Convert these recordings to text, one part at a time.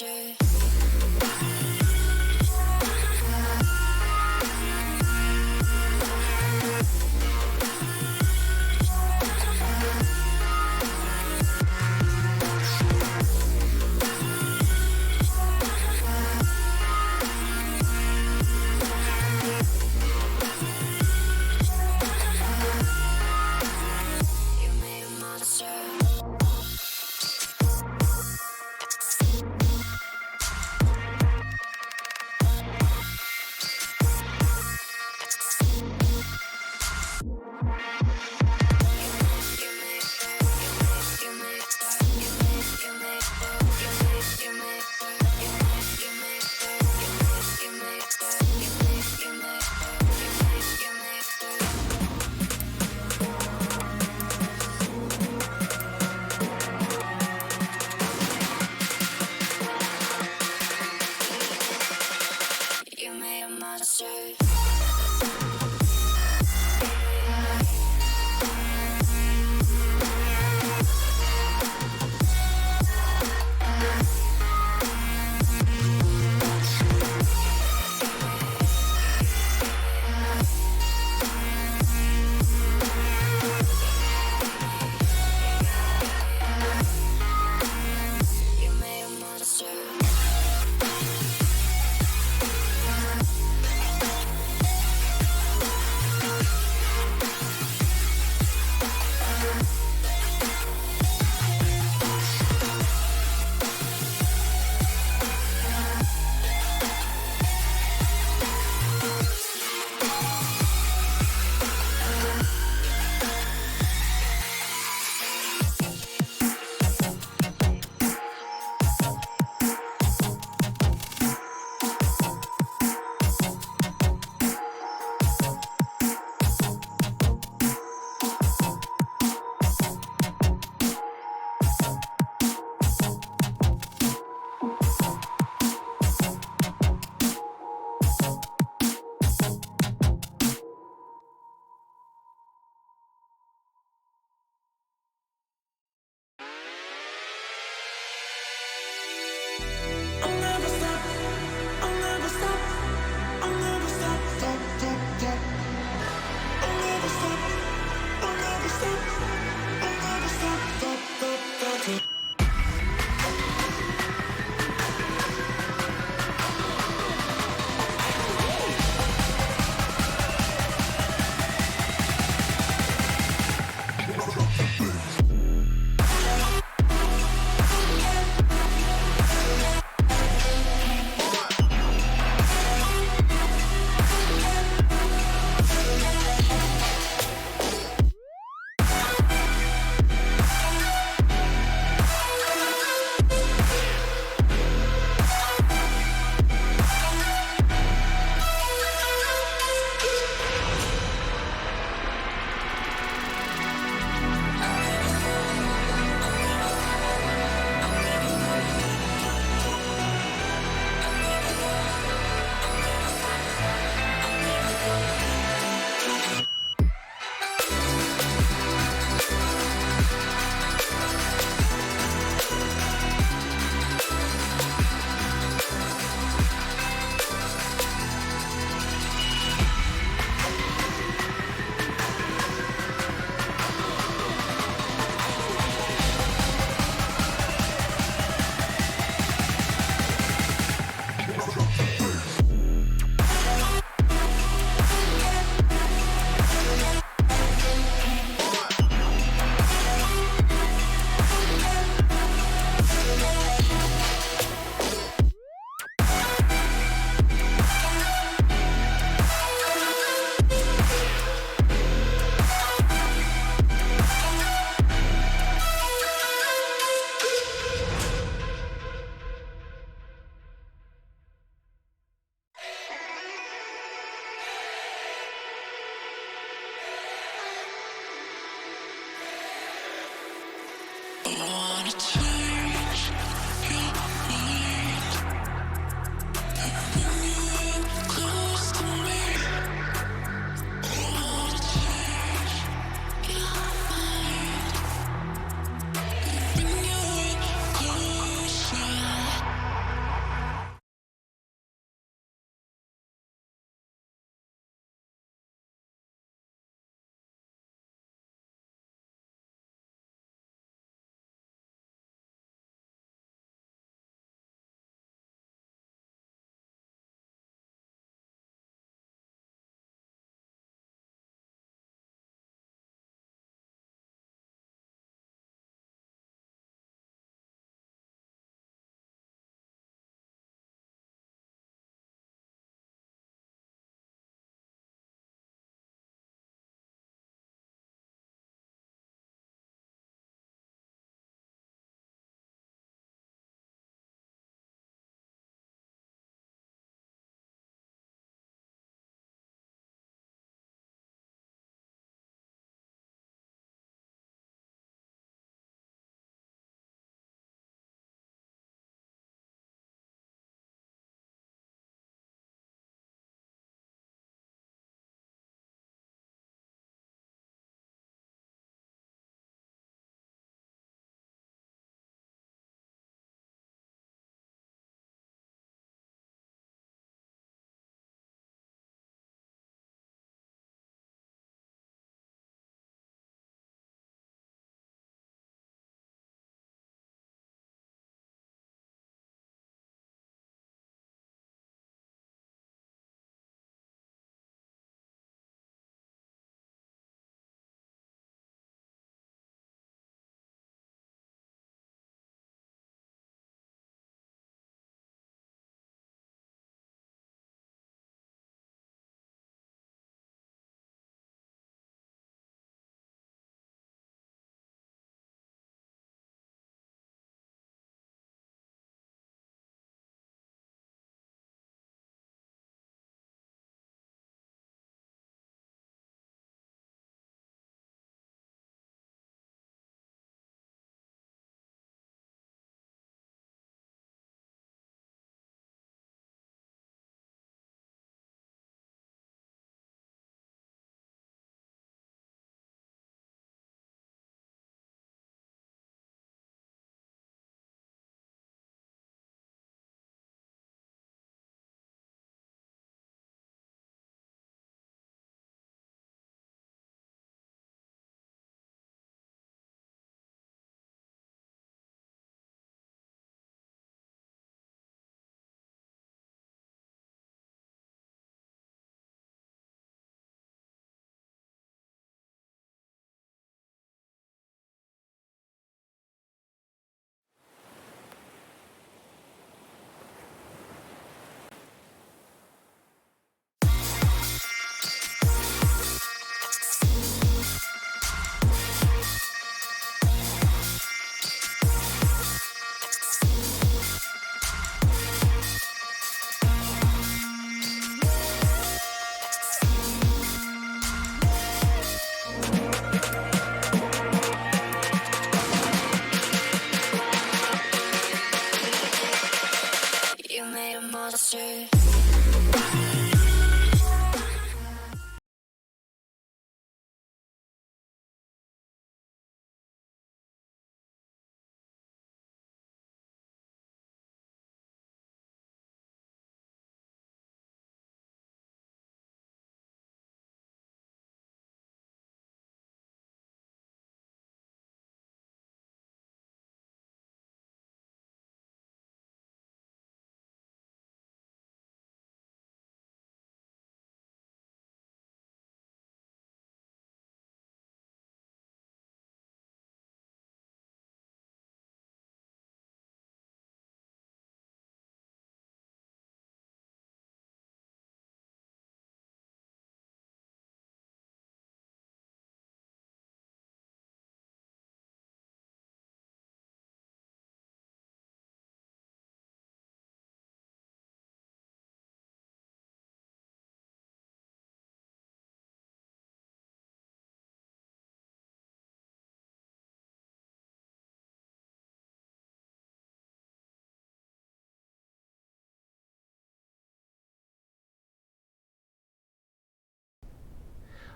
monster. You made a monster.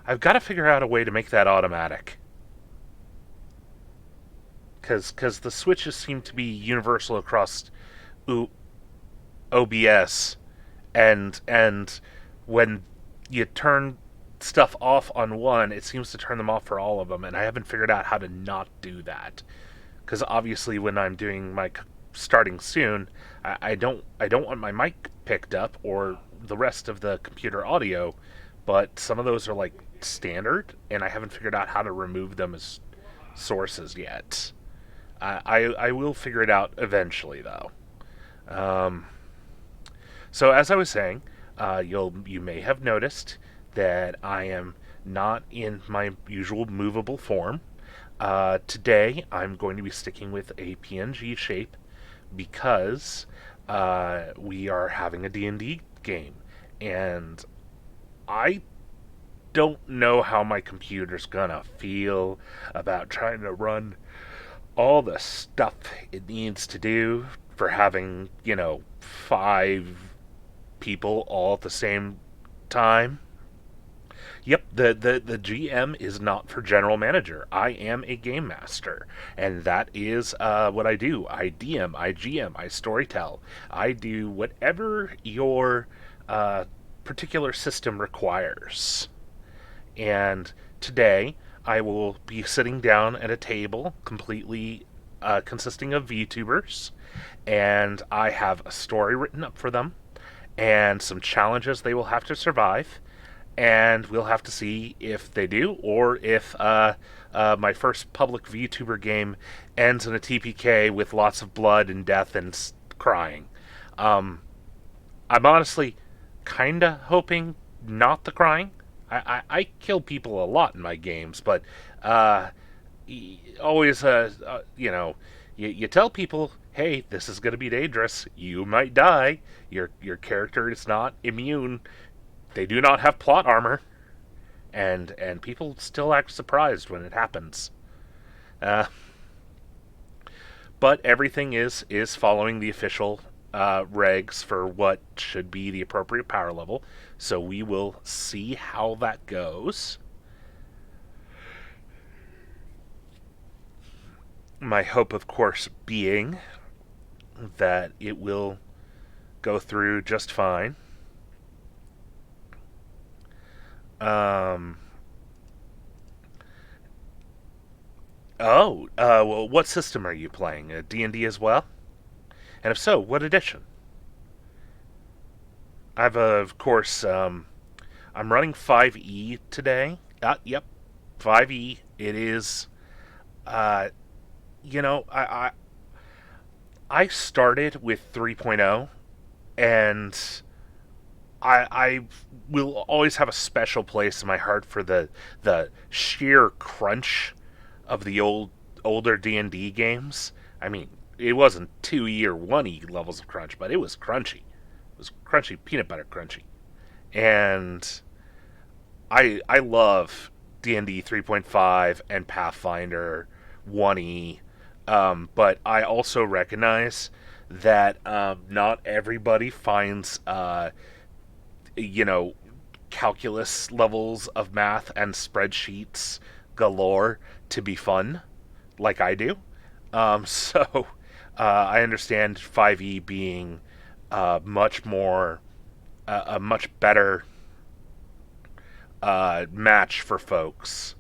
I've got to figure out a way to make that automatic. Because the switches seem to be universal across OBS, and when you turn stuff off on one, it seems to turn them off for all of them, and I haven't figured out how to not do that. Because obviously, when I'm doing my starting soon, I don't want my mic picked up or the rest of the computer audio, but some of those are like standard, and I haven't figured out how to remove them as sources yet. I will figure it out eventually, though. Um, so as I was saying, you may have noticed that I am not in my usual movable form. Today, I'm going to be sticking with a PNG shape because we are having a D&D game, and I don't know how my computer's gonna feel about trying to run all the stuff it needs to do for having, 5 people all at the same time. Yep, the GM is not for general manager. I am a game master, and that is what I do. I DM, I GM, I storytell. I do whatever your particular system requires. And today, I will be sitting down at a table completely consisting of VTubers, and I have a story written up for them and some challenges they will have to survive, and we'll have to see if they do or if my first public VTuber game ends in a TPK with lots of blood and death and crying. Um, I'm honestly kinda hoping not the crying. I kill people a lot in my games, but uh, always, you tell people, hey, this is going to be dangerous. You might die. Your character is not immune. They do not have plot armor, and people still act surprised when it happens. Uh, but everything is following the official regs for what should be the appropriate power level. So we will see how that goes. My hope, of course, being that it will go through just fine. Um, well, what system are you playing? D&D as well? And if so, what edition? I've, of course, I'm running 5E today. Yep, 5E. It is, uh, I started with 3.0, and I will always have a special place in my heart for the sheer crunch of the older D&D games. I mean, it wasn't 2E or 1E levels of crunch, but it was crunchy. It was crunchy, peanut butter crunchy. And I love D&D 3.5 and Pathfinder 1E, but I also recognize that not everybody finds you know calculus levels of math and spreadsheets galore to be fun like I do. So I understand 5e being much more a much better match for folks.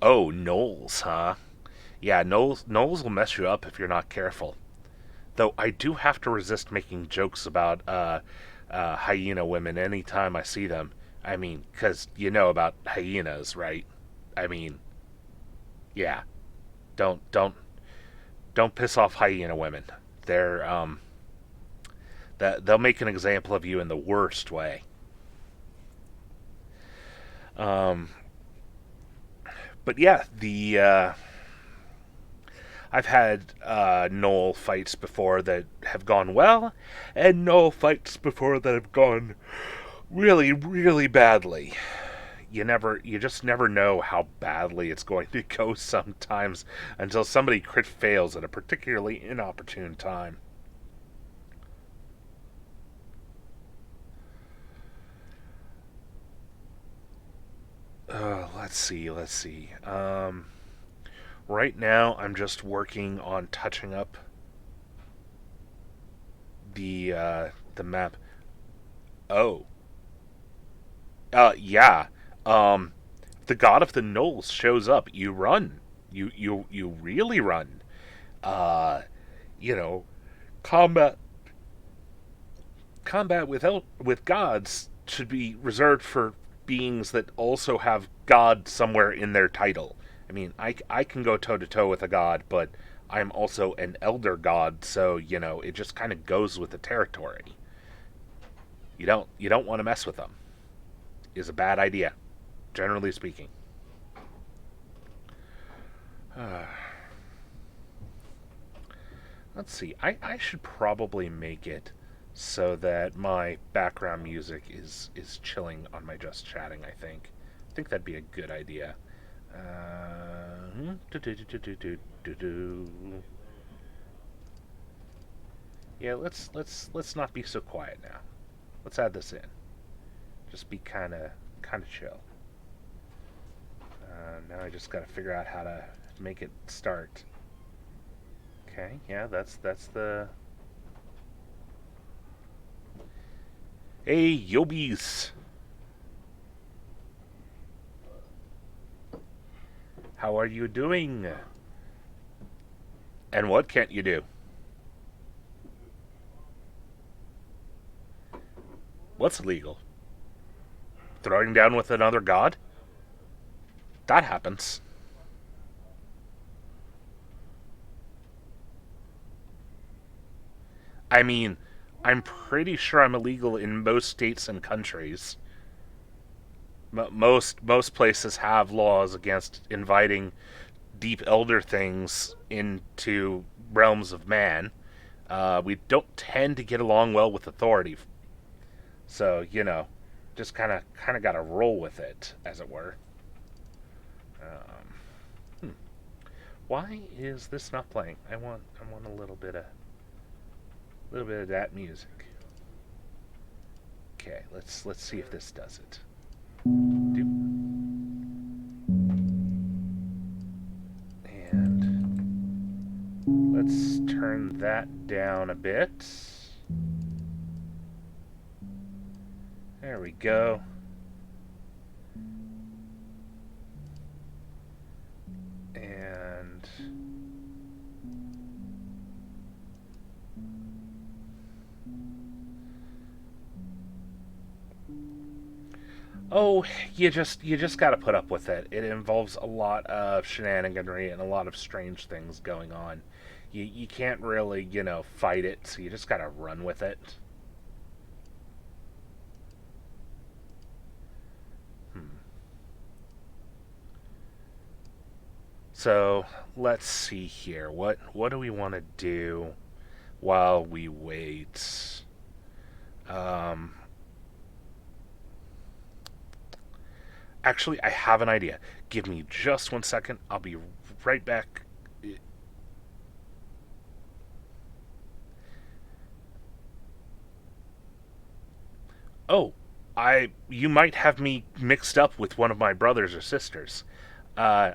Oh, Knowles, huh? Yeah, Knowles will mess you up if you're not careful. Though I do have to resist making jokes about hyena women anytime I see them. I mean, because you know about hyenas, right? I mean, yeah. Don't don't piss off hyena women. They're that they'll make an example of you in the worst way. Um, but yeah, the I've had Knoll fights before that have gone well, and Knoll fights before that have gone really, really badly. You just never know how badly it's going to go sometimes until somebody crit fails at a particularly inopportune time. Let's see. Let's see. Right now, I'm just working on touching up the map. Oh, yeah. Um, the God of the Knolls shows up. You run. You really run. Uh, you know, combat combat with gods should be reserved for beings that also have God somewhere in their title. I mean, I can go toe to toe with a god, but I'm also an elder god, so it just kind of goes with the territory. You don't want to mess with them. Is a bad idea, generally speaking. Let's see. I should probably make it so that my background music is chilling on my just chatting. I think that'd be a good idea. Yeah, let's not be so quiet now. Let's add this in. Just be kind of chill. Now I just got to figure out how to make it start. Okay, yeah, that's the. Hey, Yobis! How are you doing? And what can't you do? What's illegal? Throwing down with another god? That happens. I mean, I'm pretty sure I'm illegal in most states and countries. Most places have laws against inviting deep elder things into realms of man. We don't tend to get along well with authority, so just kind of got to roll with it, as it were. Um, hmm. Why is this not playing? I want a little bit of that music. Okay, let's see if this does it. Doop. And let's turn that down a bit. There we go. And oh, you just got to put up with it. It involves a lot of shenaniganry and a lot of strange things going on. You can't really fight it, so you just got to run with it. Hmm. So let's see here. What do we want to do while we wait? Um, Actually, I have an idea. Give me just 1 second. I'll be right back. Oh, you might have me mixed up with one of my brothers or sisters. Uh,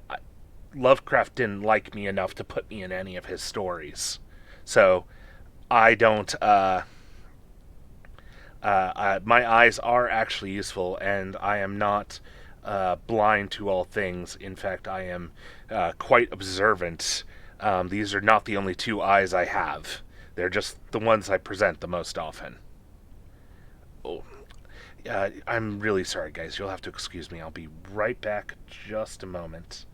Lovecraft didn't like me enough to put me in any of his stories, so I don't. My eyes are actually useful, and I am not blind to all things. In fact, I am quite observant. These are not the only two eyes I have. They're just the ones I present the most often. Oh, I'm really sorry, guys. You'll have to excuse me. I'll be right back. Just a moment.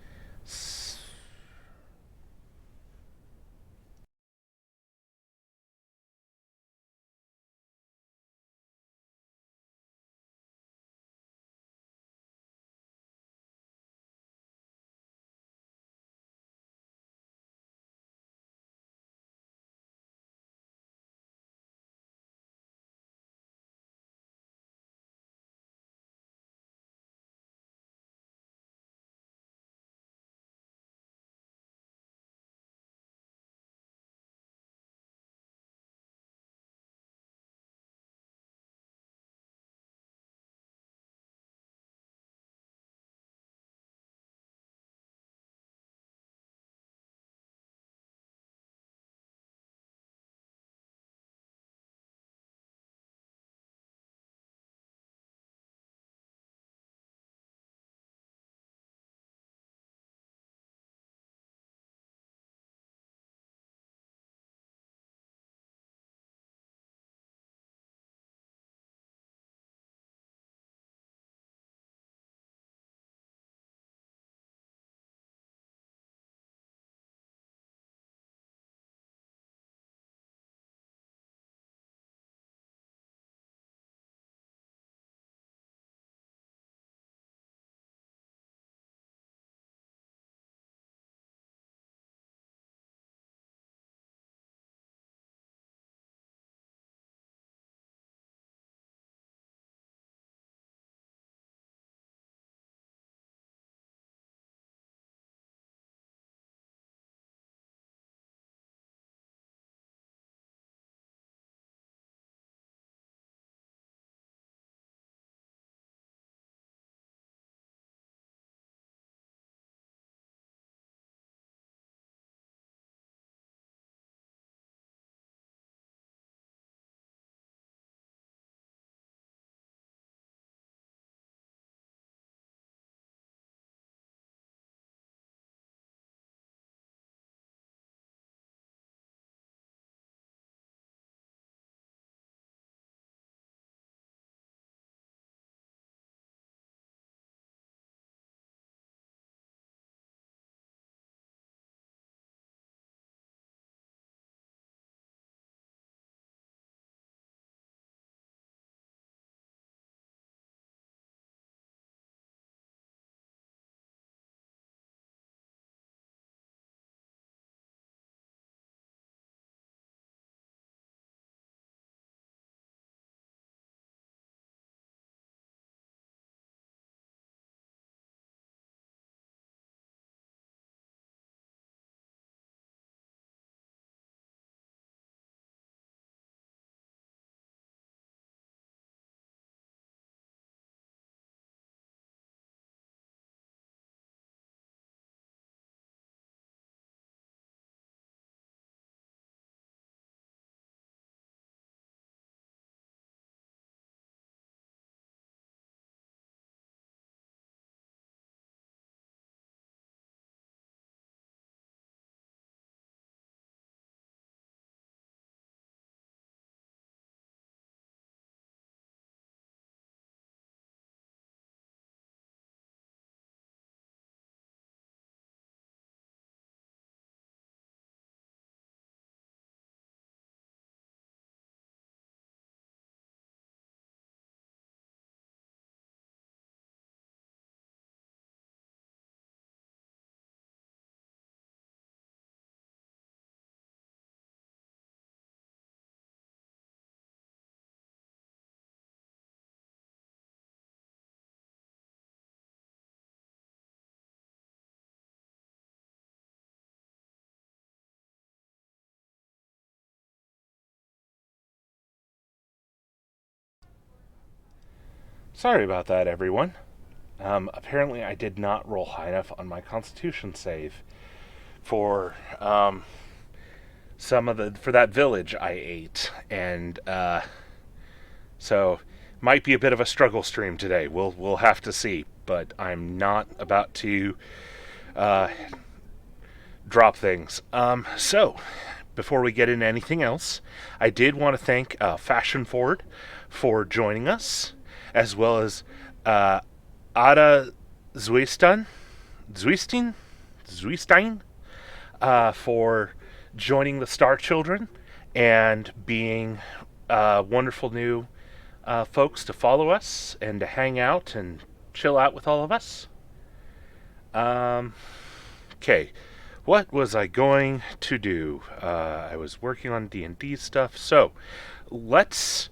Sorry about that, everyone. Apparently, I did not roll high enough on my Constitution save for some of the for that village I ate, and so might be a bit of a struggle stream today. We'll have to see, but I'm not about to uh, drop things. So before we get into anything else, I did want to thank Fashion Ford for joining us, as well as uh, Ada Zuistan, Zuistin, Zuistein, for joining the Star Children and being wonderful new folks to follow us and to hang out and chill out with all of us. Okay, what was I going to do? I was working on D&D stuff, so let's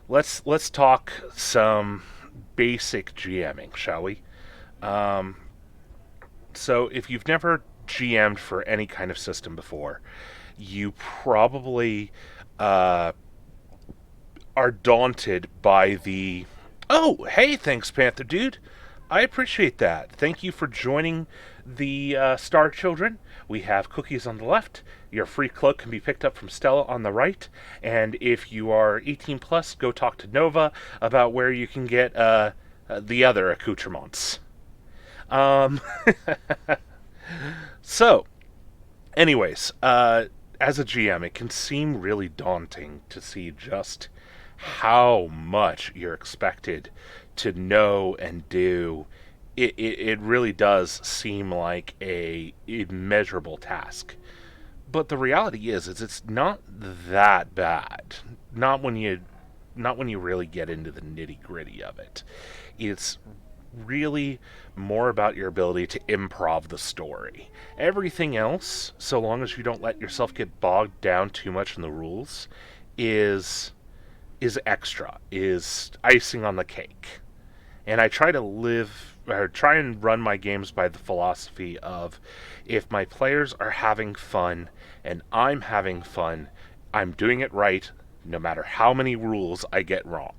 let's talk some basic GMing, shall we? Um, so if you've never GM'd for any kind of system before, you probably uh, are daunted by the. Oh, hey, thanks, Panther Dude. I appreciate that. Thank you for joining the Star Children. We have cookies on the left. Your free cloak can be picked up from Stella on the right. And if you are 18 plus, go talk to Nova about where you can get the other accoutrements. Um, so, anyways, as a GM, it can seem really daunting to see just how much you're expected to know and do. It really does seem like a immeasurable task. But the reality is it's not that bad. Not when you not when you really get into the nitty gritty of it. It's really more about your ability to improv the story. Everything else, so long as you don't let yourself get bogged down too much in the rules, is extra, is icing on the cake. And I try to live or try and run my games by the philosophy of if my players are having fun and I'm having fun, I'm doing it right no matter how many rules I get wrong.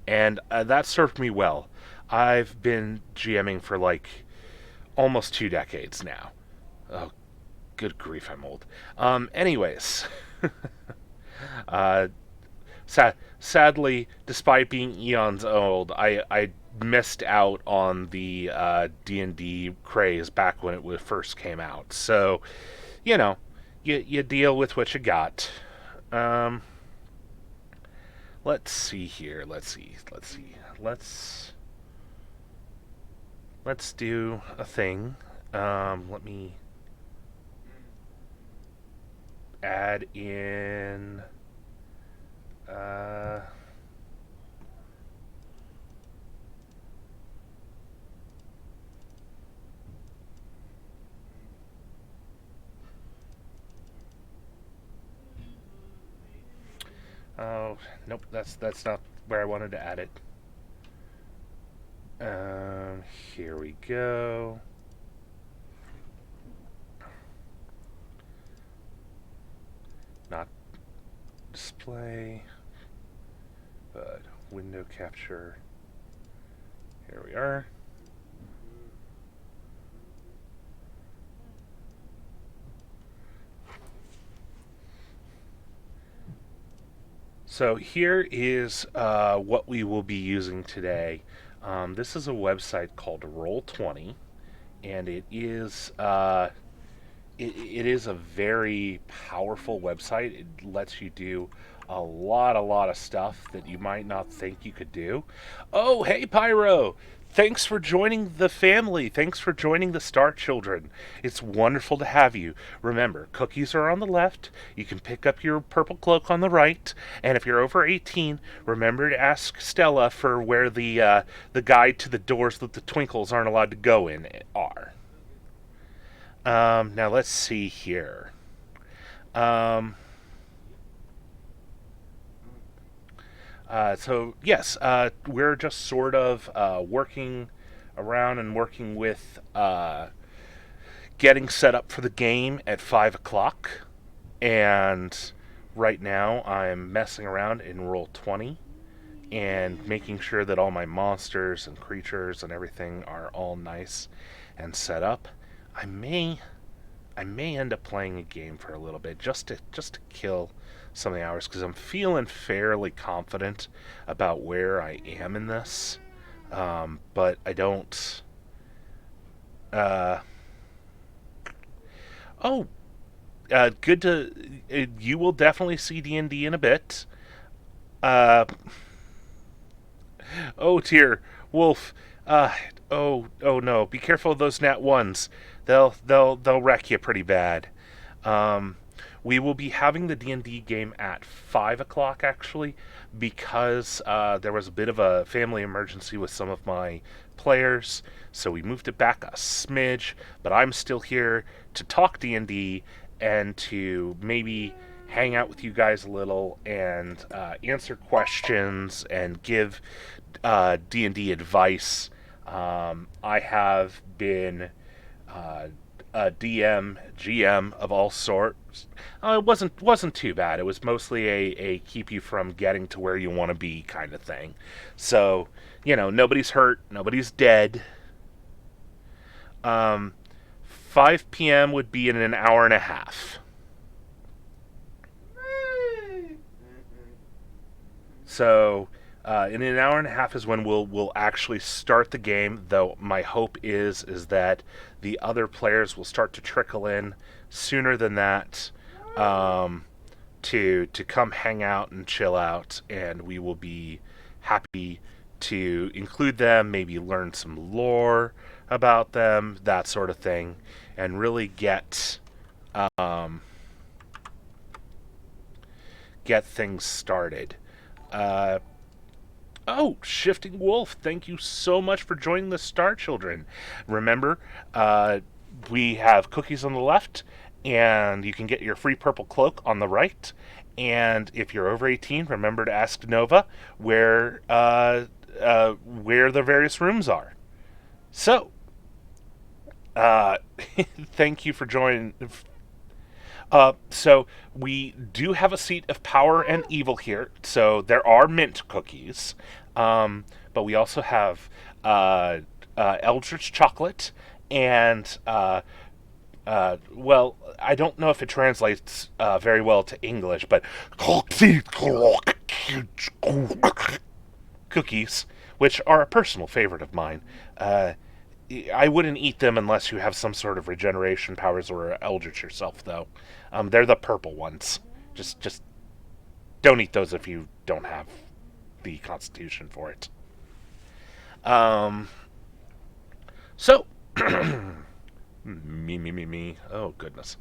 And that served me well. I've been GMing for like almost 2 decades now. Oh, good grief, I'm old. Anyways, uh, sadly, despite being eons old, I missed out on the D&D craze back when it first came out. So, you know, you deal with what you got. Um, let's see here. Let's do a thing. Let me add in. Uh, oh, nope, that's not where I wanted to add it. Here we go. Not display, but window capture. Here we are. So here is what we will be using today. This is a website called Roll20, and it is a very powerful website. It lets you do a lot of stuff that you might not think you could do. Oh, hey, Pyro! Thanks for joining the family. Thanks for joining the Star Children. It's wonderful to have you. Remember, cookies are on the left. You can pick up your purple cloak on the right. And if you're over 18, remember to ask Stella for where the guide to the doors that the twinkles aren't allowed to go in are. Now let's see here. Um, so yes, we're just sort of working around and working with getting set up for the game at 5 o'clock, and right now I'm messing around in Roll20, and making sure that all my monsters and creatures and everything are all nice and set up, I may I may end up playing a game for a little bit just to kill some of the hours because I'm feeling fairly confident about where I am in this. But I don't. Uh, oh, good to. You will definitely see D&D in a bit. Uh, oh dear, Wolf. Uh, oh no! Be careful of those nat ones. They'll wreck you pretty bad. Um, we will be having the D&D game at 5 o'clock actually, because there was a bit of a family emergency with some of my players, so we moved it back a smidge. But I'm still here to talk D&D and to maybe hang out with you guys a little and answer questions and give D&D advice. I have been a DM, GM of all sorts. It wasn't too bad. It was mostly a keep you from getting to where you want to be kind of thing. So nobody's hurt, nobody's dead. Um, 5 p.m. would be in an hour and a half. So in an hour and a half is when we'll actually start the game. Though my hope is that the other players will start to trickle in sooner than that, to come hang out and chill out, and we will be happy to include them. Maybe learn some lore about them, that sort of thing, and really um, get things started. Uh, Oh, Shifting Wolf, thank you so much for joining the Star Children. Remember, we have cookies on the left, and you can get your free purple cloak on the right. And if you're over 18, remember to ask Nova where the various rooms are. So, uh, thank you for joining. So we do have a seat of power and evil here. So there are mint cookies, but we also have Eldritch chocolate and well, I don't know if it translates very well to English, but cookies, which are a personal favorite of mine. I wouldn't eat them unless you have some sort of regeneration powers or are eldritch yourself, though. They're the purple ones. Just don't eat those if you don't have the constitution for it. Um, so me. Oh goodness.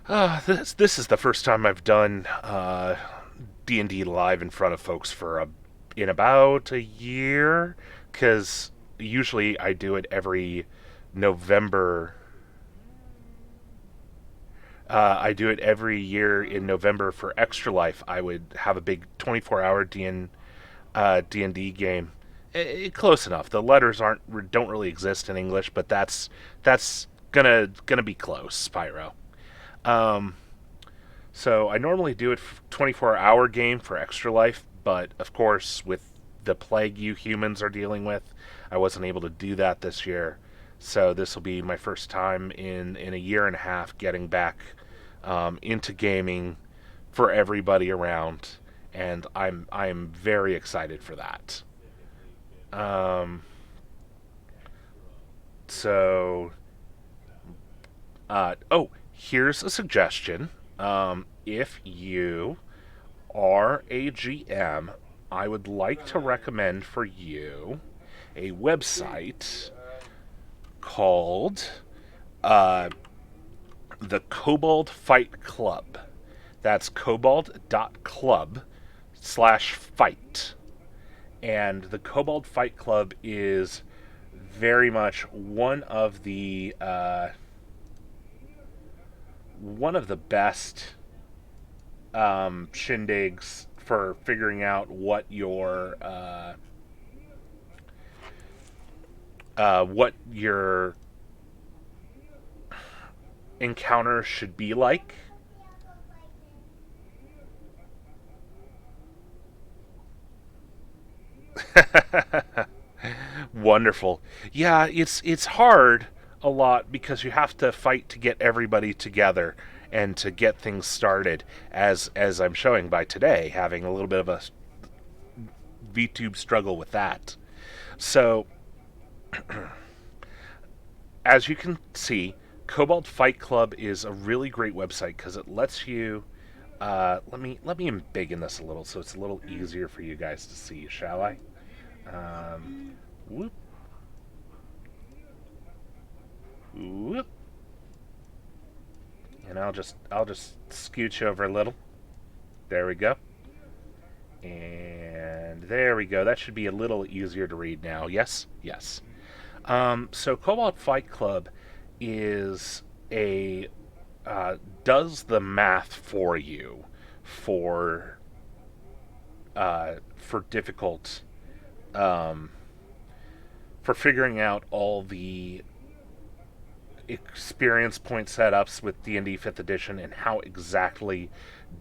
This is the first time I've done D&D live in front of folks in about a year, because usually I do it every November. I do it every year in November for Extra Life. I would have a big 24-hour D&D game. Close enough. The letters don't really exist in English, but that's gonna be close, Pyro. Um, so I normally do it 24-hour game for Extra Life, but of course with the plague you humans are dealing with, I wasn't able to do that this year. So this will be my first time in a year and a half getting back into gaming for everybody around, and I'm very excited for that. Um, so, here's a suggestion. If you are a GM, I would like to recommend for you a website called the Kobold Fight Club. That's kobold.club/fight. And the Kobold Fight Club is very much one of the best shindigs for figuring out what your encounter should be like. Wonderful. Yeah, it's hard a lot because you have to fight to get everybody together and to get things started. As I'm showing by today, having a little bit of a VTube struggle with that. So as you can see, Cobalt Fight Club is a really great website because it lets you. Let me embiggen this a little so it's a little easier for you guys to see. Shall I? Whoop, whoop, and I'll just scooch over a little. There we go. And there we go. That should be a little easier to read now. Yes? Yes. So Cobalt Fight Club is a does the math for you for for difficult um, for figuring out all the experience point setups with D&D 5th edition and how exactly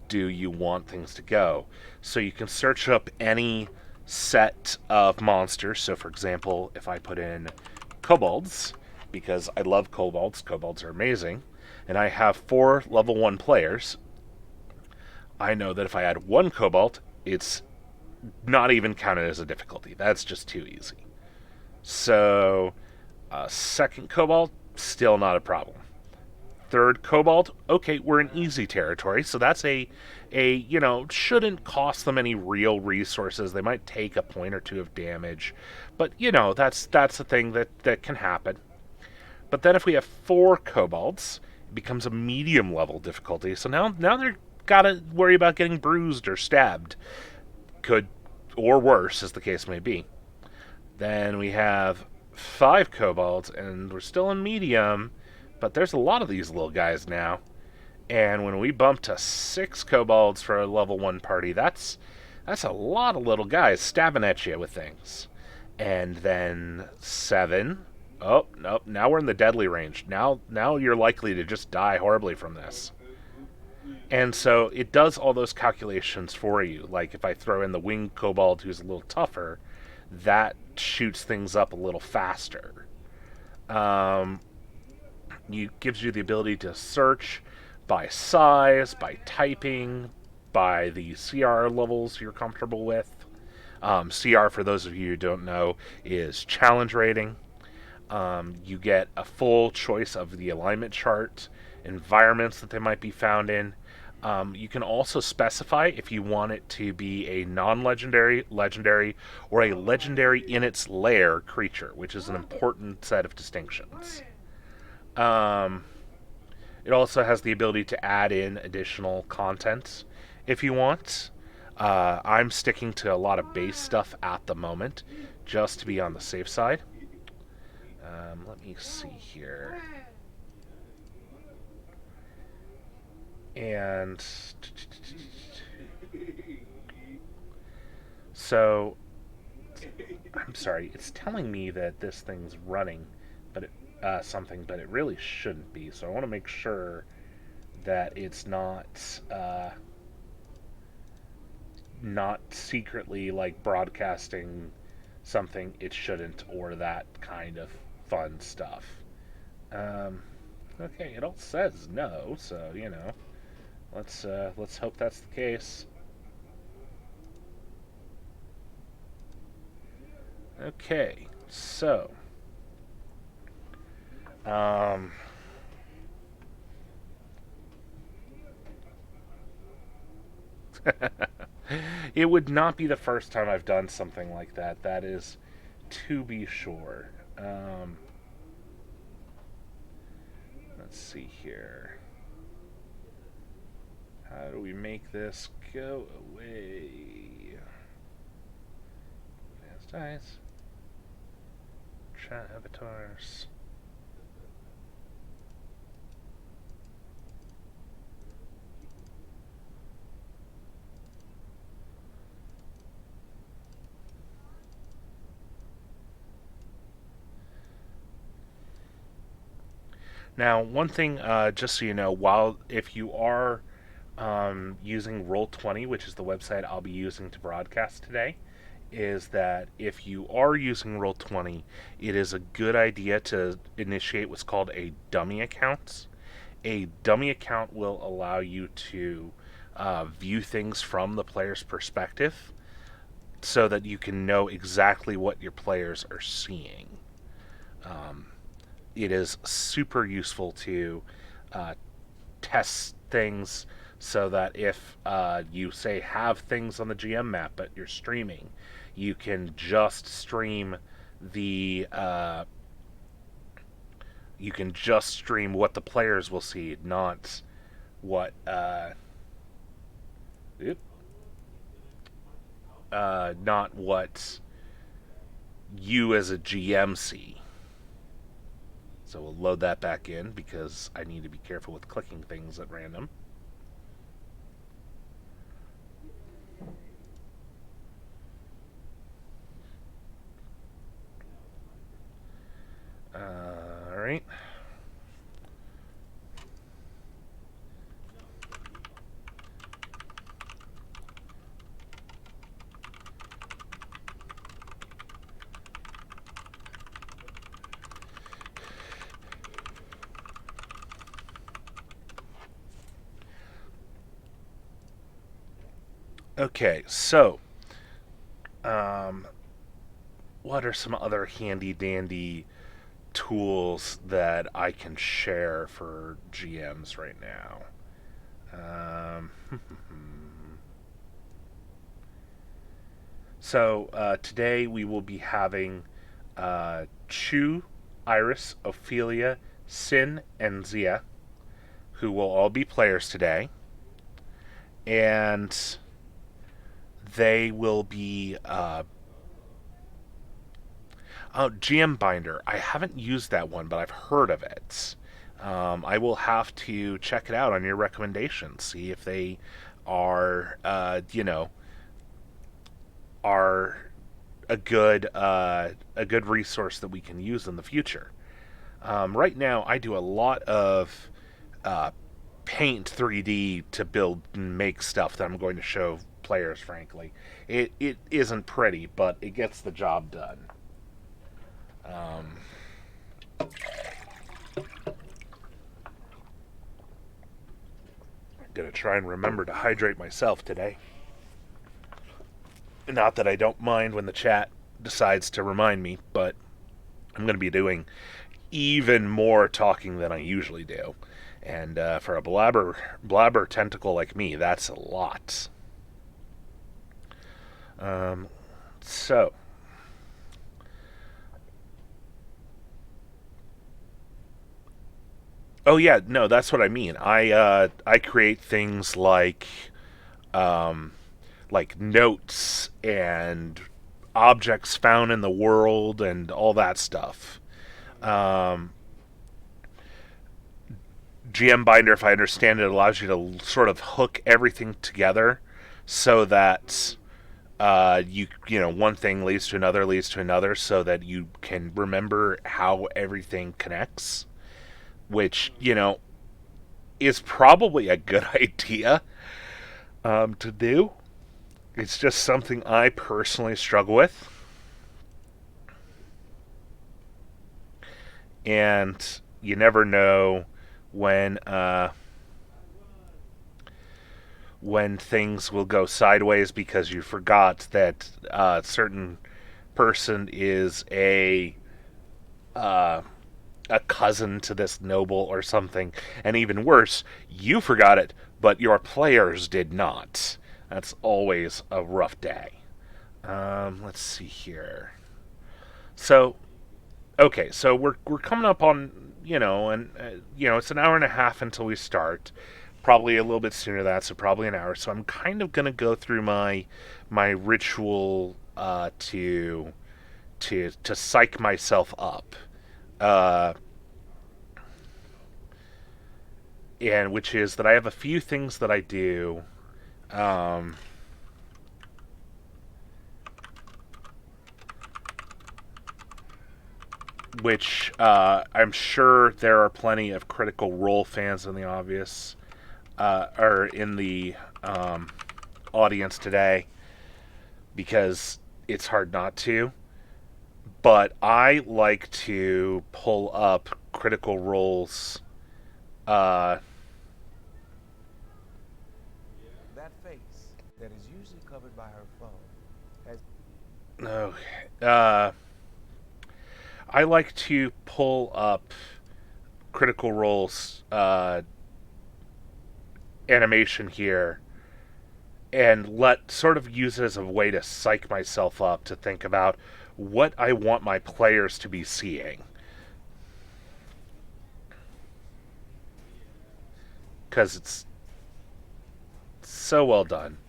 do you want things to go. So you can search up any set of monsters. So for example, if I put in kobolds, because I love kobolds are amazing, and I have 4 level 1 players, I know that if I add 1 kobold, it's not even counted as a difficulty. That's just too easy. So, second kobold, still not a problem. Third kobold, okay, we're in easy territory, so that's shouldn't cost them any real resources. They might take a point or two of damage, but that's a thing that can happen. But then if we have 4 kobolds, it becomes a medium level difficulty. So now they're gotta worry about getting bruised or stabbed, could or worse, as the case may be. Then we have 5 kobolds, and we're still in medium, but there's a lot of these little guys now. And when we bump to 6 kobolds for a level 1 party, that's a lot of little guys stabbing at you with things. And then 7. Oh, nope, now we're in the deadly range. Now you're likely to just die horribly from this. And so it does all those calculations for you. Like if I throw in the winged kobold who's a little tougher, that shoots things up a little faster. Gives you the ability to search by size, by typing, by the CR levels you're comfortable with. CR, for those of you who don't know, is challenge rating. You get a full choice of the alignment chart, environments that they might be found in. You can also specify if you want it to be a non-legendary, legendary, or a legendary in its lair creature, which is an important set of distinctions. It also has the ability to add in additional content if you want. I'm sticking to a lot of base stuff at the moment, just to be on the safe side. Let me see here. And so, I'm sorry, it's telling me that this thing's running, but something, but it really shouldn't be. So I want to make sure that it's not secretly like broadcasting something it shouldn't, or that kind of fun stuff. Okay, it all says no, so let's hope that's the case. Okay, so um, it would not be the first time I've done something like that. That is to be sure. Let's see here. How do we make this go away? Fast dice. Chat avatars. Now, one thing, just so you know, if you are using Roll20, which is the website I'll be using to broadcast today, is that if you are using Roll20, it is a good idea to initiate what's called a dummy account. A dummy account will allow you to view things from the player's perspective so that you can know exactly what your players are seeing. Um, it is super useful to uh, test things so that if you say have things on the GM map but you're streaming, you can just stream the you can just stream what the players will see, not what not what you as a GM see. So we'll load that back in because I need to be careful with clicking things at random. All right. Okay, so um, what are some other handy dandy tools that I can share for GMs right now? Um, so today we will be having Chu, Iris, Ophelia, Sin, and Zia, who will all be players today, and they will be GM Binder. I haven't used that one, but I've heard of it. I will have to check it out on your recommendations. See if they are, are a good resource that we can use in the future. Right now, I do a lot of uh, Paint 3D to build and make stuff that I'm going to show players. Frankly, it isn't pretty, but it gets the job done. Um, Gonna try and remember to hydrate myself today. Not that I don't mind when the chat decides to remind me, but I'm gonna be doing even more talking than I usually do. And for a blabber tentacle like me, that's a lot. Um, so, oh yeah, no, that's what I mean. I create things um, like notes and objects found in the world and all that stuff. Um, GM Binder, if I understand it, allows you to sort of hook everything together so that one thing leads to another, so that you can remember how everything connects. Which is probably a good idea to do. It's just something I personally struggle with, and you never know when when things will go sideways because you forgot that a certain person is uh, a cousin to this noble or something, and even worse, you forgot it, but your players did not. That's always a rough day. Let's see here. So, okay, so we're coming up on and it's an hour and a half until we start. Probably a little bit sooner than that, so probably an hour. So I'm kind of gonna go through my ritual to psych myself up, uh, and which is that I have a few things that I do. Um, which I'm sure there are plenty of Critical Role fans in the obvious or in the audience today, because it's hard not to. But I like to pull up Critical Role's. Uh, That face that is usually covered by her phone has. no, uh, I like to pull up Critical Role's animation here and let sort of use it as a way to psych myself up to think about what I want my players to be seeing because it's so well done.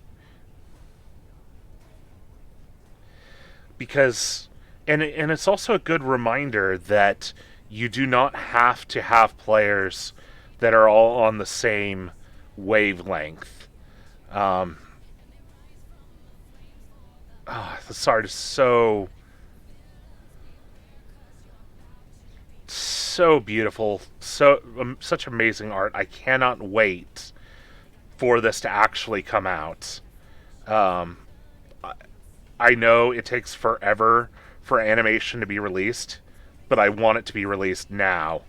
Because and it's also a good reminder that you do not have to have players that are all on the same wavelength. Um, this art is so beautiful, such amazing art. I cannot wait for this to actually come out. Um, I know it takes forever for animation to be released, but I want it to be released now.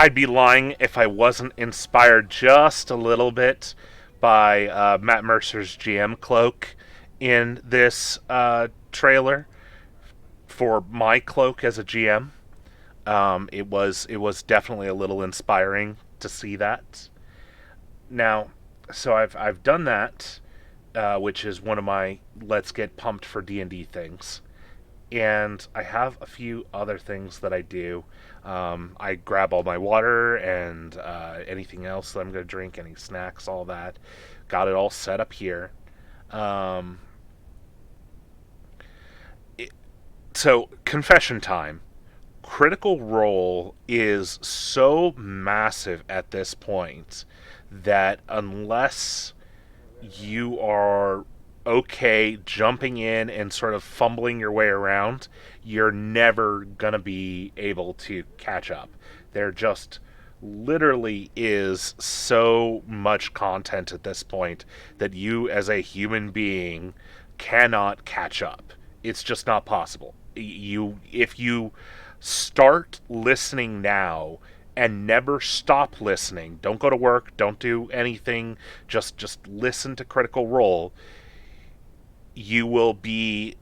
I'd be lying if I wasn't inspired just a little bit by Matt Mercer's GM cloak in this trailer for my cloak as a GM. It was definitely a little inspiring to see that. Now, so I've done that, which is one of my let's get pumped for D&D things. And I have a few other things that I do. I grab all my water and anything else that I'm going to drink, any snacks, all that. Got it all set up here. Um, it, so, confession time. Critical Role is so massive at this point that unless you are okay jumping in and sort of fumbling your way around, you're never going to be able to catch up. There just literally is so much content at this point that you, as a human being, cannot catch up. It's just not possible. If you start listening now and never stop listening. Don't go to work. Don't do anything. Just listen to Critical Role. You will be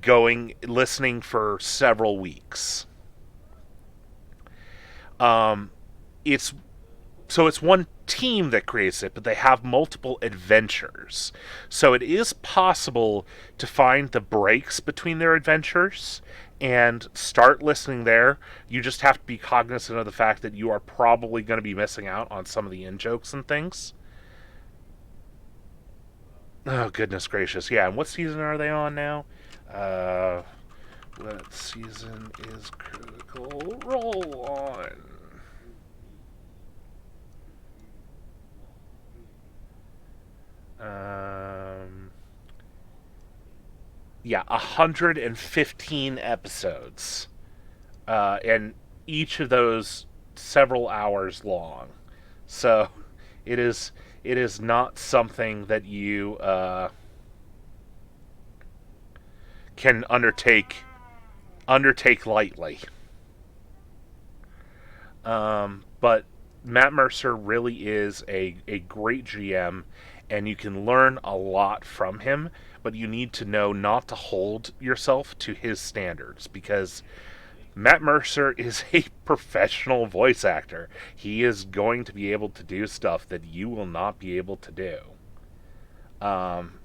going listening for several weeks. Um, it's it's one team that creates it, but they have multiple adventures. So it is possible to find the breaks between their adventures and start listening there. You just have to be cognizant of the fact that you are probably going to be missing out on some of the in jokes and things. Oh goodness gracious! Yeah, and what season are they on now? Uh, what season is Critical Role on? Um, yeah, 115 episodes, and each of those several hours long. So it is not something that you can undertake lightly. But Matt Mercer really is a great GM, and you can learn a lot from him. But you need to know not to hold yourself to his standards because Matt Mercer is a professional voice actor. He is going to be able to do stuff that you will not be able to do. Um,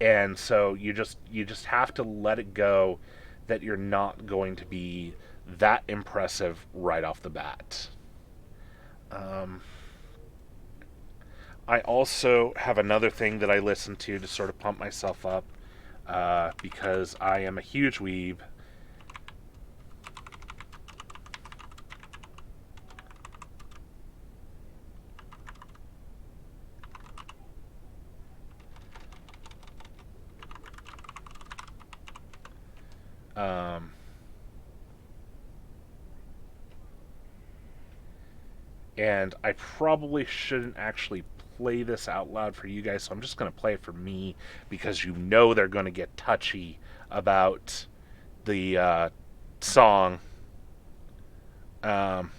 and so you just have to let it go that you're not going to be that impressive right off the bat. Um, I also have another thing that I listen to sort of pump myself up because I am a huge weeb. Um, and I probably shouldn't actually play this out loud for you guys, so I'm just going to play it for me because you know they're going to get touchy about the song. Um,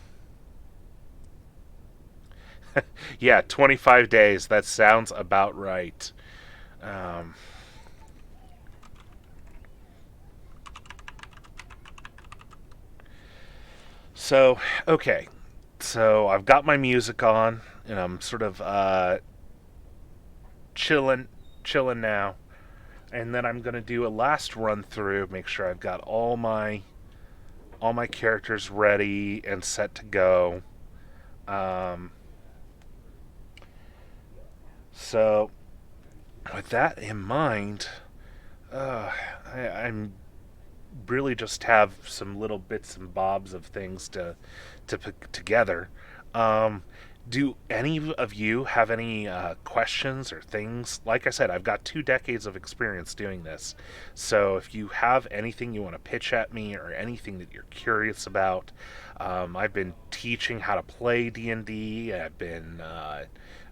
yeah, 25 days. That sounds about right. Um, so, okay. So I've got my music on, and I'm sort of chilling, chilling now. And then I'm gonna do a last run through, make sure I've got all my characters ready and set to go. Um, so with that in mind, uh, I'm really just have some little bits and bobs of things to put together. Um, do any of you have any questions or things? Like I said, I've got 2 decades of experience doing this. So if you have anything you want to pitch at me or anything that you're curious about, I've been teaching how to play D&D. I've been, uh,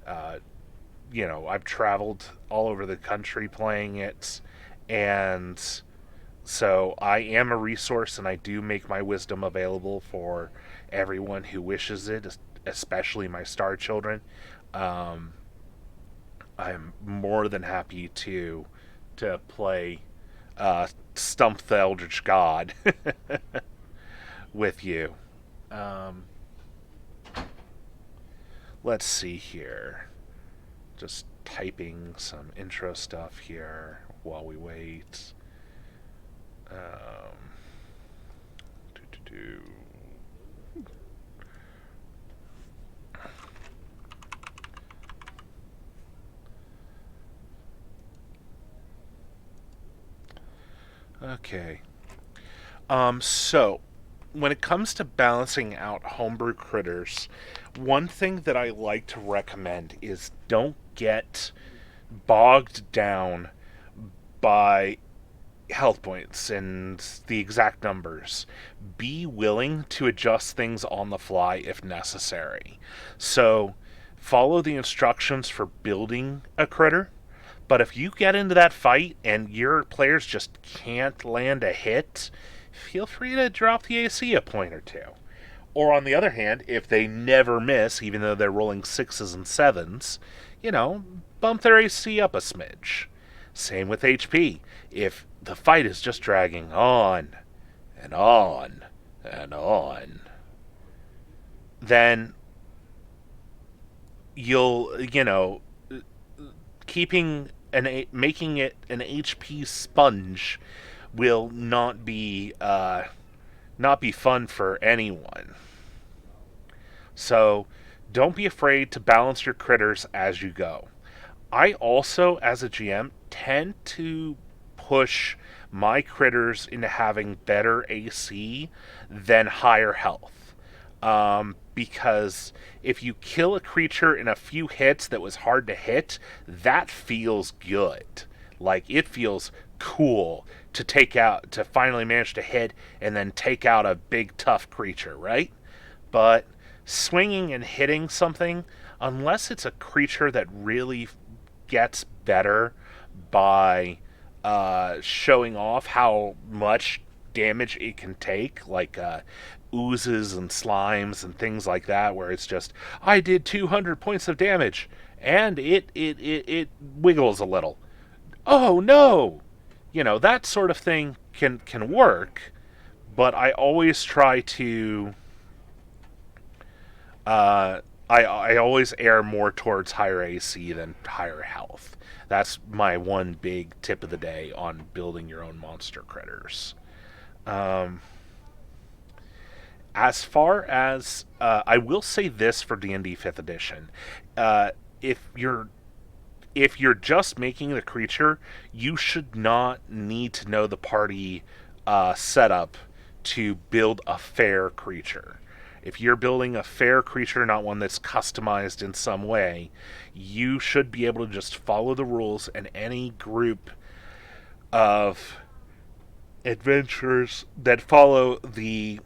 I've traveled all over the country playing it. And so I am a resource, and I do make my wisdom available for everyone who wishes it, especially my star children. Um, I'm more than happy to play Stump the Eldritch God with you. Um, let's see here. Just typing some intro stuff here while we wait. Um, do, do, do. Okay. So when it comes to balancing out homebrew critters, one thing that I like to recommend is don't get bogged down by health points and the exact numbers. Be willing to adjust things on the fly if necessary. So follow the instructions for building a critter. But if you get into that fight and your players just can't land a hit, feel free to drop the AC a point or two. Or on the other hand, if they never miss, even though they're rolling sixes and sevens, bump their AC up a smidge. Same with HP. If the fight is just dragging on and on and on, then you'll keeping making it an HP sponge will not be fun for anyone. So don't be afraid to balance your critters as you go. I also, as a GM, tend to push my critters into having better AC than higher health. Because if you kill a creature in a few hits that was hard to hit, that feels good. Like, it feels cool to finally manage to hit and then take out a big tough creature, right? But swinging and hitting something, unless it's a creature that really gets better by showing off how much damage it can take, like oozes and slimes and things like that, where it's just, I did 200 points of damage and it wiggles a little. Oh no! That sort of thing can work, but I always try to I always err more towards higher AC than higher health. That's my one big tip of the day on building your own monster critters. Um, as far as I will say this for D&D Fifth Edition, if you're just making the creature, you should not need to know the party setup to build a fair creature. If you're building a fair creature, not one that's customized in some way, you should be able to just follow the rules, and any group of adventurers that follow the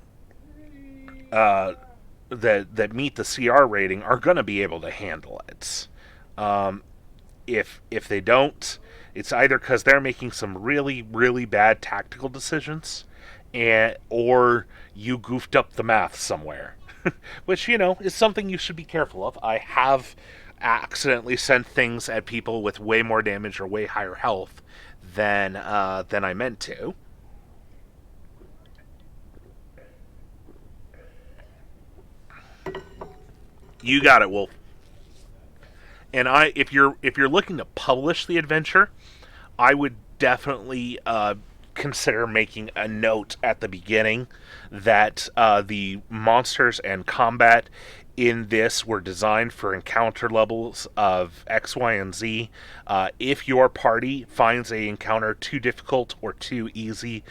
that meet the CR rating are going to be able to handle it. Um, if they don't, it's either because they're making some really bad tactical decisions, or you goofed up the math somewhere, which is something you should be careful of. I have accidentally sent things at people with way more damage or way higher health than I meant to. You got it, Wolf. And if you're looking to publish the adventure, I would definitely consider making a note at the beginning that the monsters and combat in this were designed for encounter levels of X, Y, and Z. If your party finds a encounter too difficult or too easy,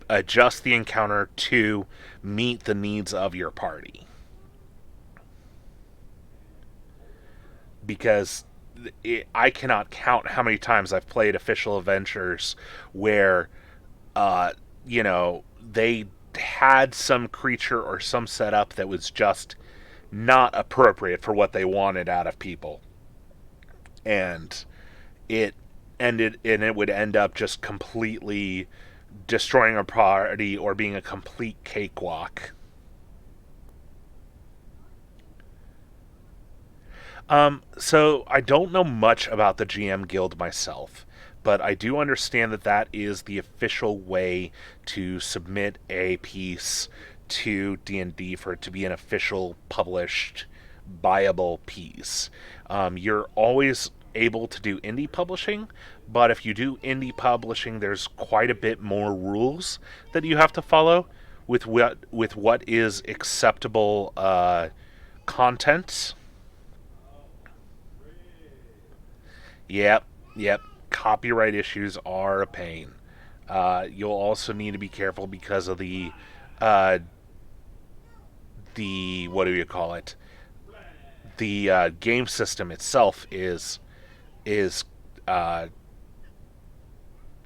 adjust the encounter to meet the needs of your party. Because I cannot count how many times I've played official adventures where, uh, they had some creature or some setup that was just not appropriate for what they wanted out of people, and it it would end up just completely destroying a party or being a complete cakewalk. So I don't know much about the GM Guild myself, but I do understand that that is the official way to submit a piece to D&D for it to be an official published buyable piece. You're always able to do indie publishing, but if you do indie publishing, there's quite a bit more rules that you have to follow with what is acceptable content. Yep, yep. Copyright issues are a pain. You'll also need to be careful because of uh, the what do you call it? The game system itself is uh,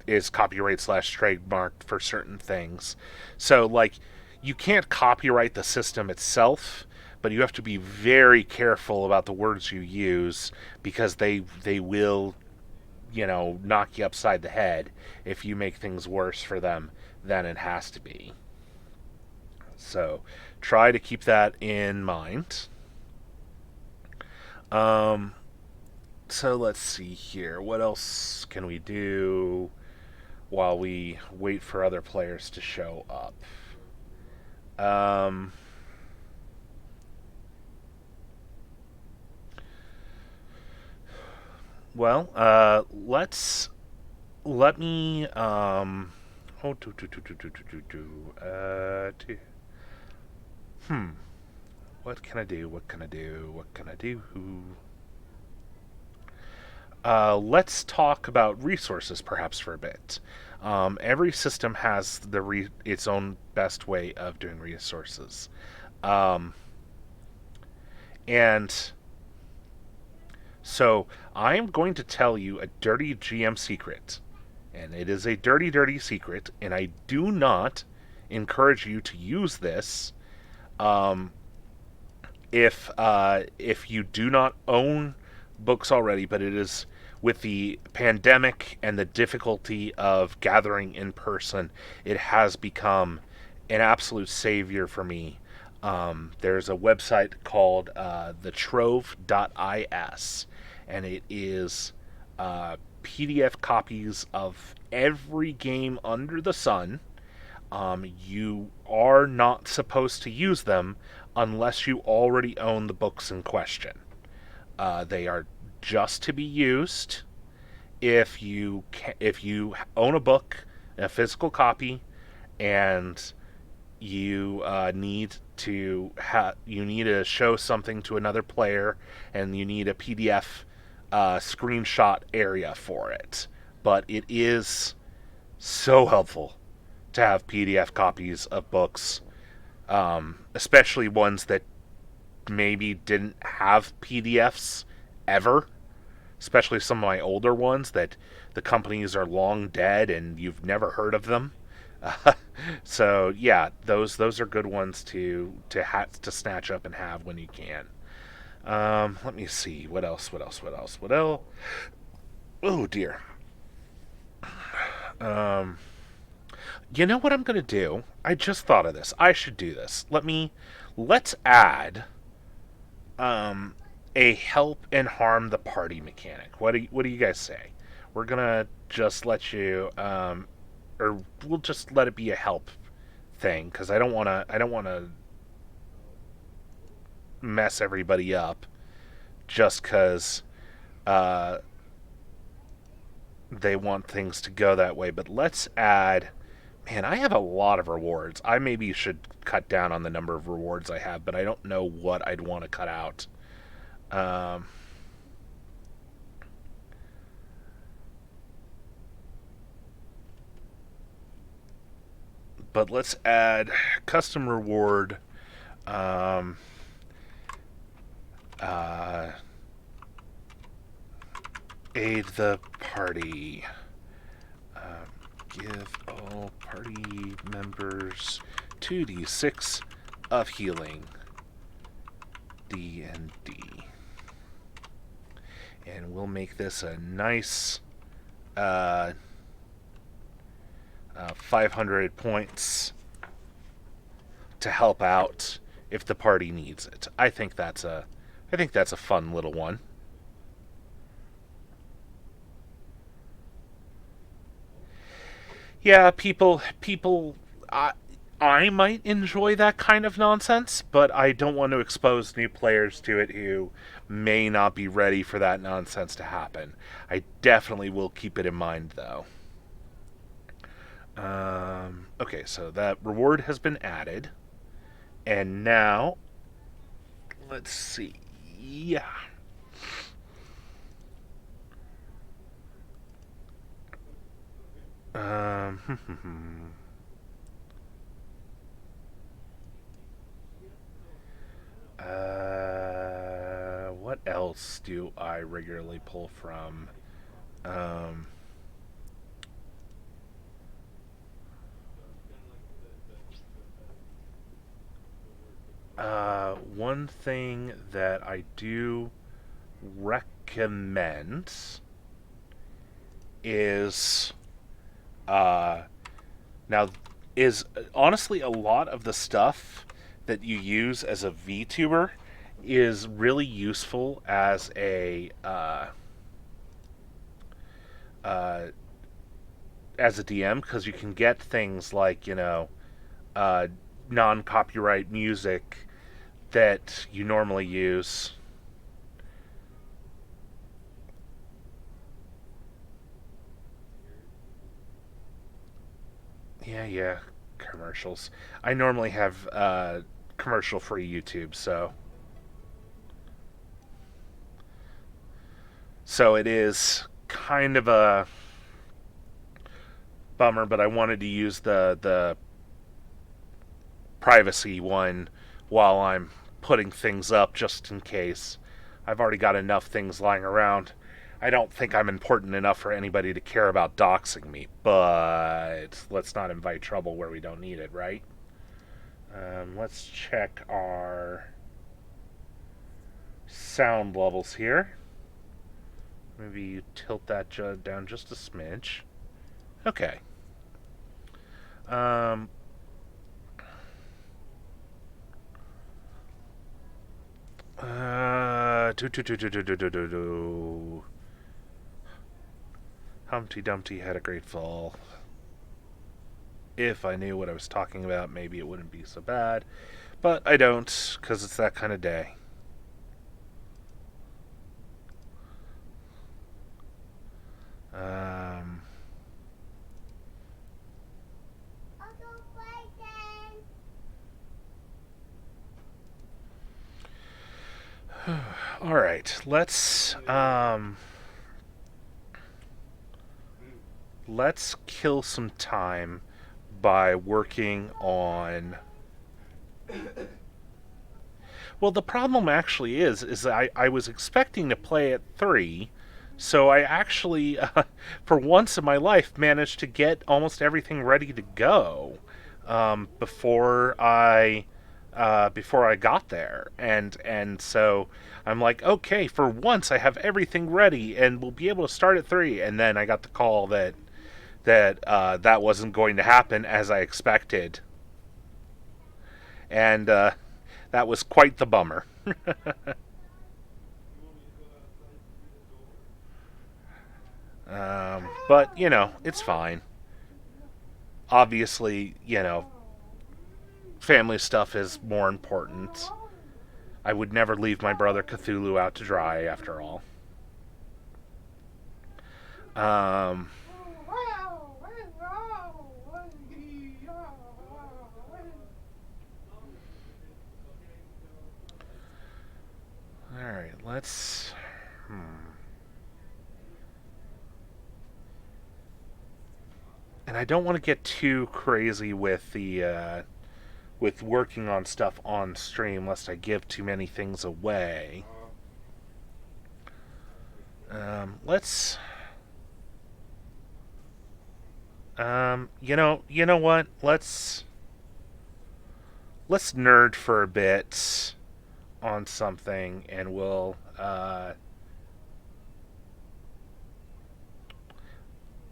is copyright slash trademarked for certain things. So like, you can't copyright the system itself, but you have to be very careful about the words you use because they will knock you upside the head if you make things worse for them than it has to be. So try to keep that in mind. Um, so let's see here. What else can we do while we wait for other players to show up? Um, let me oh hmm what can I do? What can I do? What can I do? Let's talk about resources perhaps for a bit. Every system has its own best way of doing resources. Um, and so I'm going to tell you a dirty GM secret. And it is a dirty secret, and I do not encourage you to use this um, if you do not own books already, but it is with the pandemic and the difficulty of gathering in person, it has become an absolute savior for me. There's a website called thetrove.is, and it is PDF copies of every game under the sun. You are not supposed to use them unless you already own the books in question. They are just to be used if you own a book, a physical copy, and you you need to show something to another player, and you need a PDF screenshot area for it. But it is so helpful to have PDF copies of books, especially ones that maybe didn't have PDFs ever. Especially some of my older ones that the companies are long dead and you've never heard of them. Uh, so yeah, those are good ones to snatch up and have when you can. Let me see what else. What else? Oh dear. Um, you know what I'm gonna do? I just thought of this. I should do this. Let's add um, a help and harm the party mechanic. What do you guys say? We're gonna just let you, or we'll just let it be a help thing because I don't wanna mess everybody up just because uh, they want things to go that way. But let's add. Man, I have a lot of rewards. I maybe should cut down on the number of rewards I have, but I don't know what I'd want to cut out. Um, but let's add custom reward. Um, uh, aid the party. Give all party members 2d6 of healing. D and D. And we'll make this a nice 500 points to help out if the party needs it. I think that's a fun little one. Yeah, people I might enjoy that kind of nonsense, but I don't want to expose new players to it who may not be ready for that nonsense to happen. I definitely will keep it in mind though. Okay, so that reward has been added, and now let's see. Yeah. Um, what else do I regularly pull from? Um, one thing that I do recommend is uh, now is honestly a lot of the stuff that you use as a VTuber is really useful uh, as a DM because you can get things like uh, non copyright music that you normally use. Yeah, commercials. I normally have commercial free YouTube, so it is kind of a bummer, but I wanted to use the privacy one while I'm putting things up just in case. I've already got enough things lying around. I don't think I'm important enough for anybody to care about doxing me, but let's not invite trouble where we don't need it, right? Let's check our sound levels here. Maybe you tilt that down just a smidge. Okay. Um, do. Humpty Dumpty had a great fall. If I knew what I was talking about, maybe it wouldn't be so bad. But I don't, because it's that kind of day. Um, All right, let's kill some time by working on. Well, the problem actually is I was expecting to play at 3, so I actually, for once in my life, managed to get almost everything ready to go before I got there, and so I'm like, okay, for once I have everything ready, and we'll be able to start at 3. And then I got the call that wasn't going to happen as I expected, and that was quite the bummer. But it's fine. Obviously, family stuff is more important. I would never leave my brother Cthulhu out to dry, after all. Um, all right, let's. And I don't want to get too crazy with the with working on stuff on stream, lest I give too many things away. Let's. You know what? Let's nerd for a bit on something, and we'll.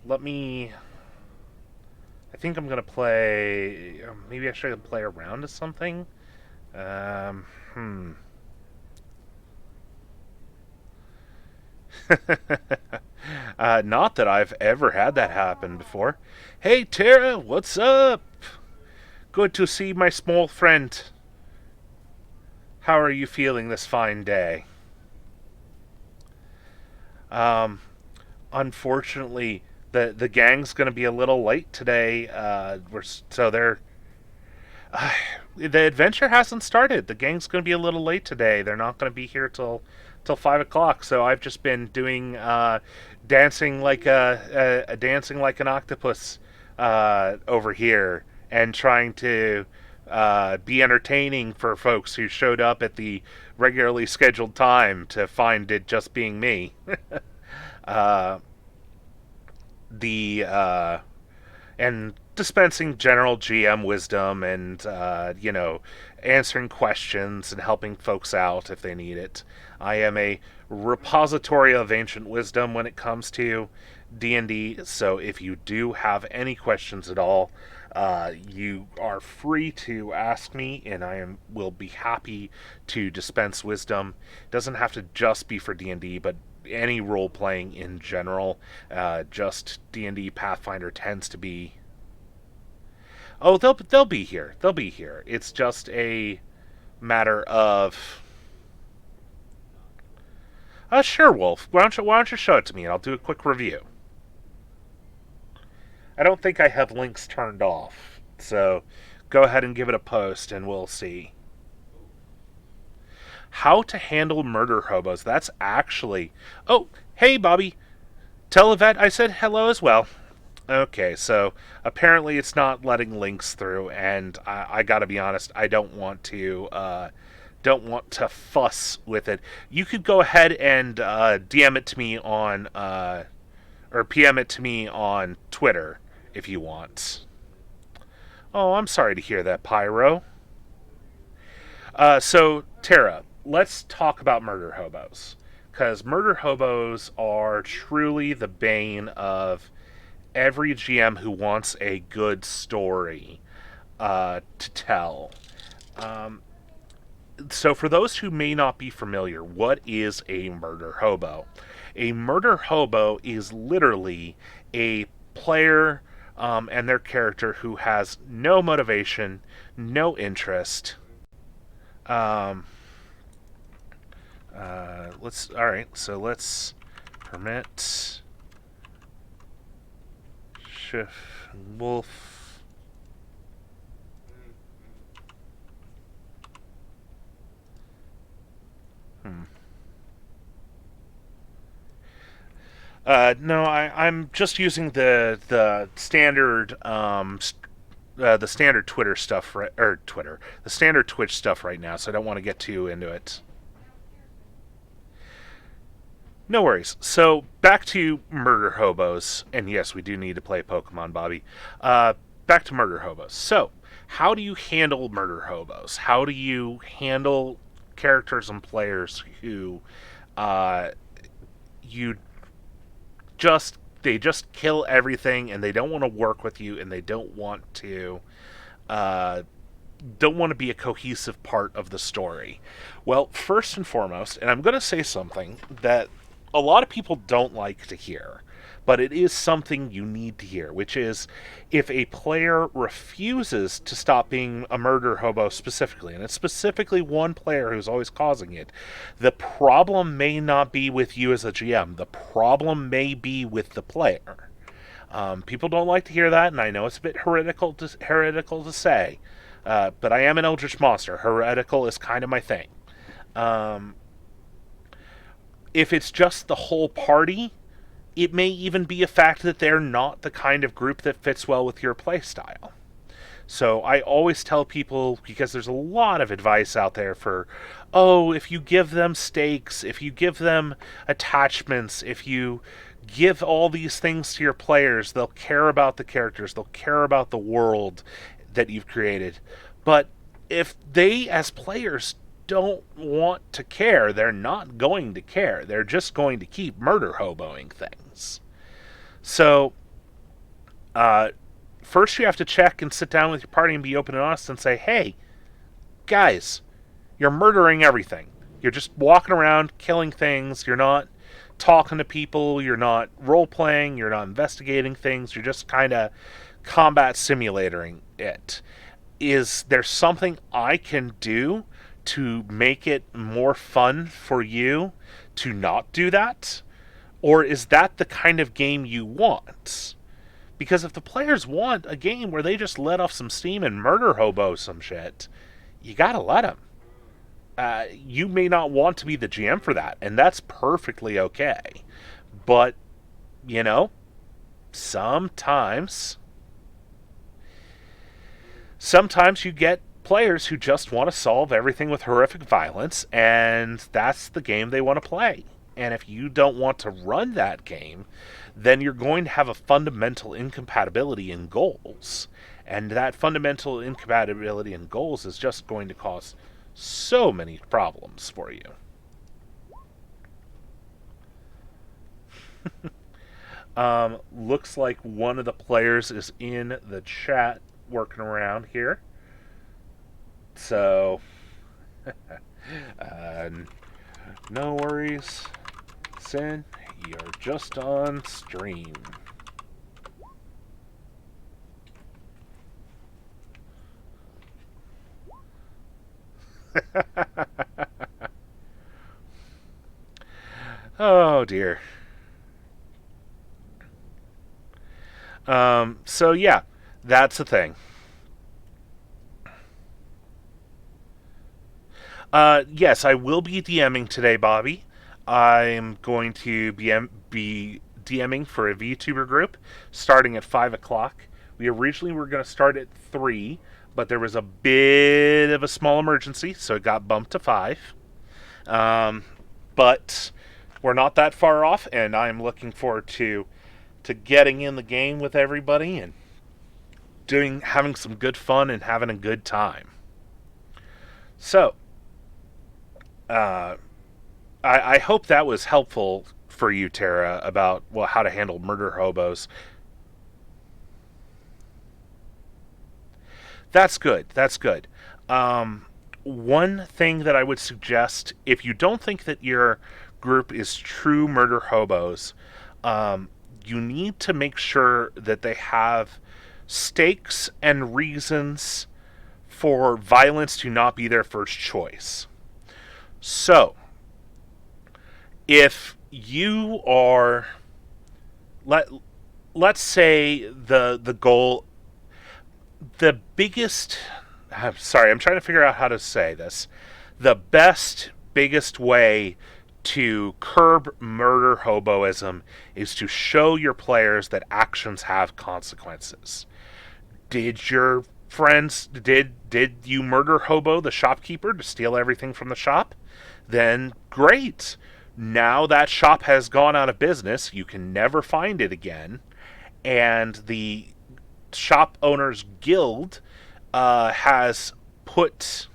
Let me. I think I'm gonna play. Maybe I should play around to something. Um, hmm. Not that I've ever had that happen before. Hey, Tara, what's up? Good to see my small friend. How are you feeling this fine day? Um, Unfortunately, the gang's going to be a little late today. The adventure hasn't started. The gang's going to be a little late today. They're not going to be here till 5 o'clock. So I've just been doing dancing like a dancing like an octopus over here, and trying to be entertaining for folks who showed up at the regularly scheduled time to find it just being me. uh, the and dispensing general GM wisdom, and answering questions and helping folks out if they need it. I am a repository of ancient wisdom when it comes to D&D, so if you do have any questions at all, you are free to ask me, and will be happy to dispense wisdom. It doesn't have to just be for D&D, but any role playing in general. Just D&D Pathfinder tends to be. Oh, they'll be here. They'll be here. It's just a matter of. Sure, Wolf. Why don't you show it to me, and I'll do a quick review. I don't think I have links turned off, so go ahead and give it a post, and we'll see. How to handle murder hobos. That's actually. Oh, hey, Bobby. Tell Yvette I said hello as well. Okay, so apparently it's not letting links through, and I gotta be honest, I don't want to fuss with it. You could go ahead and DM it to me on or PM it to me on Twitter if you want. Oh, I'm sorry to hear that, Pyro. So Tara, let's talk about murder hobos, because murder hobos are truly the bane of every GM who wants a good story to tell. Um, so, for those who may not be familiar, what is a murder hobo? A murder hobo is literally a player and their character who has no motivation, no interest. Um, let's. All right. So let's permit Shift Wolf. Hmm. No, I'm just using the standard the standard Twitter stuff, or Twitter, the standard Twitch stuff right now, so I don't want to get too into it. No worries. So back to murder hobos, and yes, we do need to play Pokemon, Bobby. Uh, Back to murder hobos. So, how do you handle murder hobos? How do you handle characters and players who uh, you just kill everything and they don't want to work with you and they uh, don't want to be a cohesive part of the story. Well, first and foremost, and I'm going to say something that a lot of people don't like to hear, but it is something you need to hear, which is if a player refuses to stop being a murder hobo specifically, and it's specifically one player who's always causing it, the problem may not be with you as a GM. The problem may be with the player. People don't like to hear that, and I know it's a bit heretical to say, but I am an Eldritch monster. Heretical is kind of my thing. Um, if it's just the whole party, it may even be a fact that they're not the kind of group that fits well with your playstyle. So I always tell people, because there's a lot of advice out there for, oh, if you give them stakes, if you give them attachments, if you give all these things to your players, they'll care about the characters, they'll care about the world that you've created. But if they, as players, don't want to care, they're not going to care. They're just going to keep murder hoboing things. So, uh, first you have to check and sit down with your party and be open and honest and say, hey, guys, you're murdering everything. You're just walking around killing things. You're not talking to people. You're not role playing. You're not investigating things. You're just kind of combat simulating it. Is there something I can do to make it more fun for you to not do that? Or is that the kind of game you want? Because if the players want a game where they just let off some steam and murder hobo some shit, you gotta let them. You may not want to be the GM for that, and that's perfectly okay. But, you know, sometimes sometimes you get players who just want to solve everything with horrific violence, and that's the game they want to play. And if you don't want to run that game, then you're going to have a fundamental incompatibility in goals. And that fundamental incompatibility in goals is just going to cause so many problems for you. Looks like one of the players is in the chat working around here. So, uh, no worries, Sin. You're just on stream. Oh dear. So yeah, that's the thing. Yes, I will be DMing today, Bobby. I'm going to be DMing for a VTuber group starting at 5 o'clock. We originally were going to start at 3, but there was a bit of a small emergency, so it got bumped to 5. Um, but we're not that far off, and I'm looking forward to getting in the game with everybody and having some good fun and having a good time. So, uh, I hope that was helpful for you, Tara, about how to handle murder hobos. That's good. That's good. One thing that I would suggest, if you don't think that your group is true murder hobos, you need to make sure that they have stakes and reasons for violence to not be their first choice. So, if you are let's say the goal, the biggest, I'm sorry, I'm trying to figure out how to say this, the biggest way to curb murder hoboism is to show your players that actions have consequences. Did your friends did you murder hobo the shopkeeper to steal everything from the shop? Then great. Now that shop has gone out of business, you can never find it again, and the shop owners guild has put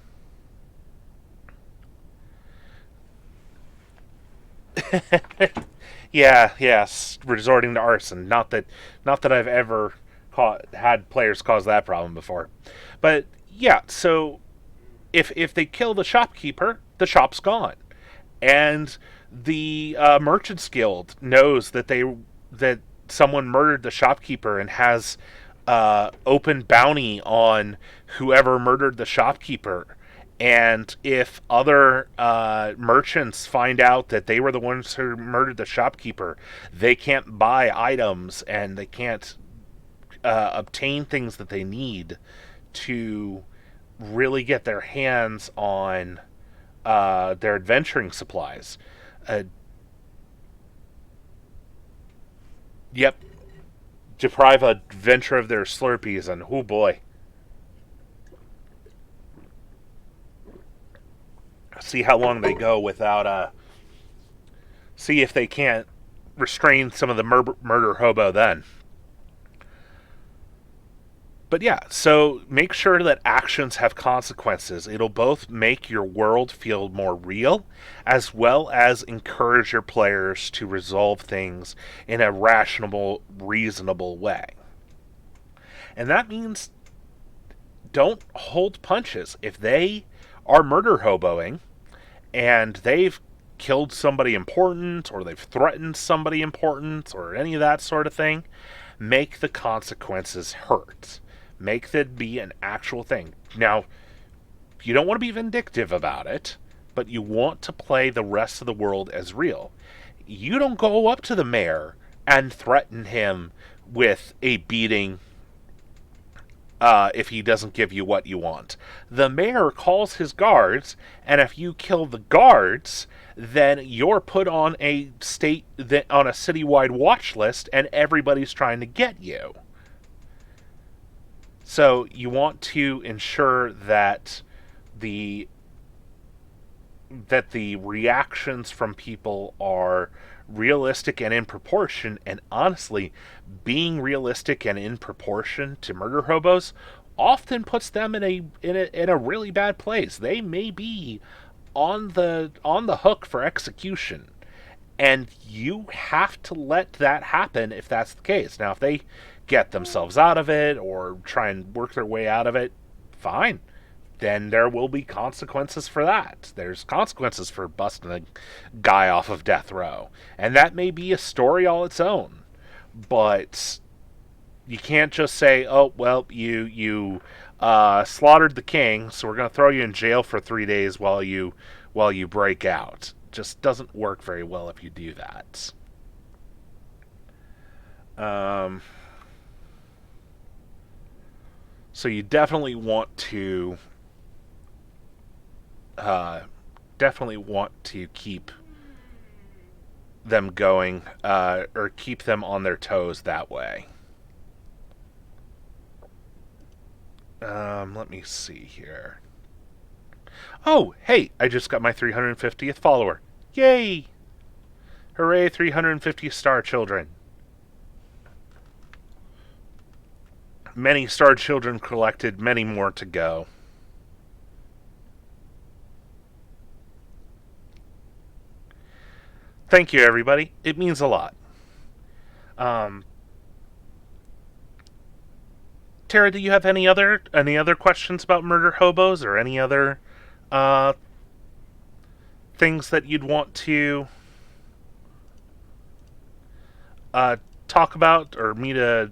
yeah, yes, resorting to arson. Not that I've ever had players cause that problem before. But yeah, so if they kill the shopkeeper, the shop's gone. And the merchants guild knows that someone murdered the shopkeeper and has open bounty on whoever murdered the shopkeeper. And if other merchants find out that they were the ones who murdered the shopkeeper, they can't buy items and they can't obtain things that they need to really get their hands on their adventuring supplies. Uh, yep, deprive a venture of their Slurpees, and oh boy, see how long they go without see if they can't restrain some of the murder hobo then. But yeah, so make sure that actions have consequences. It'll both make your world feel more real, as well as encourage your players to resolve things in a rational, reasonable way. And that means don't hold punches. If they are murder hoboing and they've killed somebody important or they've threatened somebody important or any of that sort of thing, make the consequences hurt. Make that be an actual thing. Now, you don't want to be vindictive about it, but you want to play the rest of the world as real. You don't go up to the mayor and threaten him with a beating if he doesn't give you what you want. The mayor calls his guards, and if you kill the guards, then you're put on a citywide watch list, and everybody's trying to get you. So you want to ensure that the reactions from people are realistic and in proportion, and honestly, being realistic and in proportion to murder hobos often puts them in a really bad place. They may be on the hook for execution, and you have to let that happen if that's the case. Now, if they get themselves out of it or try and work their way out of it, fine. Then there will be consequences for that. There's consequences for busting a guy off of death row. And that may be a story all its own. But you can't just say, oh, well, you slaughtered the king, so we're going to throw you in jail for 3 days while you break out. Just doesn't work very well if you do that. So you definitely want to keep them going or keep them on their toes that way. Let me see here. Oh, hey, I just got my 350th follower. Yay! Hooray, 350 star children. Many star children collected, many more to go. Thank you, everybody. It means a lot. Tara, do you have any other questions about murder hobos or any other things that you'd want to talk about, or me to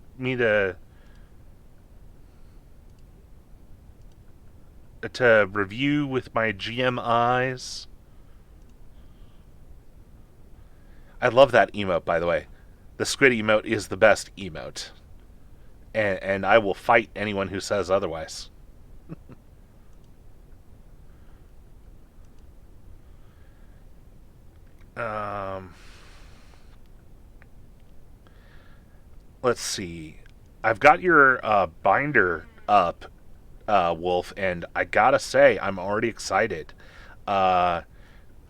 review with my GM eyes? I love that emote, by the way. The squid emote is the best emote. And I will fight anyone who says otherwise. Um, let's see. I've got your binder up, Wolf, and I gotta say, I'm already excited. Uh,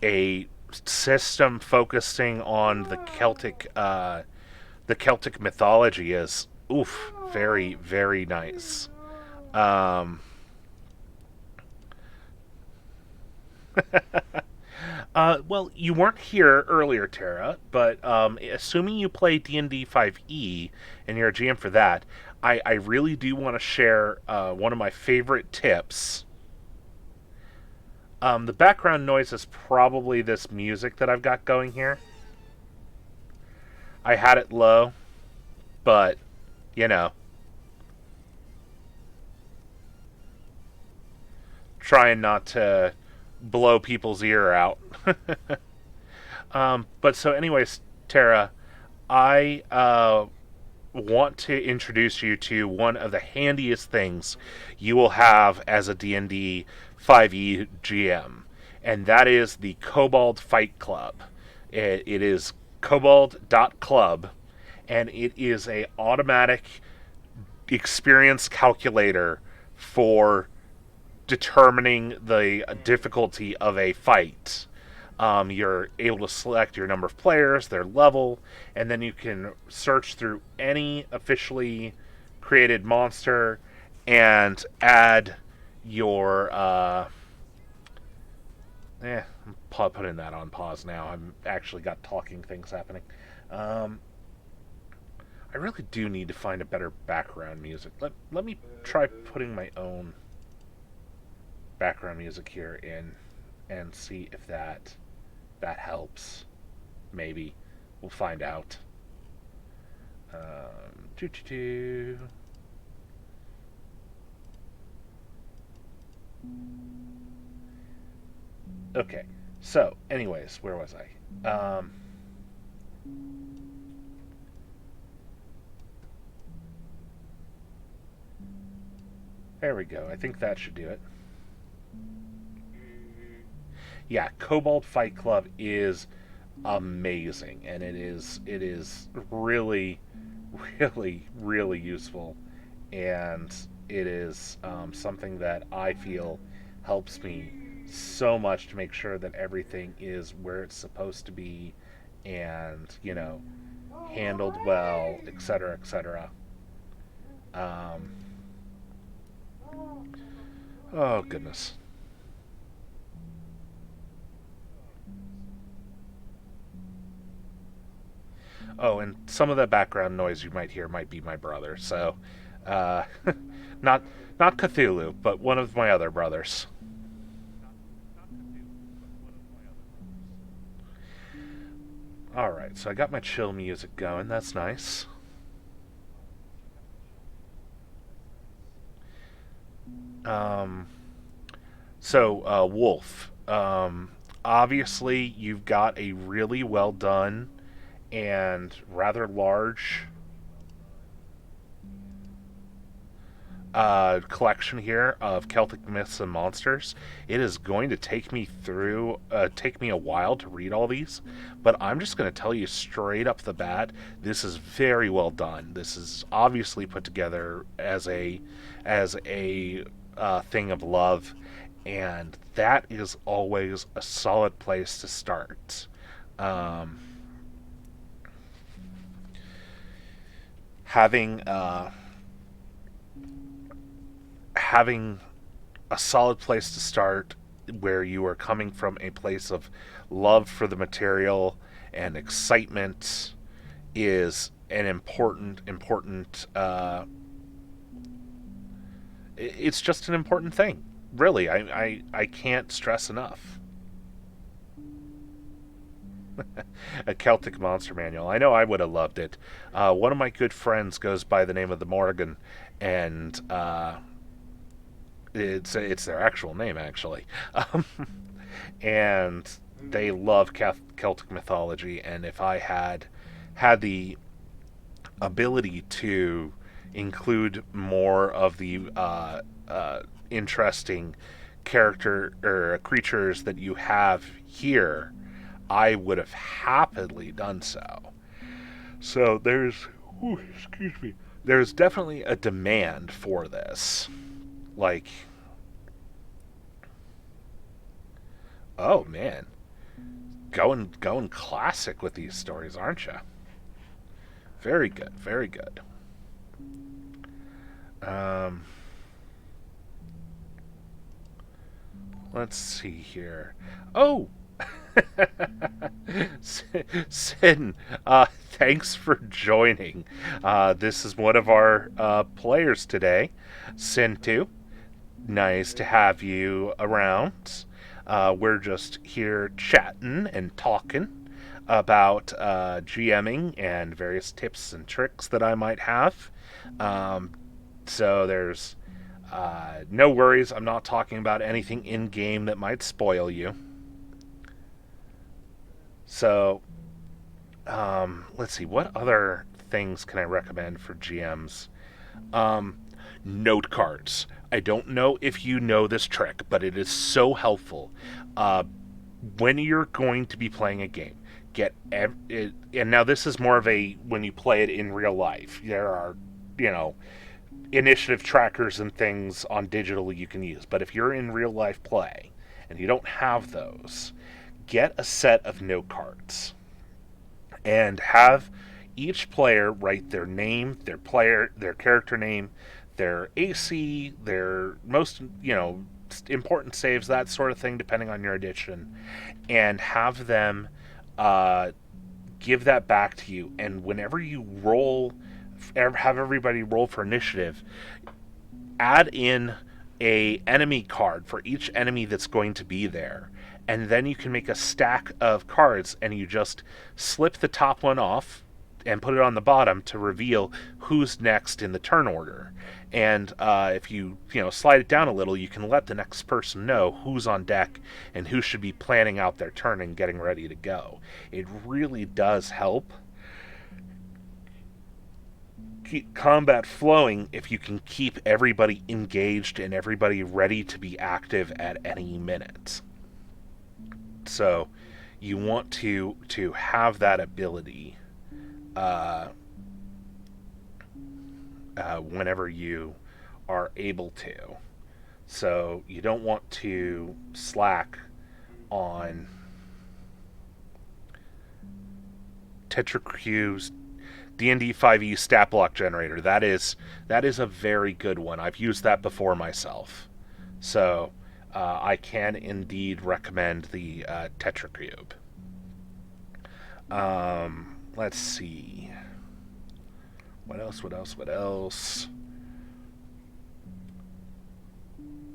a system focusing on the Celtic mythology is oof, very very nice. Um, well, you weren't here earlier, Tara, but assuming you play D&D 5e and you're a GM for that, I really do want to share one of my favorite tips. The background noise is probably this music that I've got going here. I had it low, but, you know, trying not to blow people's ear out. But so, anyways, Tara, I want to introduce you to one of the handiest things you will have as a D&D 5e GM, and that is the Kobold Fight Club. It is kobold.club, and it is a automatic experience calculator for determining the difficulty of a fight. You're able to select your number of players, their level, and then you can search through any officially created monster and add your. I'm putting that on pause now. I'm actually got talking things happening. Um, I really do need to find a better background music. Let me try putting my own background music here in and see if that helps. Maybe we'll find out. Doo -doo -doo. Okay. So, anyways, where was I? There we go. I think that should do it. Yeah, Cobalt Fight Club is amazing, and it is really, really useful, and it is something that I feel helps me so much to make sure that everything is where it's supposed to be, and handled well, etc., etc. Um, oh goodness. Oh, and some of the background noise you might hear might be my brother. So, uh, not not Cthulhu, but one of my other brothers. All right, so I got my chill music going. That's nice. Um, Wolf. Obviously, you've got a really well done and rather large collection here of Celtic myths and monsters. It is going to take me a while to read all these, but I'm just going to tell you straight up the bat, this is very well done. This is obviously put together as a thing of love, and that is always a solid place to start. Um, having having a solid place to start where you are coming from a place of love for the material and excitement is an important it's just an important thing, really. I can't stress enough. A Celtic monster manual. I know I would have loved it. One of my good friends goes by the name of the Morgan, and it's their actual name actually. Um, and they love Celtic mythology. And if I had the ability to include more of the interesting character or creatures that you have here, I would have happily done so. So excuse me, there's definitely a demand for this. Like, oh man, going classic with these stories, aren't you? Very good, very good. Um, let's see here. Oh, Sin, thanks for joining. This is one of our players today, Sin 2. Nice to have you around. We're just here chatting and talking about GMing and various tips and tricks that I might have. Um, so there's no worries. I'm not talking about anything in game that might spoil you. So let's see. What other things can I recommend for GMs? Um, Note cards. I don't know if you know this trick, but it is so helpful. Uh, when you're going to be playing a game, and now this is more of a when you play it in real life. There are, you know, initiative trackers and things on digital you can use. But if you're in real life play and you don't have those, get a set of note cards and have each player write their name, their character name, their AC, their most, important saves, that sort of thing, depending on your edition, and have them uh, give that back to you. And whenever you roll, have everybody roll for initiative, add in a enemy card for each enemy that's going to be there, and then you can make a stack of cards and you just slip the top one off and put it on the bottom to reveal who's next in the turn order. And if you slide it down a little, you can let the next person know who's on deck and who should be planning out their turn and getting ready to go. It really does help keep combat flowing if you can keep everybody engaged and everybody ready to be active at any minute. So you want to have that ability uh, whenever you are able to. So you don't want to slack on Tetracube's D&D 5e stat block generator. That is a very good one. I've used that before myself. So I can indeed recommend the Tetracube. Let's see. What else? What else? What else?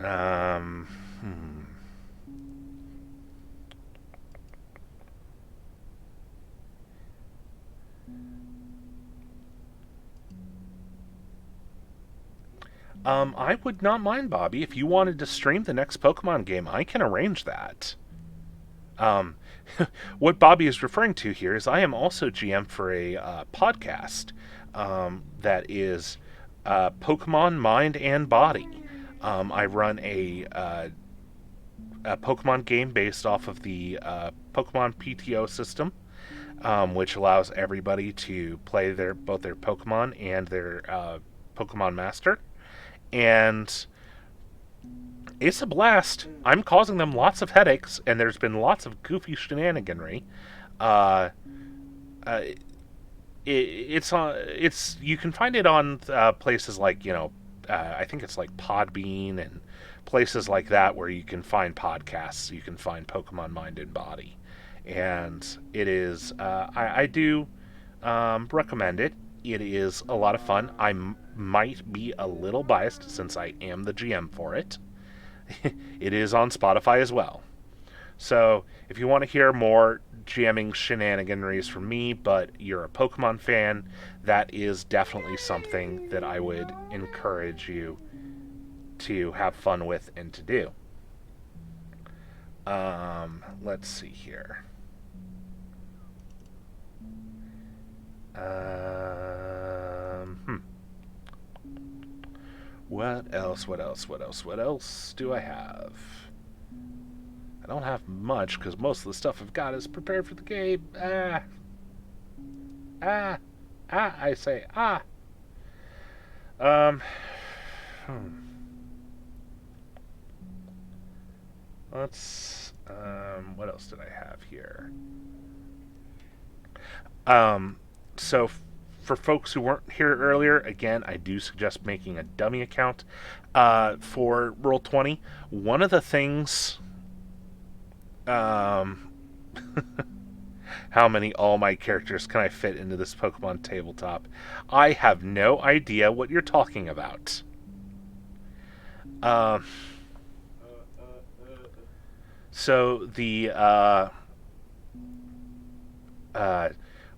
Um, hmm. I would not mind, Bobby. If you wanted to stream the next Pokemon game, I can arrange that. Um, what Bobby is referring to here is I am also GM for a podcast that is Pokemon Mind and Body. I run a Pokemon game based off of the Pokemon PTO system, which allows everybody to play both their Pokemon and their Pokemon Master. And it's a blast. I'm causing them lots of headaches, and there's been lots of goofy shenaniganry. Uh, uh, it's you can find it on places like I think it's like Podbean and places like that where you can find podcasts. You can find Pokemon Mind and Body, and it is I do recommend it. It is a lot of fun. Might be a little biased since I am the GM for it. It is on Spotify as well. So if you want to hear more GMing shenaniganries from me, but you're a Pokemon fan, that is definitely something that I would encourage you to have fun with and to do. Let's see here. Um, What else? What else? What else? What else do I have? I don't have much because most of the stuff I've got is prepared for the game. Ah, I say, Um, hmm. What else did I have here? Um, so for folks who weren't here earlier, again, I do suggest making a dummy account for Roll20. One of the things, um, how many All Might characters can I fit into this Pokemon tabletop? I have no idea what you're talking about. Um, so uh,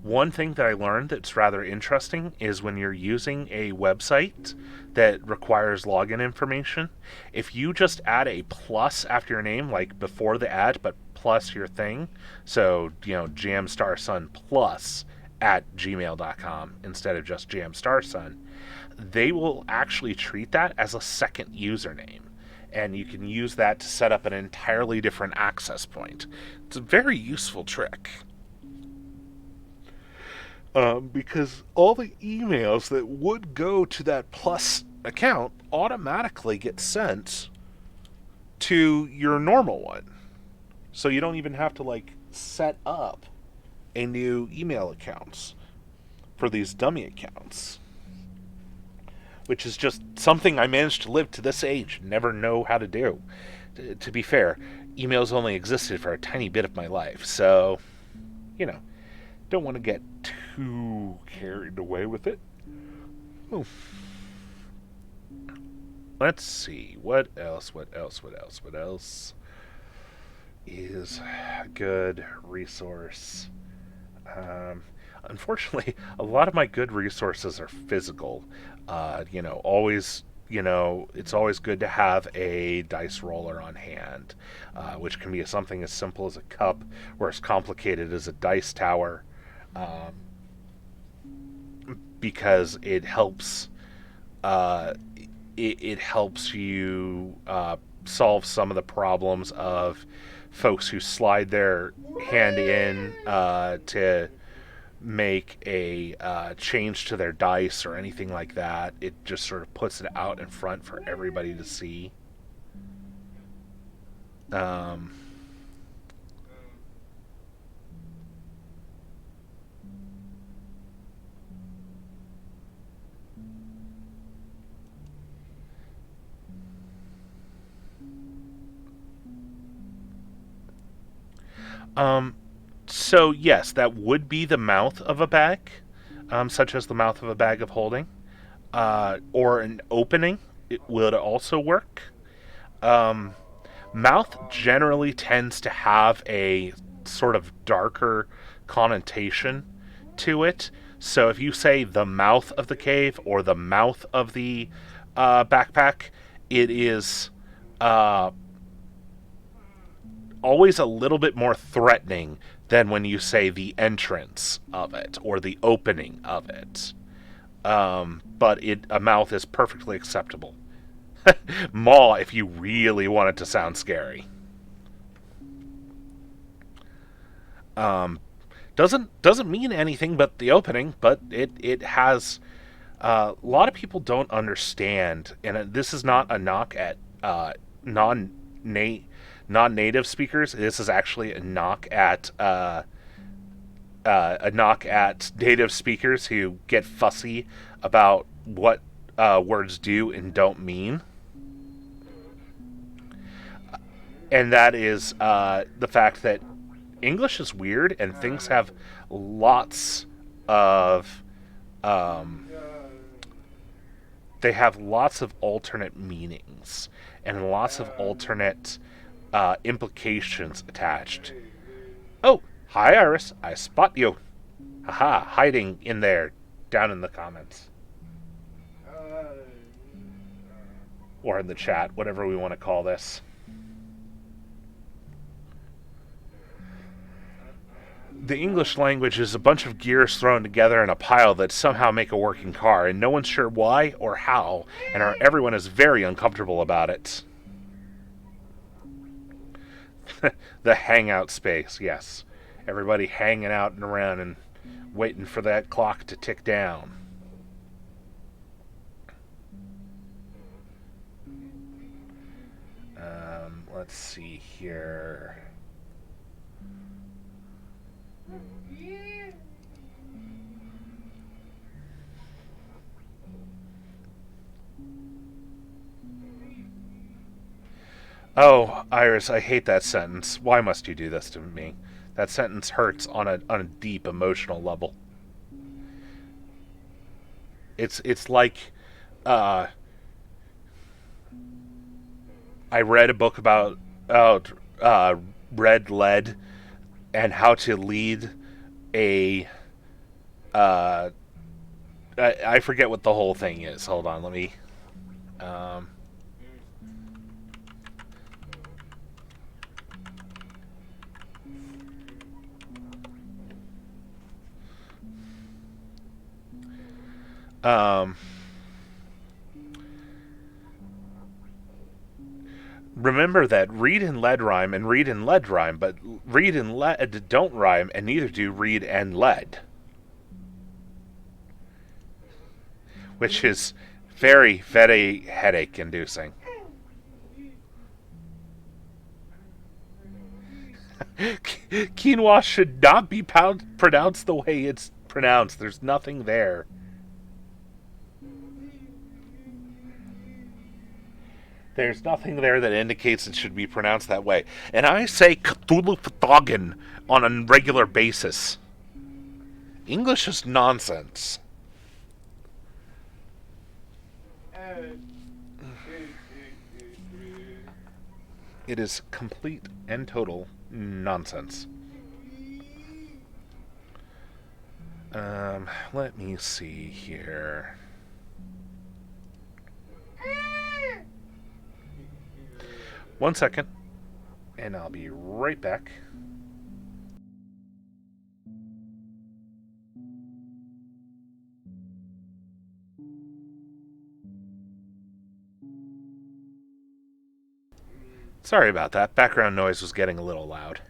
one thing that I learned that's rather interesting is when you're using a website that requires login information, if you just add a plus after your name, like before the ad, but plus your thing, so, Jamstarsun plus at gmail.com instead of just Jamstarsun, they will actually treat that as a second username. And you can use that to set up an entirely different access point. It's a very useful trick. Because all the emails that would go to that plus account automatically get sent to your normal one. So you don't even have to set up a new email accounts for these dummy accounts. Which is just something I managed to live to this age, never know how to do. To be fair, emails only existed for a tiny bit of my life, so, don't want to get too carried away with it. Ooh. Let's see. What else is a good resource? Unfortunately, a lot of my good resources are physical. It's always good to have a dice roller on hand, which can be something as simple as a cup or as complicated as a dice tower, um, because it helps. It helps you solve some of the problems of folks who slide their hand in to make a change to their dice or anything like that. It just sort of puts it out in front for everybody to see. Um, um, so, yes, that would be the mouth of a bag, such as the mouth of a bag of holding, or an opening. It would also work. Um, Mouth generally tends to have a sort of darker connotation to it. So if you say the mouth of the cave or the mouth of the backpack, it is uh, always a little bit more threatening than when you say the entrance of it or the opening of it. But a mouth is perfectly acceptable. Maw if you really want it to sound scary. Um, doesn't mean anything but the opening, but it has a lot of people don't understand, and this is not a knock at non non-native speakers. This is actually a knock at native speakers who get fussy about what words do and don't mean. And that is the fact that English is weird and things have lots of um, they have lots of alternate meanings and lots of alternate implications attached. Oh, hi Iris, I spot you. Haha, hiding in there, down in the comments. Or in the chat, whatever we want to call this. The English language is a bunch of gears thrown together in a pile that somehow make a working car, and no one's sure why or how, and everyone is very uncomfortable about it. The hangout space, yes. Everybody hanging out and around and waiting for that clock to tick down. Let's see here. Oh, Iris, I hate that sentence. Why must you do this to me? That sentence hurts on a deep emotional level. It's like uh, I read a book about uh, red lead and how to lead a uh, I forget what the whole thing is. Hold on, let me. Um, um, remember that read and lead rhyme and read and lead rhyme, but read and lead don't rhyme, and neither do read and lead, which is very headache inducing. Quinoa should not be pronounced the way it's pronounced. There's nothing there. There's nothing there that indicates it should be pronounced that way. And I say Cthulhu Ftogin on a regular basis. English is nonsense. It is complete and total nonsense. Let me see here. One second, and I'll be right back. Sorry about that. Background noise was getting a little loud.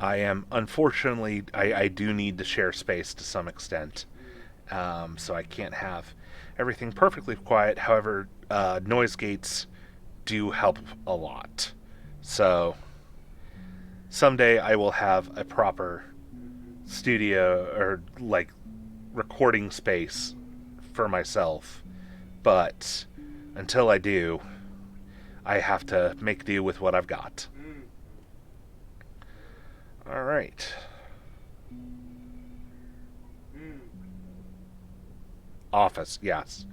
I am, unfortunately, I do need to share space to some extent. So I can't have everything perfectly quiet. However, noise gates do help a lot. So someday I will have a proper studio or like recording space for myself. But until I do, I have to make do with what I've got. All right. Office, yes.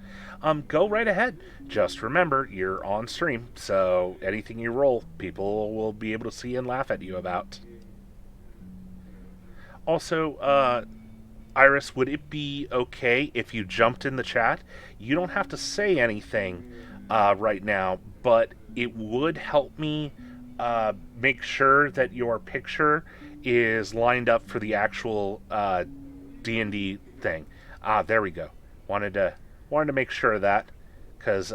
Go right ahead. Just remember, you're on stream, so anything you roll, people will be able to see and laugh at you about. Also, Iris, would it be okay if you jumped in the chat? You don't have to say anything right now, but it would help me make sure that your picture is lined up for the actual D&D thing. There we go. Wanted to make sure of that because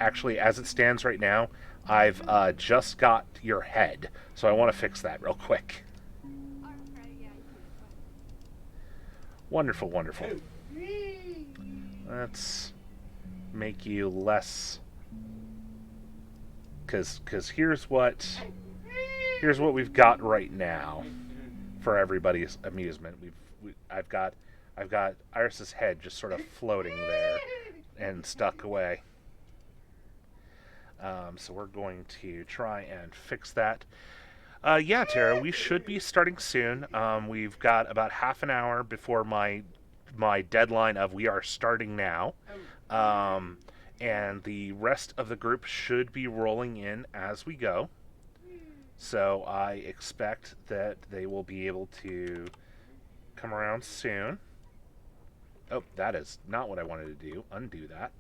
actually, as it stands right now, I've just got your head, so I want to fix that real quick. Wonderful, wonderful. Let's make you less, because here's what we've got right now for everybody's amusement. I've got Iris's head just sort of floating there and stuck away. So we're going to try and fix that. Yeah, Tara, we should be starting soon. We've got about half an hour before my deadline of we are starting now. And the rest of the group should be rolling in as we go. So I expect that they will be able to come around soon. Oh, that is not what I wanted to do. Undo that.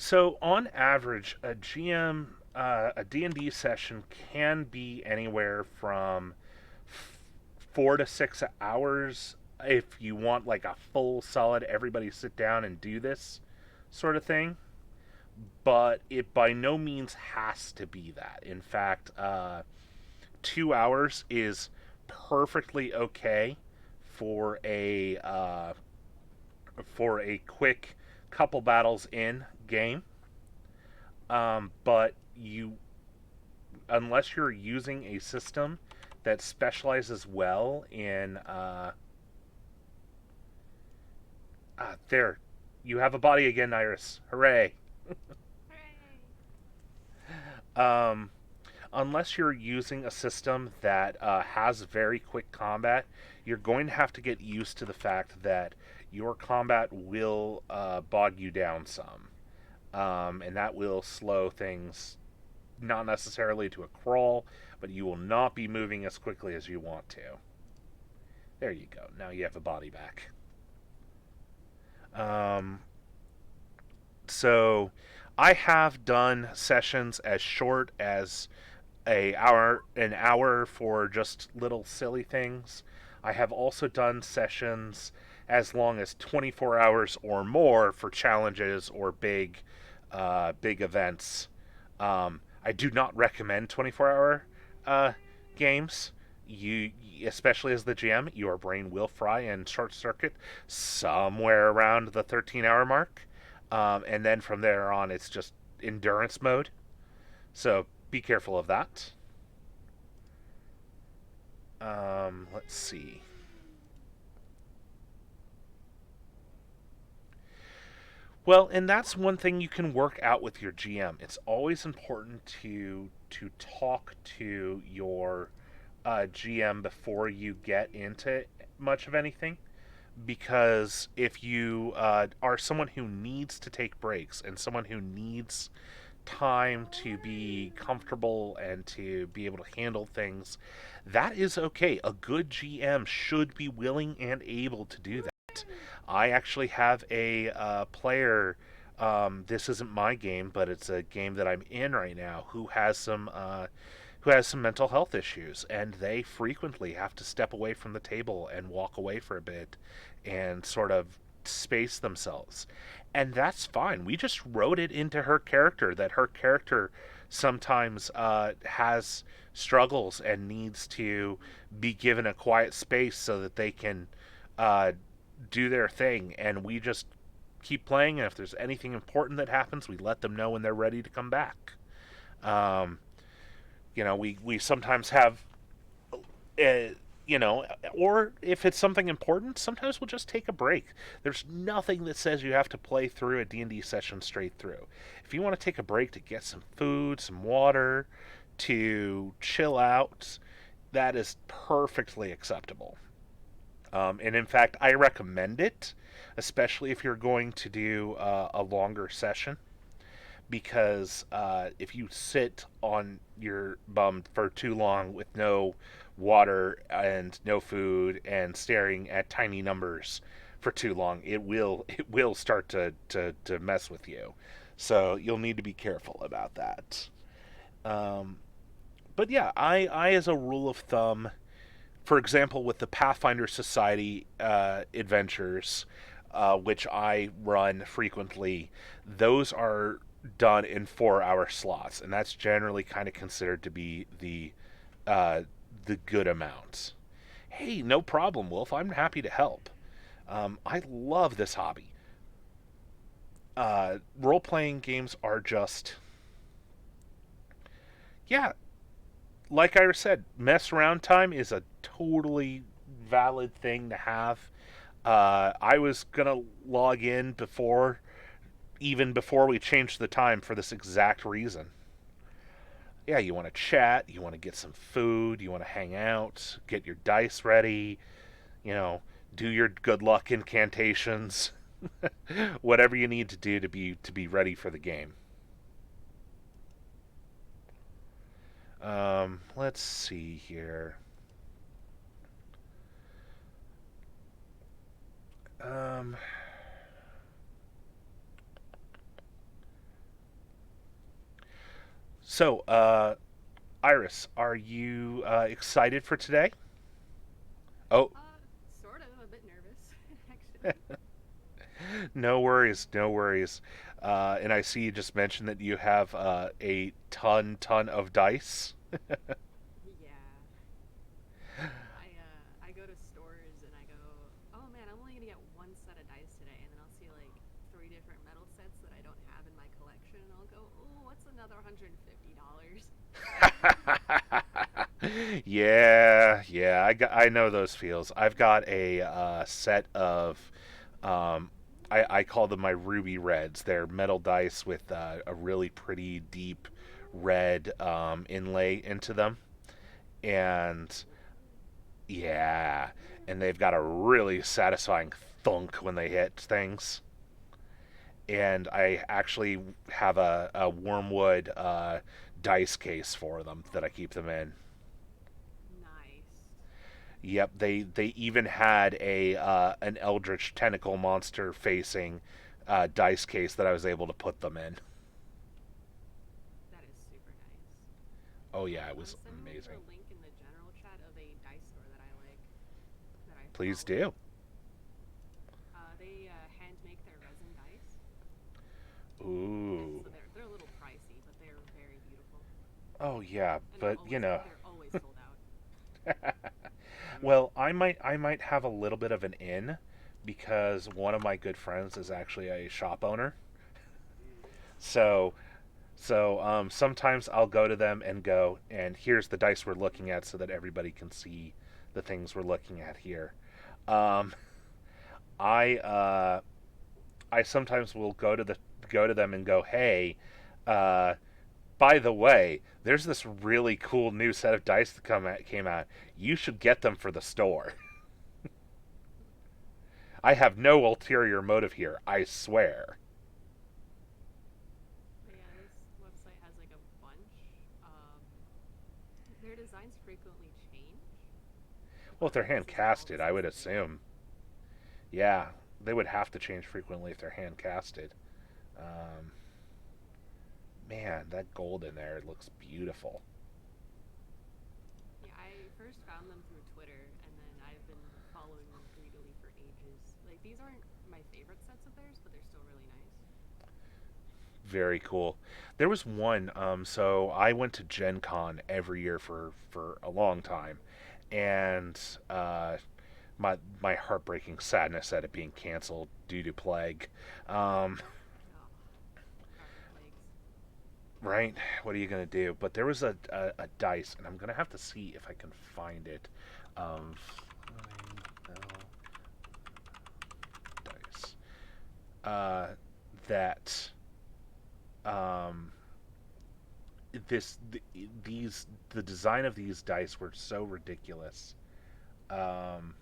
So on average, a a D&D session can be anywhere from 4 to 6 hours if you want like a full solid everybody sit down and do this sort of thing. But it by no means has to be that. In fact, 2 hours is perfectly okay for a quick couple battles in game. But you, unless you're using a system that specializes well in there, you have a body again, Iris. Hooray! Hooray! Um, unless you're using a system that has very quick combat, you're going to have to get used to the fact that your combat will bog you down some. And that will slow things, not necessarily to a crawl, but you will not be moving as quickly as you want to. There you go. Now you have a body back. Um, so I have done sessions as short as an hour for just little silly things. I have also done sessions as long as 24 hours or more for challenges or big events. I do not recommend 24-hour games. You, especially as the GM, your brain will fry and short circuit somewhere around the 13-hour mark, and then from there on, it's just endurance mode. So be careful of that. Let's see. Well, and that's one thing you can work out with your GM. It's always important to talk to your GM before you get into much of anything, because if you are someone who needs to take breaks and someone who needs time to be comfortable and to be able to handle things, that is okay. A good GM should be willing and able to do that. I actually have a player. This isn't my game, but it's a game that I'm in right now. Who has some mental health issues, and they frequently have to step away from the table and walk away for a bit, and sort of space themselves. And that's fine. We just wrote it into her character that her character sometimes has struggles and needs to be given a quiet space so that they can uh, do their thing. And we just keep playing, and if there's anything important that happens, we let them know when they're ready to come back. Um, we sometimes have uh, or if it's something important, sometimes we'll just take a break. There's nothing that says you have to play through a D&D session straight through. If you want to take a break to get some food, some water, to chill out, that is perfectly acceptable. And in fact, I recommend it, especially if you're going to do a longer session, because if you sit on your bum for too long with no water and no food and staring at tiny numbers for too long, it will start to mess with you. So you'll need to be careful about that. Um, but yeah, I as a rule of thumb, for example, with the Pathfinder Society adventures, which I run frequently, those are done in 4 hour slots, and that's generally kind of considered to be uh, the good amount. Hey, no problem, Wolf. I'm happy to help. I love this hobby. Role playing games are just, yeah, like I said, mess around time is a totally valid thing to have. I was gonna log in even before we changed the time for this exact reason. Yeah, you want to chat, you want to get some food, you want to hang out, get your dice ready, you know, do your good luck incantations, whatever you need to do to be ready for the game. Let's see here. Um, so, Iris, are you excited for today? Oh, Sort of. I'm a bit nervous, actually. no worries, no worries. And I see you just mentioned that you have a ton of dice. Yeah. I go to stores and I go, oh man, I'm only gonna get one set of dice today, and then I'll see like three different metal sets that I don't have in my collection, and I'll go, oh, what's another $150? Yeah. I know those feels. I've got a set of, um, I call them my ruby reds. They're metal dice with a really pretty deep red inlay into them, and yeah, and they've got a really satisfying thunk when they hit things. And I actually have a wormwood dice case for them that I keep them in. Nice. Yep, they even had a an eldritch tentacle monster facing dice case that I was able to put them in. That is super nice. Oh yeah, it was Send me the amazing. link in the general chat of a dice store that I like, that I Please follow. do. They hand make their resin dice, and Ooh. so they're a little pricey, but they're very beautiful, Oh yeah, and but you know, they're always sold out. well, I might have a little bit of an in because one of my good friends is actually a shop owner. So sometimes I'll go to them and go, and here's the dice we're looking at so that everybody can see the things we're looking at here. Um, I I sometimes will go to them and go, hey, uh, by the way, there's this really cool new set of dice that came out. You should get them for the store. I have no ulterior motive here, I swear. But yeah, this website has like a bunch. Their designs frequently change, Well, if they're but hand this is all the casted, I sets would that they make. assume. Yeah, they would have to change frequently if they're hand casted. Um, Man, that gold in there looks beautiful. Yeah, I first found them through Twitter, and then I've been following them greedily for ages. Like, these aren't my favorite sets of theirs, but they're still really nice. Very cool. There was one. So I went to Gen Con every year for a long time, and my heartbreaking sadness at it being canceled due to plague. Um, Oh, carbon plagues. right? What are you gonna do? But there was a dice, and I'm gonna have to see if I can find it. No dice. Uh, that um, this these the design of these dice were so ridiculous. Um,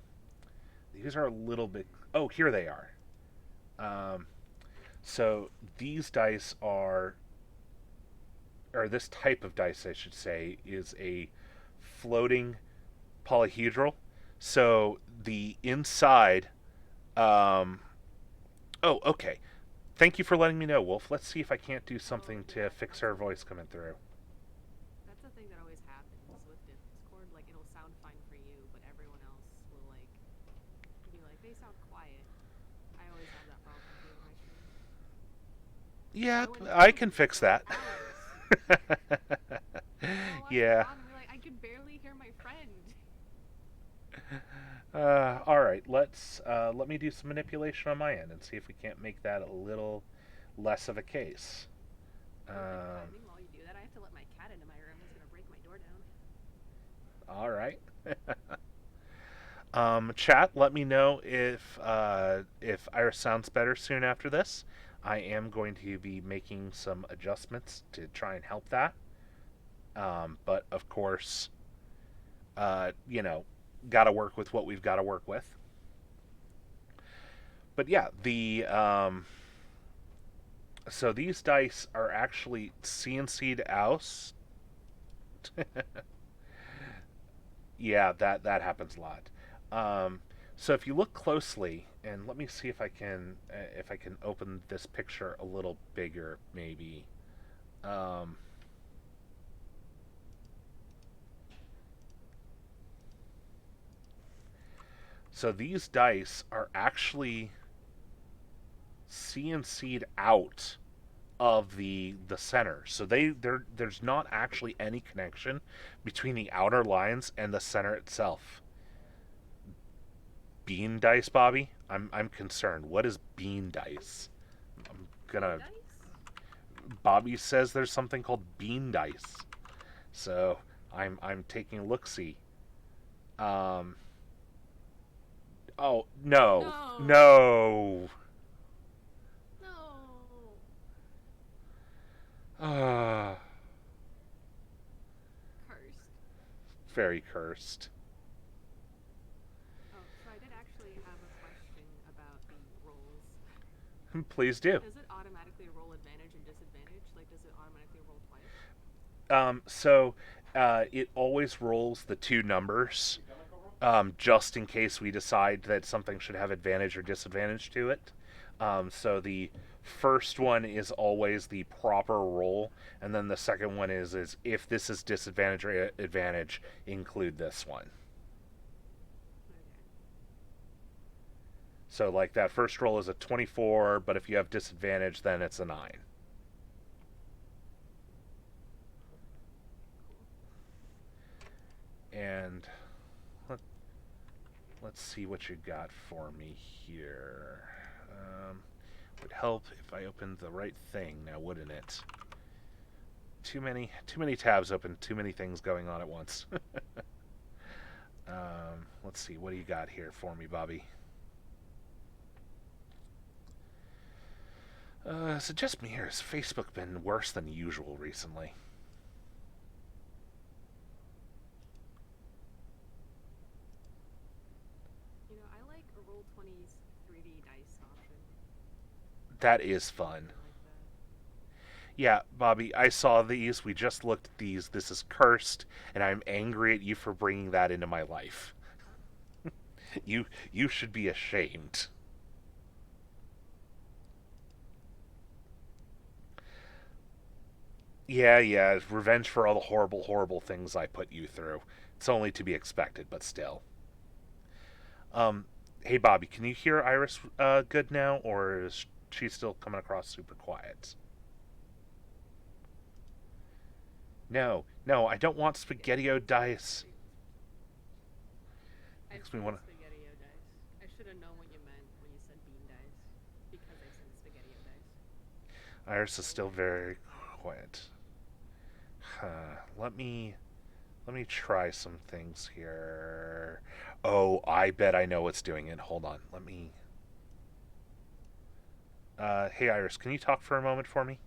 these are a little bit. Oh, here they are. Um, so these dice are, or this type of dice, I should say, is a floating polyhedral. So the inside. Um, oh, okay. Thank you for letting me know, Wolf. Let's see if I can't do Oh something to yeah, fix her voice coming through. that's a thing that always happens with Discord. Like, it'll sound fine for you, but everyone else will like be like, they sound quiet. I always have that problem too in my streams. I Yeah, go into I rooms can with them fix for like that. hours, and I'll watch the Yeah. VOD and be like, I can barely hear my friend. All right. Let me do some manipulation on my end and see if we can't make that a little less of a case. Perfect Um, timing. While you do that, I have to let my cat into my room. He's gonna break my door down. all right. Chat, let me know if Iris sounds better soon after this. I am going to be making some adjustments to try and help that. But of course, you know, got to work with what we've got to work with. But yeah, the so these dice are actually CNC'd out. Yeah, that happens a lot. Um, so if you look closely, and let me see if I can open this picture a little bigger, maybe. Um, So these dice are actually CNC'd out of the center. So there's not actually any connection between the outer lines and the center itself. Bean dice, Bobby? I'm concerned. What is bean dice? I'm Bean gonna dice? Bobby says there's something called bean dice. So I'm taking a look see. Um oh no. No. No. No. Ah, Cursed. very cursed. Oh, so I did actually have a question about the rolls. Please do. Does it automatically roll advantage and disadvantage? Like, does it automatically roll twice? So it always rolls the two numbers, just in case we decide that something should have advantage or disadvantage to it. So the first one is always the proper roll, and then the second one is if this is disadvantage or advantage, include this one. Okay. So like that first roll is a 24, but if you have disadvantage, then it's a 9. Cool. And let, let's see what you got for me here. Would help if I opened the right thing now, wouldn't it? Too many tabs open, too many things going on at once. Let's see, what do you got here for me, Bobby? So just me, here has Facebook been worse than usual recently? You know, I like a Roll20's 3D dice option. That is I fun. really like that. Yeah, Bobby, I saw these. We just looked at these. This is cursed, and I'm angry at you for bringing that into my life. You should be ashamed. Yeah, yeah, revenge for all the horrible, horrible things I put you through. It's only to be expected, but still. Um, hey, Bobby, can you hear Iris good now, or is she still coming across super quiet? No, no, I don't want Yeah, spaghetti-o dice. she. I Makes me said want to. spaghetti dice. I should have known what you meant when you said bean dice, because I said spaghetti dice. Iris is still very quiet. Huh. Let me try some things here. Oh, I bet I know what's doing it. Hold on. Let me. Hey, Iris, can you talk for a moment for me?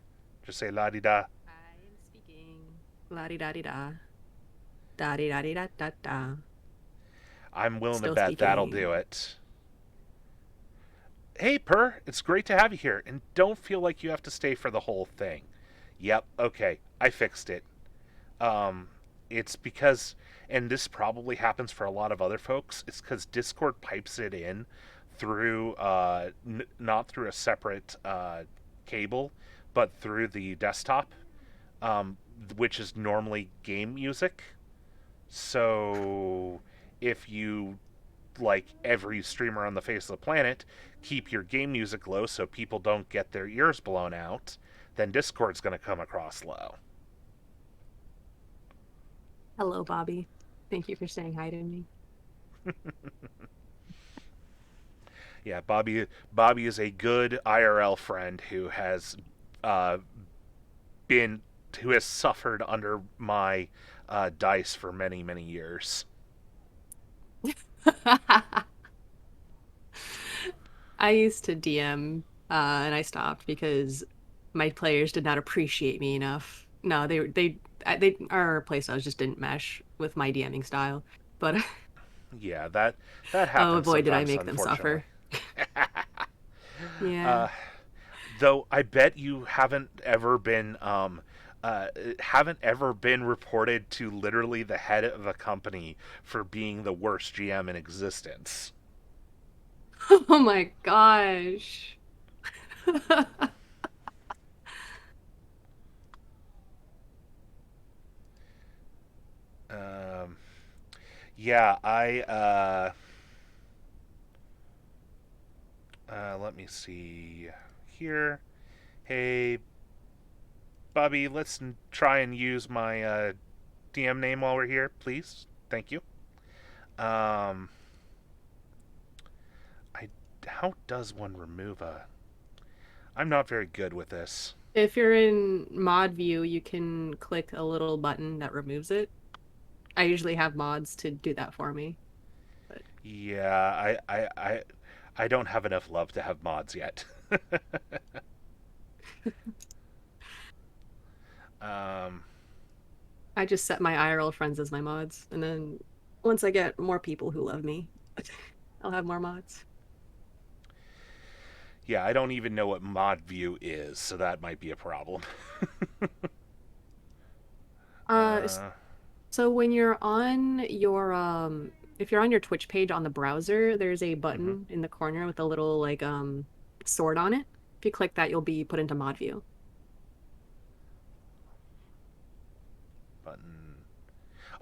Just say la di da. I am speaking. La di da di da. Da di da di da da da. I'm willing to Still bet that'll speaking. do it. Hey, Per, it's great to have you here, and don't feel like you have to stay for the whole thing. Yep, okay, I fixed it. Um, it's because, and this probably happens for a lot of other folks, it's because Discord pipes it in through, not through a separate cable, but through the desktop, um, which is normally game music. So if you, like every streamer on the face of the planet, keep your game music low so people don't get their ears blown out, then Discord's going to come across low. Hello, Bobby. Thank you for saying hi to me. Yeah, Bobby is a good IRL friend uh, been who has suffered under my dice for many many years. I used to DM, and I stopped because my players did not appreciate me enough. No, they our playstyles just didn't mesh with my DMing style. But Yeah, that oh happens boy, did I sometimes, make them unfortunately. suffer. Yeah. Uh, though I bet you haven't ever been reported to literally the head of a company for being the worst GM in existence. Oh my gosh. Um, yeah, I Let me see here. Hey, Bobby, let's try and use my DM name while we're here, please. Thank you. Um, I how does one remove a? I'm not very good with this. If you're in mod view, you can click a little button that removes it. I usually have mods to do that for me. But Yeah, I don't have enough love to have mods yet. um, I just set my IRL friends as my mods, and then once I get more people who love me, I'll have more mods. yeah, I don't even know what mod view is, so that might be a problem. Uh, uh, so when you're on your if you're on your Twitch page on the browser, there's a mhm. button in the corner with a little like sword on it. If you click that, you'll be put into mod view. Button.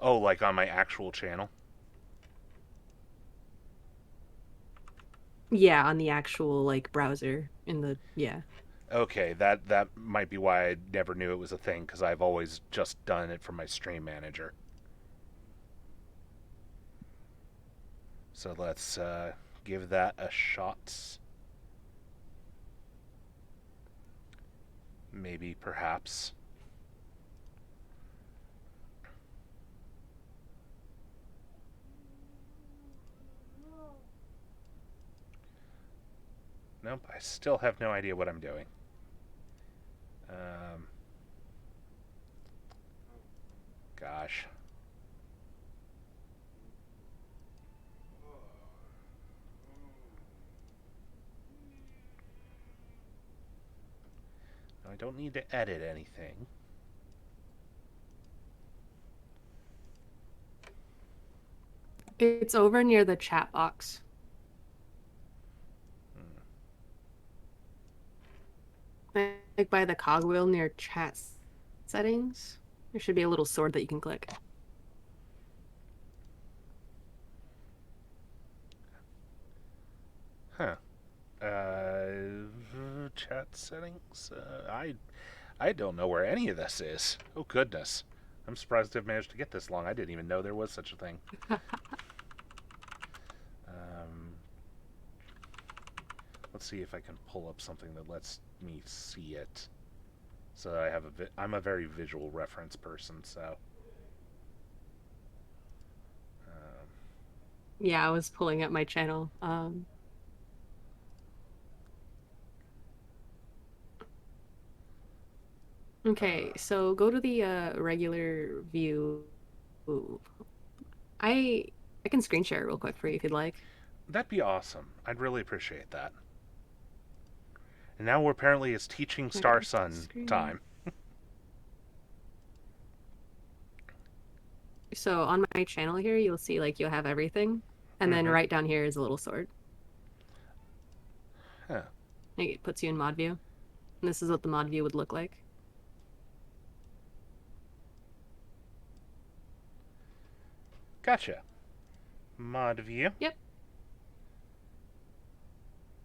Oh, like on my actual channel. Yeah, on the actual like browser in the yeah. Okay, that might be why I never knew it was a thing because I've always just done it from my stream manager. So let's give that a shot. Maybe, perhaps. Nope, I still have no idea what I'm doing. Um, gosh. I don't need to edit anything. It's over near the chat box. Hmm. Like by the cogwheel near chat settings. There should be a little sword that you can click. Huh. Chat settings? I don't know where any of this is. Oh, goodness. I'm surprised I've managed to get this long. I didn't even know there was such a thing. Um, let's see if I can pull up something that lets me see it. So that I'm a very visual reference person, so. Um, Yeah, I was pulling up my channel. Okay, uh, so go to the regular view. Ooh. I I can screen share real quick for you if you'd like. that'd be awesome. I'd really appreciate that. And now we're apparently it's teaching Okay, Starson screen. time. So on my channel here, you'll see like you'll have everything, and then Mm-hmm. right down here is a little sword. Huh. Like, it puts you in mod view. And this is what the mod view would look like. Gotcha. Mod view. Yep.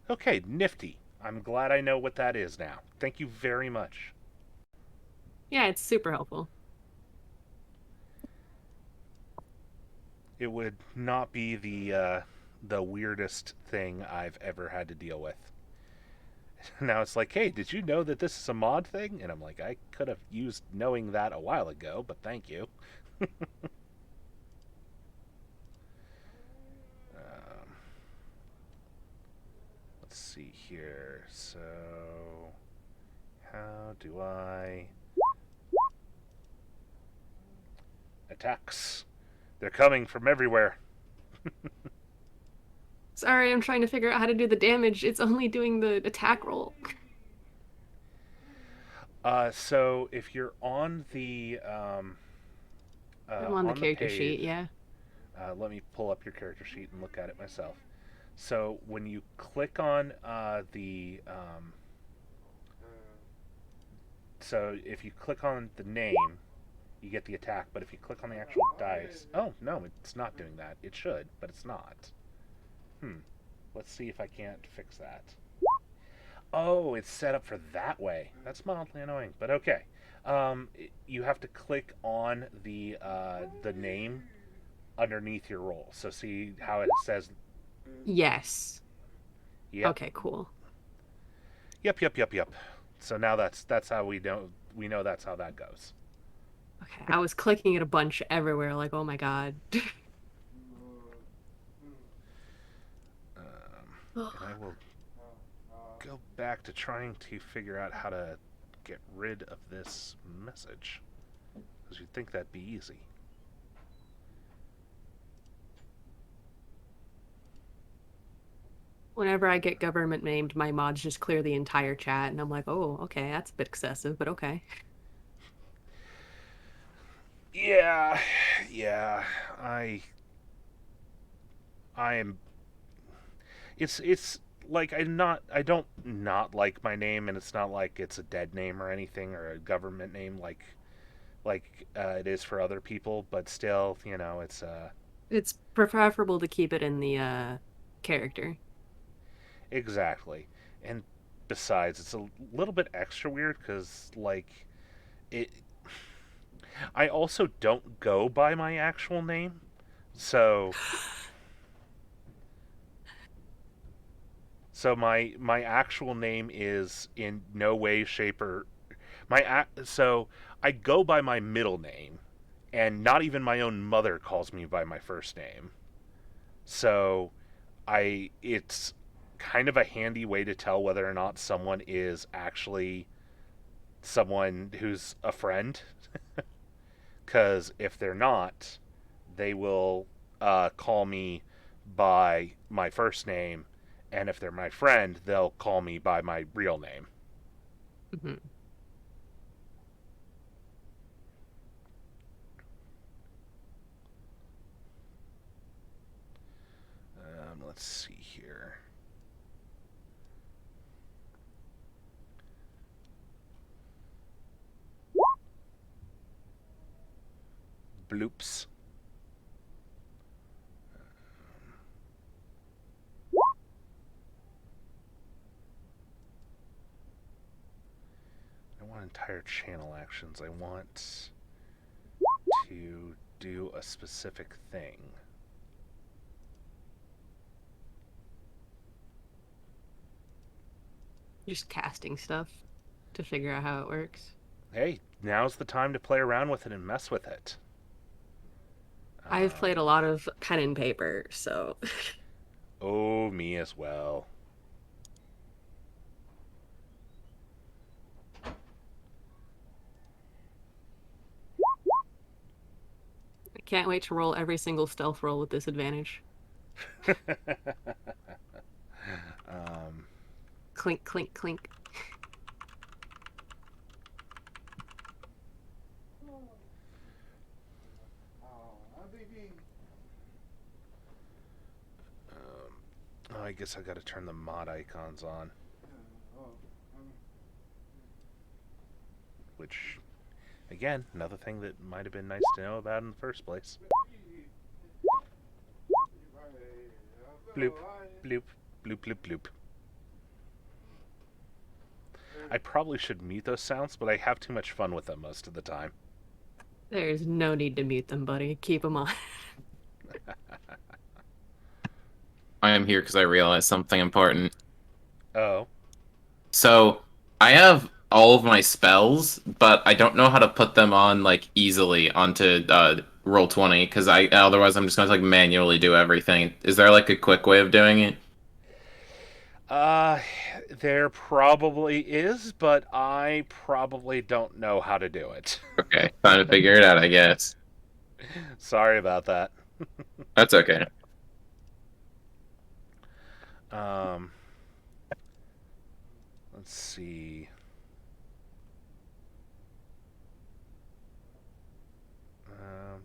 Okay, nifty. I'm glad I know what that is now. Thank you very much. Yeah, it's super helpful. It would not be the weirdest thing I've ever had to deal with. Now it's like, hey, did you know that this is a mod thing? And I'm like, I could have used knowing that a while ago, but thank you. Um, let's see here. So, how do I attacks? They're coming from everywhere. Sorry, I'm trying to figure out how to do the damage. It's only doing the attack roll. So if you're I'm on the on the character sheet, page, yeah. let me pull up your character sheet and look at it myself. So when you click on so if you click on the name, you get the attack. But if you click on the actual dice, oh no, it's not doing that. It should, but it's not. Hmm. Let's see if I can't fix that. Oh, it's set up for that way. That's mildly annoying, but okay. You have to click on the name underneath your role. So see how it says, Yes. "Yep, Okay, cool. yep, yep, yep, yep." So now that's how we know that's how that goes. Okay, I was clicking it a bunch everywhere, like, oh my God. And I will go back to trying to figure out how to get rid of this message because you'd think that'd be easy. Whenever I get government named, my mods just clear the entire chat, and I'm like, oh, okay, that's a bit excessive, but okay. Yeah, yeah. I I am. It's like I don't not like my name, and it's not like it's a dead name or anything or a government name like it is for other people. But still, it's It's preferable to keep it in the character. exactly. And besides, it's a little bit extra weird because it. I also don't go by my actual name, so my actual name is in no way, shape, or so I go by my middle name, and not even my own mother calls me by my first name. So it's kind of a handy way to tell whether or not someone is actually someone who's a friend. Because if they're not, they will call me by my first name, and if they're my friend, they'll call me by my real name. Mhm. Let's see here. Bloops. I want entire channel actions. I want to do a specific thing. Just casting stuff to figure out how it works. Hey, now's the time to play around with it and mess with it. I've Um, played a lot of pen and paper, so oh, me as well. I can't wait to roll every single stealth roll with disadvantage. um, Clink, clink, clink. oh, I guess I got to turn the mod icons on, which, again, another thing that might have been nice to know about in the first place. Bloop, bloop, bloop, bloop, bloop. I probably should mute those sounds, but I have too much fun with them most of the time. There's no need to mute them, buddy. Keep them on. I am here because I realized something important. Oh, So I have all of my spells, but I don't know how to put them on like easily onto roll 20 because I otherwise I'm just gonna like manually do everything. Is there like a quick way of doing it? uh, there probably is, but I probably don't know how to do it. Okay, time to figure it out, I guess. Sorry about that. That's okay. Um, let's see. Um,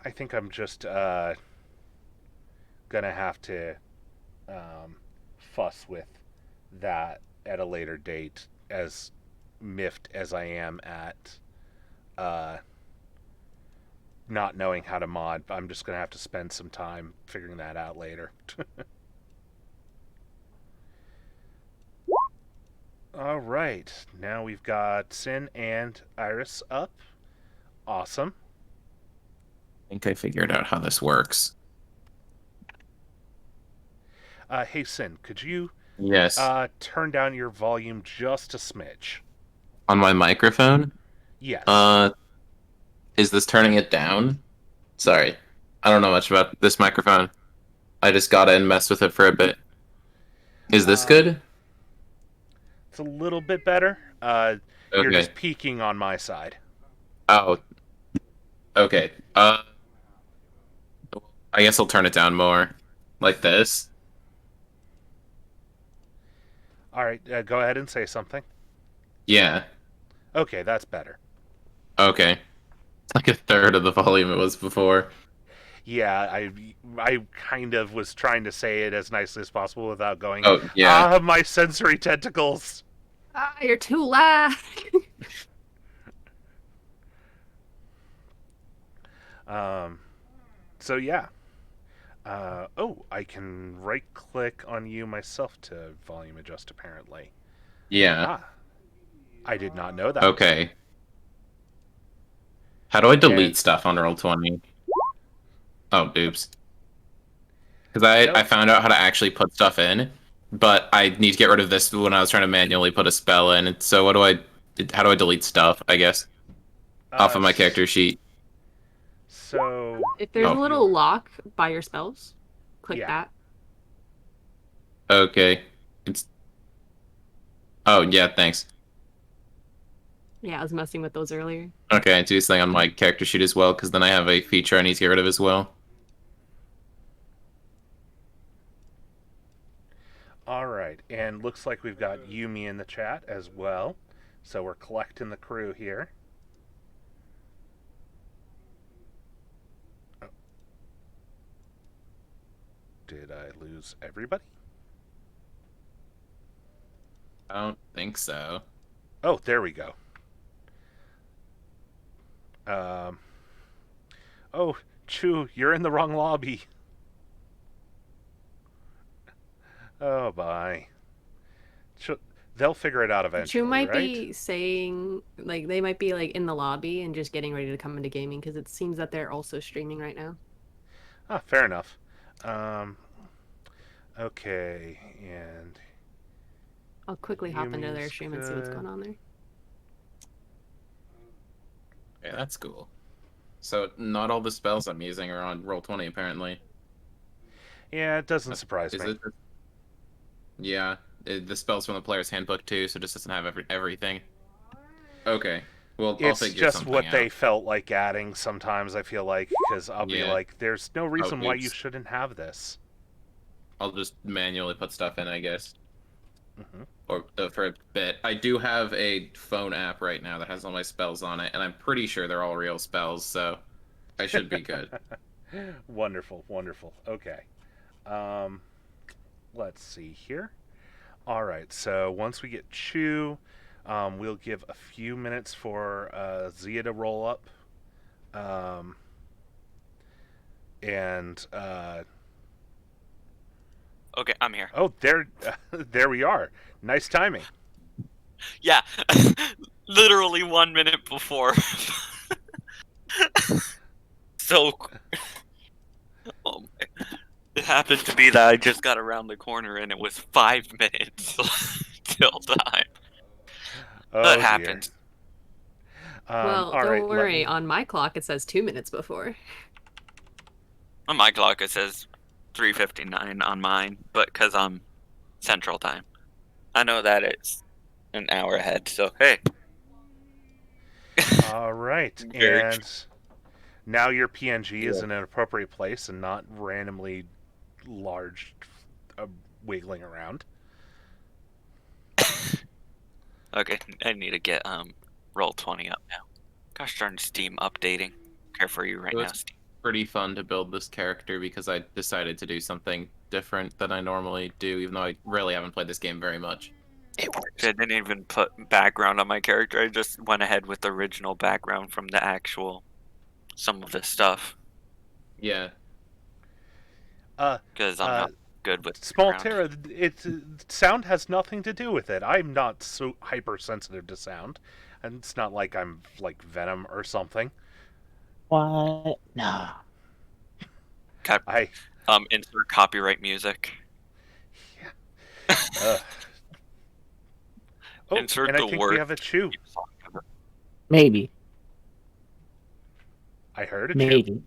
I think I'm just gonna have to fuss with that at a later date, as miffed as I am at uh, not knowing how to mod. I'm just going to have to spend some time figuring that out later. All right. Now we've got Sin and Iris up. Awesome. I think I figured out how this works. Hey, Sin, could you Yes. turn down your volume just a smidge? On my microphone? Yes. Uh, is this turning it down? Sorry. I don't know much about this microphone. I just got it and messed with it for a bit. Is this Um, good? it's a little bit better. You're Okay. just peaking on my side. Oh, okay. I guess I'll turn it down more. Like this. All right, go ahead and say something. Yeah. Okay, that's better. Okay. Like a third of the volume it was before. Yeah, I kind of was trying to say it as nicely as possible without going, Oh, yeah. my sensory tentacles. Ah, you're too loud. Um, so yeah. Oh, I can right click on you myself to volume adjust apparently. Yeah. Ah, I did not know that. Okay. How do I And delete stuff on Roll20? Oh, oops. Because I no, found out how to actually put stuff in, but I need to get rid of this when I was trying to manually put a spell in. So how do I delete stuff, I guess, off uh, of my character sheet? so If there's a if Oh, you, little lock by your spells, click yeah, that. okay. It's Oh, yeah, thanks. Yeah, I was messing with those earlier. Okay, I do this thing on my character sheet as well, because then I have a feature I need to get rid of as well. all right, and looks like we've got Yumi in the chat as well. So we're collecting the crew here. Oh, did I lose everybody? I don't think so. Oh, there we go. Um, oh, Chu, you're in the wrong lobby. Oh, bye. They'll figure it out Chu eventually, might right? be saying, like, they might be, like, in the lobby and just getting ready to come into gaming because it seems that they're also streaming right now. Ah, fair enough. Um, okay, and I'll quickly hop into their Yumi's stream and see what's good. going on there. Yeah, that's cool. So not all the spells I'm using are on Roll20, apparently. Yeah, it doesn't surprise Is me. it? Yeah, the spells from the player's handbook too, so it just doesn't have everything. Okay, well, I'll It's figure just something what they out. felt like adding sometimes, I feel like, because I'll be Yeah. like, there's no Oh, reason why you oops. shouldn't have this. I'll just manually put stuff in, I guess. Hmm. Or for a bit. I do have a phone app right now that has all my spells on it, and I'm pretty sure they're all real spells, so I should be good. Wonderful, wonderful. Okay. Um, let's see here. All right, so once we get Chew, we'll give a few minutes for Zia to roll up. Um, and Okay, I'm here. oh, there, there we are. Nice timing. Yeah, literally 1 minute before. So, oh my. It happened to be that I just got around the corner and it was 5 minutes till time. That Oh dear. happens. Well, All right, don't let worry. me. On my clock, it says 2 minutes before. On my clock, it says 3:59 on mine, but because I'm Central Time, I know that it's an hour ahead. So hey, All right, very and now your PNG is true. in an appropriate place and not randomly large, uh, wiggling around. Okay, I need to get Roll20 up now. Gosh darn Steam updating. Care for you right It now, was Steam. pretty fun to build this character because I decided to do something different than I normally do, even though I really haven't played this game very much. It works. I didn't even put background on my character. I just went ahead with the original background from the actual some of this stuff Yeah. because I'm Uh, not good with Small ground. Terra, sound has nothing to do with it. I'm not so hypersensitive to sound, and it's not like I'm like Venom or something. What? No. I Insert copyright music. uh, oh, Insert and I the think we word. have a chew. Maybe. I heard a chew. Maybe.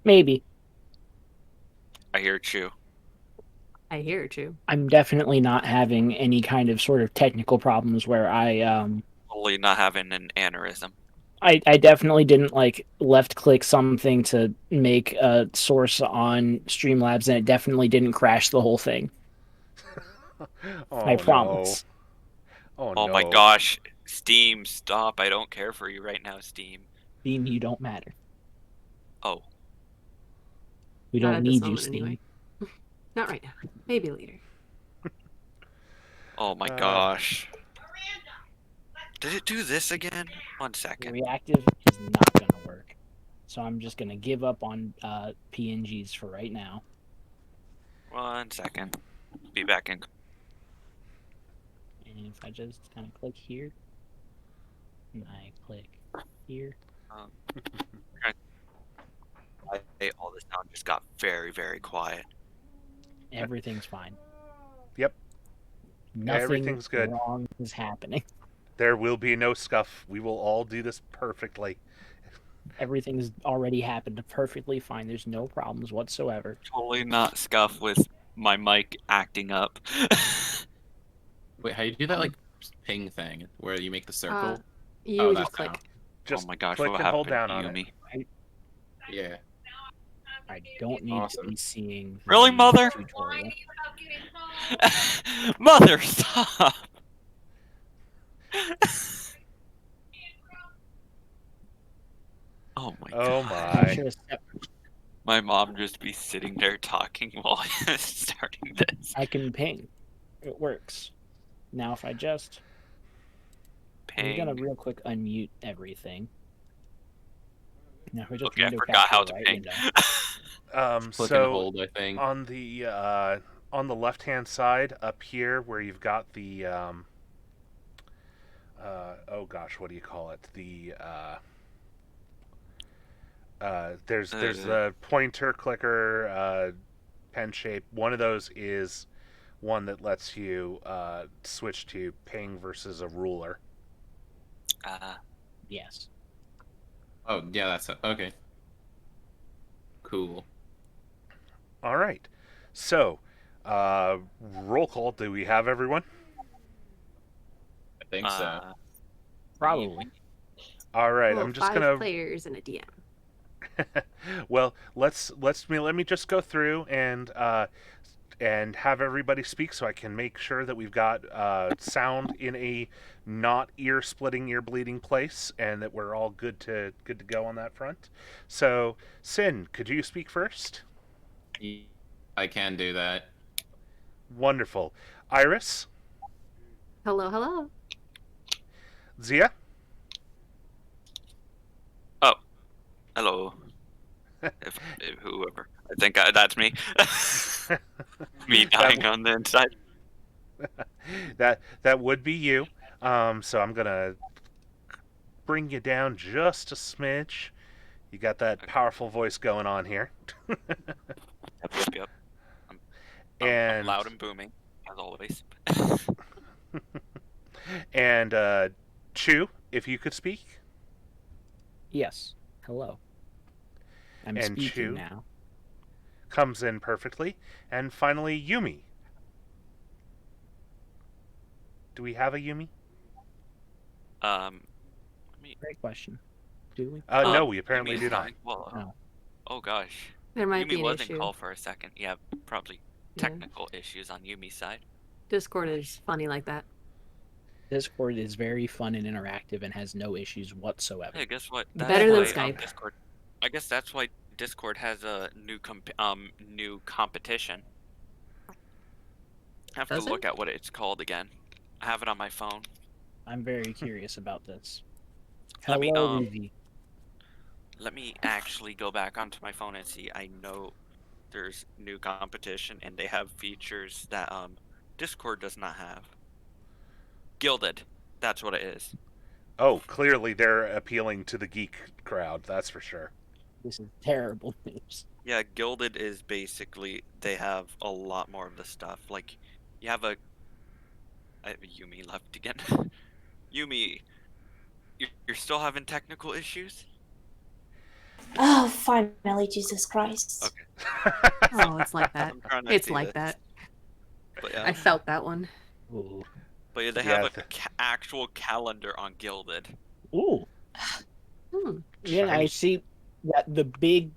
Maybe. I hear chew. I hear it too. I'm definitely not having any kind of sort of technical problems where Totally not having an aneurysm. I definitely didn't like left click something to make a source on Streamlabs and it definitely didn't crash the whole thing. I Oh no. promise. Oh Oh my no. gosh. Steam, stop. I don't care for you right now, Steam. Steam, you don't matter. Oh. We Not don't at need this you, moment, Steam. anyway. Not right now. Maybe later. Oh my gosh. Did it do this again? 1 second. Reactive is not gonna work. So I'm just gonna give up on PNGs for right now. 1 second. Be back in. And if I just kind of click here, and I click here, All the sound just got very, very quiet. everything's fine. Yep. Nothing Everything's good. wrong is happening. There will be no scuff. We will all do this perfectly. Everything's already happened perfectly fine. There's no problems whatsoever. Totally not scuff with my mic acting up. Wait, how you do that like ping thing where you make the circle? You Oh, would that's just click. how. Just oh my gosh, click what and happened hold down to on you, it. me? Yeah. I don't need Awesome. to be seeing Really, the Mother? tutorial. Mother, stop! Oh my Oh god. I my. should have set, My mom just be sitting there talking while I was starting this. I can ping. It works. Now if I just I'm gonna Ping. real quick unmute everything. Now if we just Okay, I window forgot capture how the to right ping. window. Click and So hold, I think. on the left hand side up here where you've got the oh gosh, what do you call it? The there's the pointer clicker pen shape. One of those is one that lets you switch to ping versus a ruler. Yes. Oh, yeah, that's okay. Cool. All right. So, roll call. Do we have everyone? I think so. Probably. All right. Well, I'm just 5 gonna. players and a DM. Well, let me just go through and have everybody speak so I can make sure that we've got sound in a not ear splitting, ear bleeding place, and that we're all good to go on that front. So, Sin, could you speak first? I can do that. Wonderful. Iris, Hello, hello. Zia, Hello. if whoever. I think that's me. Me dying on the inside. that would be you. So I'm gonna bring you down just a smidge. You got that powerful voice going on here. Yep. I'm And loud and booming, as always. and Chu, if you could speak. Yes. Hello. I'm And speaking Chu now. comes in perfectly. And finally, Yumi. Do we have a Yumi? Great question. Do we? No, we apparently Yumi's do not. fine. Well, No. oh gosh. There might Yumi be an was issue. in call for a second. Yeah, probably Yeah. technical issues on Yumi's side. Discord is funny like that. Discord is very fun and interactive and has no issues whatsoever. Hey, guess what? Better than why, Skype. Discord. I guess that's why Discord has a new new competition. I have Does to look it? at what it's called again. I have it on my phone. I'm very curious about this. Let me, Hello, Ruby. Let me actually go back onto my phone and see. I know there's new competition, and they have features that Discord does not have. Gilded. That's what it is. Oh, clearly they're appealing to the geek crowd. That's for sure. This is terrible news. Yeah, Gilded is basically they have a lot more of the stuff. Like you have Yumi left again. Yumi, you're still having technical issues? Oh, finally, Jesus Christ. Okay. Oh, it's like that. I'm trying to It's see like this. that. But yeah, I felt that one. Ooh. but yeah, they Yeah, have a actual calendar on Gilded. Ooh. Hmm. Yeah, I Shiny. see that the big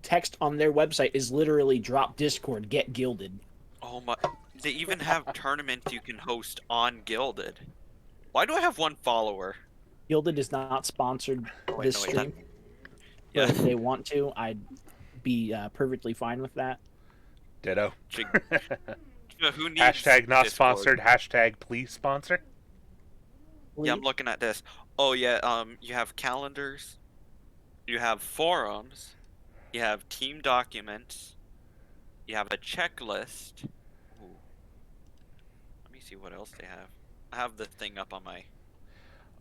text on their website is literally drop Discord, get gilded. Oh my! They even have tournaments you can host on Gilded. Why do I have one follower? Gilded is not sponsored Oh wait, this no wait, that. stream, Yeah. but if they want to, I'd be perfectly fine with that. Ditto. Who needs Hashtag not Discord? sponsored. Hashtag please sponsor. Yeah, I'm looking at this. Oh yeah, you have calendars, you have forums, you have team documents, you have a checklist. Ooh. Let me see what else they have. I have the thing up on my.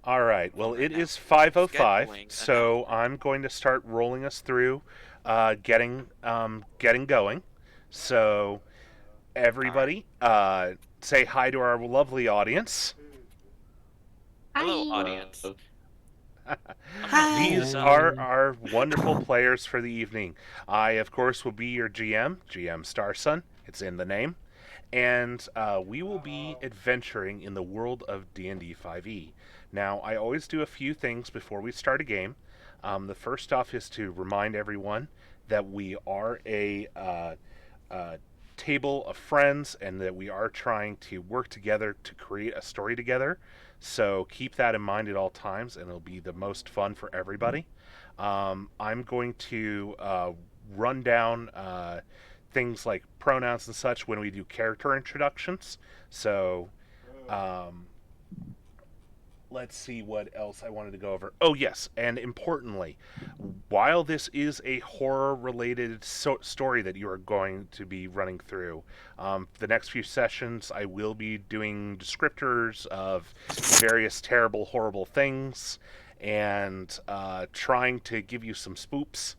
All right. Well, Phone right it now. is 5:05, Scheduling so I'm going to start rolling us through, getting going. So everybody, say hi to our lovely audience. Hello, Hi. audience. Hi. These are our wonderful players for the evening. I, of course, will be your GM Starson. It's in the name. And we will be adventuring in the world of D&D 5e. Now, I always do a few things before we start a game. The first off is to remind everyone that we are a table of friends and that we are trying to work together to create a story together. So keep that in mind at all times, and it'll be the most fun for everybody. I'm going to run down things like pronouns and such when we do character introductions. So let's see what else I wanted to go over. Oh, yes, and importantly, while this is a horror related story that you are going to be running through, the next few sessions I will be doing descriptors of various terrible, horrible things and trying to give you some spoops.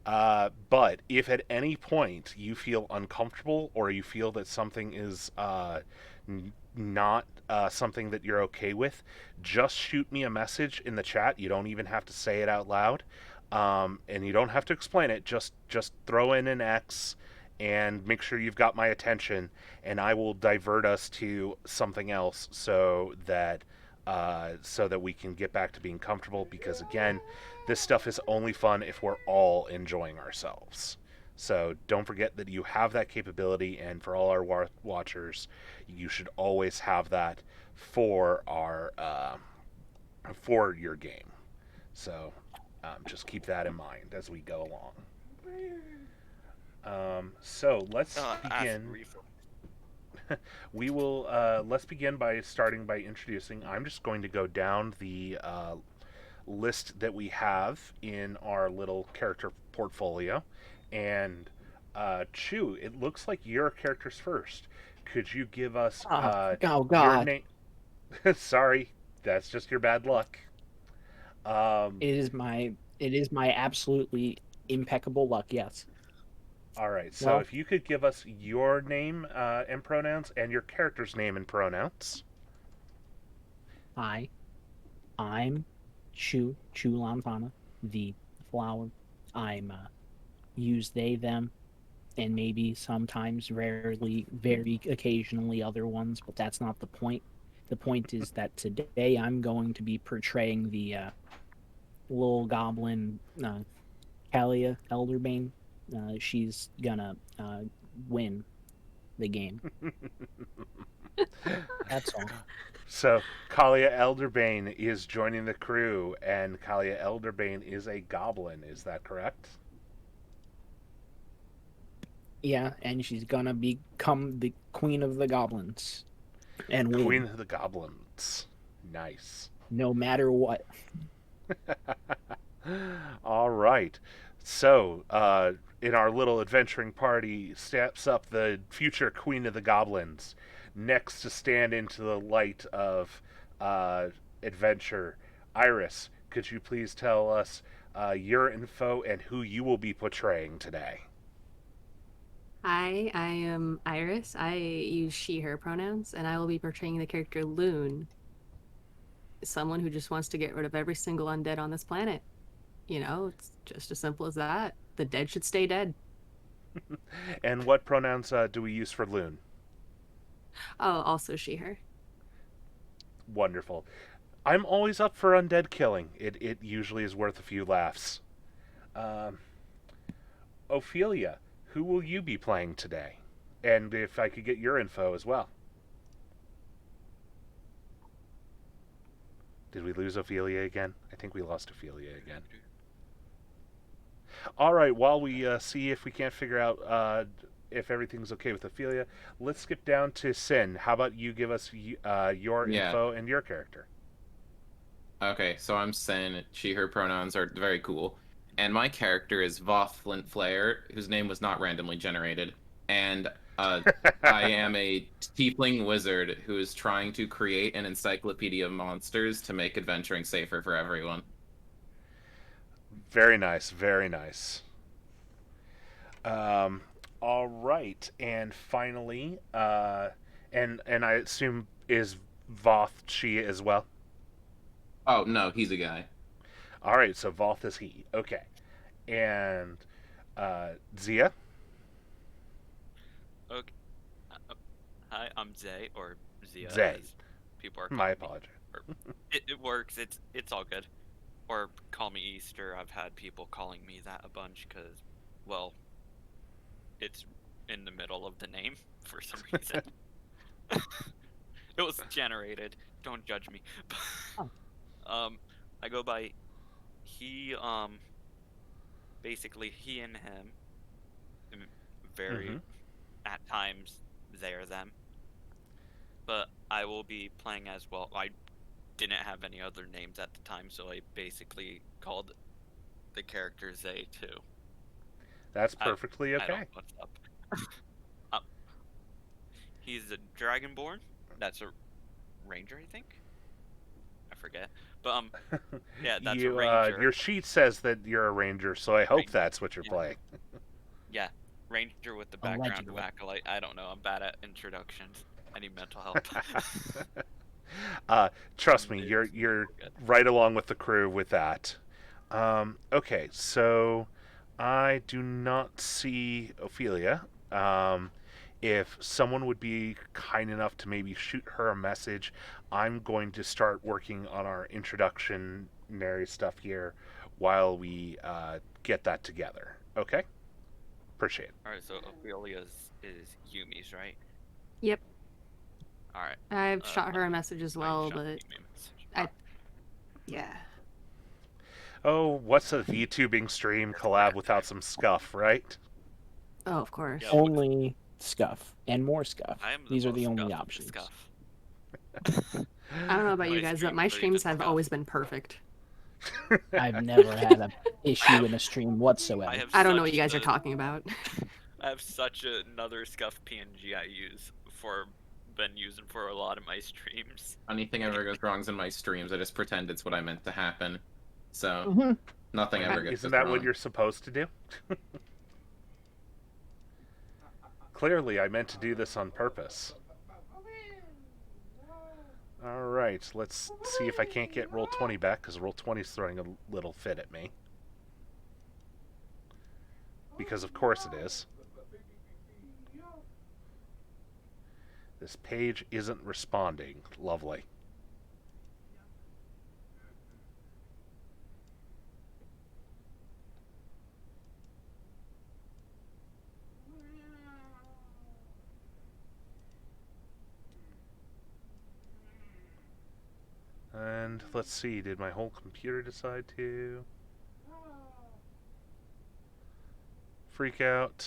But if at any point you feel uncomfortable or you feel that something is not something that you're okay with, just shoot me a message in the chat. You don't even have to say it out loud, and you don't have to explain it. Just throw in an X and make sure you've got my attention, and I will divert us to something else so that we can get back to being comfortable. Because again, this stuff is only fun if we're all enjoying ourselves. So don't forget that you have that capability, and for all our watchers, you should always have that for for your game. So just keep that in mind as we go along. So let's begin. We will let's begin by starting by introducing. I'm just going to go down the list that we have in our little character portfolio. And Chu, it looks like your character's first. Could you give us Oh your God! name? Sorry, that's just your bad luck. It is my absolutely impeccable luck. Yes. All right, so Well, if you could give us your name and pronouns and your character's name and pronouns. hi, I'm Chu Lantana, the flower. I'm use they them, and maybe sometimes, rarely, very occasionally other ones, but that's not the point. The point is that today I'm going to be portraying the little goblin Kalia Elderbane. She's gonna win the game. That's all. So Kalia Elderbane is joining the crew, and Kalia Elderbane is a goblin. Is that correct? Yeah, and she's gonna become the queen of the goblins and win, Queen of the Goblins. Nice. no matter what. All right. So, in our little adventuring party, steps up the future Queen of the Goblins, next to stand into the light of adventure. Iris, could you please tell us your info and who you will be portraying today? Hi, I am Iris. I use she, her pronouns, and I will be portraying the character Loon, someone who just wants to get rid of every single undead on this planet. It's just as simple as that. The dead should stay dead. And what pronouns do we use for Loon? Oh, also she, her. Wonderful. I'm always up for undead killing. It usually is worth a few laughs. Um, Ophelia, who will you be playing today? And if I could get your info as well. Did we lose Ophelia again? I think we lost Ophelia again. All right, while we see if we can't figure out if everything's okay with Ophelia, let's skip down to Sin. How about you give us your Yeah. info and your character? Okay, so I'm Sin. She, her pronouns are very cool. And my character is Voth Flint Flare, whose name was not randomly generated. And I am a tiefling wizard who is trying to create an encyclopedia of monsters to make adventuring safer for everyone. Very nice, very nice. Um, all right, and finally, and I assume is Voth she as well. Oh, no, he's a guy. All right, so Voth is he. Okay, and Zia. Okay. Hi, I'm Zay, or Zia, Zay. as people are My calling me. apology. Or, it works. It's all good. Or call me Easter. I've had people calling me that a bunch because, well, it's in the middle of the name for some reason. It was generated. Don't judge me. Oh. I go by he. Basically he and him. Very at times they or them. But I will be playing as well. I didn't have any other names at the time, so I basically called the character Zay too. That's perfectly I don't okay. know what's up. uh, he's a dragonborn. That's a ranger, I think. I forget. But yeah, that's a You ranger. your sheet says that you're a ranger, so I hope Ranger. that's what you're Yeah. playing. Yeah, ranger with the background of Allegedly. acolyte. I don't know. I'm bad at introductions. I need mental help. Trust me, It's you're good. right along with the crew with that. Okay, so I do not see Ophelia. If someone would be kind enough to maybe shoot her a message, I'm going to start working on our introductionary stuff here while we get that together. Okay? Appreciate it. All right, so Ophelia's is Yumi's, right? Yep. All right. I've shot Let her a me message as find well, Sean but Yumi message. yeah. Oh, what's a VTubing stream collab without some scuff, right? Oh, of course. Yeah, Only scuff and more scuff. I am the These are most the only scuff of the options. scuff. I don't know about you My guys, but my streams streams are have even always scuff. been perfect. I've never had an issue in a stream whatsoever. I don't know what you guys are talking about. I have such another scuff PNG I use been using for a lot of my streams. Anything ever goes wrong in my streams, I just pretend it's what I meant to happen. So Mm-hmm. nothing ever gets Isn't that wrong. what you're supposed to do? Clearly, I meant to do this on purpose. Alright, let's see if I can't get Roll20 back, because Roll20 is throwing a little fit at me. Because of course it is. This page isn't responding. Lovely. And let's see, did my whole computer decide to freak out?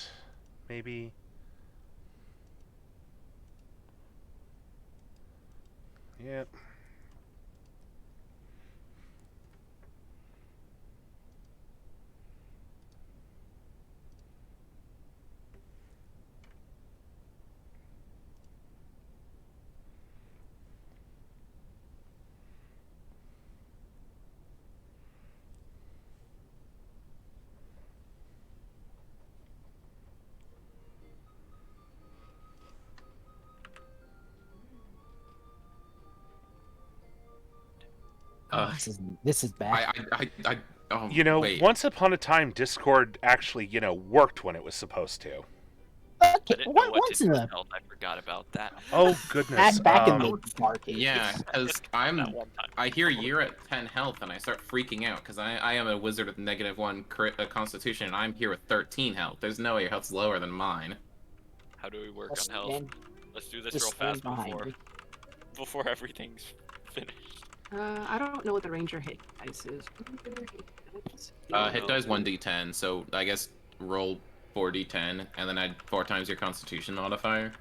Maybe. Yep. Uh, This is bad. oh, You know, wait. once upon a time, Discord actually, worked when it was supposed to. I Okay, didn't know what once to in do the stealth. I forgot about that. Oh goodness. back in the dark ages. Yeah, because That one time. I hear you're at 10 health and I start freaking out because I am a wizard with -1 constitution and I'm here with 13 health. There's no way your health's lower than mine. How do we work Just on health? stand, Let's do this just real stand fast behind me. before everything's finished. I don't know what the ranger hit dice is. Hit dice 1d10, so I guess roll 4d10 and then add 4 times your constitution modifier.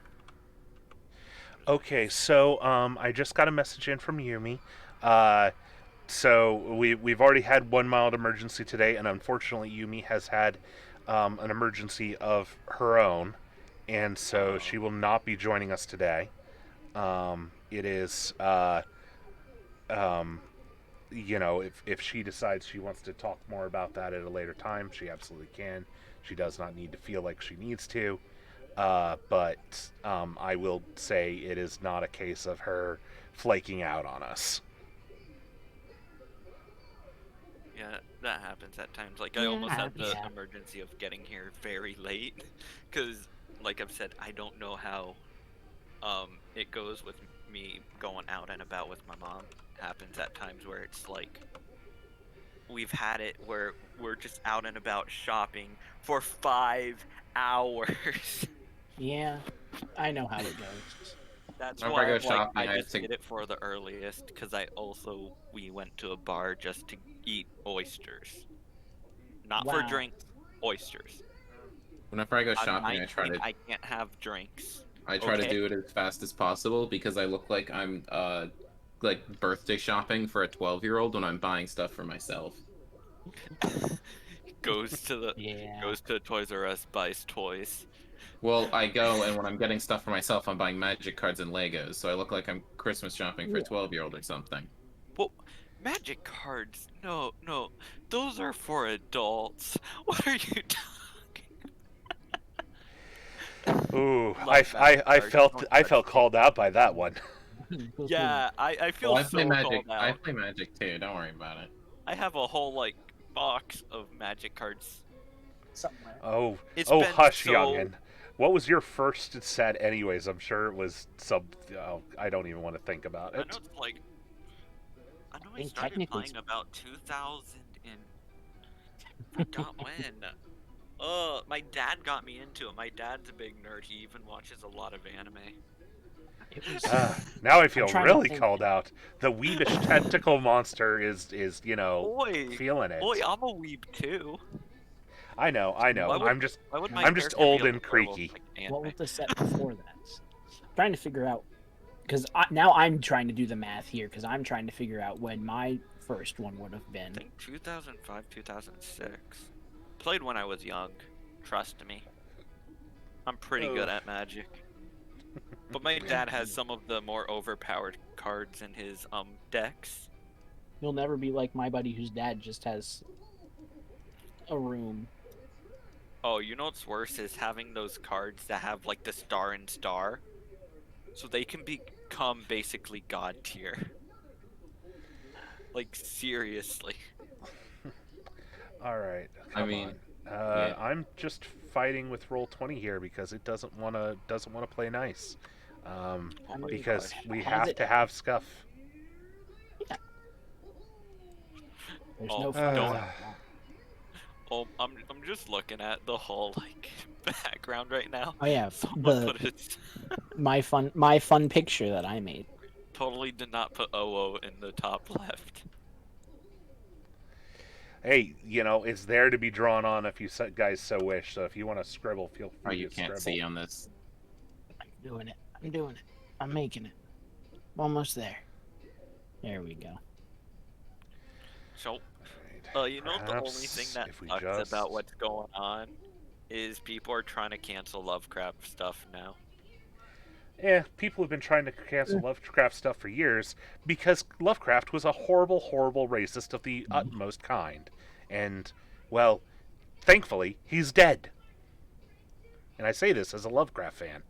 Okay, so I just got a message in from Yumi. So we've already had one mild emergency today, and unfortunately, Yumi has had an emergency of her own, and so she will not be joining us today. It is, if she decides she wants to talk more about that at a later time, she absolutely can. She does not need to feel like she needs to. But I will say it is not a case of her flaking out on us. Yeah, that happens at times. Like, I Yeah, almost had the yeah. emergency of getting here very late. Because, like I've said, I don't know how it goes with me going out and about with my mom. Happens at times where it's like, we've had it where we're just out and about shopping for 5 hours. Yeah, I know how it goes. That's Whenever I why, go like, shopping, I I have just to- did it for the earliest, because we went to a bar just to eat oysters. Not for Wow. drinks, oysters. Whenever I go I'm shopping, 19, I can't have drinks. I try to Okay? do it as fast as possible because I look like I'm like birthday shopping for a 12-year-old when I'm buying stuff for myself. goes to Yeah. Toys R Us, buys toys. Well, I go and when I'm getting stuff for myself, I'm buying magic cards and Legos, so I look like I'm Christmas shopping for a Yeah. 12-year-old or something. Well, magic cards? No, those are for adults. What are you talking? Ooh, Love magic cards, don't I judge felt me. called out by that one. Yeah, I feel Well, I play so magic. called I out. play magic too. Don't worry about it. I have a whole like box of magic cards. Somewhere. Oh, It's oh, been hush, so youngin. What was your first set, anyways? I'm sure it was some. Oh, I don't even want to think about I it. know it's like I know I think started technically playing about 2000 and forgot when. My dad got me into it. My dad's a big nerd. He even watches a lot of anime. It was. Now I feel trying to really think. called out. The weebish tentacle monster is Boy, feeling it. boy, I'm a weeb too. I know. Why would, I'm just why would my I'm just character be old on and the level of, creaky. like, anime? What was the set before that? Trying to figure out, because now I'm trying to do the math here, because I'm trying to figure out when my first one would have I been. think 2005, 2006. Played when I was young. Trust me. I'm pretty good at Magic. But my dad has some of the more overpowered cards in his decks. You'll never be like my buddy whose dad just has a room. Oh, you know what's worse is having those cards that have like the star and star. So they can become basically god tier. Like seriously. All right. I mean, on. yeah. I'm just fighting with Roll20 here because it doesn't want to play nice. Oh my Because gosh. we Has have it- to have scuff. There's Oh, no fun. don't- without that. Oh, I'm just looking at the whole like background right now. Oh yeah, Someone put it my fun picture that I made. totally did not put OO in the top left. Hey, it's there to be drawn on if you guys so wish. So if you want to scribble, feel free Oh, you to can't scribble. see on this. I'm doing it. I'm making it. I'm almost there. There we go. So, Right. you know the only thing Perhaps that if we sucks just- about what's going on is people are trying to cancel Lovecraft stuff now. People have been trying to cancel Lovecraft stuff for years because Lovecraft was a horrible, horrible racist of the utmost kind. And, well, thankfully, he's dead. And I say this as a Lovecraft fan.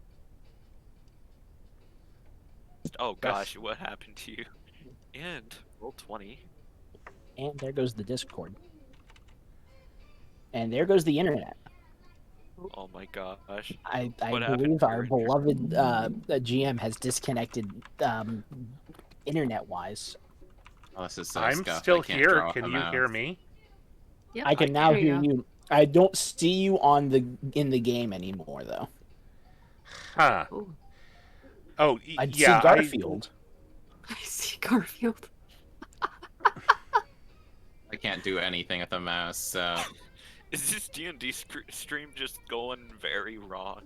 Oh gosh, what happened to you? And Roll20 And there goes the Discord. And there goes the internet. Oh my gosh. I What happened believe to our your internet? beloved GM has disconnected internet wise. Oh, this is so I'm scuffed. I still can't here. draw with Can the you hear mouse. me? Yep. I can now There you hear go. you. I don't see you on the in the game anymore though. Huh. Oh, Oh, I yeah. see Garfield. I see Garfield. I can't do anything with the mouse, so Is this D&D stream just going very wrong?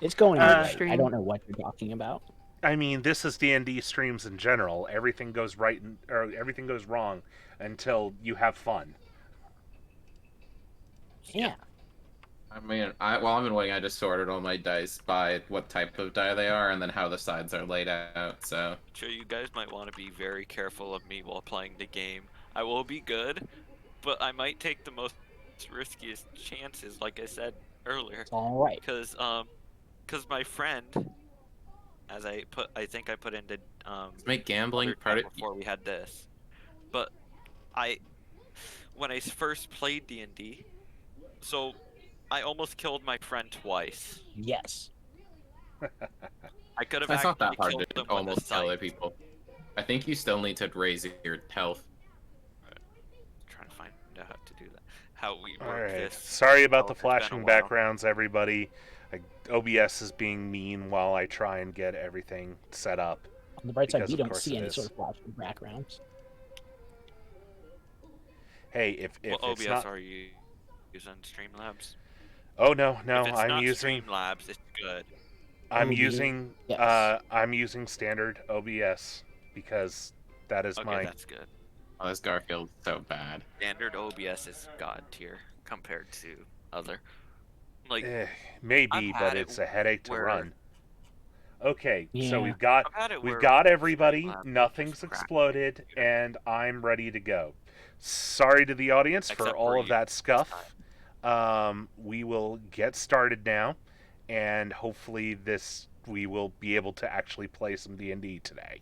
It's going Uh, right. I don't know what you're talking about. I mean, this is D&D streams in general. Everything goes right or everything goes wrong until you have fun. Yeah. I mean, while I've been waiting, I just sorted all my dice by what type of die they are and then how the sides are laid out. So So you guys might want to be very careful of me while playing the game. I will be good, but I might take the most riskiest chances, like I said earlier, It's all right. because my friend, I think I put into make gambling other part chat of. before we had this, but when I first played D&D, so I almost killed my friend twice. Yes. I could have It's not that actually hard killed to him with a almost kill other scythe. people. I think you still need to raise your health. Trying to find out how to do that. How we All work right. this. Sorry about the It's been a flashing while. backgrounds, everybody. OBS is being mean while I try and get everything set up. On the bright side, Because we of don't course see it any is. sort of flashing backgrounds. Hey, if What it's OBS not, are you using? Streamlabs? oh no, If it's I'm not using Streamlabs, it's good. I'm using standard OBS because that is Okay, my that's good. Oh, this Garfield's so bad. Standard OBS is god tier compared to other. Like, maybe, I've but had it it's a headache to where- run. Okay, so Yeah. we've got I've had it where everybody. Streamlabs will Nothing's just crash exploded, the computer. and I'm ready to go. Sorry to the audience for Except all for of you that this scuff. We will get started now, and hopefully we will be able to actually play some D&D today.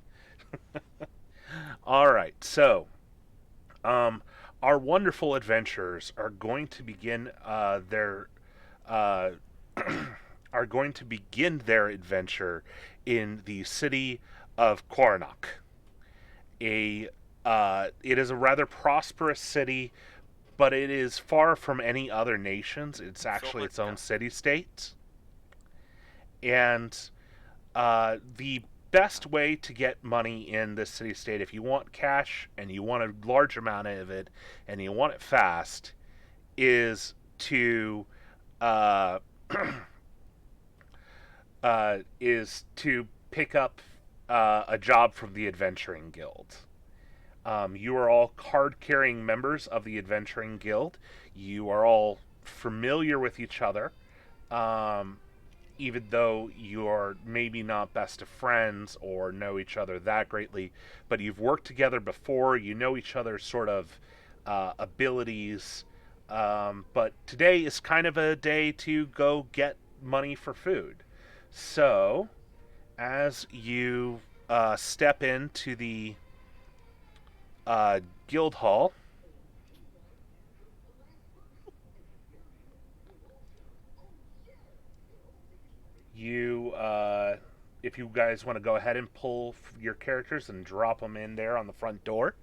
All right, so our wonderful adventurers are going to begin their uh, are going to begin their adventure in the city of Coronach. It is a rather prosperous city, but it is far from any other nations. It's actually its own city-state. And the best way to get money in this city-state, if you want cash and you want a large amount of it and you want it fast, is to uh, pick up a job from the Adventuring Guild. You are all card-carrying members of the Adventuring Guild. You are all familiar with each other, even though you are maybe not best of friends or know each other that greatly. But you've worked together before. You know each other's sort of abilities. But today is kind of a day to go get money for food. So, as you step into the guild hall, you, if you guys want to go ahead and pull your characters and drop them in there on the front door.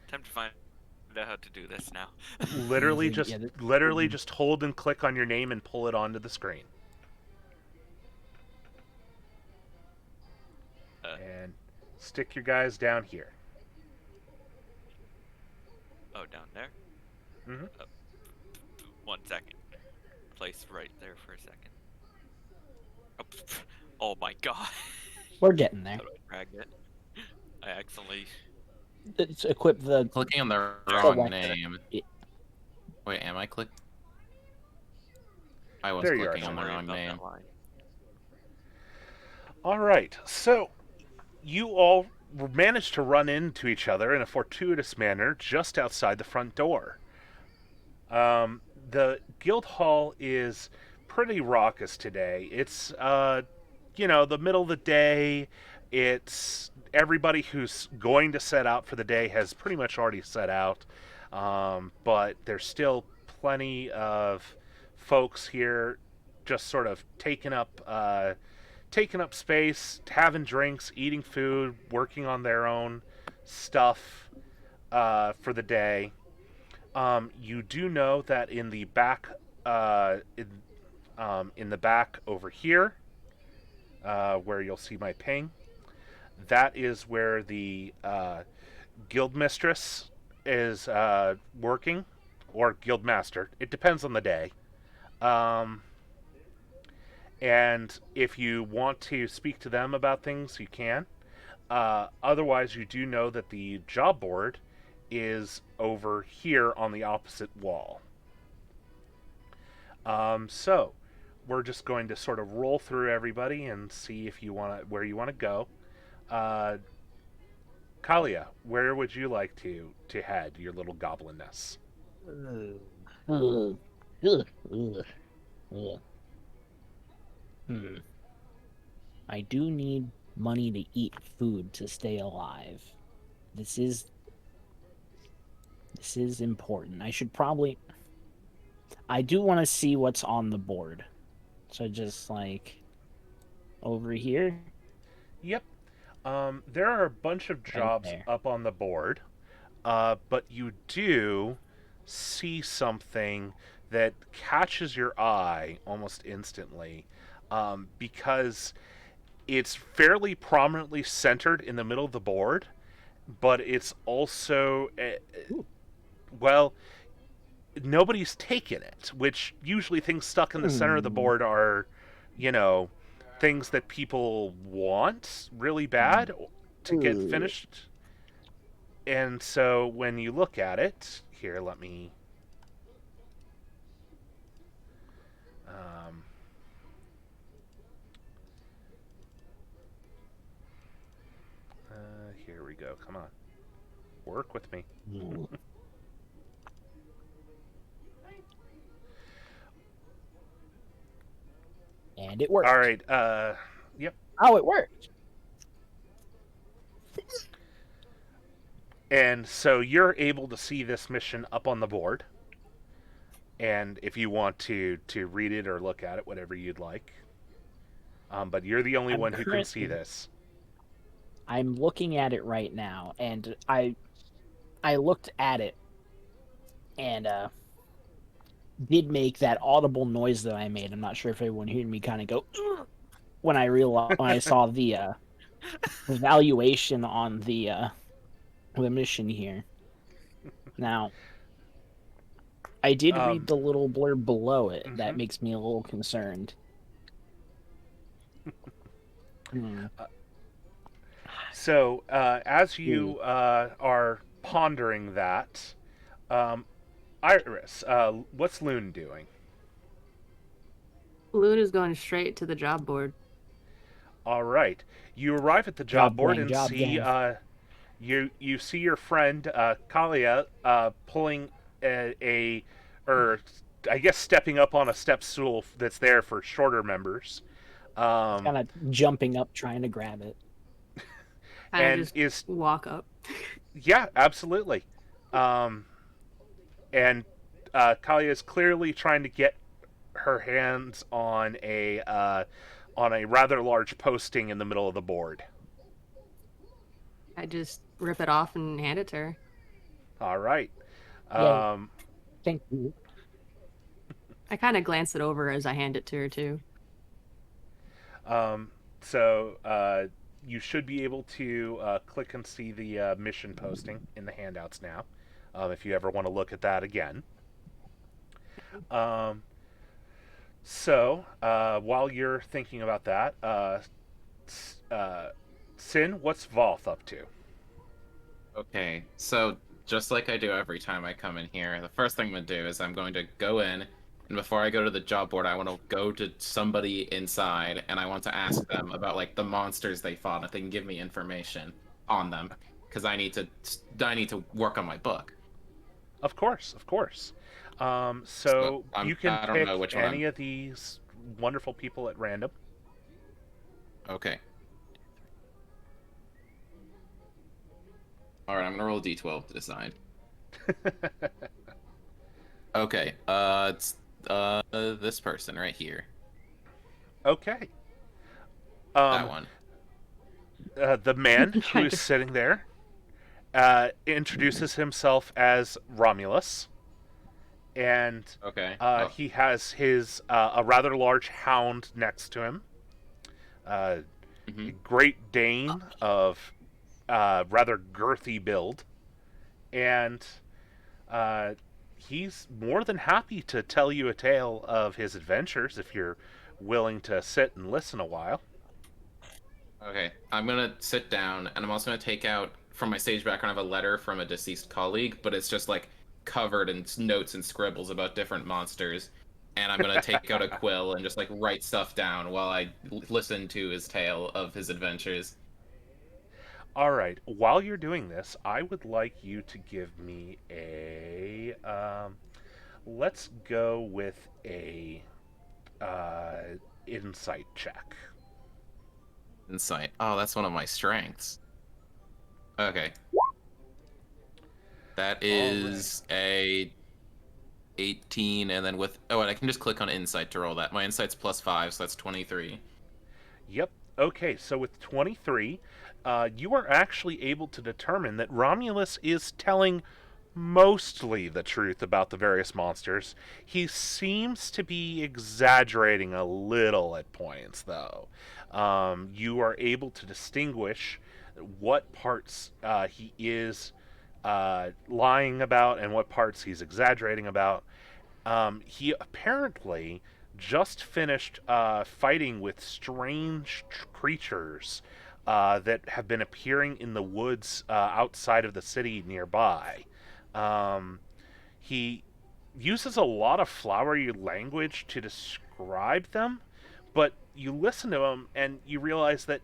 Time to find out how to do this now. Literally just hold and click on your name and pull it onto the screen. And stick your guys down here. Oh, down there? Mm-hmm. 1 second. Place right there for a second. Oh my god. We're getting there. How do I drag it? I accidentally... Let's equip the. Clicking on the Select wrong it. name. Wait, am I click? I was There you are. clicking on the Don't worry wrong about name. that line. All right, so you all managed to run into each other in a fortuitous manner just outside the front door. The guild hall is pretty raucous today. It's the middle of the day, It's everybody who's going to set out for the day has pretty much already set out, but there's still plenty of folks here just sort of taking up space, having drinks, eating food, working on their own stuff for the day. You do know that in the back over here, where you'll see my ping, that is where the guild mistress is working, or guild master. It depends on the day. Um, and if you want to speak to them about things, you can. Otherwise, you do know that the job board is over here on the opposite wall. So we're just going to sort of roll through everybody and see if you want where you want to go. Uh, Kalia, where would you like to head your little goblinness? Ugh. Ugh. Ugh. Ugh. Hmm. I do need money to eat food to stay alive. This is important. I should probably. I do want to see what's on the board. So just like over here, Yep. There are a bunch of right jobs there. up on the board, but you do see something that catches your eye almost instantly, because it's fairly prominently centered in the middle of the board, but it's also, well, nobody's taken it, which usually things stuck in the center of the board are, you know, things that people want really bad to get Ugh. finished. And so when you look at it, here, let me. Um, here we go. Come on. Work with me. And it worked. All right. Yep. Oh, it worked. And so you're able to see this mission up on the board. And if you want to read it or look at it, whatever you'd like. But you're the only one who can see this. I'm looking at it right now, and I looked at it and did make that audible noise that I made. I'm not sure if everyone heard me kind of go when I saw the valuation on the mission here. Now, I did read the little blurb below it. Mm-hmm. That makes me a little concerned. So, as you are pondering that, Iris, what's Loon doing? Loon is going straight to the job board. All right, you arrive at the job board and see you see your friend Kalia pulling or I guess stepping up on a step stool that's there for shorter members. Kind of jumping up, trying to grab it. And just walk up. Yeah, absolutely. And Kalia is clearly trying to get her hands on a rather large posting in the middle of the board. I just rip it off and hand it to her. All right. Thank you. I kind of glance it over as I hand it to her too. So you should be able to click and see the mission posting in the handouts now, if you ever want to look at that again. So while you're thinking about that, Sin, what's Voth up to? Okay, so just like I do every time I come in here, the first thing I'm going to do is I'm going to go in, and before I go to the job board, I want to go to somebody inside, and I want to ask them about, like, the monsters they fought, if they can give me information on them, because I need to work on my book. Of course. So you can I don't pick know which any one. of these wonderful people at random. Okay. All right, I'm gonna roll a d12 to decide. Okay, it's this person right here. Okay. That Um, one. the man who Trying is to. sitting there introduces himself as Romulus, and Okay. Oh. he has his a rather large hound next to him, a Hmm. Great Dane of rather girthy build, and uh, he's more than happy to tell you a tale of his adventures if you're willing to sit and listen a while. Okay, I'm gonna sit down, and I'm also gonna take out from my stage background. I have a letter from a deceased colleague, but it's just like covered in notes and scribbles about different monsters. And I'm gonna take out a quill and just like write stuff down while I listen to his tale of his adventures. All right. While you're doing this, I would like you to give me a. Let's go with a insight check. Insight. Oh, that's one of my strengths. Okay, that All right. is a 18, and then with and I can just click on insight to roll that. My insight's +5, so that's 23. Yep. Okay. So with 23, you are actually able to determine that Romulus is telling mostly the truth about the various monsters. He seems to be exaggerating a little at points, though. You are able to distinguish what parts he is lying about and what parts he's exaggerating about. He apparently just finished fighting with strange creatures that have been appearing in the woods outside of the city nearby. Um, he uses a lot of flowery language to describe them, but you listen to him and you realize that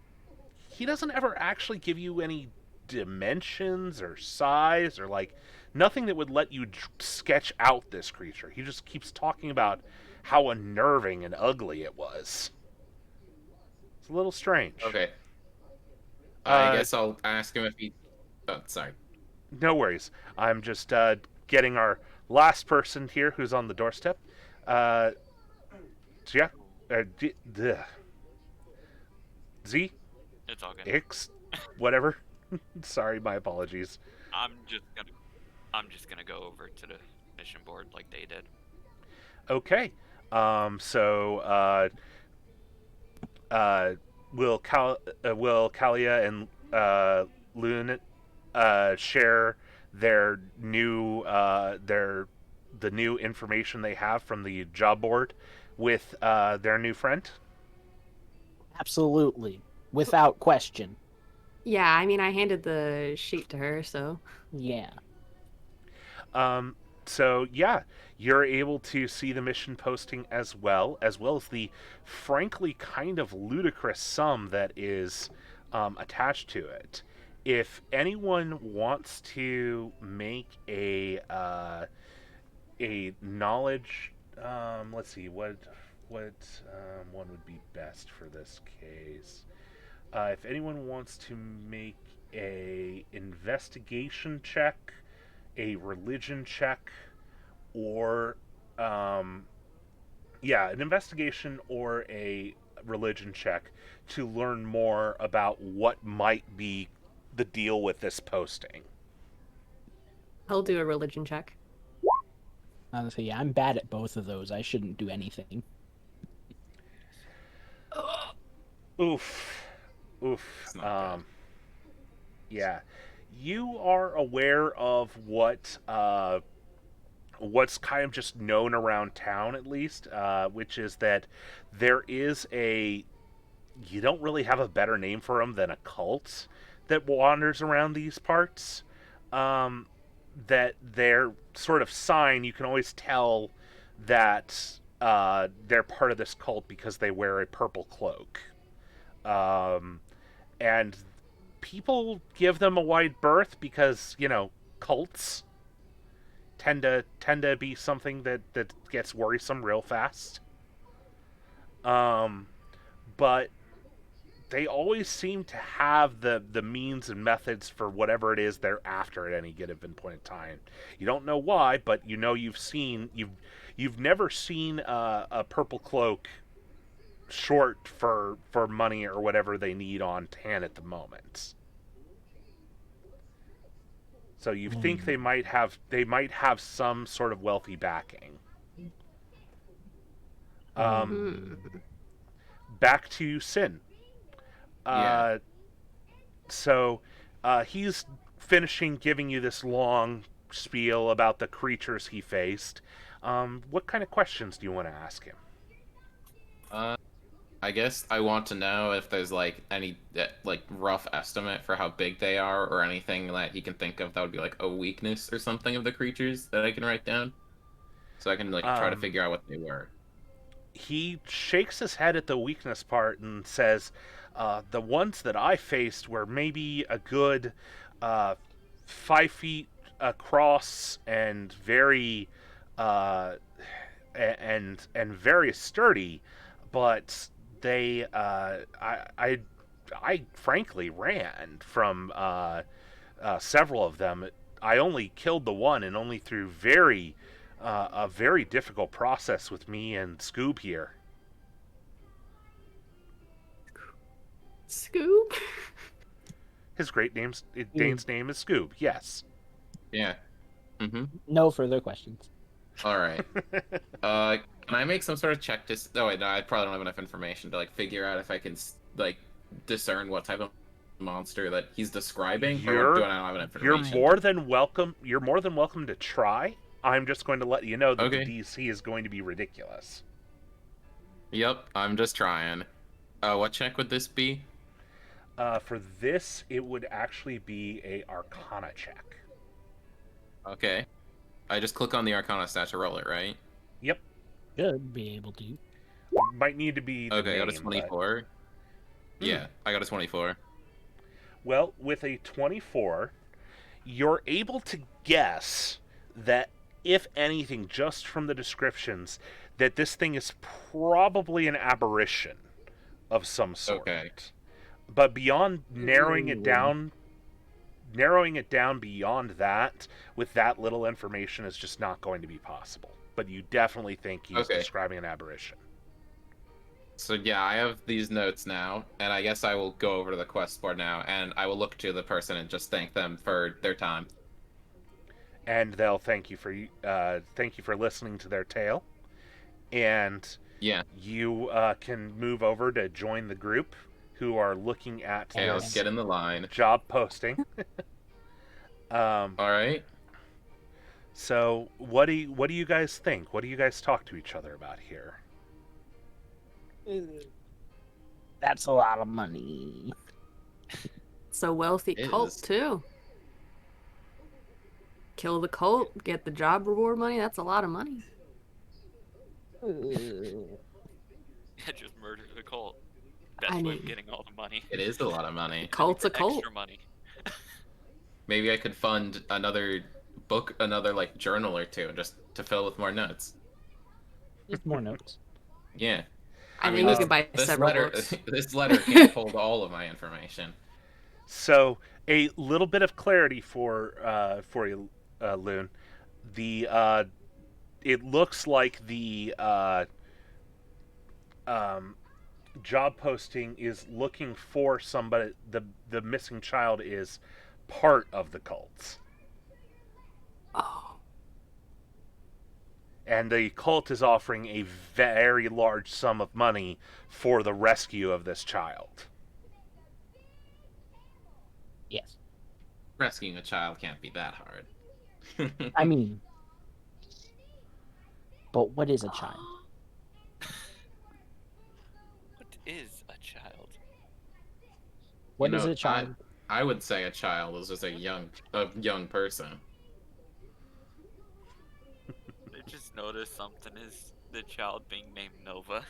he doesn't ever actually give you any dimensions or size or like nothing that would let you sketch out this creature. He just keeps talking about how unnerving and ugly it was. It's a little strange. Okay, I Uh, guess I'll ask him if he. Oh, sorry. no worries. I'm just getting our last person here who's on the doorstep. Uh, so yeah, Z It's all good. X, whatever. Sorry, my apologies. I'm just gonna I'm just gonna go over to the mission board like they did. Okay. So uh, will Kalia and Loon share their new the new information they have from the job board with their new friend? Absolutely, without question. Yeah, I mean, I handed the sheet to her, so. Yeah. Um, so yeah, you're able to see the mission posting as well as the frankly kind of ludicrous sum that is attached to it. If anyone wants to make a knowledge, let's see what one would be best for this case. If anyone wants to make a investigation check, a religion check, or yeah, an investigation or a religion check to learn more about what might be the deal with this posting. He'll do a religion check. Honestly, yeah, I'm bad at both of those. I shouldn't do anything. Oof, oof. It's not good. Yeah, you are aware of what's kind of just known around town, at least, which is that there is a you don't really have a better name for them than a cult that wanders around these parts. Um, that their sort of sign, you can always tell that they're part of this cult because they wear a purple cloak. Um, and people give them a wide berth because, cults tend to be something that gets worrisome real fast. Um, but they always seem to have the means and methods for whatever it is they're after at any given point in time. You don't know why, but you know you've never seen a purple cloak short for money or whatever they need on hand at the moment. So you think they might have some sort of wealthy backing. Back to Sin. Yeah. So he's finishing giving you this long spiel about the creatures he faced. What kind of questions do you want to ask him? I guess I want to know if there's like any like rough estimate for how big they are, or anything that he can think of that would be like a weakness or something of the creatures that I can write down, so I can like try to figure out what they were. He shakes his head at the weakness part and says, "The ones that I faced were maybe a good 5 feet across and very and very sturdy, but they I frankly ran from several of them. I only killed the one, and only through a very difficult process with me and Scoob here." Scoop? His Dane's name is Scoob. Yes. Yeah. Mm-hmm. No further questions. All right. Can I make some sort of check to? Oh wait, no, I probably don't have enough information to like figure out if I can like discern what type of monster that he's describing, or do I not have enough information? You're more than welcome. You're more than welcome to try. I'm just going to let you know that Okay. the DC is going to be ridiculous. Yep, I'm just trying. What check would this be? For this, it would actually be a Arcana check. Okay. I just click on the Arcana stat to roll it, right? Yep. Should be able to. Might need to be the Okay, I got a name, 24. Yeah, I got a 24. Well, with a 24, you're able to guess that, if anything, just from the descriptions, that this thing is probably an aberration of some sort. Okay. But beyond narrowing it down beyond that, with that little information, is just not going to be possible. But you definitely think he's describing an aberration. So yeah, I have these notes now, and I guess I will go over to the quest board now, and I will look to the person and just thank them for their time. And they'll thank you for listening to their tale. And yeah, you can move over to join the group who are looking at okay, let's get in the line. Job posting. All right. So what do you guys think? What do you guys talk to each other about here? That's a lot of money. It's a wealthy cult too. Kill the cult, get the job reward money. That's a lot of money. Just murder the cult. Best way of getting all the money. It is a lot of money. Cult's a cult. Extra money. Maybe I could fund another book, another like journal or two, just to fill with more notes. Just more notes. Yeah. I think you could buy several books. This letter can't hold all of my information. So a little bit of clarity for you, Loon. It looks like the job posting is looking for somebody. The missing child is part of the cult. Oh. And the cult is offering a very large sum of money for the rescue of this child. Yes. Rescuing a child can't be that hard. I mean, but what is a child? What is a child? What is a child? I would say a child is just a young person. I just noticed something is the child being named Nova.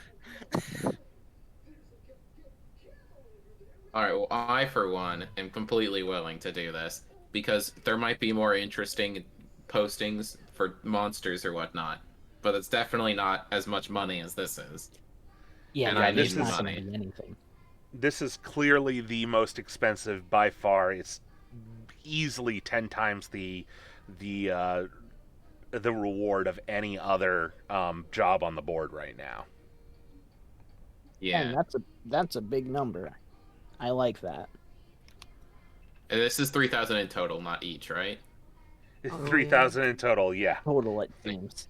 Alright, well, I, for one, am completely willing to do this, because there might be more interesting postings for monsters or whatnot, but it's definitely not as much money as this is. Yeah, and yeah, I this need is not money. gonna be anything. this is clearly the most expensive by far. It's easily 10 times the uh, the reward of any other job on the board right now. Yeah. And that's a big number. I like that. This is 3,000 in total, not each, right? Oh, 3,000 in total, yeah. Total, it seems.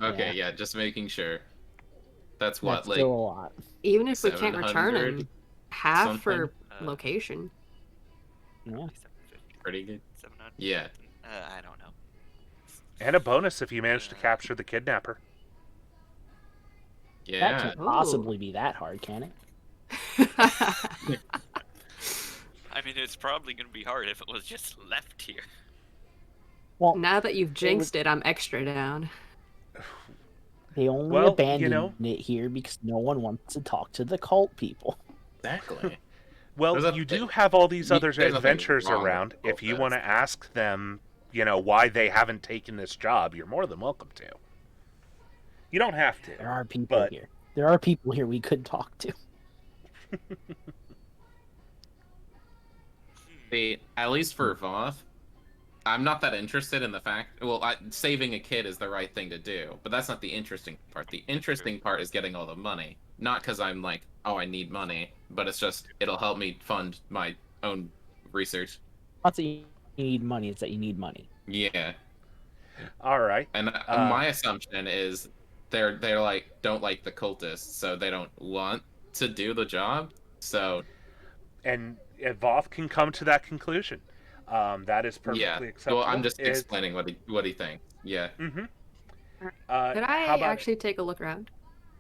Okay, yeah, just making sure. That's what, That's still like a lot. Even if we can't return 700 him, half something? for location. Yeah. 750, pretty good. 700. Yeah. I don't know. And a bonus if you manage to capture the kidnapper. That Yeah. can't Ooh. possibly be that hard, can it? I mean, it's probably gonna be hard if it was just left here. Well, Now that you've jinxed it, I'm extra down. they only Well, abandoned you know- it here because no one wants to talk to the cult people. Exactly. Well, There's you do have all these other there's nothing adventures wrong with around. all If you this. want to ask them, why they haven't taken this job, you're more than welcome to. You don't have to. There are people But- here. There are people here we could talk to. See, at least for Voth, I'm not that interested in the fact. Well, saving a kid is the right thing to do, but that's not the interesting part. The interesting part is getting all the money. Not because I'm like, oh, I need money, but it's just it'll help me fund my own research. Not that you need money, it's that you need money. Yeah, All right. and my assumption is they're like don't like the cultists, so they don't want to do the job. So And Voth can come to that conclusion. That is perfectly yeah, acceptable. well, I'm just explaining what he thinks. Yeah. Mm-hmm. Could how I about... actually take a look around?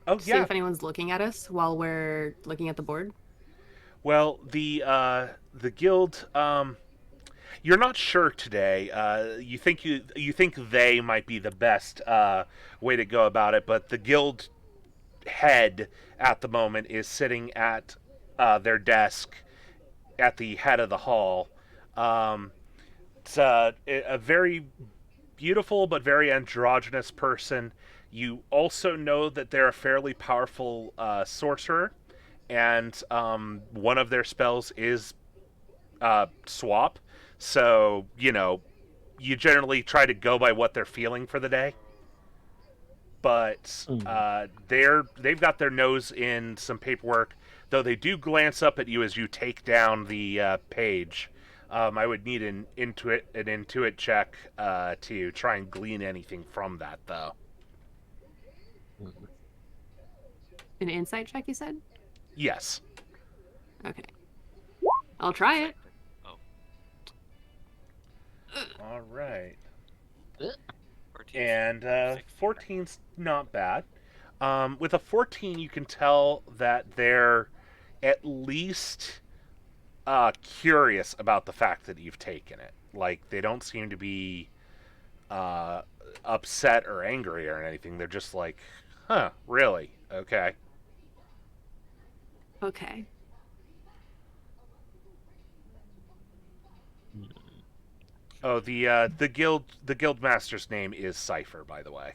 Oh, See yeah. if anyone's looking at us while we're looking at the board? Well, the guild, you're not sure today. You think they might be the best way to go about it, but the guild head at the moment is sitting at their desk at the head of the hall. It's a very beautiful but very androgynous person. You also know that they're a fairly powerful sorcerer, and one of their spells is swap. So, you generally try to go by what they're feeling for the day. But they've got their nose in some paperwork, though they do glance up at you as you take down the page. I would need an intuit check to try and glean anything from that, though. An insight check, you said? Yes. Okay. I'll try it. All right. 14. And 14's not bad. With a 14, you can tell that they're at least curious about the fact that you've taken it. Like, they don't seem to be upset or angry or anything. They're just like, huh, really? Okay. Okay. Oh, the guild master's name is Cypher, by the way.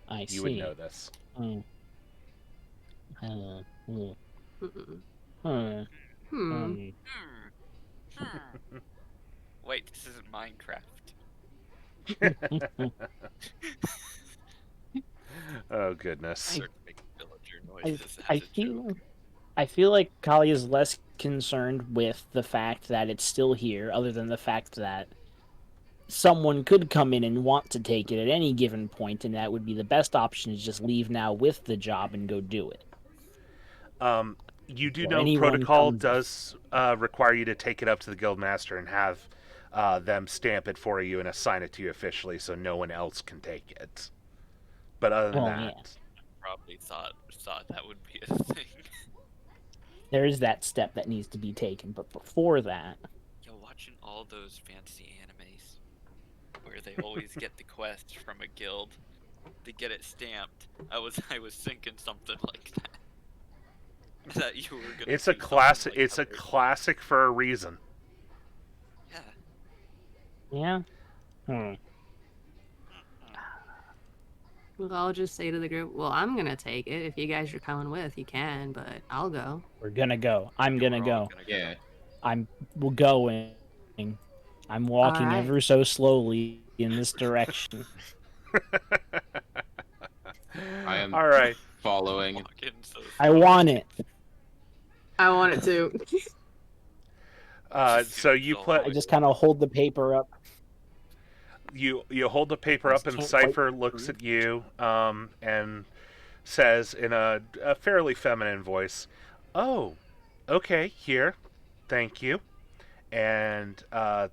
I see. You would know this. Mm. Mm-mm. Hmm. Hmm. Wait, this isn't Minecraft. Oh, goodness. Start making villager noises I as a joke. feel like Kali is less concerned with the fact that it's still here, other than the fact that someone could come in and want to take it at any given point, and that would be the best option is just leave now with the job and go do it. You do Or know anyone protocol comes- does require you to take it up to the guildmaster and have them stamp it for you and assign it to you officially, so no one else can take it. But other than Oh, that, yeah. Probably thought that would be a thing. There is that step that needs to be taken, but before that, Yo, watching all those fantasy animes where they always get the quest from a guild to get it stamped, I was thinking something like that. That you were gonna. it's a do something classic. like It's a that. classic for a reason. Yeah. yeah. Hmm. Well, I'll just say to the group, well, I'm gonna take it. If you guys are coming with, you can, but I'll go. We're gonna go. I'm gonna We're all go. gonna Yeah. I'm going. I'm walking Alright. ever so slowly in this direction. I am All right. following. walk in so I slowly. want it. I want it to. So you So put I just kind of hold the paper up. you hold the paper I up, and can't Cypher quite looks read. at you and says in a fairly feminine voice, "Oh, okay, here, thank you." And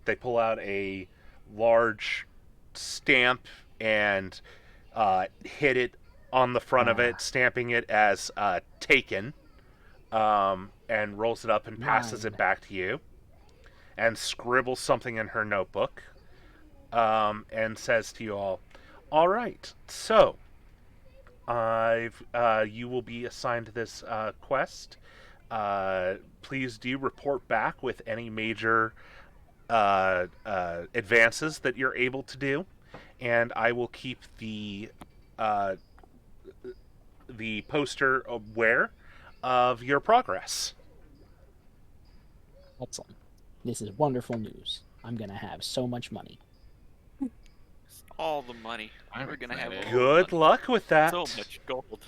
they pull out a large stamp and hit it on the front of it, stamping it as taken, and rolls it up and passes it Mine. back to you, and scribbles something in her notebook, and says to you all right, so I've you will be assigned to this quest. Please do report back with any major advances that you're able to do, and I will keep uh, the poster aware of your progress." Excellent. This is wonderful news. I'm gonna have so much money. all the money. I'm We're gonna have excited. all Good the money. luck with that. So much gold.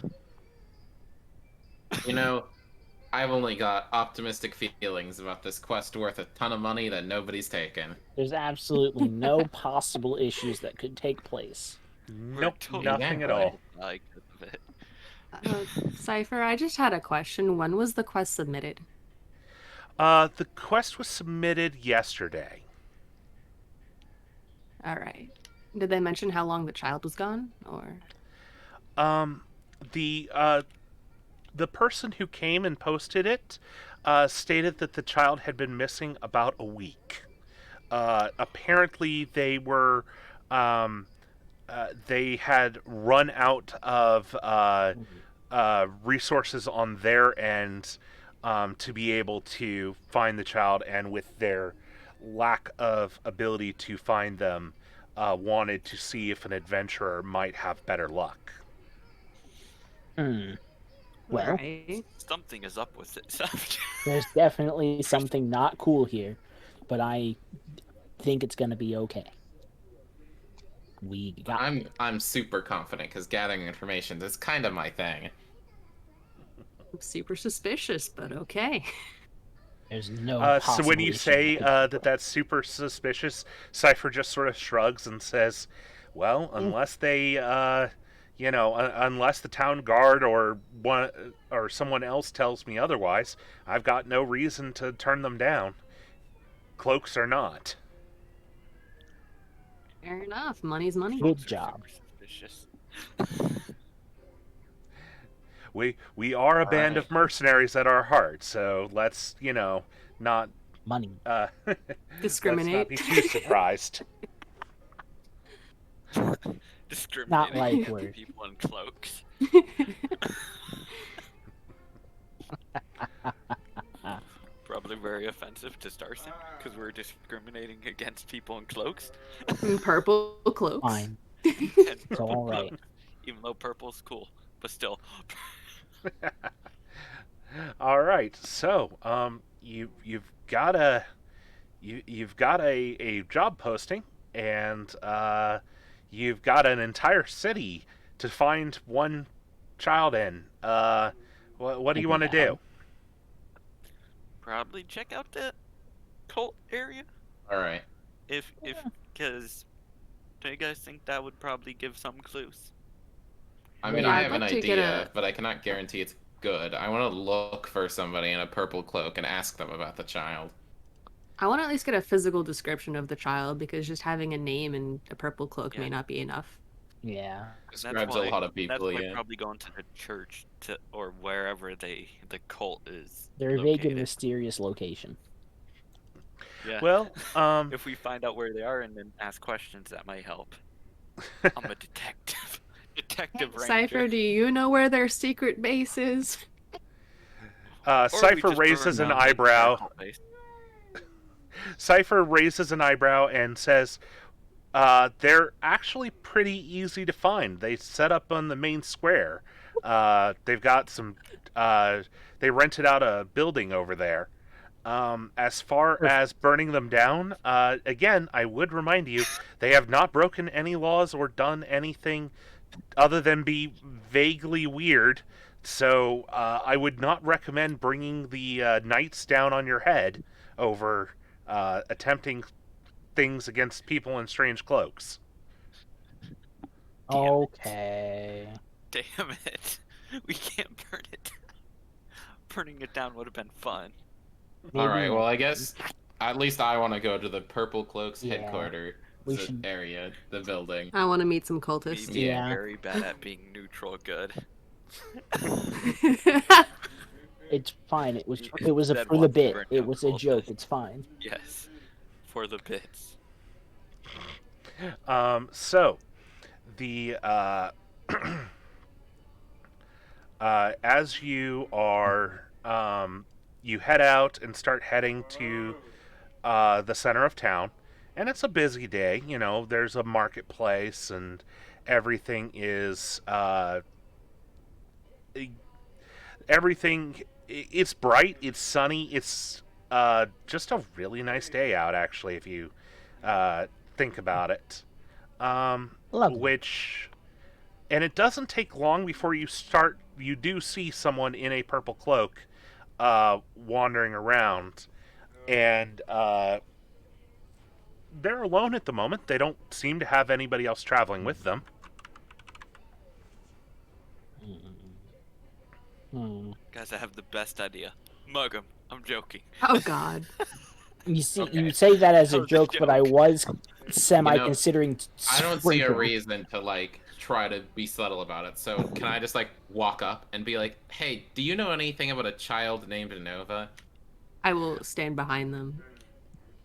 You know, I've only got optimistic feelings about this quest worth a ton of money that nobody's taken. There's absolutely no possible issues that could take place. Nope, totally nothing at Exactly. all. like of it. Cypher, I just had a question. When was the quest submitted? The quest was submitted yesterday. Alright. Did they mention how long the child was gone? Or Um, the person who came and posted it stated that the child had been missing about a week. Apparently, they had run out of resources on their end to be able to find the child, and with their lack of ability to find them, wanted to see if an adventurer might have better luck. Hmm. Well, Alright. Something is up with it. there's definitely something not cool here, but I think it's gonna be okay. We got. I'm super confident because gathering information is kind of my thing. I'm super suspicious, but okay. There's no So possible when you issue say could take that that's super suspicious, Cypher just sort of shrugs and says, "Well, unless they, unless the town guard or someone else tells me otherwise, I've got no reason to turn them down, cloaks or not." Fair enough. Money's money. Good Folks are job. super suspicious. We are a band Alright. of mercenaries at our heart, so let's not money. let's not Discriminate. be too surprised. Discriminating like against we're- people in cloaks. Probably very offensive to Starson because we're discriminating against people in cloaks. Purple cloaks. Fine. And It's purple all right. cloaks, even though purple's cool, but still. All right, so you've got a job posting, and you've got an entire city to find one child in. What do you want to do? Probably check out the cult area Alright. if because do you guys think that would probably give some clues? I mean, Yeah, I I'd have an like to get idea, a- but I cannot guarantee it's good. I want to look for somebody in a purple cloak and ask them about the child. I want to at least get a physical description of the child because just having a name and a purple cloak may Yeah. not be enough. Yeah. Describes a lot of That's people, why yeah. probably going to the church or wherever the cult is. Their vague and located. mysterious location. Yeah. Well, If we find out where they are and then ask questions, that might help. I'm a detective. Detective ranger. Cypher, do you know where their secret base is? Or we Cypher just raises burn an down the entire eyebrow. cult base. Cypher raises an eyebrow and says, They're actually pretty easy to find. They set up on the main square. They've got some. They rented out a building over there. As far Perfect. as burning them down, again, I would remind you, they have not broken any laws or done anything other than be vaguely weird. So I would not recommend bringing the knights down on your head over attempting things against people in strange cloaks. Damn it. Okay. Damn it. We can't burn it down. Burning it down would have been fun. All right. Maybe Well, I next guess at least I want to go to the Purple Cloaks Yeah, headquarters we should- area, the building. I want to meet some Me cultists. being Yeah. very bad at being neutral good. It's fine. It was You it was a, said for the once bit. burn It down was a cultists. joke. It's fine. Yes. For the bits. So the as you are you head out and start heading to the center of town, and it's a busy day. You know, there's a marketplace and everything is everything. It's bright. It's sunny. It's just a really nice day out, actually, if you think about it. Lovely. Which, and it doesn't take long before you start. You do see someone in a purple cloak wandering around, and they're alone at the moment. They don't seem to have anybody else traveling with them. Hmm. Guys, I have the best idea. Mug him. I'm joking. Oh God. You see, Okay. you say that as That a was a joke, but I joke. was semi You know, considering. I don't see a sprinkling. reason to like try to be subtle about it. So can I just like walk up and be like, "Hey, do you know anything about a child named Nova?" I will stand behind them.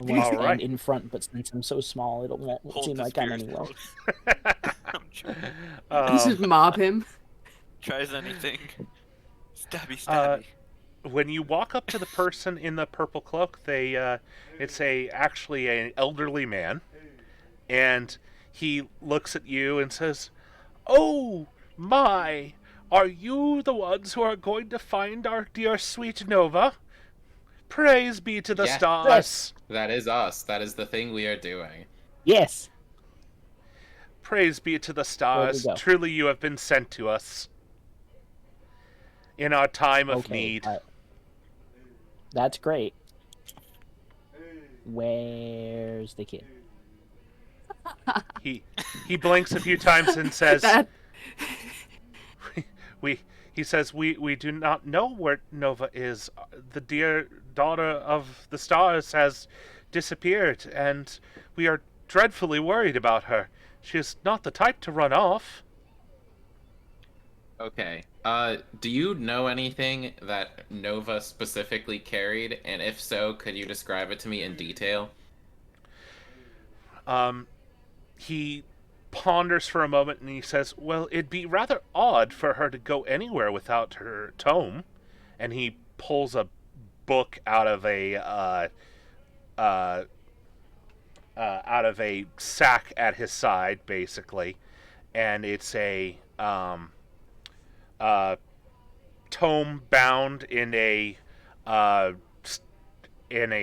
I want to All stand right. in front, but since I'm so small, it won't Hold seem the like I'm spears anywhere. out. I'm joking. Just mob him. Tries anything. Stabby, Uh, stabby. when you walk up to the person in the purple cloak, it's actually an elderly man, and he looks at you and says, "Oh my, are you the ones who are going to find our dear sweet Nova? Praise be to the Yes. stars. That is us. That is the thing we are doing. Yes. Praise be to the stars. go? Truly you have been sent to us in our time of Okay. need." That's great. Where's the kid? He blinks a few times and says, That he says, we do not know where Nova is. The dear daughter of the stars has disappeared, and we are dreadfully worried about her. She is not the type to run off." Okay. Do you know anything that Nova specifically carried? And if so, could you describe it to me in detail? He ponders for a moment and he says, "Well, it'd be rather odd for her to go anywhere without her tome." And he pulls a book out of a sack at his side, basically, and it's a tome bound in a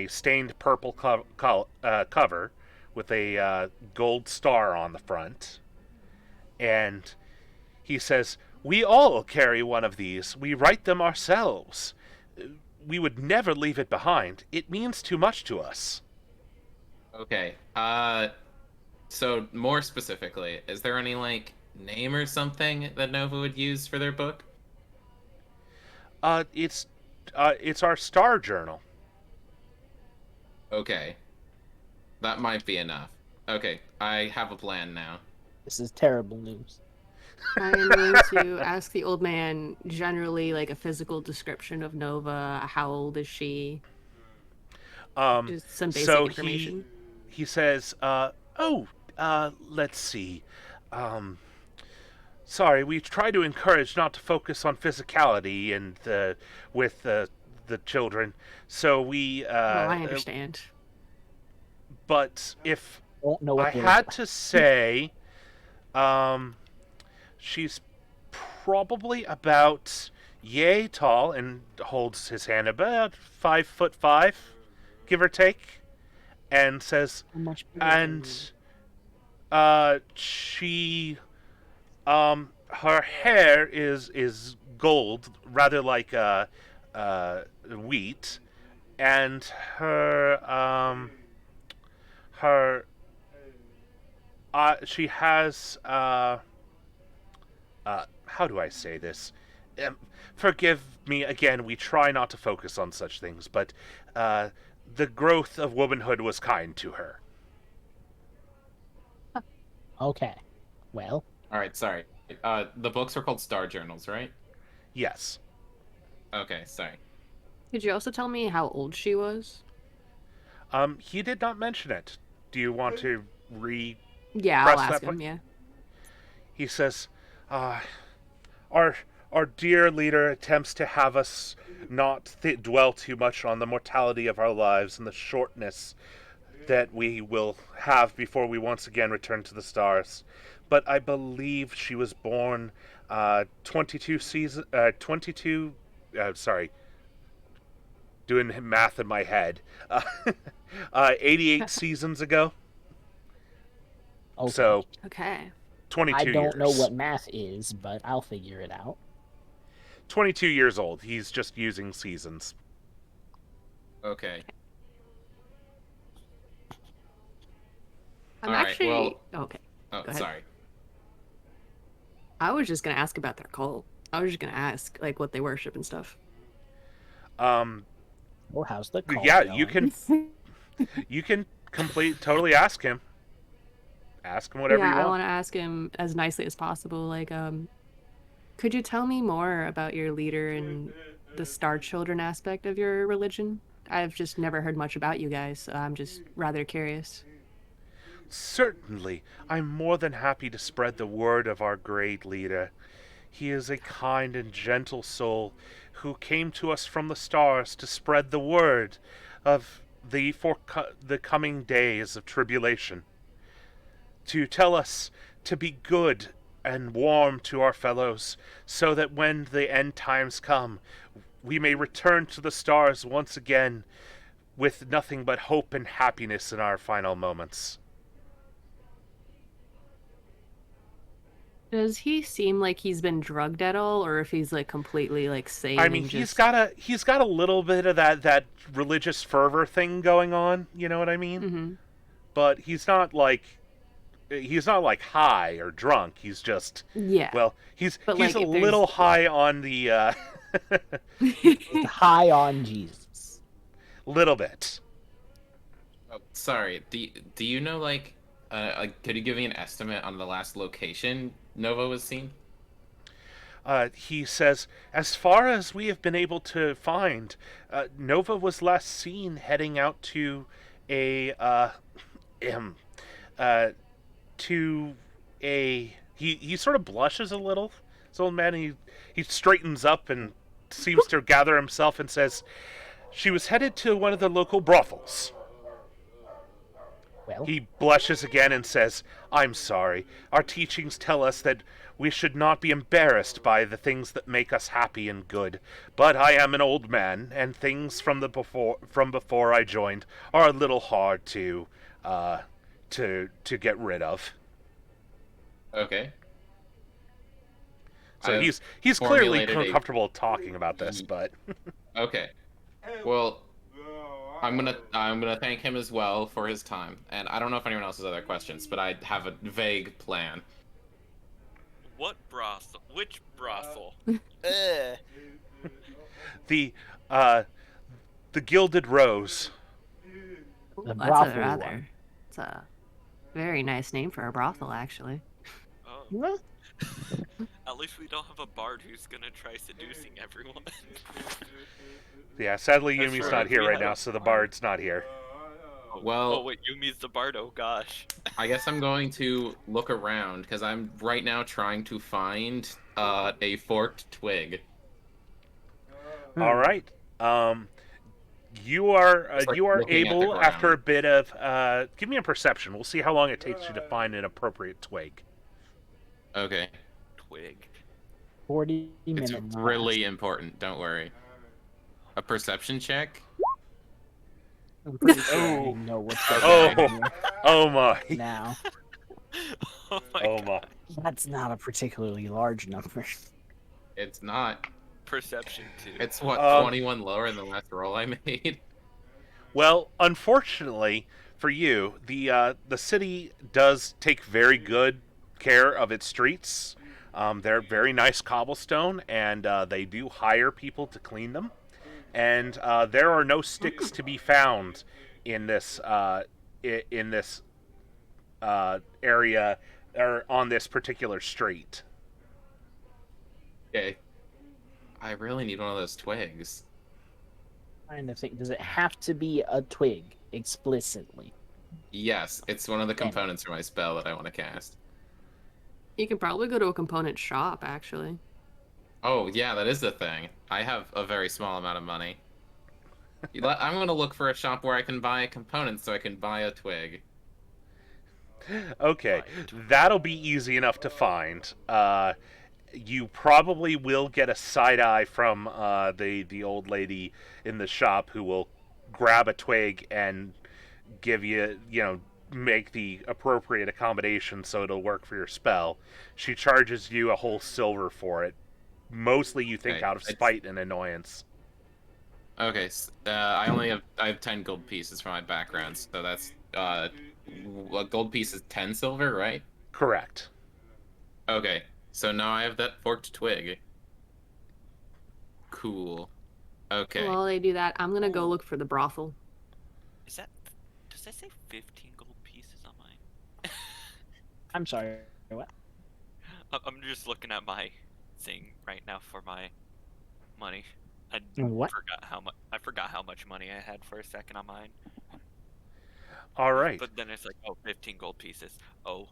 stained purple cover with a gold star on the front, and he says, "We all carry one of these. We write them ourselves. We would never leave it behind. It means too much to us." Okay. So more specifically, is there any like name or something that Nova would use for their book? It's our star journal. Okay. That might be enough. Okay, I have a plan now. This is terrible news. I'm going to ask the old man generally like a physical description of Nova. How old is she? Just some basic So information. he says, let's see. Sorry, we try to encourage not to focus on physicality and with the children. So we. I understand. But if don't know what I they look had like. to say, she's probably about yay tall and holds his hand about 5'5", give or take, and says, How much bigger than you? and she her hair is gold, rather like wheat, and her she has how do I say this? Um, Forgive me again. We try not to focus on such things, but the growth of womanhood was kind to her. Okay. Well, All right, sorry. The books are called Star Journals, right? Yes. Okay, sorry. Could you also tell me how old she was? He did not mention it. Do you want to re Yeah, I'll press that ask point? him. Yeah. He says, uh, our our dear leader attempts to have us not dwell too much on the mortality of our lives and the shortness that we will have before we once again return to the stars. But I believe she was born 22, sorry, doing math in my head, 88 seasons ago. okay. So Okay. 22 I don't know years. what math is, but I'll figure it out. 22 years old. He's just using seasons. Okay. I'm All right, actually well- okay. Oh, Go ahead. sorry. I was just gonna ask about their cult. I was just gonna ask like what they worship and stuff. Um, Well, how's the call yeah, going? you can totally ask him. Ask him whatever Yeah, you I want. want to ask him as nicely as possible. Like, could you tell me more about your leader and the Star Children aspect of your religion? I've just never heard much about you guys, so I'm just rather curious. Certainly, I'm more than happy to spread the word of our great leader. He is a kind and gentle soul who came to us from the stars to spread the word of the coming days of tribulation, to tell us to be good and warm to our fellows, so that when the end times come, we may return to the stars once again with nothing but hope and happiness in our final moments. Does he seem like he's been drugged at all, or if he's like completely like sane I mean, and he's just got a little bit of that religious fervor thing going on. You know what I mean? Mhm. But he's not like high or drunk. He's just Yeah. well, But he's like a if there's little high on the High on Jesus. little bit. Oh, sorry. Do you know could you give me an estimate on the last location Nova was seen? He says, as far as we have been able to find, Nova was last seen heading out to a um, uh, to a he sort of blushes a little. This old man he straightens up and seems to gather himself and says, she was headed to one of the local brothels. Well, He blushes again and says, I'm sorry. Our teachings tell us that we should not be embarrassed by the things that make us happy and good. But I am an old man, and things from before I joined are a little hard to get rid of. Okay. So I've he's clearly formulated a- comfortable talking about this, but Okay. Well, I'm gonna thank him as well for his time, and I don't know if anyone else has other questions, but I have a vague plan. What brothel? Which brothel? the the Gilded Rose. Ooh, The that's brothel a one. rather it's a very nice name for a brothel, actually. Oh, what? at least we don't have a bard who's gonna try seducing everyone. Yeah, sadly That's Yumi's right, not here we right had now, a- so the bard's not here. Well- oh wait, Yumi's the bard. Oh gosh. I guess I'm going to look around because I'm right now trying to find a forked twig. All right. You are Just like you are looking at the able after a ground. bit of give me a perception. We'll see how long it takes you to find an appropriate twig. Okay. Twig. 40 It's minutes really passed. important. Don't worry. A perception check? I'm pretty sure I Oh. know what's going Okay. on here Oh my. now. Oh my Oh god. my. That's not a particularly large number. It's not. Perception too. It's what, Um, 21 lower than the last roll I made? Well, unfortunately for you, the city does take very good care of its streets. They're very nice cobblestone, and they do hire people to clean them. And there are no sticks to be found in this in this area or on this particular street. Okay. I really need one of those twigs. Trying to think, does it have to be a twig explicitly? Yes, it's one of the Damn it. components for my spell that I want to cast. You could probably go to a component shop, actually. Oh, yeah, that is the thing. I have a very small amount of money. I'm going to look for a shop where I can buy components so I can buy a twig. Okay, that'll be easy enough to find. You probably will get a side eye from the old lady in the shop who will grab a twig and give you, make the appropriate accommodation so it'll work for your spell. She charges you a whole silver for it. Mostly, you think Okay, out of spite and annoyance. Okay, I have 10 gold pieces for my background, so that's a gold piece is 10 silver, right? Correct. Okay, so now I have that forked twig. Cool. Okay. While they do that, I'm gonna go look for the brothel. Is that? Does that say 15 gold pieces on mine? I'm sorry, what? I'm just looking at my thing right now for my money. I What? forgot how much money I had for a second on mine. All right. But then it's like, oh, 15 gold pieces. Oh.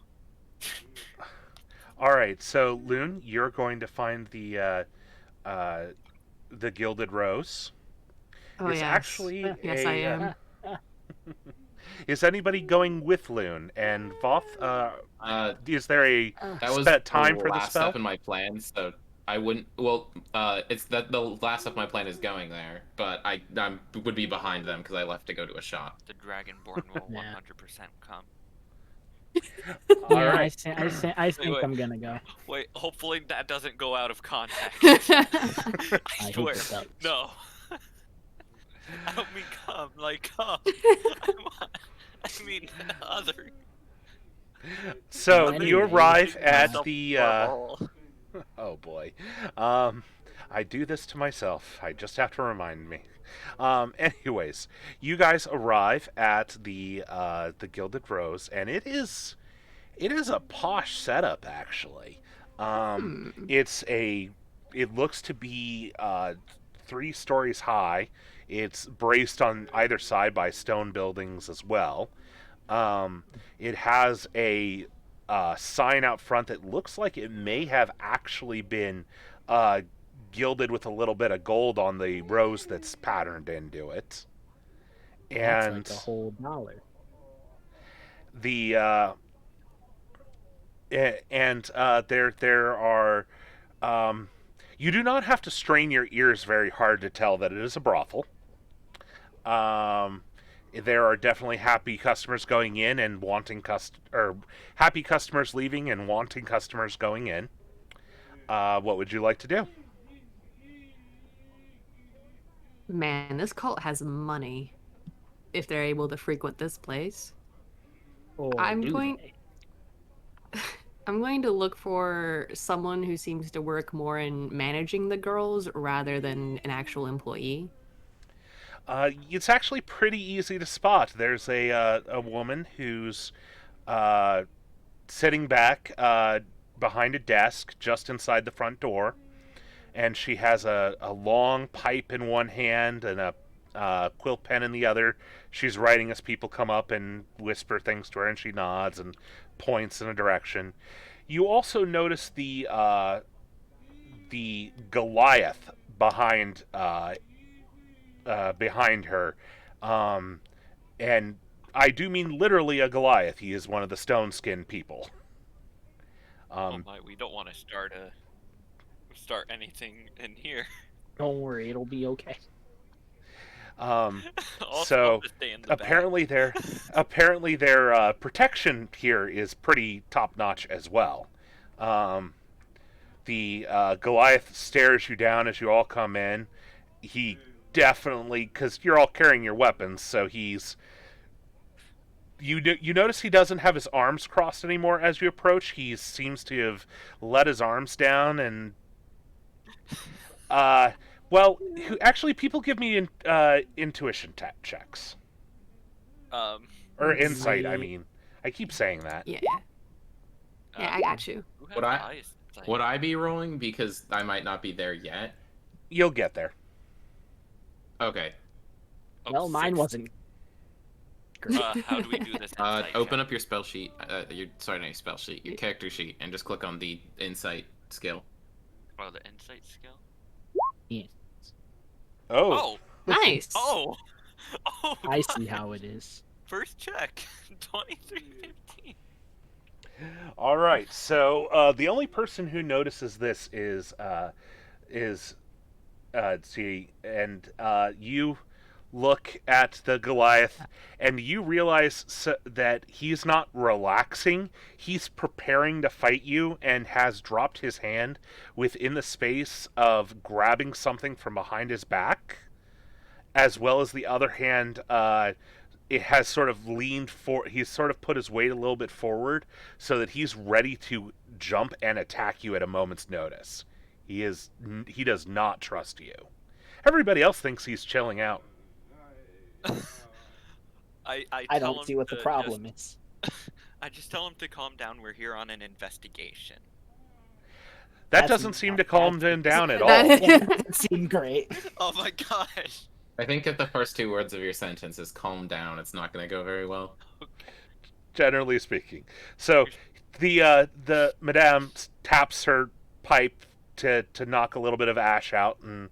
All right. So, Loon, you're going to find the Gilded Rose. Oh It's yes. actually Yes, I am. Is anybody going with Loon and Voth? Is there a That was time the for the last spell? step in my plan, so I wouldn't. Well, it's that the last step of my plan is going there, but I would be behind them because I left to go to a shop. The Dragonborn will Yeah. 100% come. All Yeah, right. I think wait. I'm gonna go. Wait, hopefully that doesn't go out of context. I I hope swear. it does. No. I don't mean come, like come. I mean other. So Well, you anyway, arrive at Myself the. plural. Oh boy, I do this to myself. I just have to remind me. Anyways, you guys arrive at the Gilded Rose, and it is a posh setup actually. It looks to be 3 stories high. It's braced on either side by stone buildings as well. It has a sign out front that looks like it may have actually been gilded with a little bit of gold on the rose that's patterned into it. That's And like a whole dollar. the there are you do not have to strain your ears very hard to tell that it is a brothel. Um, there are definitely happy customers going in and or happy customers leaving and wanting customers going in. What would you like to do? Man, this cult has money. If they're able to frequent this place, Or I'm do going- they? I'm going to look for someone who seems to work more in managing the girls rather than an actual employee. It's actually pretty easy to spot. There's a woman who's sitting back behind a desk just inside the front door, and she has a long pipe in one hand and a quilt pen in the other. She's writing as people come up and whisper things to her, and she nods and points in a direction. You also notice the Goliath behind behind her, and I do mean literally a Goliath. He is one of the stone skin people. Oh my, we don't want to start anything in here. Don't worry, it'll be okay. Um, Also, I'll so just stay in the apparently back. their protection here is pretty top notch as well. Um, the Goliath stares you down as you all come in. He definitely, because you're all carrying your weapons, so you notice he doesn't have his arms crossed anymore as you approach. He seems to have let his arms down and uh well, actually people give me intuition checks Um, or insight, I Great. mean. I keep saying that. Yeah. Yeah, I got you. who has Would the I- highest insight? Would I be rolling because I might not be there yet? You'll get there. Okay. Oh, Well, mine 6. wasn't great. How do we do this? Insight Open check? up your spell sheet. Sorry, not your spell sheet. Your character sheet, and just click on the insight skill. Oh, the insight skill. Yes. Oh, Oh, Nice. oh, oh! I God. see how it is. First check, 2315. all right. So the only person who notices this is see, and you look at the Goliath, and you realize that he's not relaxing. He's preparing to fight you, and has dropped his hand within the space of grabbing something from behind his back, as well as the other hand. It has sort of leaned for. He's sort of put his weight a little bit forward, so that he's ready to jump and attack you at a moment's notice. He does not trust you. Everybody else thinks he's chilling out. I I tell don't him see what the to problem is. I just tell him to calm down. We're here on an investigation. That That's doesn't not seem to calm bad. him down at all. That- Yeah, that seemed great. Oh my gosh! I think if the first two words of your sentence is calm down, it's not going to go very well. Generally speaking. So the madame taps her pipe to knock a little bit of ash out and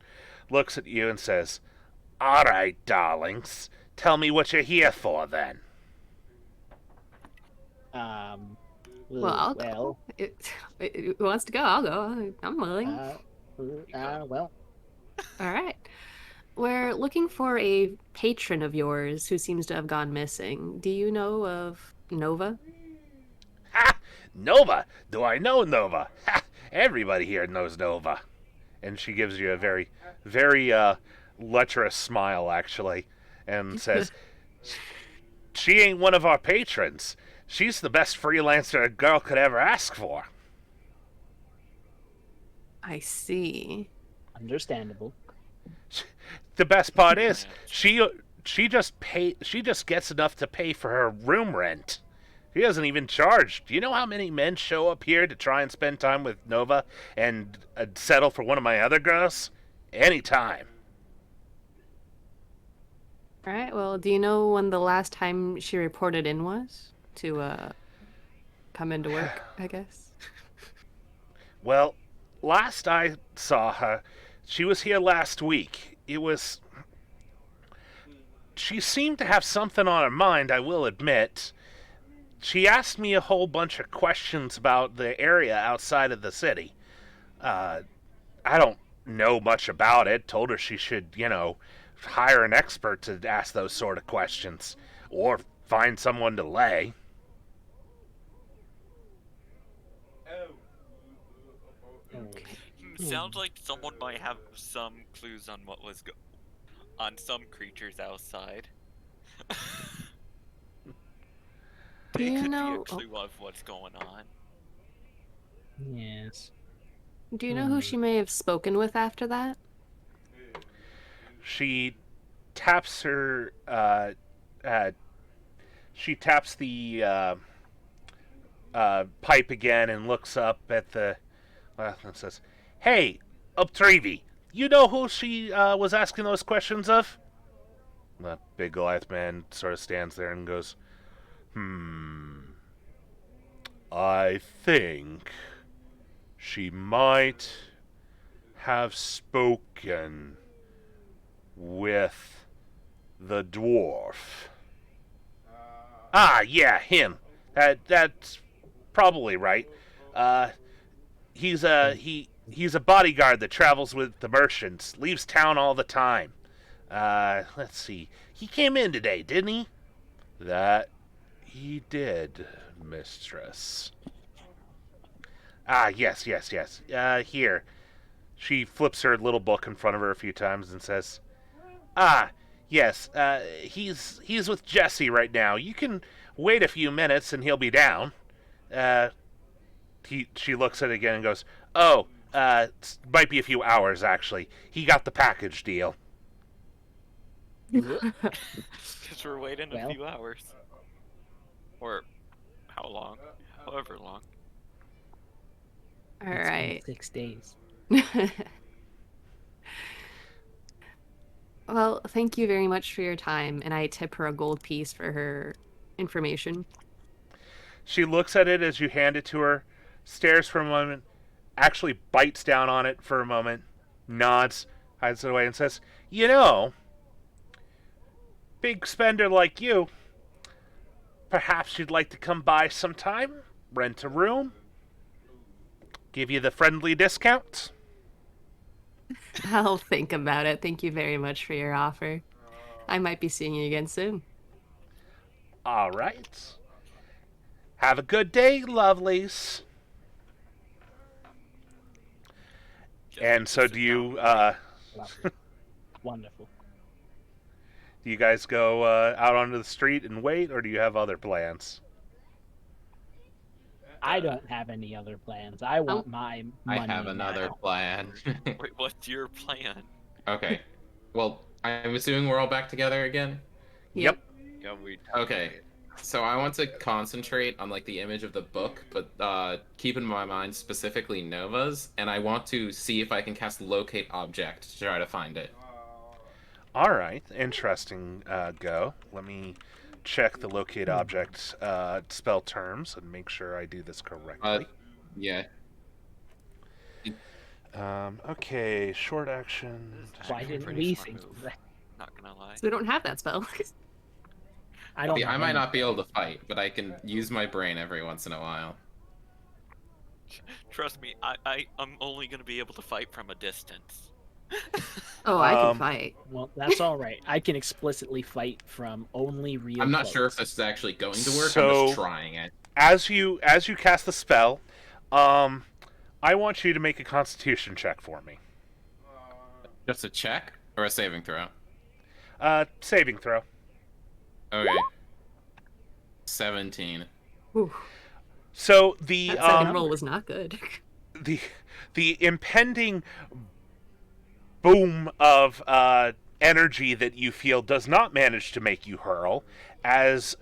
looks at you and says, "All right, darlings, tell me what you're here for then." Well, I'll go. Who wants to go? I'll go. I'm willing. Well, All right. We're looking for a patron of yours who seems to have gone missing. Do you know of Nova? Ha! Nova! Do I know Nova? Ha! Everybody here knows Nova. And she gives you a very, very lecherous smile, actually, and says, "She ain't one of our patrons. She's the best freelancer a girl could ever ask for." I see. understandable. The best part is she just gets enough to pay for her room rent. She doesn't even charge. Do you know how many men show up here to try and spend time with Nova and settle for one of my other girls? Anytime. All right. Well, do you know when the last time she reported in was to come into work? I guess. Well, last I saw her, she was here last week. She seemed to have something on her mind, I will admit. She asked me a whole bunch of questions about the area outside of the city. I don't know much about it. Told her she should, hire an expert to ask those sort of questions. Or find someone to lay. Sounds like someone might have some clues on what was on some creatures outside. Do They you could know? be a clue of what's going on. Yes. Do you know who she may have spoken with after that? She taps her. She taps the pipe again and looks up at the. And says, "Hey, Uptrevi, you know who she was asking those questions of?" The big Goliath man sort of stands there and goes, "I think she might have spoken with the dwarf. Ah, yeah, him. That's probably right. He's a bodyguard that travels with the merchants. Leaves town all the time. Let's see. He came in today, didn't he? That he did, mistress. Ah, yes, yes, yes. Here. She flips her little book in front of her a few times and says, "Ah, yes. He's with Jesse right now. You can wait a few minutes and he'll be down." Uh, she looks at it again and goes, "Oh, might be a few hours actually. He got the package deal." Because we're waiting Well. a few hours. Or how long? However long. All It's been right. 6 days. Well, thank you very much for your time, and I tip her a gold piece for her information. She looks at it as you hand it to her, stares for a moment, actually bites down on it for a moment, nods, hides it away, and says, "You know, big spender like you, perhaps you'd like to come by sometime, rent a room, give you the friendly discount." I'll think about it. Thank you very much for your offer. I might be seeing you again soon. All right. Have a good day, lovelies. And so do you Lovely. Wonderful. do you guys go out onto the street and wait, or do you have other plans? I don't have any other plans. I want my I money have another now. plan. Wait, what's your plan? Okay. Well, I'm assuming we're all back together again? Yep. Yeah, we. Okay. So I want to concentrate on like the image of the book, but keep in my mind specifically Nova's, and I want to see if I can cast locate object to try to find it. All right. Interesting. Go. Let me check the locate object spell terms and make sure I do this correctly. Yeah. Okay. Short action. Why Actually, didn't pretty we smart think move. of that? Not gonna lie. So we don't have that spell. I don't. See, I have might any. not be able to fight, but I can use my brain every once in a while. Trust me, I'm only gonna be able to fight from a distance. Oh, I can Um, fight. Well, that's all right. I can explicitly fight from only real. I'm not sure if close. this is actually going to work. I'm So- just trying it. As you cast the spell, I want you to make a Constitution check for me. Just a check or a saving throw? Saving throw. Okay. 17. Ooh, So the that second roll was not good. the impending boom of energy that you feel does not manage to make you hurl, as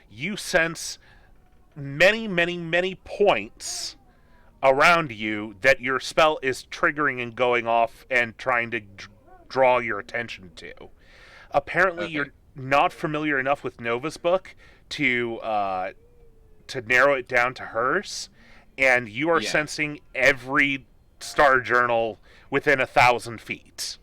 you sense many points around you that your spell is triggering and going off and trying to draw your attention to. Apparently, Okay. you're not familiar enough with Nova's book to narrow it down to hers, and you are Yeah. sensing every star journal within 1,000 feet.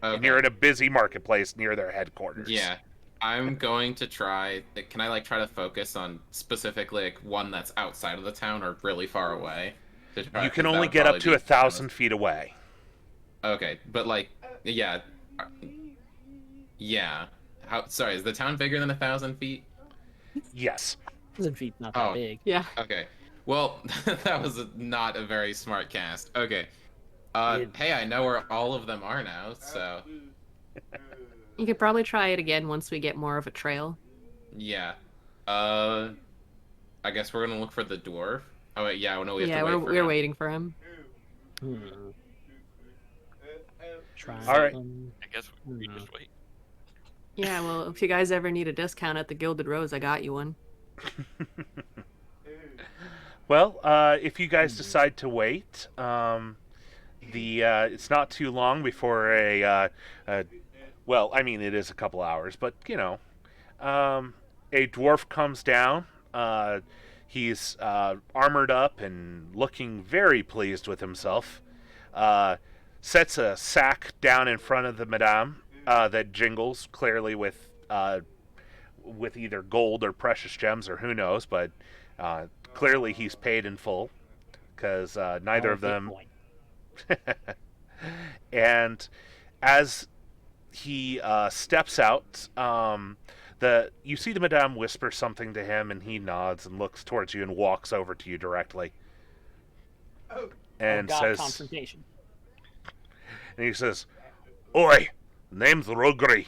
And Okay. you're in a busy marketplace near their headquarters. Yeah. I'm going to try. Can I like try to focus on specifically like one that's outside of the town or really far away? To try- You can 'cause that only would get up probably to be 1,000 feet away. Okay, but like, yeah, yeah. How? Sorry, is the town bigger than 1,000 feet? Yes. 1,000 feet, not that Oh. big. Yeah. Okay. Well, that was not a very smart cast. Okay. It- Hey, I know where all of them are now, so You could probably try it again once we get more of a trail. yeah. I guess we're gonna look for the dwarf. Oh wait, yeah, no, we have Yeah, to wait for we're him. waiting for him. Try All right. them. I guess we just wait. Yeah, well, if you guys ever need a discount at the Gilded Rose, I got you one. Well, if you guys decide to wait, it's not too long before well, I mean, it is a couple hours, but you know, a dwarf comes down. He's armored up and looking very pleased with himself. sets a sack down in front of the madame that jingles clearly with either gold or precious gems or who knows, but clearly he's paid in full because neither Or of them. Bitcoin. And as he steps out, you see the madame whisper something to him, and he nods and looks towards you and walks over to you directly, and God, says, confrontation. and he says, "Oi, name's Rugri.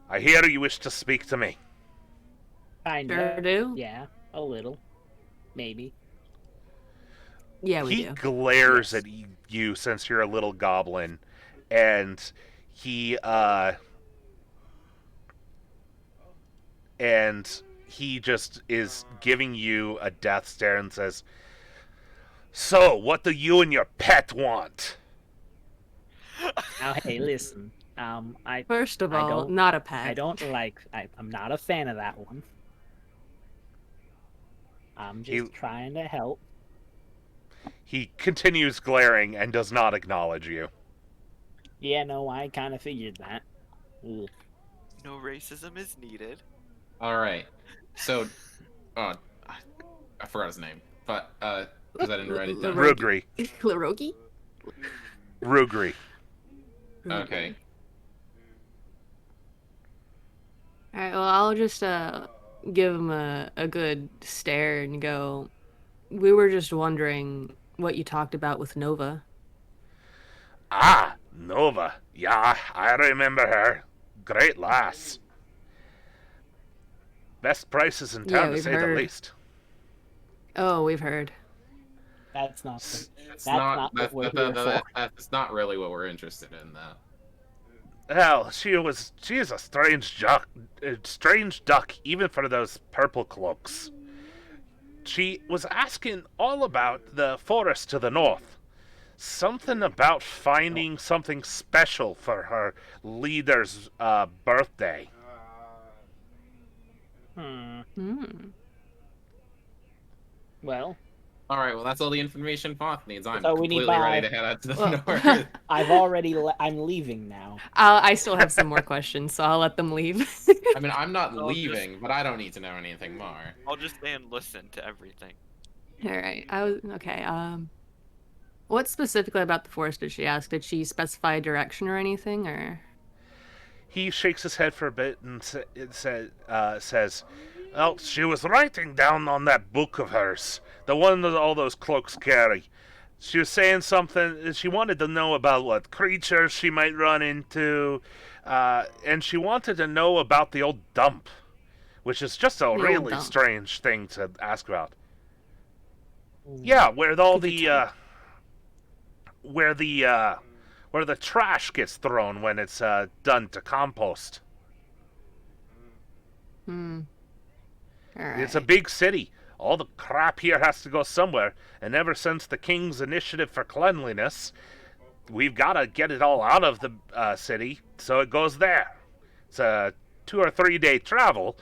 I hear you wish to speak to me." Kind Sure of. do. Yeah, a little. Maybe. Yeah, we He do. glares Yes. at you since you're a little goblin, and he just is giving you a death stare and says, "So, what do you and your pet want?" Now, hey, listen. First of I all, don't- not a pet. I don't like. I'm not a fan of that one. I'm just trying to help. He continues glaring and does not acknowledge you. Yeah, no, I kind of figured that. Ugh. No racism is needed. All right. So, I forgot his name, but because I didn't write it down. Rugri. Larogi? Rugri. Okay. Alright, well, I'll just give him a good stare and go, we were just wondering what you talked about with Nova. Ah, Nova. Yeah, I remember her. Great lass. Best prices in Yeah, town, to we've say the heard. least. Oh, we've heard. That's not. That's not what we're here for. That's not really what we're interested in, though. Hell, she's a strange duck, even for those purple cloaks. She was asking all about the forest to the north. Something about finding something special for her leader's birthday. Hmm. Well, All right. Well, that's all the information Foth needs. I'm So we need completely ready by- to head out to the Well- north. I've already. I'm leaving now. I still have some more questions, so I'll let them leave. I mean, I'm not I'll just- leaving, but I don't need to know anything more. I'll just stay and listen to everything. Alright, okay, what specifically about the forest did she ask? Did she specify direction or anything, or? He shakes his head for a bit and says, "Well, she was writing down on that book of hers, the one that all those cloaks carry. She was saying something. She wanted to know about what creatures she might run into, and she wanted to know about the old dump, which is just a old really dump. strange thing to ask about. Yeah, where all Could you the where the trash gets thrown when it's done to compost. Alright. It's a big city. All the crap here has to go somewhere, and ever since the king's initiative for cleanliness, we've got to get it all out of the city, so it goes there. It's a 2 or 3 day travel,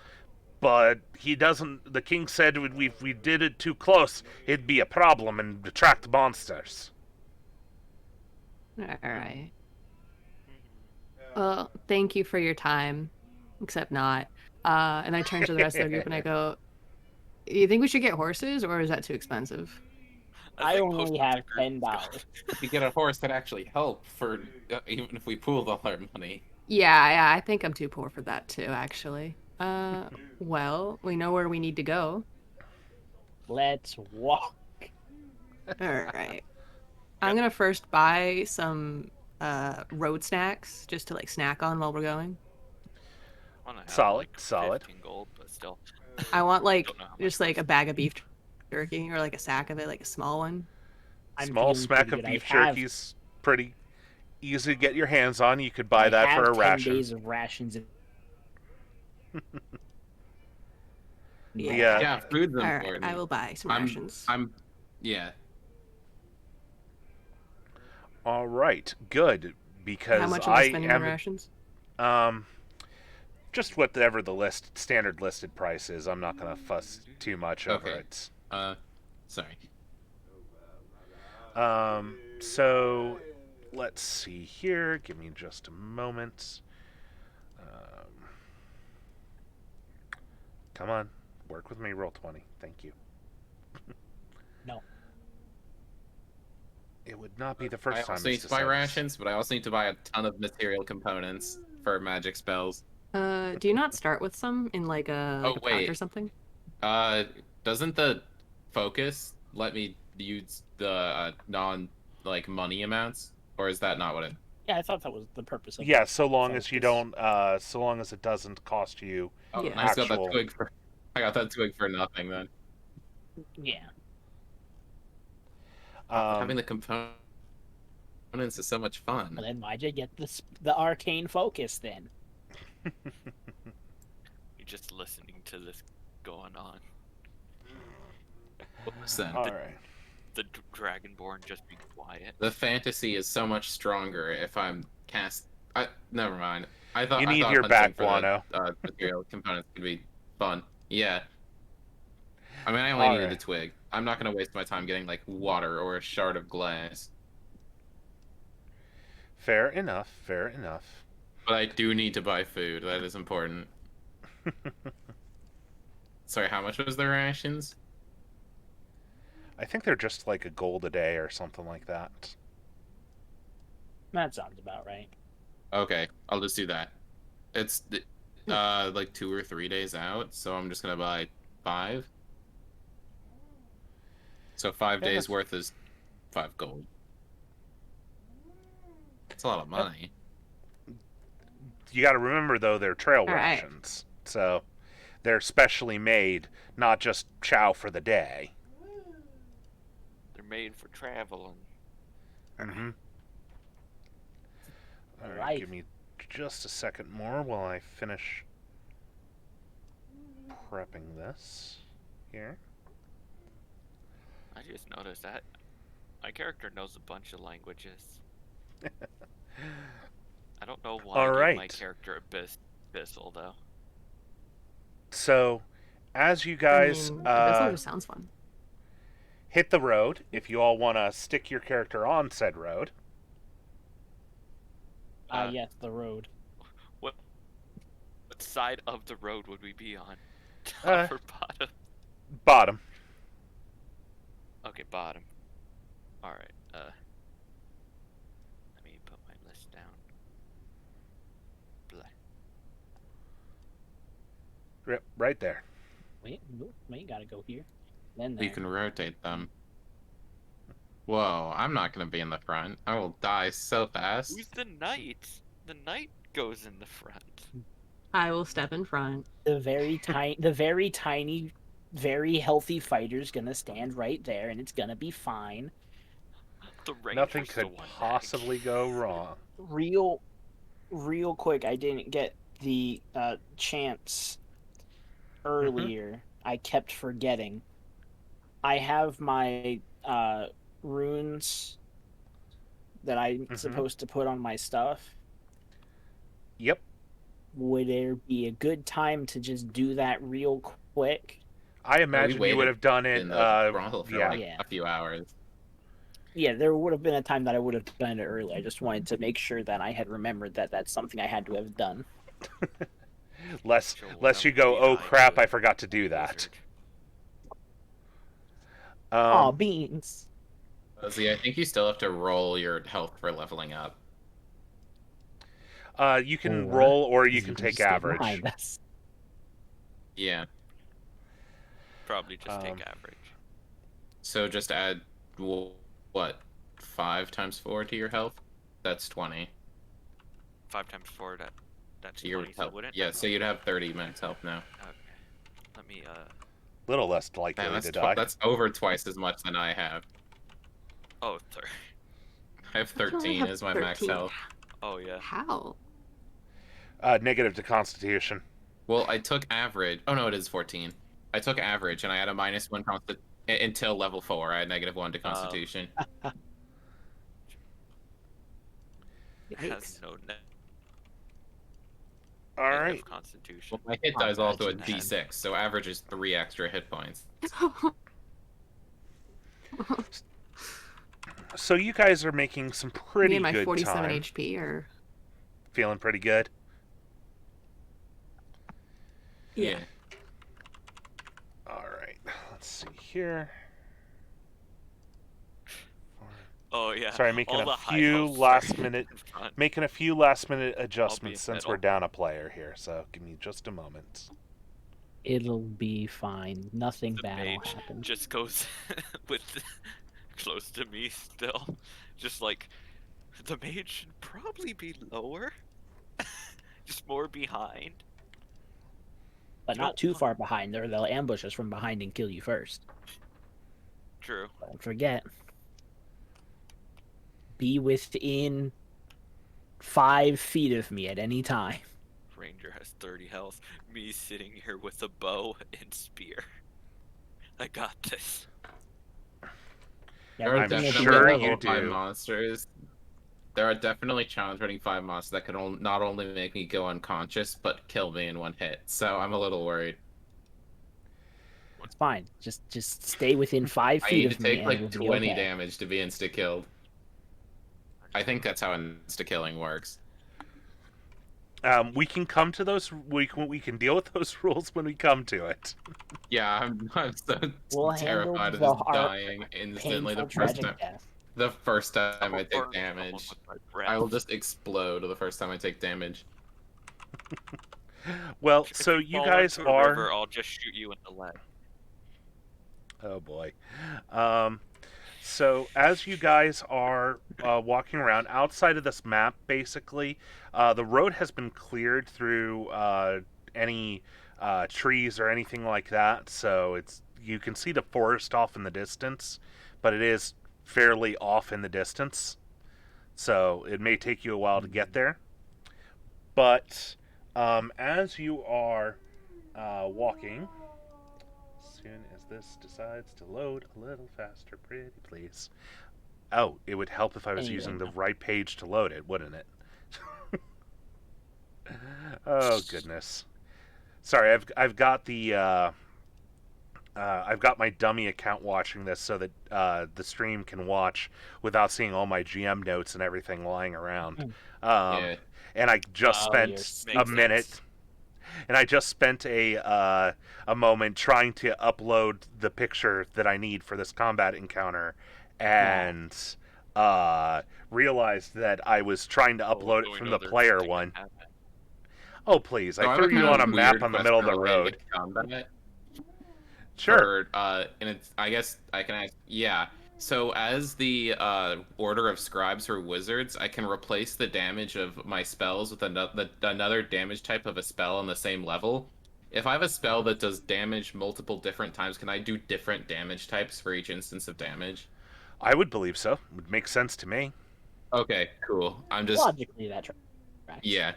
but he doesn't. The king said if we did it too close, it'd be a problem and attract monsters. Alright. Well, thank you for your time, except not. And I turn to the rest of the group and I go, you think we should get horses, or is that too expensive? I think only most have of the group- $10. If you get a horse, that actually help for even if we pooled all our money. Yeah, I think I'm too poor for that too, actually. Well, we know where we need to go. Let's walk. Alright. I'm gonna first buy some road snacks just to like snack on while we're going. I wanna have, Solid, like, solid. 15 gold, but still. I want like Don't know how much just like it a bag of beef jerky or like a sack of it, like a small one. I'm Small feeling smack pretty of good. beef I have- jerky's pretty easy to get your hands on. You could buy I that have for a 10 ration. days of rations. Yeah. Yeah, food's Alright, important. I will buy some I'm, rations. yeah. All right, good. Because How much am I spending on rations? Just whatever the standard listed price is. I'm not gonna fuss too much over Okay. it. Sorry. So let's see here. Give me just a moment. Come on, work with me. Roll 20. Thank you. No. It would not be the I first time also this need to buy decided. rations, but I also need to buy a ton of material components for magic spells. Do you not start with some in like a Oh, pouch or wait. something? Doesn't the focus let me use the money amounts, or is that not what it? Yeah, I thought that was the purpose of Yeah, it. so long as you Focus. don't, so long as it doesn't cost you. Oh, Yeah. nice. Got that Actual. twig for. I got that twig for nothing then. Yeah. Having the components is so much fun. Well, then why'd you get the arcane focus then? You're just listening to this going on. Listen, All right. The Dragonborn just be quiet. the fantasy is so much stronger if I'm cast. Never mind. I thought You need thought your hunting back, for the Guano. material components could be fun. Yeah. I mean, I only All needed a right. twig. I'm not gonna waste my time getting like water or a shard of glass. Fair enough. Fair enough. But I do need to buy food. That is important. Sorry, how much was the rations? I think they're just like a gold a day or something like that. That sounds about right. Okay, I'll just do that. It's like 2 or 3 days out, so I'm just gonna buy 5. So 5 Yeah, days that's- worth is 5 gold. It's a lot of money. You got to remember though, they're trail All right. rations, so they're specially made, not just chow for the day. They're made for traveling. Mm-hmm. All right, Right. give me just a second more while I finish prepping this here. I just noticed that my character knows a bunch of languages. I don't know why All I gave right. my character Abyssal though. So, as you I guys mean, Abyssal just sounds fun. hit the road, if you all want to stick your character on said road, Yes, the road. What side of the road would we be on? Uh, Top or bottom? bottom. Okay, bottom. Alright, let me put my list down. Blah. Right there. Wait, gotta go here. Then You there. can rotate them. Whoa, I'm not gonna be in the front. I will die so fast. Who's the knight? The knight goes in the front. I will step in front. The very tiny, very healthy fighter's gonna stand right there, and it's gonna be fine. The ranger's Nothing the could one possibly go wrong. Real quick, I didn't get the chance earlier. I kept forgetting. I have my runes that I'm supposed to put on my stuff. Yep. Would there be a good time to just do that real quick? I imagine you would have done it. in the brothel for yeah. like a few hours. Yeah, there would have been a time that I would have done it early. I just wanted to make sure that I had remembered that that's something I had to have done. Lest Sure, you whatever go, we oh die crap, to I forgot to do that. Wizard. Aw, beans. See, I think you still have to roll your health for leveling up. You can Or roll or you you can can take just stay average. behind us. Yeah. Probably just take Um, average. So just add what 5 times 4 to your health. That's 20. 5 times 4, that's To your 20, so health. wouldn't? Yeah, so you'd have 30 max health now. Okay. Let me, Little less likely Man, to die. that's over twice as much than I have. oh, sorry. I have I only 13 have as my max 13. health. Oh, yeah. How? Negative to Constitution. Well, I took average. Oh no, it is 14. I took average and I had a -1 until level 4. I had -1 to Constitution. Has Yikes. no All negative right. constitution. Well, my hit die is also a Imagine that. D6, so average is 3 extra hit points. So you guys are making some pretty Me and my good 47 time. HP, or Feeling pretty good. yeah. All right. Let's see here. Oh yeah. Sorry, making All a the high few health last start minute in front. adjustments in since middle. we're down a player here. So give me just a moment. It'll be fine. Nothing The bad will mage happen. just goes with close to me still. Just like the mage should probably be lower. Just more behind. But not too far behind. They'll ambush us from behind and kill you first. True. Don't forget. Be within 5 feet of me at any time. Ranger has 30 health. Me sitting here with a bow and spear. I got this. Yeah, There are I'm Ranger will be sure well you over. 5 do. monsters. There are definitely challenge rating 5 monsters that could not only make me go unconscious, but kill me in one hit. So I'm a little worried. It's fine. Just stay within 5 I feet need to of me take and we'll like be 20 okay. damage to be insta-killed. I think that's how insta-killing works. We can come to those. We can deal with those rules when we come to it. Yeah, I'm so We'll handle terrified of the just dying instantly painful, the first tragic time. death. The first time I I'll take burn someone damage, with my breath. I will just explode the first time I take damage. Well, If so you you fall guys into a are. river, I'll just shoot you in the leg. Oh boy. So as you guys are walking around outside of this map, basically, the road has been cleared through any trees or anything like that. So you can see the forest off in the distance, but it is fairly off in the distance. So it may take you a while to get there. But as you are walking, soon as this decides to load a little faster, pretty please. Oh, it would help if I was using the right page to load it, wouldn't it? Oh goodness. Sorry, I've got the I've got my dummy account watching this so that the stream can watch without seeing all my GM notes and everything lying around. Yeah. And I just Oh, spent you're a Makes minute. sense. And I just spent a moment trying to upload the picture that I need for this combat encounter, and realized that I was trying to upload it So we from know the there's player something one. to happen. Oh please! So I I have a threw you kind on a of map weird on the middle question of the related road. to combat. Sure. And it's I guess I can ask, yeah. So as the order of scribes or wizards, I can replace the damage of my spells with another damage type of a spell on the same level. If I have a spell that does damage multiple different times, can I do different damage types for each instance of damage? I would believe so. Would make sense to me. Okay, cool. I'm just logically that tracks. yeah.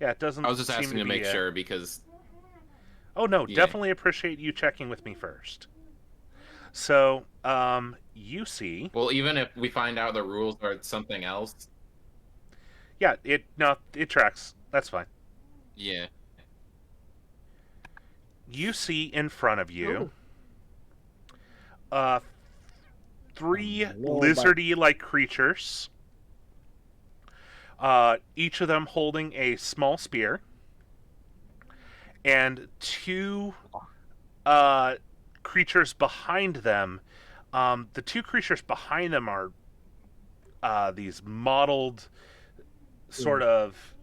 Yeah, it I doesn't was just seem asking to to be make sure because Oh no, yeah. definitely appreciate you checking with me first. So, you see. Well, even if we find out the rules are something else, Yeah, it tracks. That's fine. yeah. You see in front of you Ooh. uh, three Little lizardy-like creatures. Each of them holding a small spear, and two creatures behind them. The two creatures behind them are these mottled, sort of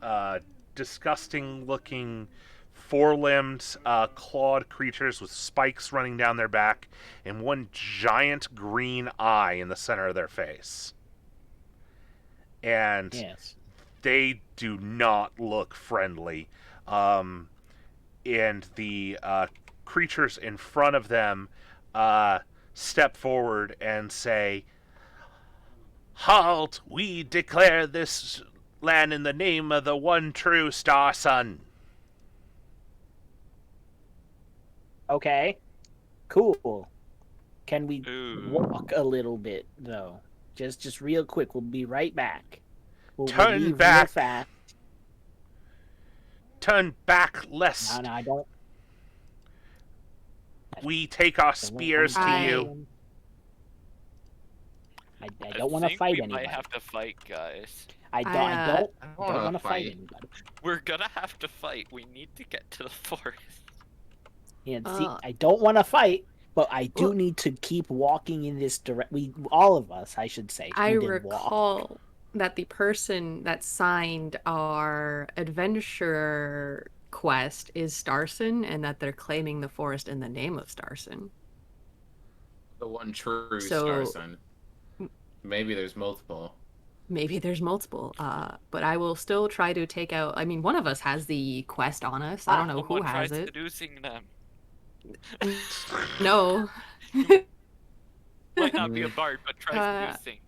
disgusting-looking, four-limbed, clawed creatures with spikes running down their back, and one giant green eye in the center of their face. And Yes. they do not look friendly. And the creatures in front of them step forward and say, "Halt! We declare this land in the name of the one true Starson." Okay. Cool. Can we Ooh. walk a little bit though? Just real quick. We'll be right back. We'll Turn leave real back. fast. Turn back, lest No, I don't. we take our spears to Hi. you. I don't want to fight We anybody. might have to fight, guys. I don't wanna want to fight fight. anybody. We're gonna have to fight. We need to get to the forest. And see, I don't want to fight, but I do Well- need to keep walking in this direct. All of us, I should say, I need to walk. recall that the person that signed our adventure quest is Starson, and that they're claiming the forest in the name of Starson. The one true So- Starson. Maybe there's multiple. Maybe there's multiple, but I will still try to take out. I mean, one of us has the quest on us. I don't know who Someone has tried it. seducing them. No. Might not be a bard, but try seducing.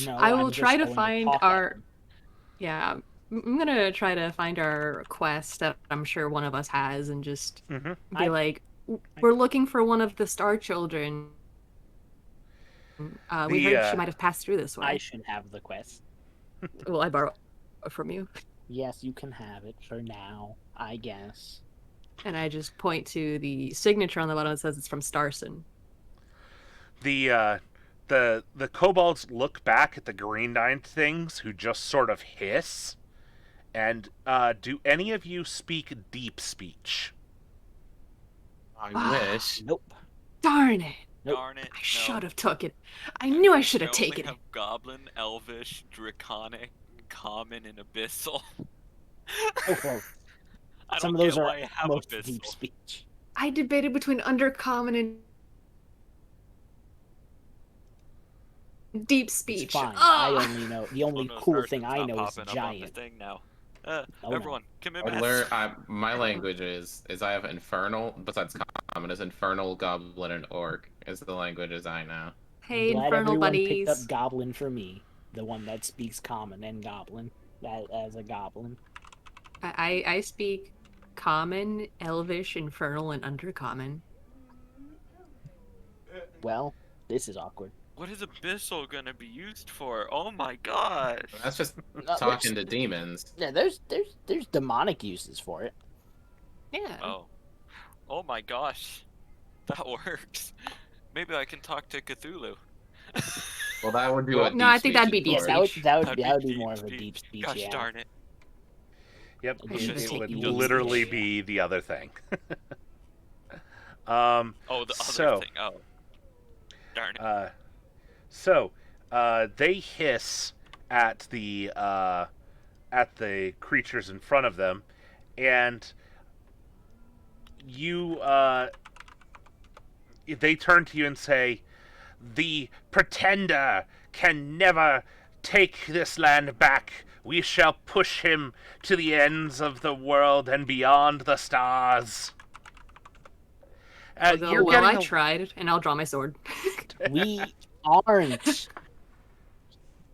No, I I'm will just try to going find talk at our. them. Yeah, I'm gonna try to find our quest that I'm sure one of us has, and just Mm-hmm. be like, we're looking for one of the Star Children. We heard she might have passed through this way. I should have the quest. Will I borrow it from you? Yes, you can have it for now, I guess. And I just point to the signature on the bottom that says it's from Starson. The kobolds look back at the green-eyed things, who just sort of hiss. And do any of you speak deep speech? I wish. Nope. Darn it! Nope. Darn it. I should have took it. I knew I should I have only taken it. have Goblin, Elvish, Draconic, Common, and Abyssal. Oh, well, I some don't of those get are why I have most Abyssal. deep speech. I debated between undercommon and deep speech. It's fine. Ugh. I only know the Oh only no, cool Starson's thing I not know is popping up on the giant. thing now. Oh, no. Everyone, come in. My language is I have Infernal, besides Common, is Infernal, Goblin, and Orc is the languages I know. Hey, Glad infernal everyone buddies. picked up Goblin for me, the one that speaks Common and Goblin as a Goblin. I speak common, elvish, infernal, and undercommon. Well, this is awkward. What is Abyssal gonna be used for? Oh my gosh! That's just No, talking to demons. Yeah, there's demonic uses for it. Yeah. Oh my gosh, that works. Maybe I can talk to Cthulhu. Well, that would be Well, what no, deep I think that'd be speech deep is Yeah, for. that would That'd be deep more of a speech. deep speech. Gosh Yeah. darn it! Yep, I should it take would deep literally speech. be the other thing. Oh, the So- other thing. Oh, darn it! They hiss at the creatures in front of them, and they turn to you and say, "The pretender can never take this land back. We shall push him to the ends of the world and beyond the stars." I'll go, You're well, I getting tried, and I'll draw my sword. We aren't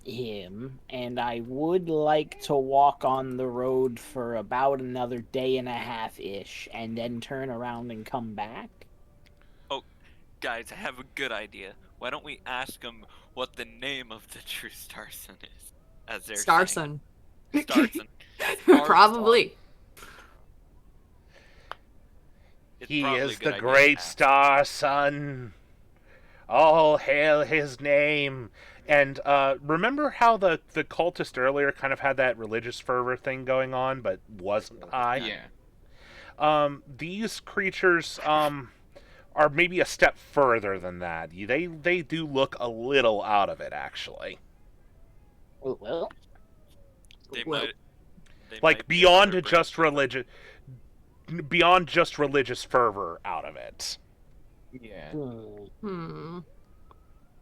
him, and I would like to walk on the road for about another day and a half ish, and then turn around and come back. Guys, I have a good idea. Why don't we ask him what the name of the true Starson is? As they're saying. Starson. Starson. Probably. It's He probably a is good the idea to great ask. star son. All hail his name. And remember how the cultist earlier kind of had that religious fervor thing going on, but wasn't high? Yeah. These creatures are maybe a step further than that. They do look a little out of it, actually. Well, They Well, might, they Like might be beyond another just branch. beyond just religious fervor out of it. Yeah. Hmm.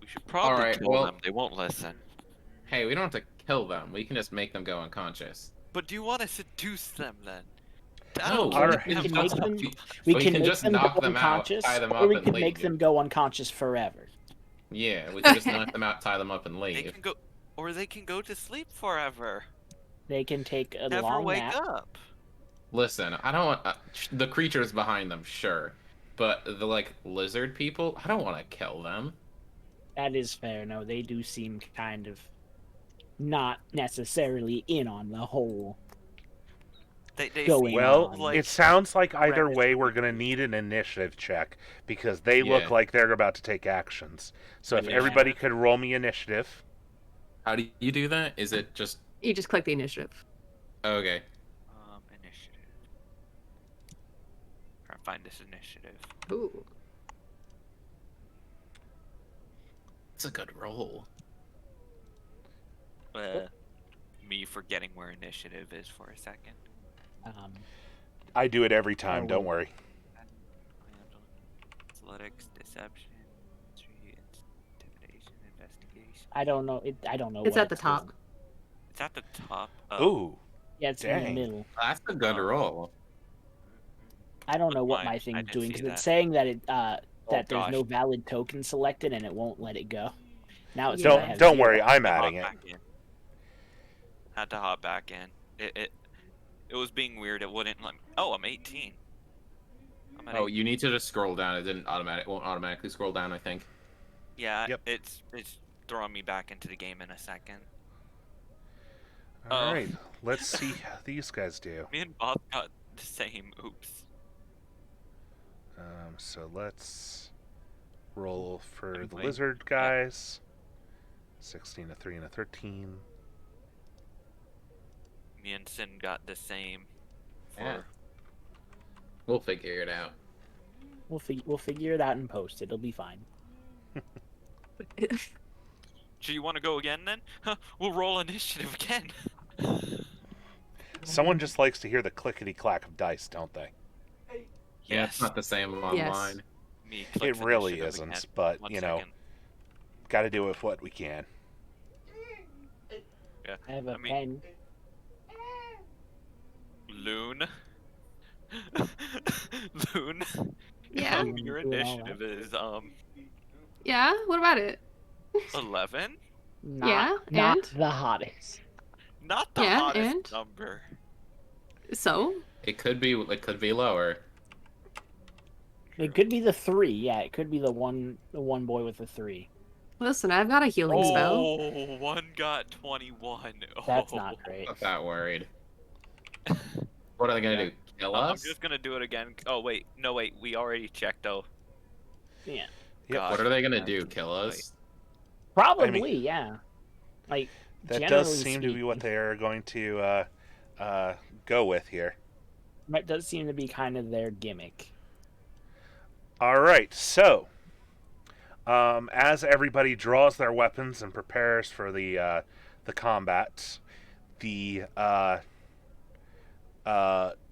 We should probably Alright, kill well- them. They won't listen. Hey, we don't have to kill them. We can just make them go unconscious. But do you want to seduce them then? No, Alright. we can make them. We We can can make just them knock go them out, unconscious, tie them or up, we and can make leave. them go unconscious forever. Yeah, we can just knock them out, tie them up, and They leave. can go, or they can go to sleep forever. They can take a Never long wake nap. up. Listen, I don't want the creatures behind them, sure, but the lizard people, I don't want to kill them. That is fair. No, they do seem kind of not necessarily in on the whole They Going seem Well, on. like it sounds like either way we're going to relatively- need an initiative check because they Yeah. look like they're about to take actions. So if Yeah. everybody could roll me initiative. How do you do that? Is it just You just click the initiative. okay? initiative. Trying to find this initiative. Ooh. It's a good roll. Me forgetting where initiative is for a second. I do it every time, Oh, don't wait. worry. Athletics, deception, intimidation, investigation. I don't know. I don't know. It's what at the it's top. doing. It's at the top. Ooh. Yeah, it's in Dang. the middle. That's a good Oh. roll. I don't know what Mine, my I thing's did doing see because that. it's saying that that there's gosh. no valid token selected and it won't let it go. Now it's Yeah. saying I have Don't 0. worry, I'm Had to hop adding it. back in. Had to hop back in. It was being weird. It wouldn't let me. Oh, I'm 18. I'm at Oh, 18. you need to just scroll down. It won't automatically scroll down, I think. Yeah, Yep. it's throwing me back into the game in a second. All Oh. right, let's see how these guys do. Me and Bob got the same. Oops. So let's roll for the Wait. lizard guys. 16, a 3, and a 13. Me and Sin got the same. For Yeah. We'll figure it out. We'll figure it out in post. It'll be fine. Do you want to go again then? We'll roll initiative again. Someone just likes to hear the clickety clack of dice, don't they? Yeah, it's not the same on Yes. mine. Me It clicks really initiative isn't, again. but One you know, second. got to do with what we can. Yeah. I have a I mean- pen. Loon. Loon. Yeah. Your Doing all initiative is Yeah. What about it? 11. Not, Yeah, not and? the hottest. Not the Yeah, hottest and? number. So? It could be lower. It could be the 3. Yeah, it could be the one boy with the 3. Listen, I've got a healing spell. Oh, one got 21. That's Oh. not great. Not that worried. What are they gonna Yeah. do? Kill I'm us? just gonna do it again. Oh wait, no wait, we already checked though. Yeah. Yep. Gosh, What are they gonna that's- do? Kill us? Probably, yeah. Like, That does generally seem to be what speaking, they're going to go with here. That does seem to be kind of their gimmick. All right, so as everybody draws their weapons and prepares for the combat, the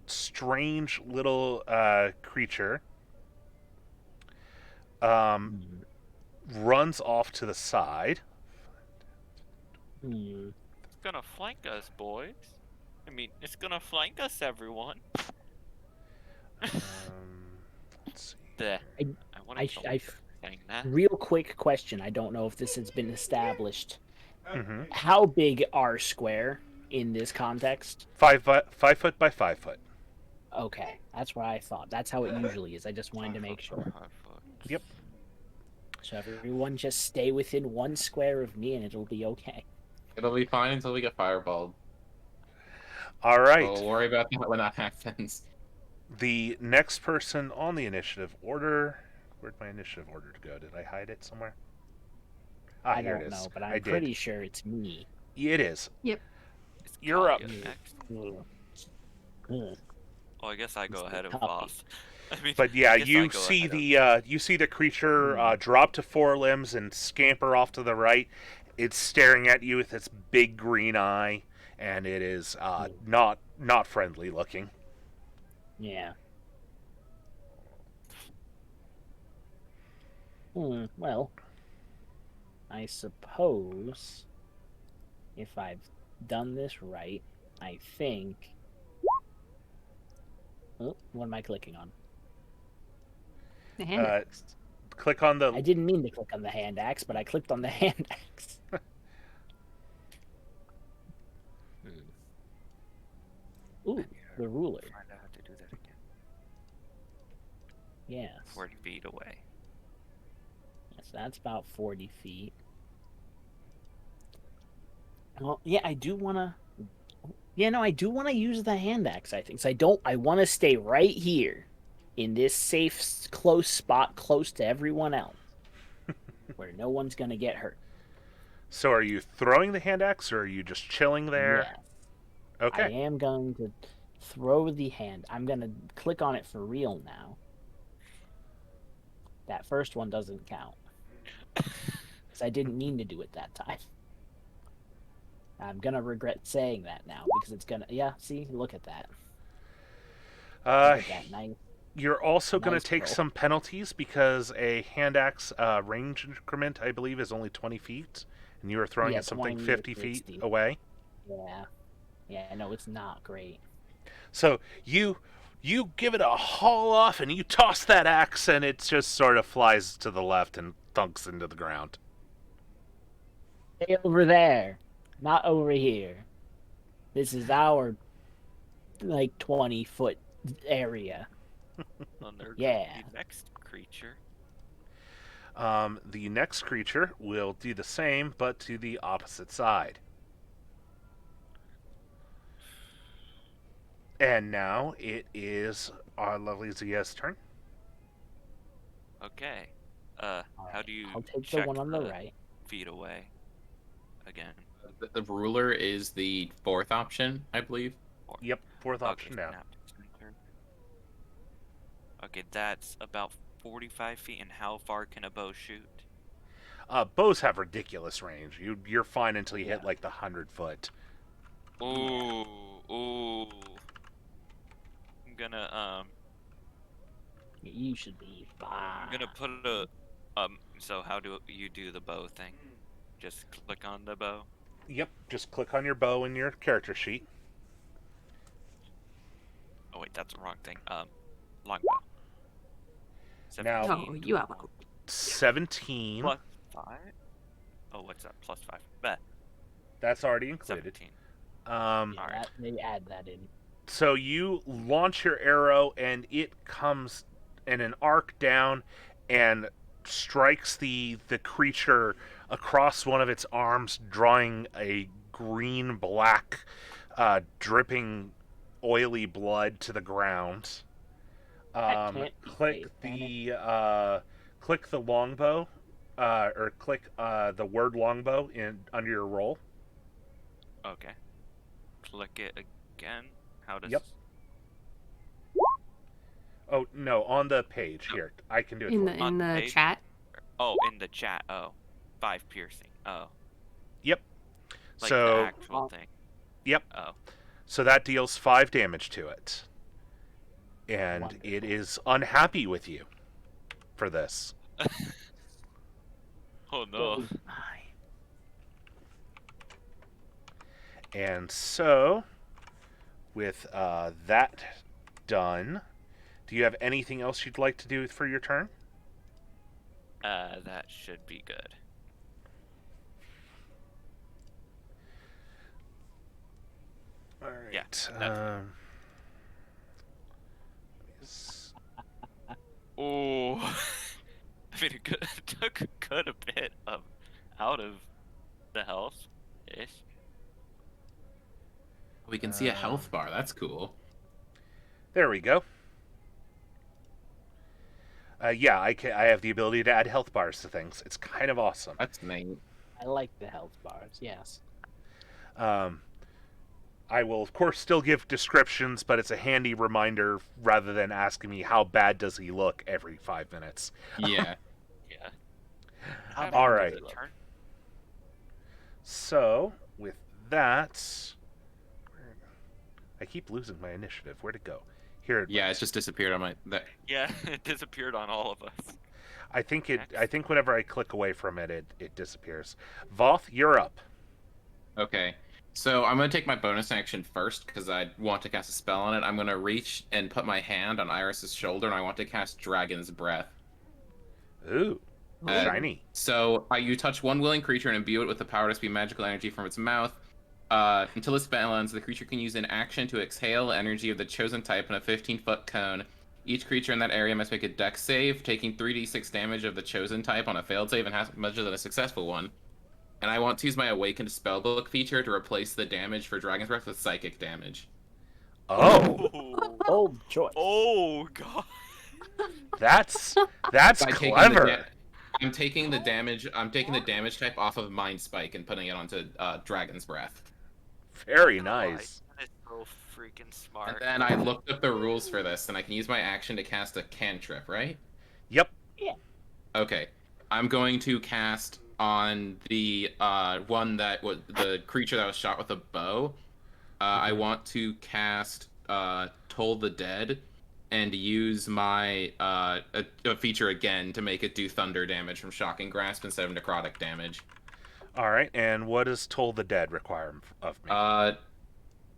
strange little creature runs off to the side. Hmm. It's gonna flank us, boys. I mean, it's gonna flank us, everyone. Let's see. There. I- wanted to I- saying that. Real quick question. I don't know if this has been established. Mm-hmm. How big are square in this context? 5 foot by 5 foot. Okay, that's what I thought. That's how it usually is. I just wanted to make sure. Yep. So everyone just stay within 1 square of me and it'll be okay. It'll be fine until we get fireballed. All right. We'll worry about that when that happens. The next person on the initiative order. Where'd my initiative order go? Did I hide it somewhere? I Here don't it is. know, but I I'm did. pretty sure it's me. It is. It's You're up. Claudia next. Ugh. Oh, I guess I go It's ahead the of puppy. Voss. I mean, But yeah, I guess I you go see ahead the creature drop to 4 limbs and scamper off to the right. It's staring at you with its big green eye, and it is not friendly looking. Yeah. Well, I suppose if I've done this right, I think. Oh, what am I clicking on? The hand axe. Click on the. I didn't mean to click on the hand axe, but I clicked on the hand axe. Ooh, the ruler. Find out how to do that again. Yes. 40 feet away. Yes, that's about 40 feet. Well, yeah, I do want to... Yeah, no, I do want to use the hand axe, I think. So I want to stay right here in this safe, close spot, close to everyone else, where no one's going to get hurt. So are you throwing the hand axe, or are you just chilling there? Yes. I Okay. am going to throw the hand. I'm going to click on it for real now. That first one doesn't count. Because I didn't mean to do it that time. I'm going to regret saying that now, because it's going to... Yeah, see? Look at that. Look at that nice... You're also going Nice to take roll. some penalties because a hand axe range increment, I believe, is only 20 feet, and you are throwing Yeah, at something 20 or 50 feet 60. away. Yeah. Yeah, no, it's not great. So you give it a haul off, and you toss that axe, and it just sort of flies to the left and thunks into the ground. Stay over there, not over here. This is our, like, 20-foot area. Then there's Yeah. the next creature. The next creature will do the same, but to the opposite side. And now it is our lovely Zia's turn. Okay. All How right, do you I'll take the check one on the right. feet away? Again. The ruler is the fourth option, I believe. Yep, fourth Okay, option down. snap to center. Okay, that's about 45 feet. And how far can a bow shoot? Bows have ridiculous range. You're fine until you hit Yeah. like the 100-foot. Ooh, ooh. I'm gonna You should be fine. I'm gonna put a So how do you do the bow thing? Just click on the bow. Yep, just click on your bow in your character sheet. Oh wait, that's the wrong thing. Longbow. Now- No, you have a 17. Plus 5. Oh, what's that? Plus 5. Bet. That's already included. 17. Yeah, Alright. they add that in. So you launch your arrow, and it comes in an arc down and strikes the creature across one of its arms, drawing a green-black, dripping, oily blood to the ground. That can't be Click safe, can click the longbow, or click the word longbow in under your roll. Okay. Click it again. How does? Yep. Oh no, on the page here. I can do it. in for the you. On in the page? chat. Oh, in the chat. Oh, 5 piercing. Oh, Yep. like So the actual thing. yep. Oh, So that deals 5 damage to it, and Wonderful. it is unhappy with you for this. oh no. Goes by. And so, with that done, do you have anything else you'd like to do for your turn? That should be good. All right. Yeah, Oh, I mean, it took a good bit of out of the health ish. We can see a health bar. That's cool. There we go. Yeah, I have the ability to add health bars to things. It's kind of awesome. That's neat. I like the health bars, yes. I will, of course, still give descriptions, but it's a handy reminder rather than asking me how bad does he look every 5 minutes. Yeah. Yeah. How All bad right. does it look? Turn. So, with that, I keep losing my initiative. Where'd it go? Here. Yeah, it's just disappeared on my. Yeah, it disappeared on all of us. I think whenever I click away from it, it disappears. Voth, you're up. Okay. So I'm gonna take my bonus action first because I want to cast a spell on it. I'm gonna reach and put my hand on Iris's shoulder, and I want to cast Dragon's Breath. Ooh, Uh, shiny. So you touch one willing creature and imbue it with the power to spew magical energy from its mouth. Until the spell ends, the creature can use an action to exhale energy of the chosen type in a 15-foot cone. Each creature in that area must make a dex save, taking 3d6 damage of the chosen type on a failed save and has much than a successful one. and I want to use my Awakened Spellbook feature to replace the damage for Dragon's Breath with psychic damage. Oh, Bold choice. Oh god. that's By clever. I'm taking the damage. I'm taking the damage type off of Mind Spike and putting it onto Dragon's Breath. Very Oh, nice. that is so freaking smart. And then I looked up the rules for this, and I can use my action to cast a cantrip, right? Yep. Okay. I'm going to cast on the one that was the creature that was shot with a bow. I want to cast Toll the Dead and use my a feature again to make it do thunder damage from Shocking Grasp instead of necrotic damage. All right. And what does Toll the Dead require of me?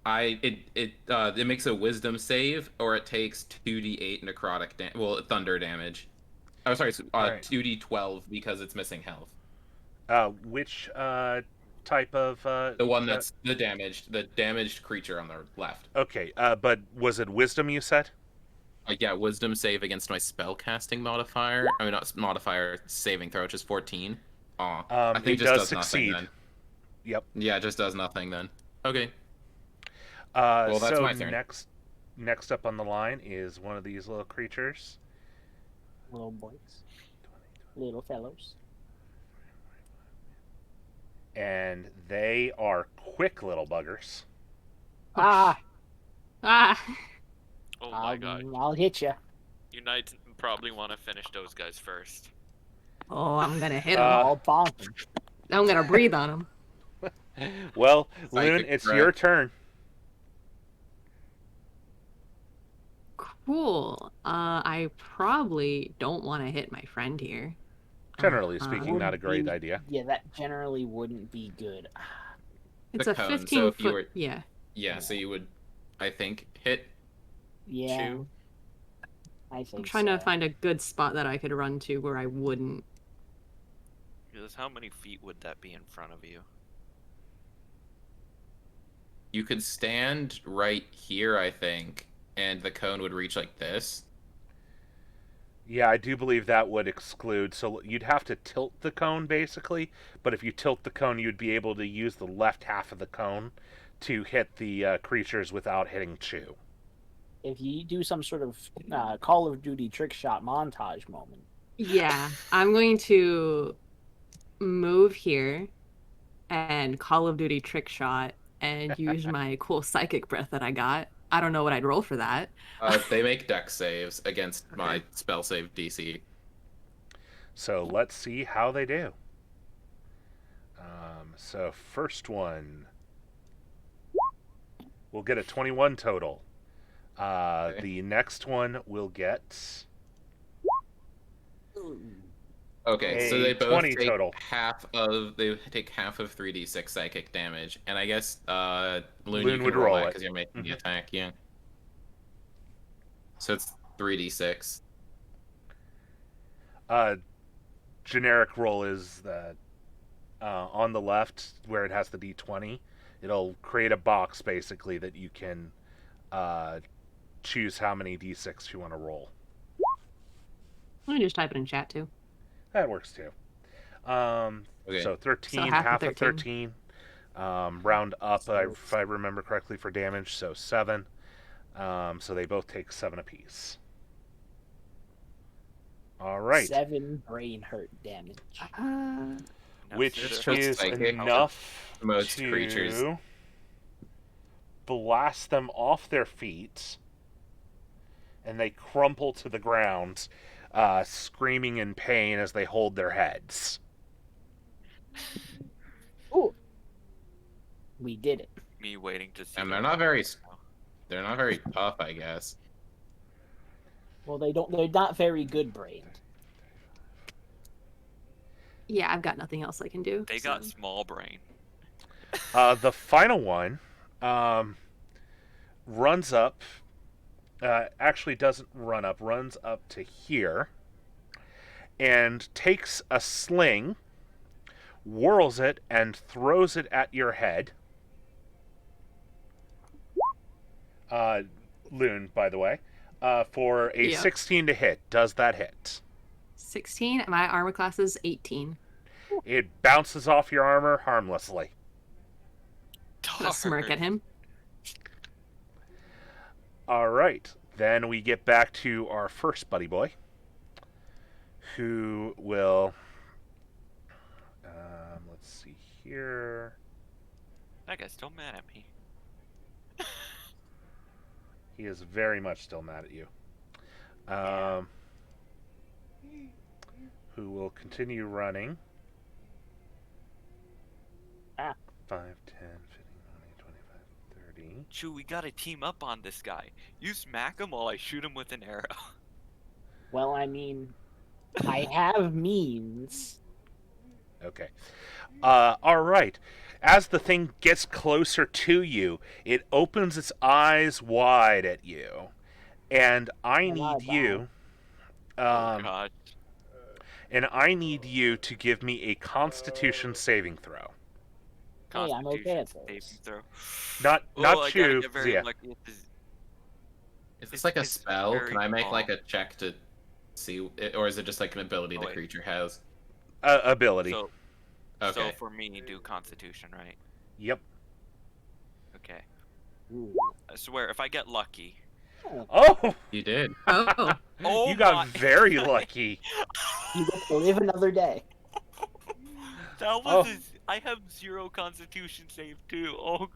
It makes a Wisdom save, or it takes 2d8 necrotic thunder damage. Oh, sorry, right. 2d12 because it's missing health. Which type of The one that's the damaged creature on the left. Okay. But was it Wisdom you said? Yeah, Wisdom save against my spellcasting modifier. I mean, not modifier, saving throw, which is 14. Aw, I think It it just does does succeed. nothing then. Yep. Yeah, it just does nothing then. Okay. Well, that's so my turn. next up on the line is one of these little creatures. Little boys. Little fellows. And they are quick little buggers. Ah! Oh my god. I'll hit you. You might probably want to finish those guys first. Oh, I'm gonna hit him. I'll bonk him. I'm gonna breathe on him. Well, Psychic Loon, it's breath. your turn. Cool. I probably don't want to hit my friend here. Generally speaking, not a Wouldn't great be- idea. Yeah, that generally wouldn't be good. It's The a cone, 15 so if foot. you were- Yeah. Yeah, so you would, I think, hit Yeah, Chew. I think I'm trying to so. find a good spot that I could run to where I wouldn't. Because how many feet would that be in front of you? You could stand right here, I think, and the cone would reach like this. Yeah, I do believe that would exclude. So you'd have to tilt the cone, basically. But if you tilt the cone, you'd be able to use the left half of the cone to hit the creatures without hitting Chew. If you do some sort of Call of Duty trick shot montage moment. Yeah, I'm going to move here and Call of Duty trick shot and use my cool psychic breath that I got. I don't know what I'd roll for that. They make dex saves against my spell save DC. So let's see how they do. So first one, we'll get a 21 total. Okay. The next one will get Okay, so a they both 20 take total. they take half of 3d6 psychic damage, and I guess Loon, Loon you can would roll roll that it. because you're making the attack, yeah. So it's 3d6. Generic roll is that on the left where it has the d20, it'll create a box basically that you can choose how many d6 you want to roll. Let me just type it in chat too. That works too. Okay. So 13, So half half of of 13. Round up, if I remember correctly, for damage, so 7. So they both take 7 apiece. All right. 7 brain hurt damage. Which That's just is psychic. enough Most to creatures. blast them off their feet, and they crumple to the ground, screaming in pain as they hold their heads. Ooh. We did it. Me waiting to see. And their- they're not very tough, I guess. Well, they're not very good brained. Yeah, I've got nothing else I can do. They got small brain. The final one runs up. Actually, doesn't run up. Runs up to here and takes a sling, whirls it, and throws it at your head. Loon, by the way, for a Yep. 16 to hit. Does that hit? 16. My armor class is 18. It bounces off your armor harmlessly. Gonna smirk at him. All right. Then we get back to our first buddy boy, who will. Let's see here. That guy's still mad at me. He is very much still mad at you. Who will continue running. 5, 10, 15, 20, 25, 30. Chew, we gotta team up on this guy. You smack him while I shoot him with an arrow. Well, I mean, I have means. Okay. All right. As the thing gets closer to you, it opens its eyes wide at you. And I need you. Oh god. And I need you to give me a Constitution saving throw. Hey, I'm okay at Constitution those. saving throw. Not I gotta Chew, get very Zia. lucky with this. Is this like a It's spell? very Can I make calm. like a check to see, or is it just like an ability Oh, the wait. creature has? Ability. So Okay. for me, do Constitution, right? Yep. Okay. Ooh. I swear, if I get lucky. Oh! You did. Oh. Oh You got my- very lucky. You get to live another day. That was Oh. I have 0 Constitution save too. Oh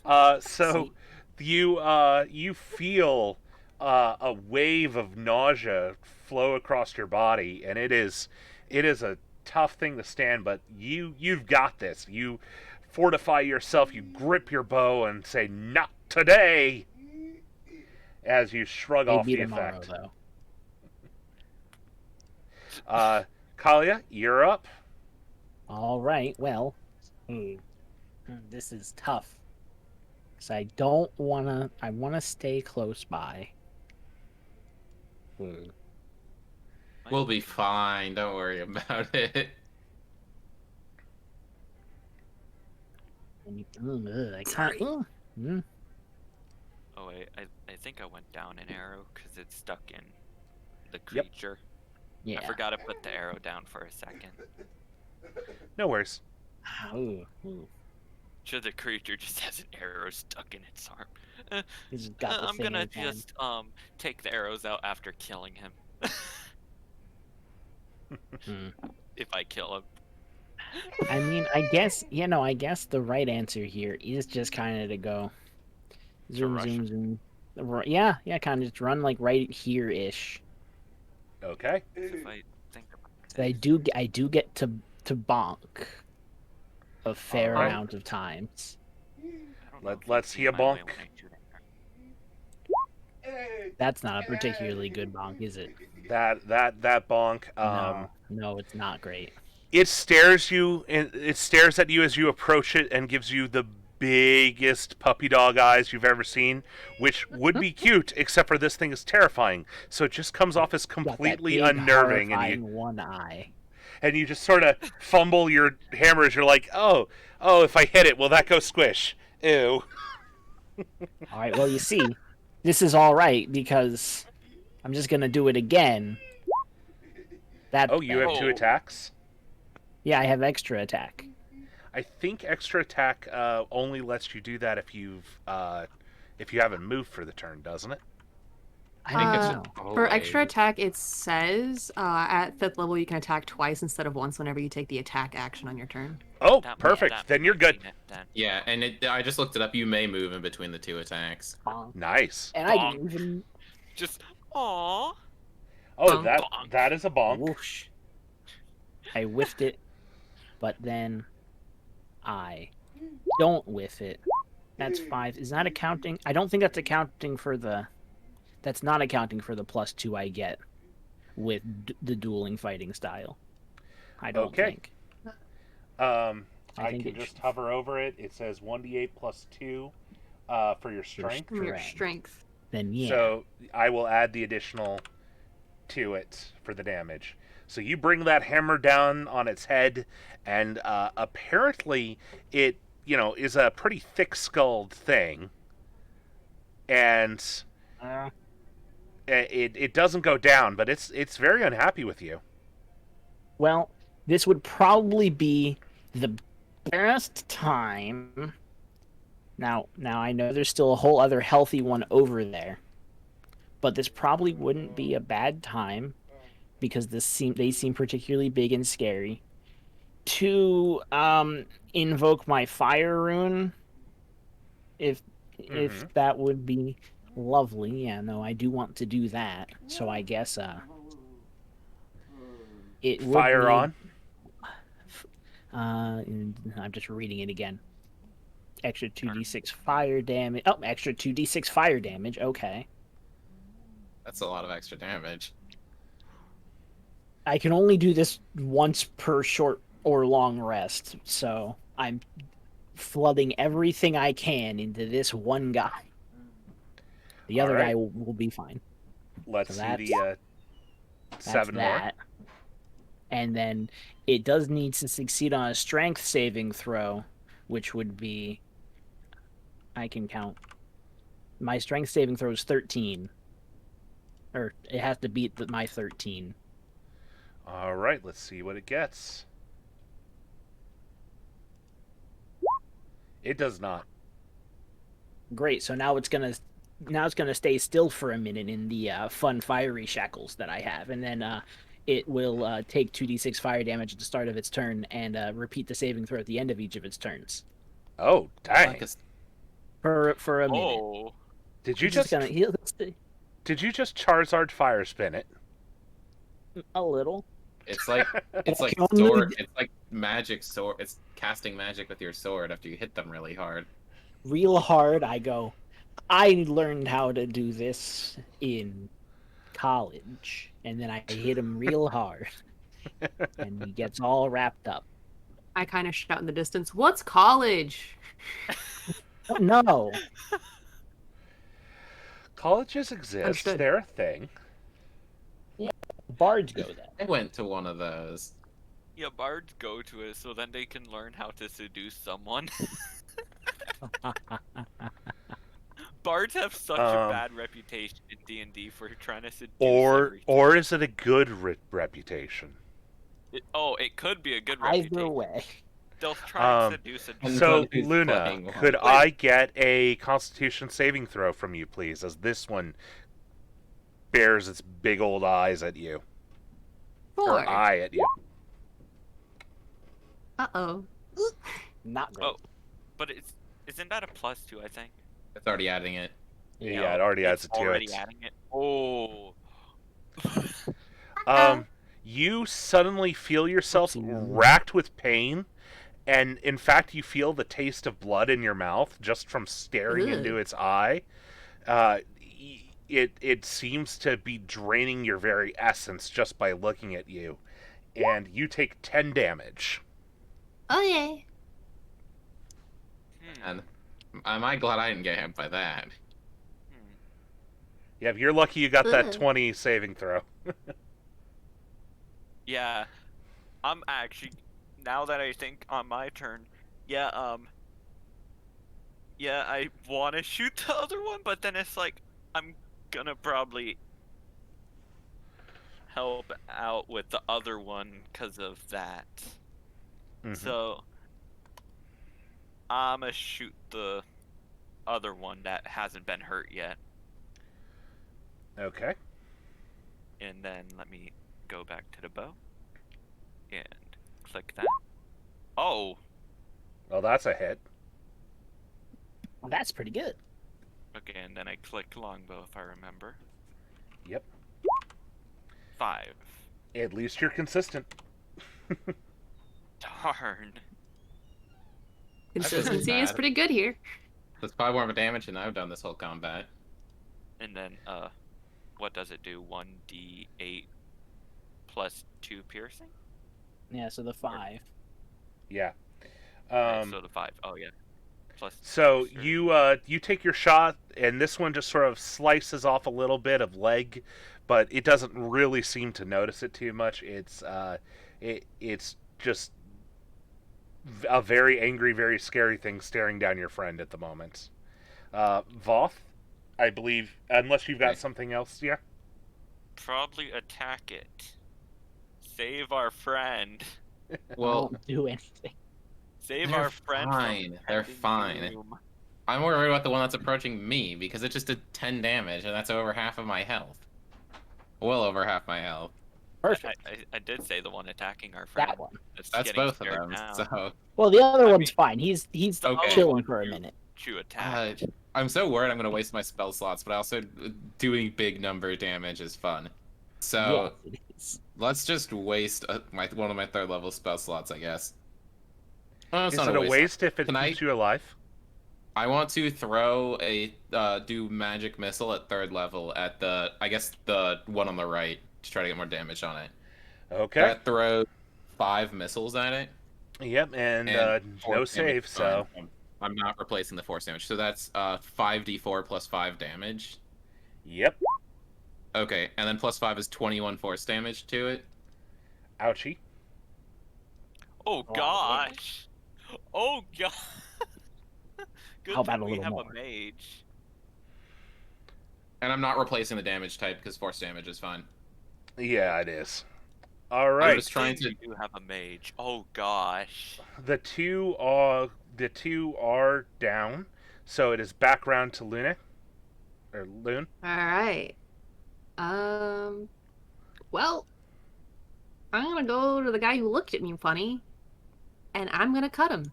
god. So you feel a wave of nausea flow across your body, and it is a tough thing to stand, but you've got this. You fortify yourself, you grip your bow and say, "Not today," as you shrug off Maybe the tomorrow, effect. though. Kalia, you're up. All right. Well, this is tough. Cause I don't wanna. I wanna stay close by. We'll be fine. Don't worry about it. I can't. Oh wait, I think I went down an arrow because it's stuck in the creature. Yeah. I forgot to put the arrow down for a second. No worries. Ooh. Sure, the creature just has an arrow stuck in its arm. He's got the I'm thing gonna in his hand. just take the arrows out after killing him. If I kill him. I mean, I guess the right answer here is just kind of to go zoom, rush zoom, zoom. Yeah, kind of just run like right here-ish. Okay. If I think about So I do get to bonk a fair Alright. amount of times. I don't know if you Let's see see a my way bonk. when I shoot an That's not a particularly good bonk, is it? That bonk. No, it's not great. It stares at you as you approach it and gives you the biggest puppy dog eyes you've ever seen, which would be cute, except for this thing is terrifying. So it just comes off as Got that completely big, unnerving, horrifying one eye. and you just sort of fumble your hammers. You're like, oh, if I hit it, will that go squish? Ew. All right, well, you see, this is all right because I'm just gonna do it again. That's Oh, you have bad. 2 attacks? Yeah, I have extra attack. I think extra attack only lets you do that if you haven't moved for the turn, doesn't it? I think it's Uh, just For extra always- attack, it says at 5th level you can attack twice instead of once whenever you take the attack action on your turn. Oh, That- perfect. that Then you're might good. mean it then. Yeah, and I just looked it up. You may move in between the 2 attacks. Bonk. Nice. And I Bonk. didn't even Just aww. Oh, Bonk. that is a bonk. whoosh. I whiffed it, but then I don't whiff it. That's 5. Is that accounting? I don't think that's accounting for the. That's not accounting for the +2 I get with the dueling fighting style. I don't Okay. think. I think can it just should- hover over it. It says 1d8 plus 2 for your strength. From your Correct. strength. Then yeah. So I will add the additional to it for the damage. So you bring that hammer down on its head, and apparently it, is a pretty thick-skulled thing, and Uh, it doesn't go down, but it's very unhappy with you. well, this would probably be the best time. Now I know there's still a whole other healthy one over there, but this probably wouldn't be a bad time because they seem particularly big and scary to invoke my fire rune if that would be lovely. Yeah, no, I do want to do that. So I guess it would Fire need on. I'm just reading it again. Extra 2d6 fire damage. Oh, extra 2d6 fire damage. Okay. That's a lot of extra damage. I can only do this once per short or long rest, so I'm flooding everything I can into this one guy. The other guy will be fine. Let's So see the that's 7 more. that. And then it does need to succeed on a strength saving throw, which would be... I can count. My strength saving throw is 13. Or it has to beat my 13. All right, let's see what it gets. It does not. Great. So now it's gonna stay still for a minute in the fun fiery shackles that I have, and then it will take 2d6 fire damage at the start of its turn and repeat the saving throw at the end of each of its turns. Oh, dang! Like For a minute. Oh, Did you He's just gonna Charizard Fire Spin it? a little. it's like only sword. It's like magic sword. It's casting magic with your sword after you hit them really hard. Real hard. I go. I learned how to do this in college, and then I hit him real hard, and he gets all wrapped up. I kind of shout in the distance, "What's college?" Oh, no. Colleges exist. Understood. They're a thing. Bards go there. I went to one of those. yeah, bards go to it so then they can learn how to seduce someone. Bards have such a bad reputation in D&D for trying to seduce everything. Or is it a good reputation? It could be a good Either reputation. way. They'll try and seduce a Depends So, on who's Luna, playing could what. I get a Constitution saving throw from you, please, as this one bears its big old eyes at you. Or 4. eye at you. Uh-oh. Not great. Oh, but isn't that a +2? I think. It's already adding it. Yeah, it already adds it to already it. adding it. Oh. You suddenly feel yourself Oopsie. racked with pain, and in fact, you feel the taste of blood in your mouth just from staring Ugh. into its eye. It seems to be draining your very essence just by looking at you, and you take 10 damage. Okay. And am I glad I didn't get hit by that? Yeah, if you're lucky you got that Ugh. 20 saving throw. Yeah, I'm actually, now that I think on my turn, yeah, I want to shoot the other one, but then it's like, I'm gonna probably help out with the other one because of that. So, I'm gonna shoot the other one that hasn't been hurt yet. Okay. And then let me go back to the bow and click that. Oh, Well, that's a hit. Well, that's pretty good. okay, and then I click longbow if I remember. Yep. 5. At least you're consistent. Darn. Consistency is bad. pretty good here. That's probably more of a damage than I've done this whole combat. And then, what does it do? 1d8 plus 2 piercing? Yeah, so the 5. Yeah. Right, so the 5. Oh, yeah. Plus So sure. you take your shot, and this one just sort of slices off a little bit of leg, but it doesn't really seem to notice it too much. It's just a very angry, very scary thing staring down your friend at the moment. Voth, I believe, unless you've got Okay. something else, yeah. Probably attack it. Save our friend. I Well, won't do anything. Save they're our friend fine. from They're impending fine. doom. I'm more worried about the one that's approaching me because it just did 10 damage, and that's over half of my health. Well over half my health. Perfect. I did say the one attacking our friend. That one. That's getting both of scared them. now. So Well, the other I one's mean, fine. He's Okay. chilling for a minute. Chew attack. I'm so worried I'm gonna waste my spell slots, but also doing big number damage is fun. So Yes, it is. let's just waste one of my 3rd level spell slots, I guess. Oh, it's Is not it a a waste. waste if it Can keeps you alive? I want to throw do magic missile at 3rd level at I guess the one on the right to try to get more damage on it. Okay. That throws 5 missiles at it. Yep, and Force no damage save, is fine. so. I'm not replacing the force damage. So that's 5d4 plus 5 damage. Yep. Okay, and then plus 5 is 21 force damage to it. Ouchie. Oh gosh. Oh god. Good How about thing a we little have more? a mage. And I'm not replacing the damage type because force damage is fine. Yeah, it is. All I'm right. just trying to. We do have a mage. Oh gosh. The two are down, so it is back round to Luna or Loon. All right. Well, I'm gonna go to the guy who looked at me funny, and I'm gonna cut him.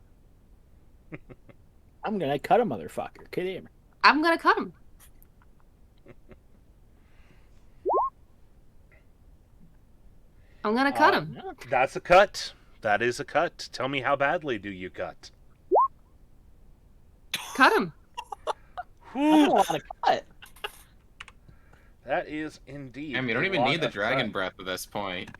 I'm gonna cut a motherfucker. Come here. I'm gonna cut him. I'm gonna cut him. That's a cut. That is a cut. Tell me how badly do you cut? Cut him. I don't want to cut. That is indeed. Damn, you don't a even lot need the of dragon cut. breath at this point.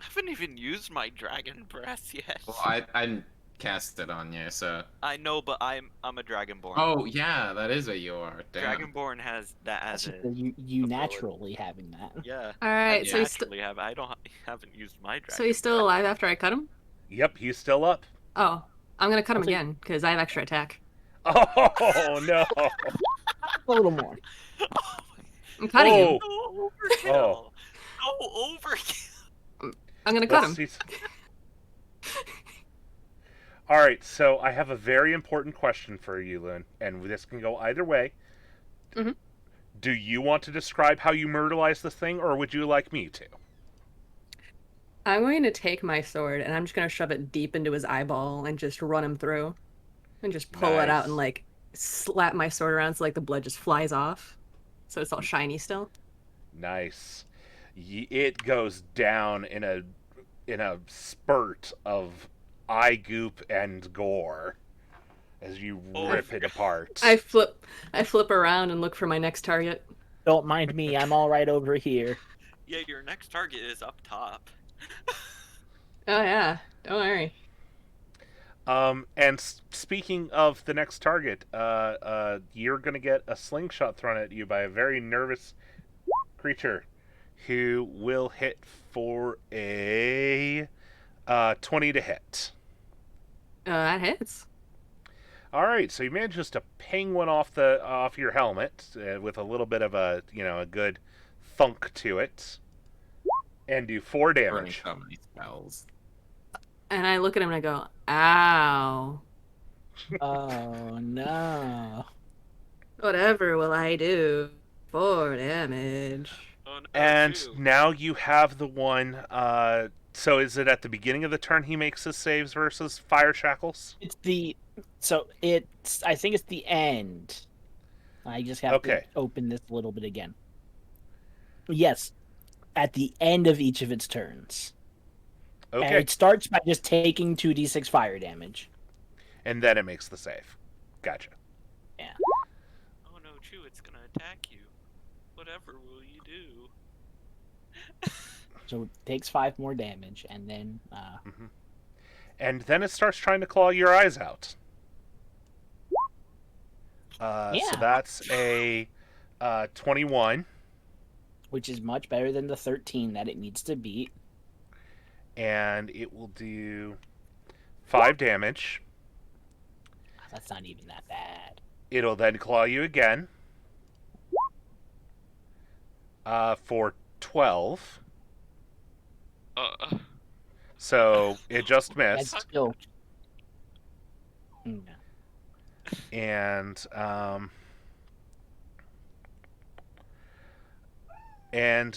I haven't even used my dragon breath yet. Well, I cast it on you, so. I know, but I'm a dragonborn. Oh yeah, that is what you are. Damn. Dragonborn has that as That's a just you ability. naturally having that. yeah. All right. I So he's naturally have. I don't haven't used my dragon. so he's still breath. alive after I cut him. Yep, he's still up. Oh, I'm gonna cut him Also- again because I have extra attack. Oh no! A little more. I'm cutting him. Oh. Go overkill. Oh. Go overkill. I'm gonna cut Let's him. see. All right, so I have a very important question for you, Lynn, and this can go either way. Mhm. Do you want to describe how you myrtleize this thing, or would you like me to? I'm going to take my sword and I'm just gonna shove it deep into his eyeball and just run him through, and just pull it out Nice. and like slap my sword around so like the blood just flies off, so it's all shiny still. Nice. It goes down in a spurt of eye goop and gore as you Oh, rip it apart. I flip around and look for my next target. Don't mind me. I'm all right over here. Yeah, your next target is up top. Oh yeah, don't worry. And speaking of the next target, you're gonna get a slingshot thrown at you by a very nervous creature, who will hit for a 20 to hit. That hits. All right, so you manage just to ping one off your helmet with a little bit of a good thunk to it, and do 4 Burning damage. so many spells. And I look at him and I go, ow. Oh no. Whatever will I do? 4 damage. Oh, no, And shoot. now you have the one. So is it at the beginning of the turn he makes his saves versus fire shackles? It's I think it's the end. I just have Okay. to open this a little bit again. Yes. At the end of each of its turns. And Okay, it starts by just taking 2d6 fire damage. and then it makes the save. Gotcha. Oh no, Chew, it's gonna attack you. Whatever will you do? So it takes 5 more damage, and then And then it starts trying to claw your eyes out. So Yeah. that's a 21, which is much better than the 13 that it needs to beat. and it will do 5 damage. That's not even that bad. It'll then claw you again for 12. So it just That's missed. still. No. And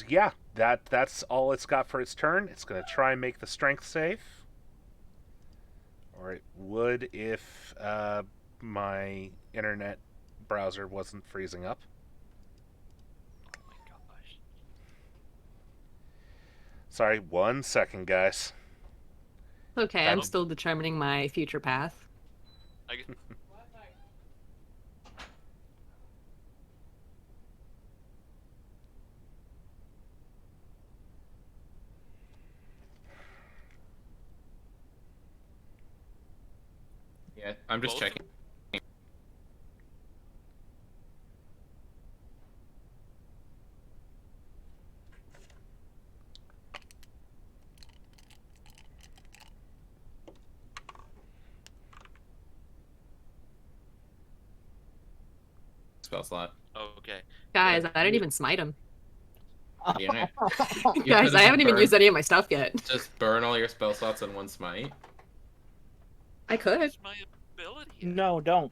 yeah, that's all it's got for its turn. It's gonna try and make the strength save. Or it would if my internet browser wasn't freezing up. Oh my gosh. Sorry, 1 second, guys. Okay, That- I'm still determining my future path. I guess, Yeah, I'm just Both of- checking. Spell slot. okay. Guys, Good. I didn't even smite him. Yeah. You Guys, could've I haven't even burned- used any of my stuff yet. Just burn all your spell slots in one smite. I could. Where's my ability? at? No, don't.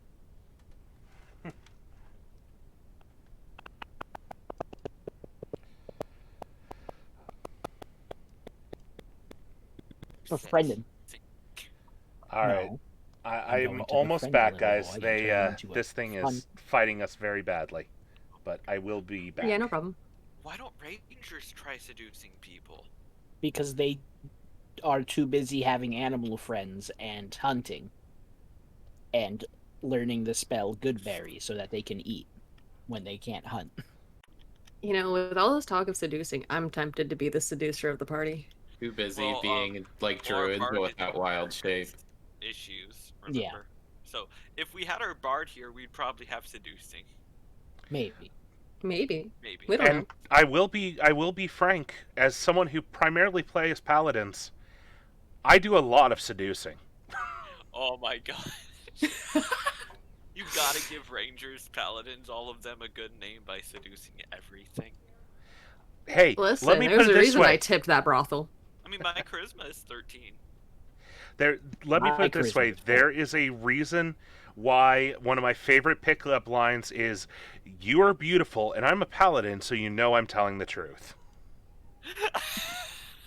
Befriended. All right. No. I'm going to almost befriend back, the little guys. boy and They turn him into a this thing fun- is fighting us very badly, but I will be back. Yeah, no problem. Why don't rangers try seducing people? Because they are too busy having animal friends and hunting and learning the spell Goodberry so that they can eat when they can't hunt. You know, with all this talk of seducing, I'm tempted to be the seducer of the party. Too busy Well, being like Our druid, bard but is without one of wild our shape. biggest Issues. Yeah. Remember? So if we had our bard here, we'd probably have seducing. Maybe. Maybe. Maybe. We don't know. And I will be frank, as someone who primarily plays paladins, I do a lot of seducing. Oh my god. You gotta give rangers, paladins, all of them a good name by seducing everything. Hey, Listen, let me there's put it a this reason I way. tipped that brothel. I mean, my charisma is 13. Let me My put it this charisma way. is There is a reason why one of my favorite pickup lines is, "You are beautiful, and I'm a paladin, so you know I'm telling the truth."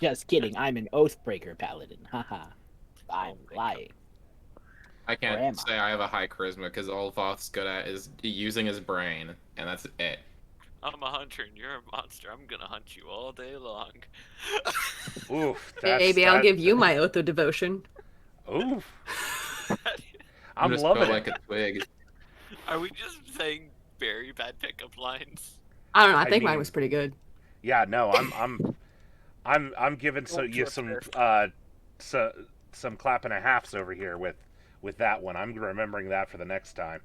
Just kidding. I'm an Oathbreaker paladin. Haha. I'm my lying. I Or am can't I? say I have a high charisma because all Voth's good at is using his brain, and that's it. I'm a hunter and you're a monster. I'm gonna hunt you all day long. Oof, Maybe I'll give you my oath of devotion. Oof, I'm I'm just loving built it. like a twig. Are we just saying very bad pickup lines? I don't know. I I think mine mean- was pretty good. Yeah, no, I'm giving you some some clap and a halves over here with that one. I'm remembering that for the next time.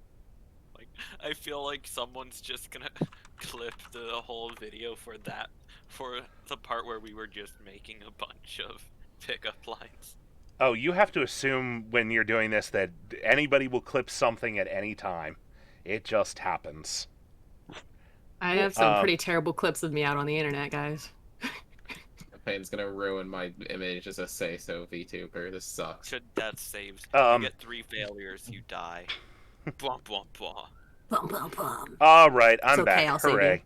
Like, I feel like someone's just gonna clip the whole video for that, for the part where we were just making a bunch of pickup lines. Oh, you have to assume when you're doing this that anybody will clip something at any time. It just happens. I have some Um, pretty terrible clips of me out on the internet, guys. Campaign's gonna ruin my image as a say-so VTuber. This sucks. Should death saves. Um, You get 3 failures, you die. Bwah, bwah, bwah. Bum, bum, bum. All right, I'm It's okay, back. I'll save Hooray!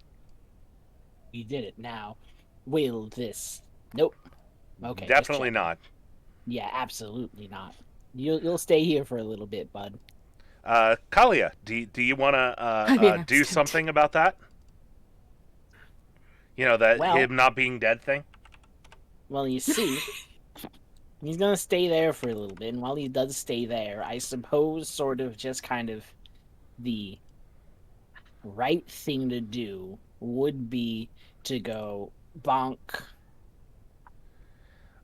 You did it now. Will this? Nope. Okay. just Definitely checking. not. Yeah, absolutely not. You'll stay here for a little bit, bud. Kalia, do you want to I mean, I'm do tempted. something about that? You know, that Well- him not being dead thing? Well, you see, he's gonna stay there for a little bit, and while he does stay there, I suppose sort of just kind of the right thing to do would be to go bonk.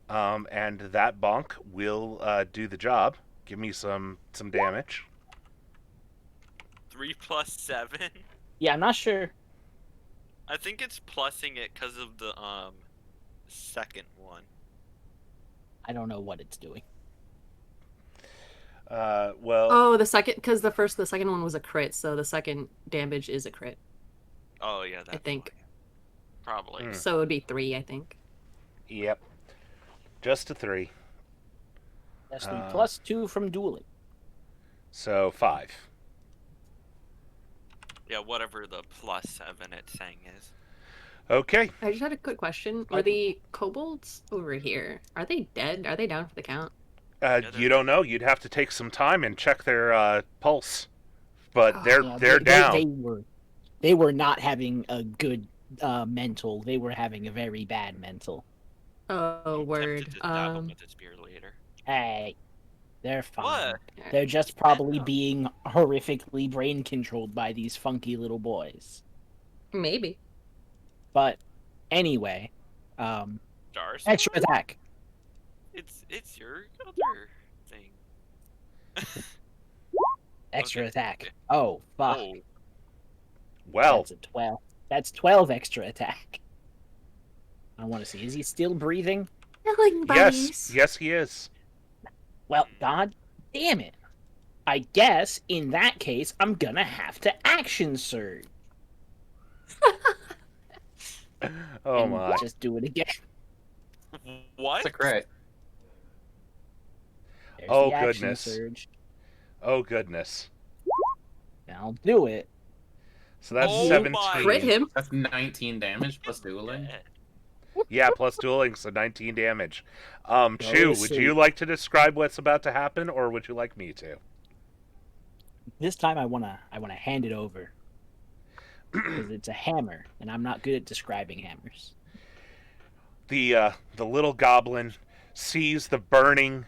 And that bonk will do the job. Give me some damage. 3 plus 7? Yeah, I'm not sure. I think it's plussing it because of the second one. I don't know what it's doing. Well, Oh, the second one was a crit, so the second damage is a crit. Oh yeah, that's think. why. Probably. Hmm. So it would be 3, I think. yep. Just a 3. That's 3 plus 2 from dueling. So 5. Yeah, whatever the +7 it's saying is. Okay. I just had a quick question. Were the kobolds over here? Are they dead? Are they down for the count? You don't know. You'd have to take some time and check their pulse, but they're Yeah, they're down. they were not having a good mental. They were having a very bad mental. Oh, I'm word. tempted to stab him with a spear later. Hey, they're fine. What? They're just probably being horrifically brain controlled by these funky little boys. Maybe. But anyway, Starson? extra attack. It's your other thing. Extra Okay. attack. Oh, fuck. Oh, Well, That's a 12. That's 12 extra attack. I want to see. Is he still breathing? Killing yes, he is. Well, god damn it. I guess, in that case, I'm gonna have to action surge. Oh and my. just do it again. what? It's a crit. There's Oh, the action goodness. surge. Oh goodness. And I'll do it. So that's Oh 17. my- Crit him. That's 19 damage plus dueling. Dead. Yeah, plus dueling, so 19 damage. Go Chu, to would sleep. you like to describe what's about to happen, or would you like me to? This time I wanna hand it over. Because it's a hammer, and I'm not good at describing hammers. The little goblin sees the burning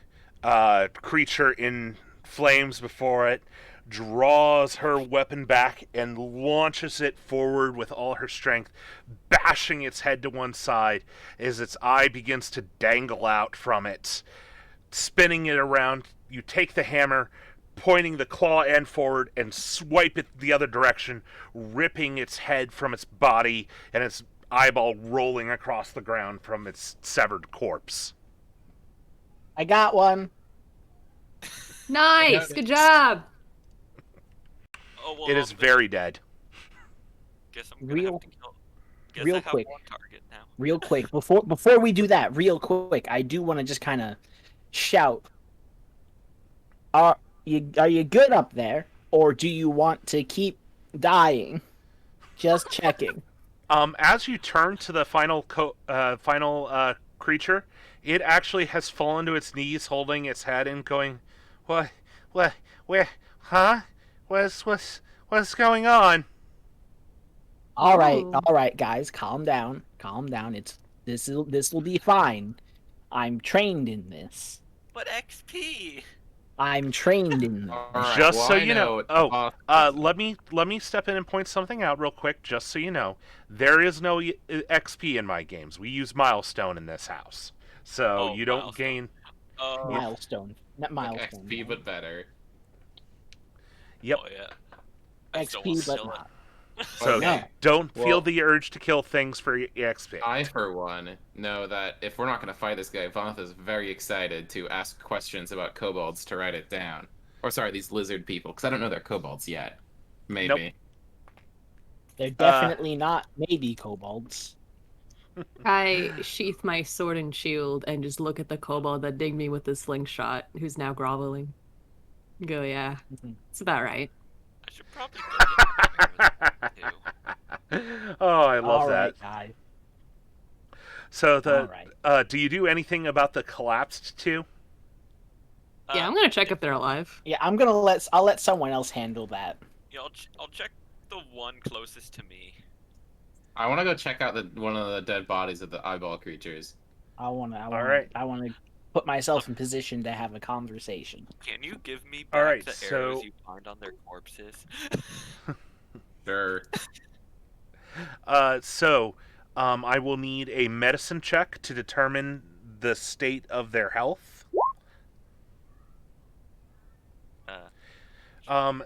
creature in flames before it, draws her weapon back, and launches it forward with all her strength, bashing its head to one side as its eye begins to dangle out from it. Spinning it around, you take the hammer, pointing the claw end forward, and swipe it the other direction, ripping its head from its body and its eyeball rolling across the ground from its severed corpse. I got one. Nice. Good job. Oh, well, It is very dead. Guess I'm gonna Real- have to kill. Guess real I have quick. one target now. Real quick, before we do that, real quick, I do want to just kind of shout. Are you good up there, or do you want to keep dying? Just checking. As you turn to the final creature, it actually has fallen to its knees, holding its head and going, "What? Where? Huh? What's going on?" All Ooh. right, guys, calm down. This will be fine. I'm trained in this. But XP. I'm trained in this. Alright, Just well, so I you know. Oh, off- let me step in and point something out real quick, just so you know. There is no XP in my games. We use milestone in this house, so Oh, you don't milestone. gain. Milestone, not like milestone. XP, but better. Yep. Oh yeah. I still will XP, but steal it. not. So no. don't feel Well- the urge to kill things for XP. I, for one, know that if we're not going to fight this guy, Voth is very excited to ask questions about kobolds to write it down. Or sorry, these lizard people, because I don't know they're kobolds yet. Maybe. They're definitely not maybe kobolds. I sheath my sword and shield and just look at the kobold that dinged me with the slingshot, who's now groveling. Go, yeah, Mhm. it's about right. I should probably go get him too. Oh, I love All that. right, guys. So All right. do you do anything about the collapsed two? Yeah, I'm gonna check if they're alive. Yeah, I'll let someone else handle that. Yeah, I'll check the one closest to me. I want to go check out one of the dead bodies of the eyeball creatures. I want right. to put myself in position to have a conversation. Can you give me All back right, the so- arrows you find on their corpses? Sure. I will need a medicine check to determine the state of their health.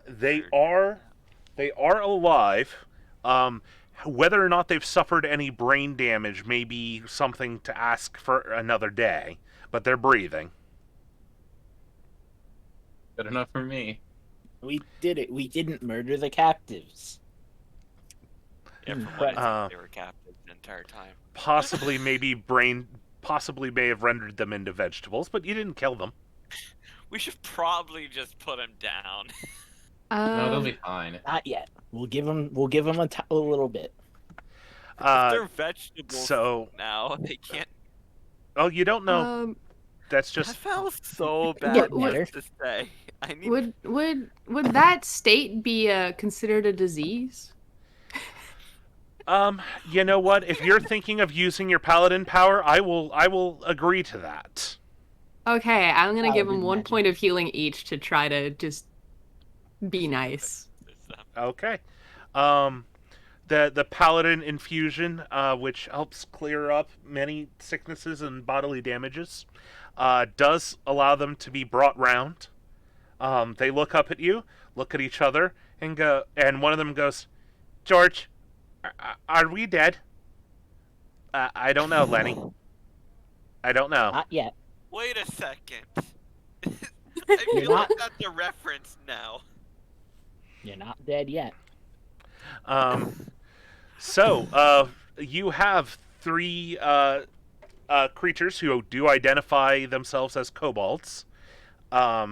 They Sure. are alive. Whether or not they've suffered any brain damage may be something to ask for another day, but they're breathing. Good enough for me. We did it. We didn't murder the captives. Yeah, from But- what it seems, they were captive the entire time. Possibly may have rendered them into vegetables, but you didn't kill them. We should probably just put him down. No, they'll be fine. Not yet. We'll give them a little bit. If they're vegetables So, now, they can't. oh, you don't know. That's That just sounds so Getting bad better. just to say. I need. would that state be considered a disease? you know what? If you're thinking of using your paladin power, I will agree to that. Okay, I'm gonna give Paladin them 1 magic. point of healing each to try to just be nice. Okay. The paladin infusion, which helps clear up many sicknesses and bodily damages, does allow them to be brought round. They look up at you, look at each other, and go. And one of them goes, "George, are we dead?" I don't know, Lenny. I don't know. Not yet. Wait a second. I feel like that's a reference now. You're not dead yet. So, you have three creatures who do identify themselves as kobolds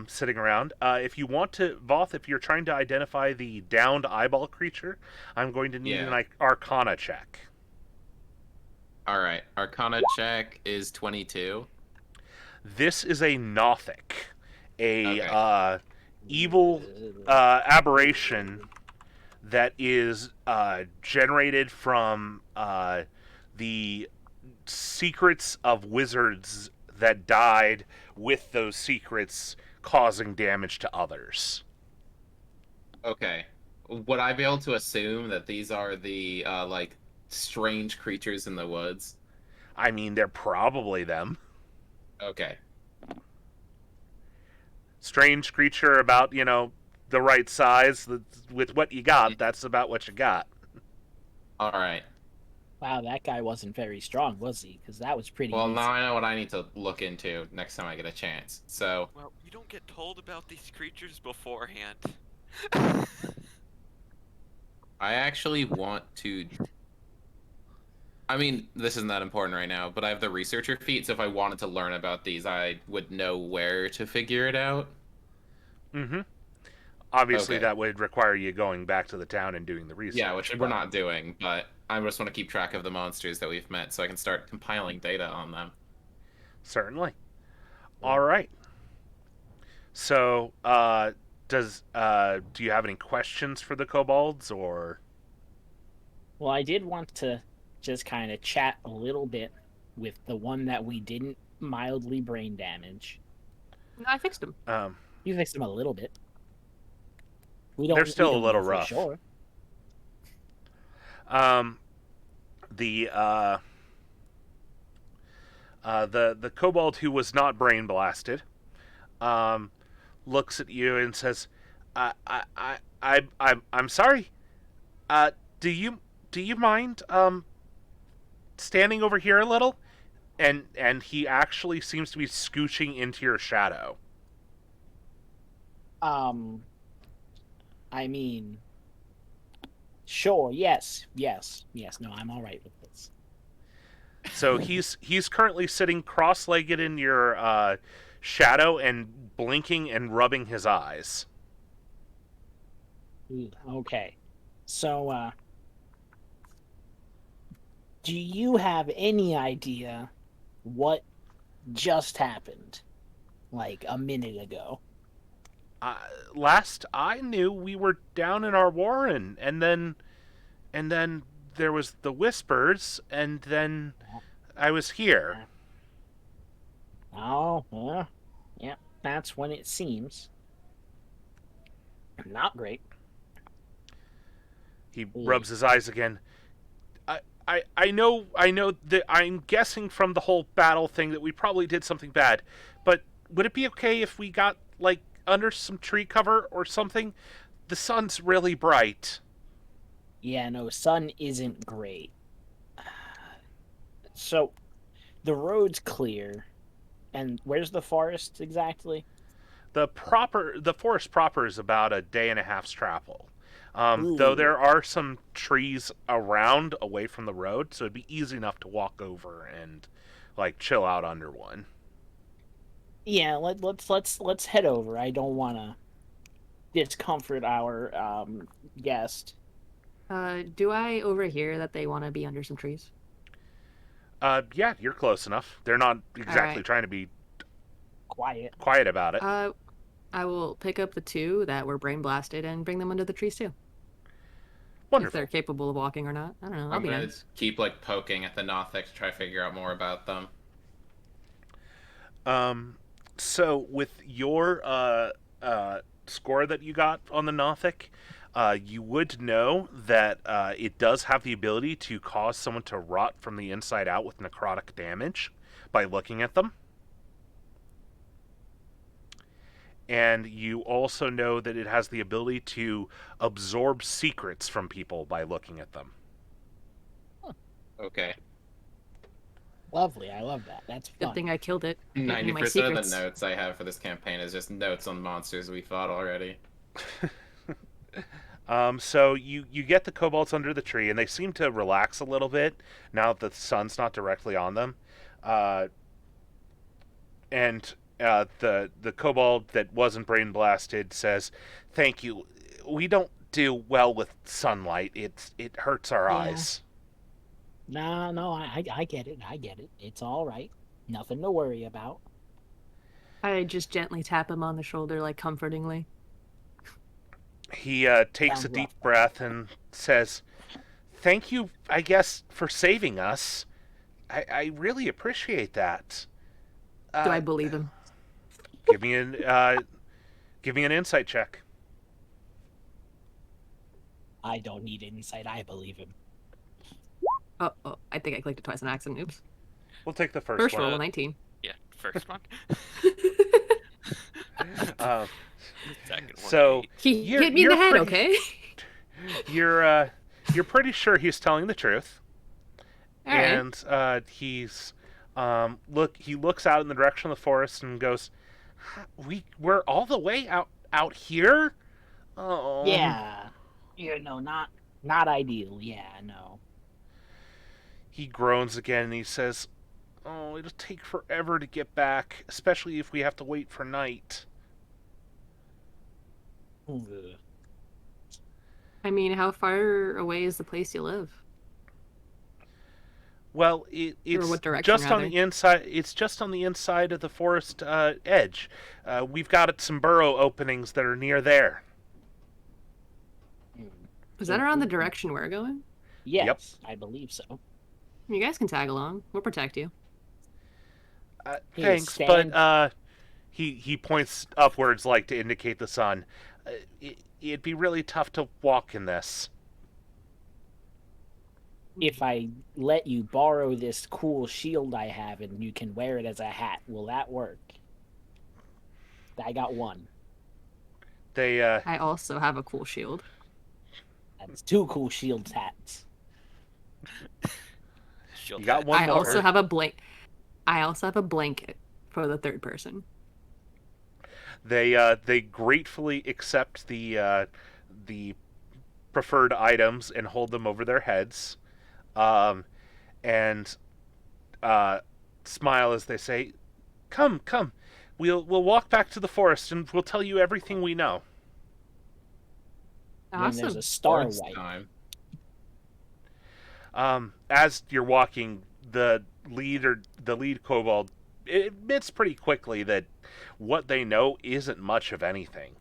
sitting around. If you want to, Voth, if you're trying to identify the downed eyeball creature, I'm going to need an Arcana check. All right, Arcana check is 22. This is a Nothic, evil aberration that is generated from the secrets of wizards that died, with those secrets causing damage to others. Okay. Would I be able to assume that these are the like strange creatures in the woods? I mean, they're probably them. Okay. Strange creature about, the right size. With what you got, that's about what you got. All right. Wow, that guy wasn't very strong, was he? Because that was pretty Well, easy. now I know what I need to look into next time I get a chance. So, Well, you don't get told about these creatures beforehand. I actually want to... I mean, this isn't that important right now, but I have the researcher feat, so if I wanted to learn about these, I would know where to figure it out. Mm-hmm. Obviously, Okay. that would require you going back to the town and doing the research. Yeah, which we're not doing, but I just want to keep track of the monsters that we've met so I can start compiling data on them. Certainly. All right. So, do you have any questions for the kobolds, or? Well, I did want to just kind of chat a little bit with the one that we didn't mildly brain damage. No, I fixed him. You fixed him a little bit. They're still a little know for rough. Sure. The kobold who was not brain blasted, looks at you and says, I'm sorry. Do you mind standing over here a little?" And he actually seems to be scooching into your shadow. I mean, sure, yes. No, I'm all right with this. So he's currently sitting cross-legged in your shadow and blinking and rubbing his eyes. Okay. So, do you have any idea what just happened? Like a minute ago? Last I knew, we were down in our warren, and then there was the whispers, and then I was here. Oh, yeah, that's when it seems. Not great. He rubs his eyes again. I know that I'm guessing from the whole battle thing that we probably did something bad, but would it be okay if we got, like, under some tree cover or something? The sun's really bright. Yeah, no, sun isn't great. So, the road's clear, and where's the forest exactly? The forest proper is about a day and a half's travel. Though Ooh. there are some trees around away from the road, so it'd be easy enough to walk over and, like, chill out under one. Yeah, let's head over. I don't want to discomfort our guest. Do I overhear that they want to be under some trees? Yeah, you're close enough. They're not exactly Alright. trying to be Quiet. quiet about it. I will pick up the two that were brain blasted and bring them under the trees too. If Wonderful. they're capable of walking or not. I don't know. I'll I'm be gonna nice. keep like poking at the Nothic to try to figure out more about them. So with your score that you got on the Nothic, you would know that it does have the ability to cause someone to rot from the inside out with necrotic damage by looking at them. And you also know that it has the ability to absorb secrets from people by looking at them. Okay. Lovely. I love that. That's fun. Good thing I killed it. Gave me 90% my of the secrets. notes I have for this campaign is just notes on monsters we fought already. So you get the kobolds under the tree, and they seem to relax a little bit now that the sun's not directly on them. Uh, and the kobold that wasn't brain blasted says, "Thank you. We don't do well with sunlight. It hurts our Yeah. eyes." No, I get it. I get it. It's all right. Nothing to worry about. I just gently tap him on the shoulder, like comfortingly. He takes Sounds a deep rough. breath and says, "Thank you, I guess, for saving us. I really appreciate that." Do I believe him? Give me an insight check. I don't need insight. I believe him. Oh, I think I clicked it twice on accident. Oops. We'll take the First one. roll, 19. Yeah, first one. Uh, Second one. so 8. He You're- hit me in the you're head, pretty- okay? you're pretty sure he's telling the truth, All right. and he's he looks out in the direction of the forest and goes, we're all the way out here. Oh Yeah. You know, not ideal. Yeah, no. He groans again and he says, "Oh, it'll take forever to get back, especially if we have to wait for night." Ugh. I mean, how far away is the place you live? Well, Or it's what direction, just on rather? the inside. It's just on the inside of the forest edge. We've got some burrow openings that are near there. Is that around the direction we're going? Yes, I believe so. You guys can tag along. We'll protect you. Hey, Thanks, stand- but he points upwards like to indicate the sun. It'd be really tough to walk in this. If I let you borrow this cool shield I have and you can wear it as a hat, will that work? I got one. They I also have a cool shield. That's two cool shields hats. Shield you got hat. one I more. also have a blanket for the third person. They gratefully accept the preferred items and hold them over their heads, and smile as they say, "Come, come, we'll walk back to the forest and we'll tell you everything we know." And then Awesome. there's a star Forest wipe. time. As you're walking, the lead kobold admits pretty quickly that what they know isn't much of anything.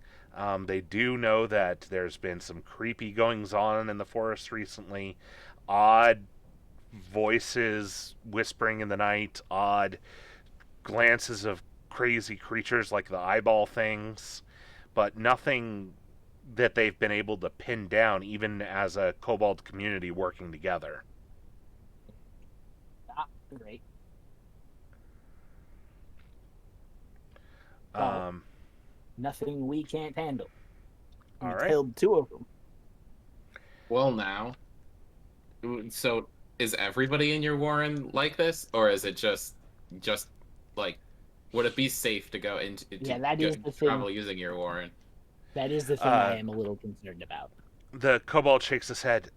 They do know that there's been some creepy goings on in the forest recently, odd voices whispering in the night, odd glances of crazy creatures like the eyeball things, but nothing that they've been able to pin down, even as a kobold community working together. Ah, great. Um, Nothing we can't handle. all We right. killed two of them. Well, now. So, is everybody in your warren like this, or is it just like, would it be safe to go into Yeah, that is the travel thing. using your warren? That is the thing I am a little concerned about. The kobold shakes his head.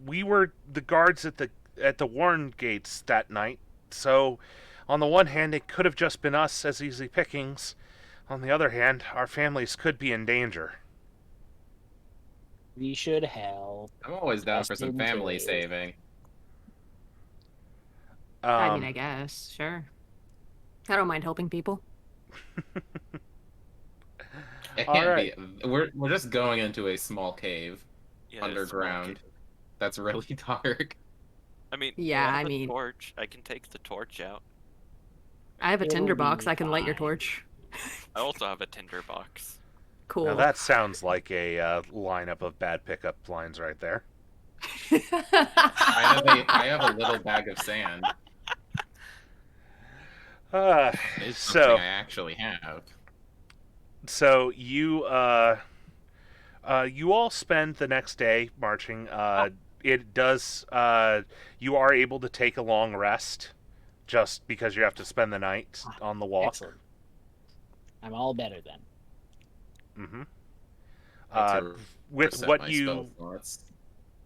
We were the guards at the warren gates that night, so On the one hand, it could have just been us as easy pickings. On the other hand, our families could be in danger. We should help. I'm always down for Just some in family case. saving. I mean, Um, I guess, sure. I don't mind helping people. It All can't right. be. We're just going into a small cave Yeah, it's underground. smoky. That's really dark. I mean, Yeah, I I have a mean- torch. I can take the torch out. I have a It'll tinderbox. be I can light your fine. torch. I also have a tinderbox. Cool. Now that sounds like a lineup of bad pickup lines right there. I have a little bag of sand. It's something So I actually have. you all spend the next day marching. It does. You are able to take a long rest, just because you have to spend the night on the walk. Excellent. I'm all better then. Mm-hmm. Like to With reset what my you, spell slots.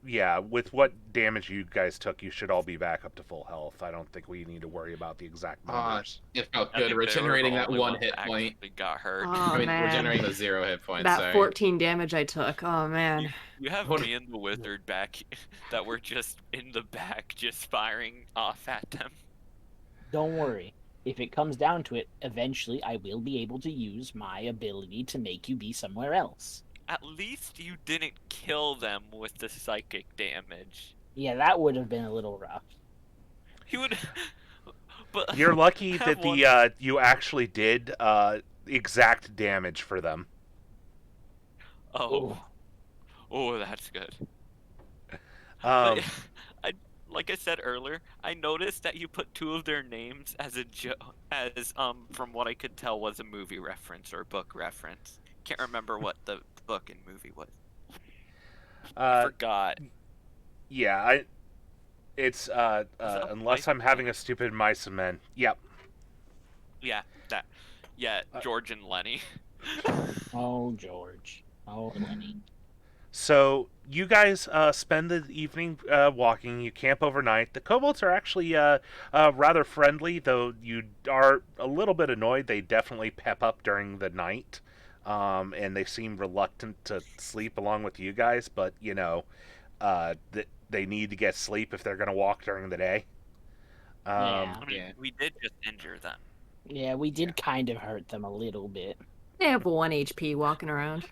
yeah, with what damage you guys took, you should all be back up to full health. I don't think we need to worry about the exact numbers. It felt I good think they were regenerating the that only one ones hit that point. actually got hurt. Oh, I mean, man. regenerating the 0 hit points. That Sorry. 14 damage I took. Oh, man. You have What- me and the wizard back that were just in the back, just firing off at them. Don't worry. If it comes down to it, eventually I will be able to use my ability to make you be somewhere else. At least you didn't kill them with the psychic damage. Yeah, that would have been a little rough. He would. But You're lucky have that one- you actually did exact damage for them. Oh, that's good. Um, But, like I said earlier, I noticed that you put 2 of their names as from what I could tell was a movie reference or book reference. Can't remember what the book and movie was. I forgot. yeah, it's that unless Mice I'm and having a stupid mice and men. Yep. Yeah, that. Yeah, George and Lenny. Oh, George. Oh, Lenny. So you guys spend the evening walking. You camp overnight. The kobolds are actually rather friendly, though you are a little bit annoyed. They definitely pep up during the night, and they seem reluctant to sleep along with you guys. But they need to get sleep if they're going to walk during the day. Yeah. I mean, Yeah. we did just injure them. Yeah, we did kind of hurt them a little bit. They have 1 HP walking around.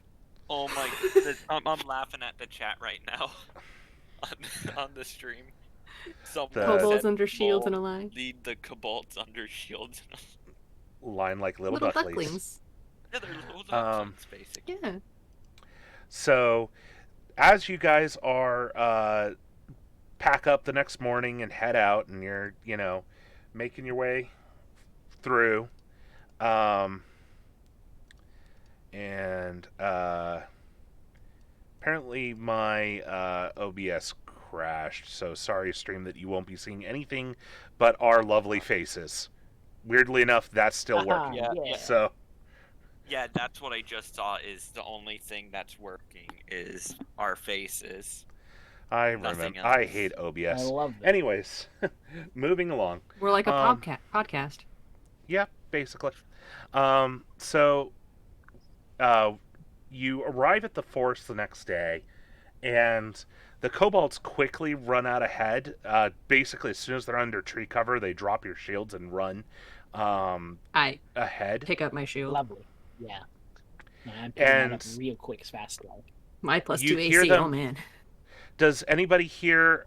Oh my! I'm laughing at the chat right now on the stream. Someone Kobolds said, under shields and a "Lol, line. lead the kobolds under shields." Line like little Little ducklies. ducklings. Yeah, they're little ducklings, basically. Yeah. So, as you guys are pack up the next morning and head out, and you're making your way through, and apparently my OBS crashed. So sorry, stream, that you won't be seeing anything but our lovely faces. Weirdly enough, that's still working. Yeah. So. Yeah, that's what I just saw. Is the only thing that's working is our faces. I Nothing remember. I else. hate I OBS. love that. Anyways, moving along. We're like a Um, podcast. Yeah, basically. So, you arrive at the forest the next day, and the kobolds quickly run out ahead. Basically, as soon as they're under tree cover, they drop your shields and run I ahead. pick up my shield. Lovely. Yeah. No, I'm picking that up And real quick, fast like. My plus you 2 hear AC. them- Oh man. Does anybody here?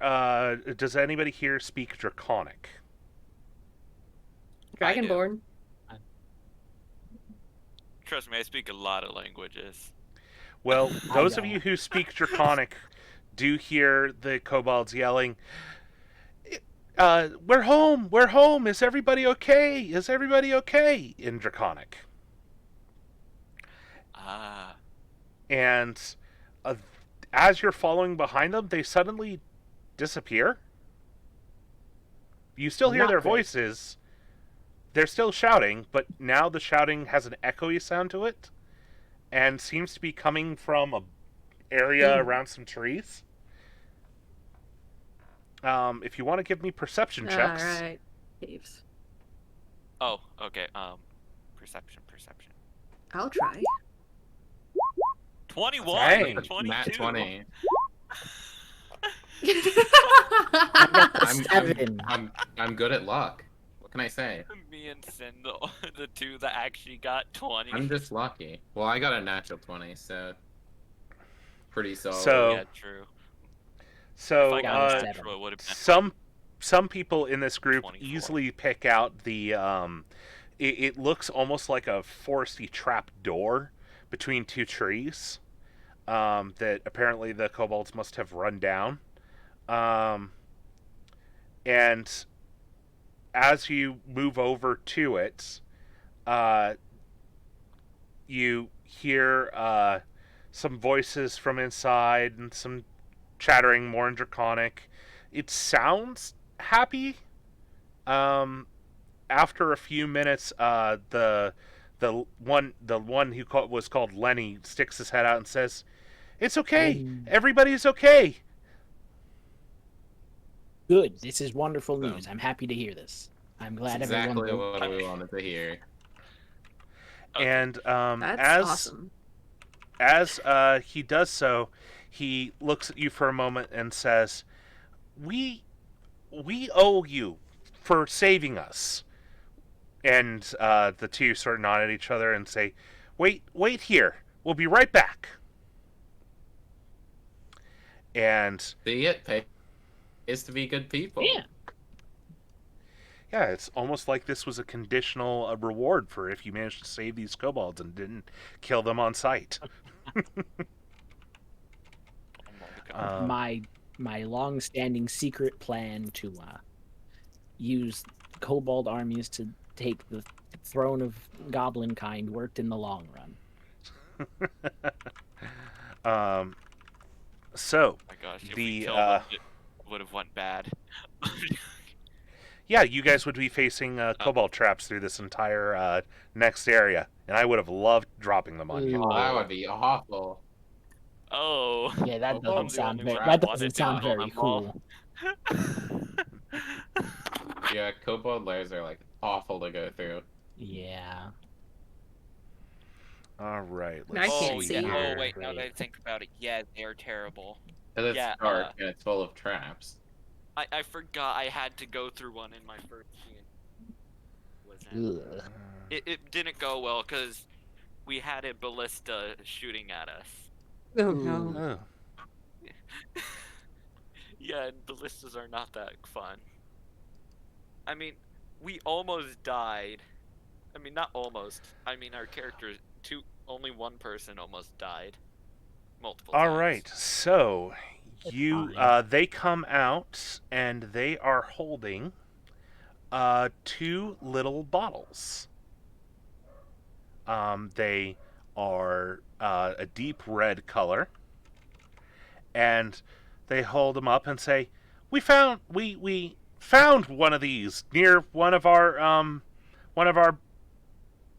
Does anybody here speak Draconic? Dragonborn. Trust me, I speak a lot of languages. Well, those of don't. you who speak Draconic do hear the kobolds yelling, "We're home! We're home! Is everybody okay? Is everybody okay?" in Draconic. Ah. And as you're following behind them, they suddenly disappear. You still hear Not their great. voices. They're still shouting, but now the shouting has an echoey sound to it, and seems to be coming from a area around some trees. If you want to give me perception checks. All right. Caves. Oh, okay. Perception. I'll try. 21. Dang. 22. Nat 20. I got the I'm 7. I'm good at luck. What can I say? Me and Sin, the two that actually got 20. I'm just lucky. Well, I got a natural 20, so pretty solid. So- Yeah, true. So, If I got a a seven. natural, it would have been some people in this group 24. easily pick out the it looks almost like a foresty trap door between two trees that apparently the kobolds must have run down. And as you move over to it, you hear some voices from inside and some chattering more in Draconic. It sounds happy. After a few minutes, the one who was called Lenny sticks his head out and says, "It's okay. Everybody's okay." Good. This is wonderful So- news. I'm happy to hear this. I'm glad That's everyone. exactly what we wanted to hear. Okay. And That's awesome. as he does so, he looks at you for a moment and says, "We owe you for saving us." And the two sort of nod at each other and say, wait here. We'll be right back." And See, it pays to be good people. Yeah. yeah, it's almost like this was a conditional reward for if you managed to save these kobolds and didn't kill them on sight. Oh my God. My long-standing secret plan to use kobold armies to take the throne of goblin kind worked in the long run. So, Oh my gosh, if the, we killed them, it would have went bad. yeah, you guys would be facing kobold traps through this entire next area, and I would have loved dropping them on you. Oh, that would be awful. Oh. Yeah, that I'm doesn't the sound only very. one That that doesn't wanted to sound kill very them all. cool. Yeah, kobold lairs are like awful to go through. Yeah. All right, I let's can't see see. here. Oh, wait, now that I think about it, yeah, they're terrible. Because it's Yeah, dark and it's full of traps. I forgot I had to go through one in my first scene. Ugh. It didn't go well because we had a ballista shooting at us. Oh no. Oh. Yeah, and ballistas are not that fun. I mean, we almost died. I mean, not almost. I mean, our characters, only one person almost died. Multiple All times. right, so you fine. they come out and they are holding two little bottles. They are a deep red color, and they hold them up and say, we found one of these near one of our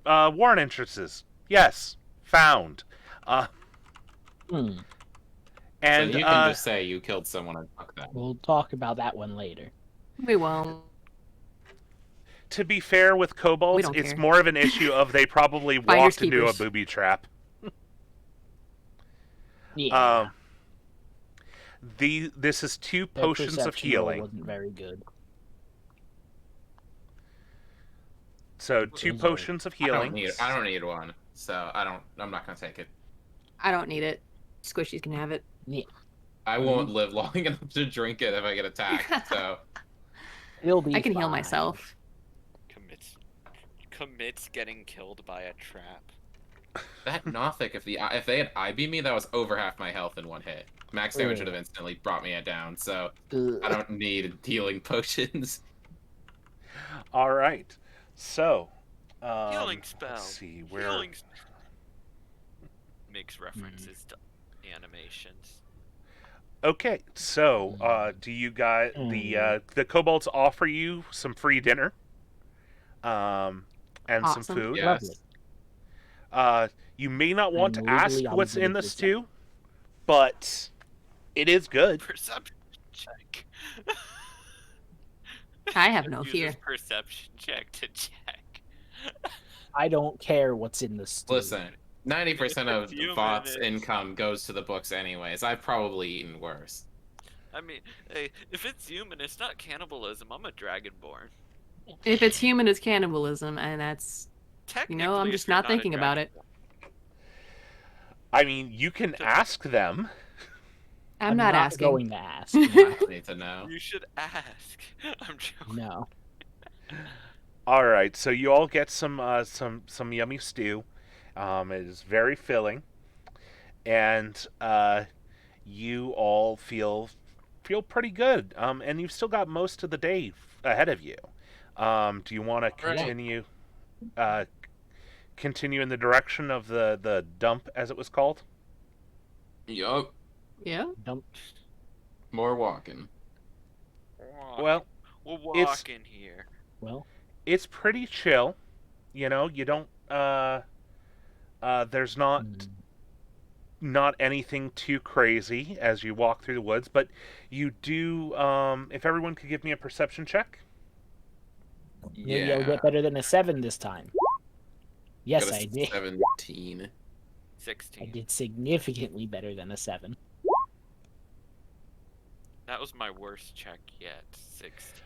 warrant entrances. Yes, found." Hmm. And so you can just say you killed someone and fuck that. We'll talk about that one later. We won't. to be fair with We kobolds, don't it's care. more of an issue of they probably Finders walked into a keepers. booby trap. Yeah. This is two Their potions of perception roll healing. wasn't very good. So two Those are- potions of healing. I don't need one. So I'm not gonna take it. I don't need it. Squishies can have it. I won't live long enough to drink it if I get attacked. So It'll be I can heal fine. myself. Commits getting killed by a trap. that Nothic, if they had eye beam me, that was over half my health in one hit. Max damage would have instantly brought me down. So Ugh. I don't need healing potions. All right. So Healing spell. Let's see where. Healing makes references to animations. Okay, so do you guys the kobolds offer you some free dinner, and some Awesome. food? Yes. Lovely. You may not want I'm to ask legally what's in obligated this to say. stew, but it is good. Perception check. I have no Use fear. this perception check to check. I don't care what's in the stew. Listen, 90% of It's human, Vot's it's- income goes to the books anyways. I've probably eaten worse. I mean, hey, if it's human, it's not cannibalism. I'm a dragonborn. If it's human, it's cannibalism, and that's Technically, I'm if just you're not a thinking about it. dragonborn. I mean, you can ask them. I'm not asking. going to ask. I No. don't need to know. You should ask. I'm joking. No. All right, so you all get some yummy stew. It is very filling, and you all feel pretty good. And you've still got most of the day ahead of you. Do you want to continue continue in the direction of the dump, as it was called? Yup. Yeah. Dump. More walking. Well, we're it's- walking here. Well, it's pretty chill. You know, you don't. There's not anything too crazy as you walk through the woods, but you do. If everyone could give me a perception check. maybe I'll get better than a 7 this time. Yes, Got a I did. 17. I 16. did significantly better than a 7. That was my worst check yet. 16.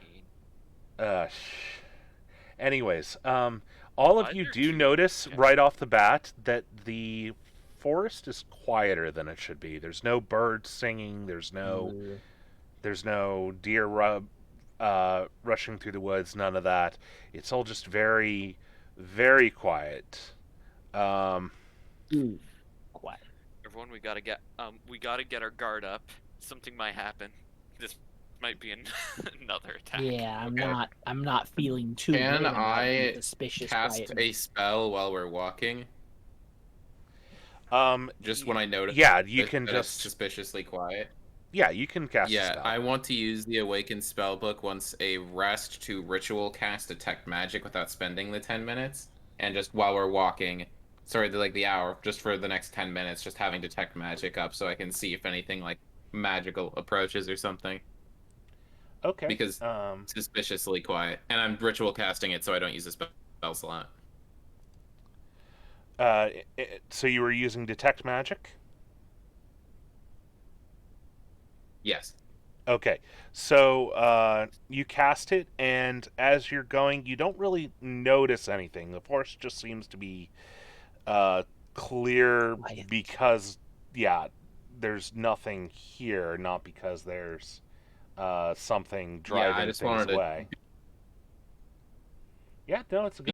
Anyways, all of Why'd you your do two notice check? right off the bat that the forest is quieter than it should be. There's no birds singing. There's no deer rushing through the woods. None of that. It's all just very, very quiet. Quiet. Everyone, we gotta get our guard up. Something might happen. This might be another attack. Yeah, Okay. I'm not feeling too Can good about the I suspicious cast quiet. a spell while we're walking? Just when I notice Yeah, you that- can that it's just suspiciously quiet. yeah, you can cast a Yeah, spell. I want to use the Awakened Spellbook once a rest to ritual cast Detect Magic without spending the 10 minutes. And just while we're walking, the hour, just for the next 10 minutes, just having Detect Magic up so I can see if anything, like, magical approaches or something. Okay. Because it's suspiciously quiet. And I'm ritual casting it so I don't use a spell slot. So you were using detect magic? Yes. Okay. So you cast it, and as you're going, you don't really notice anything. The forest just seems to be clear Quiet. because, yeah, there's nothing here, not because there's something driving I just things wanted to away. Yeah, no, it's a good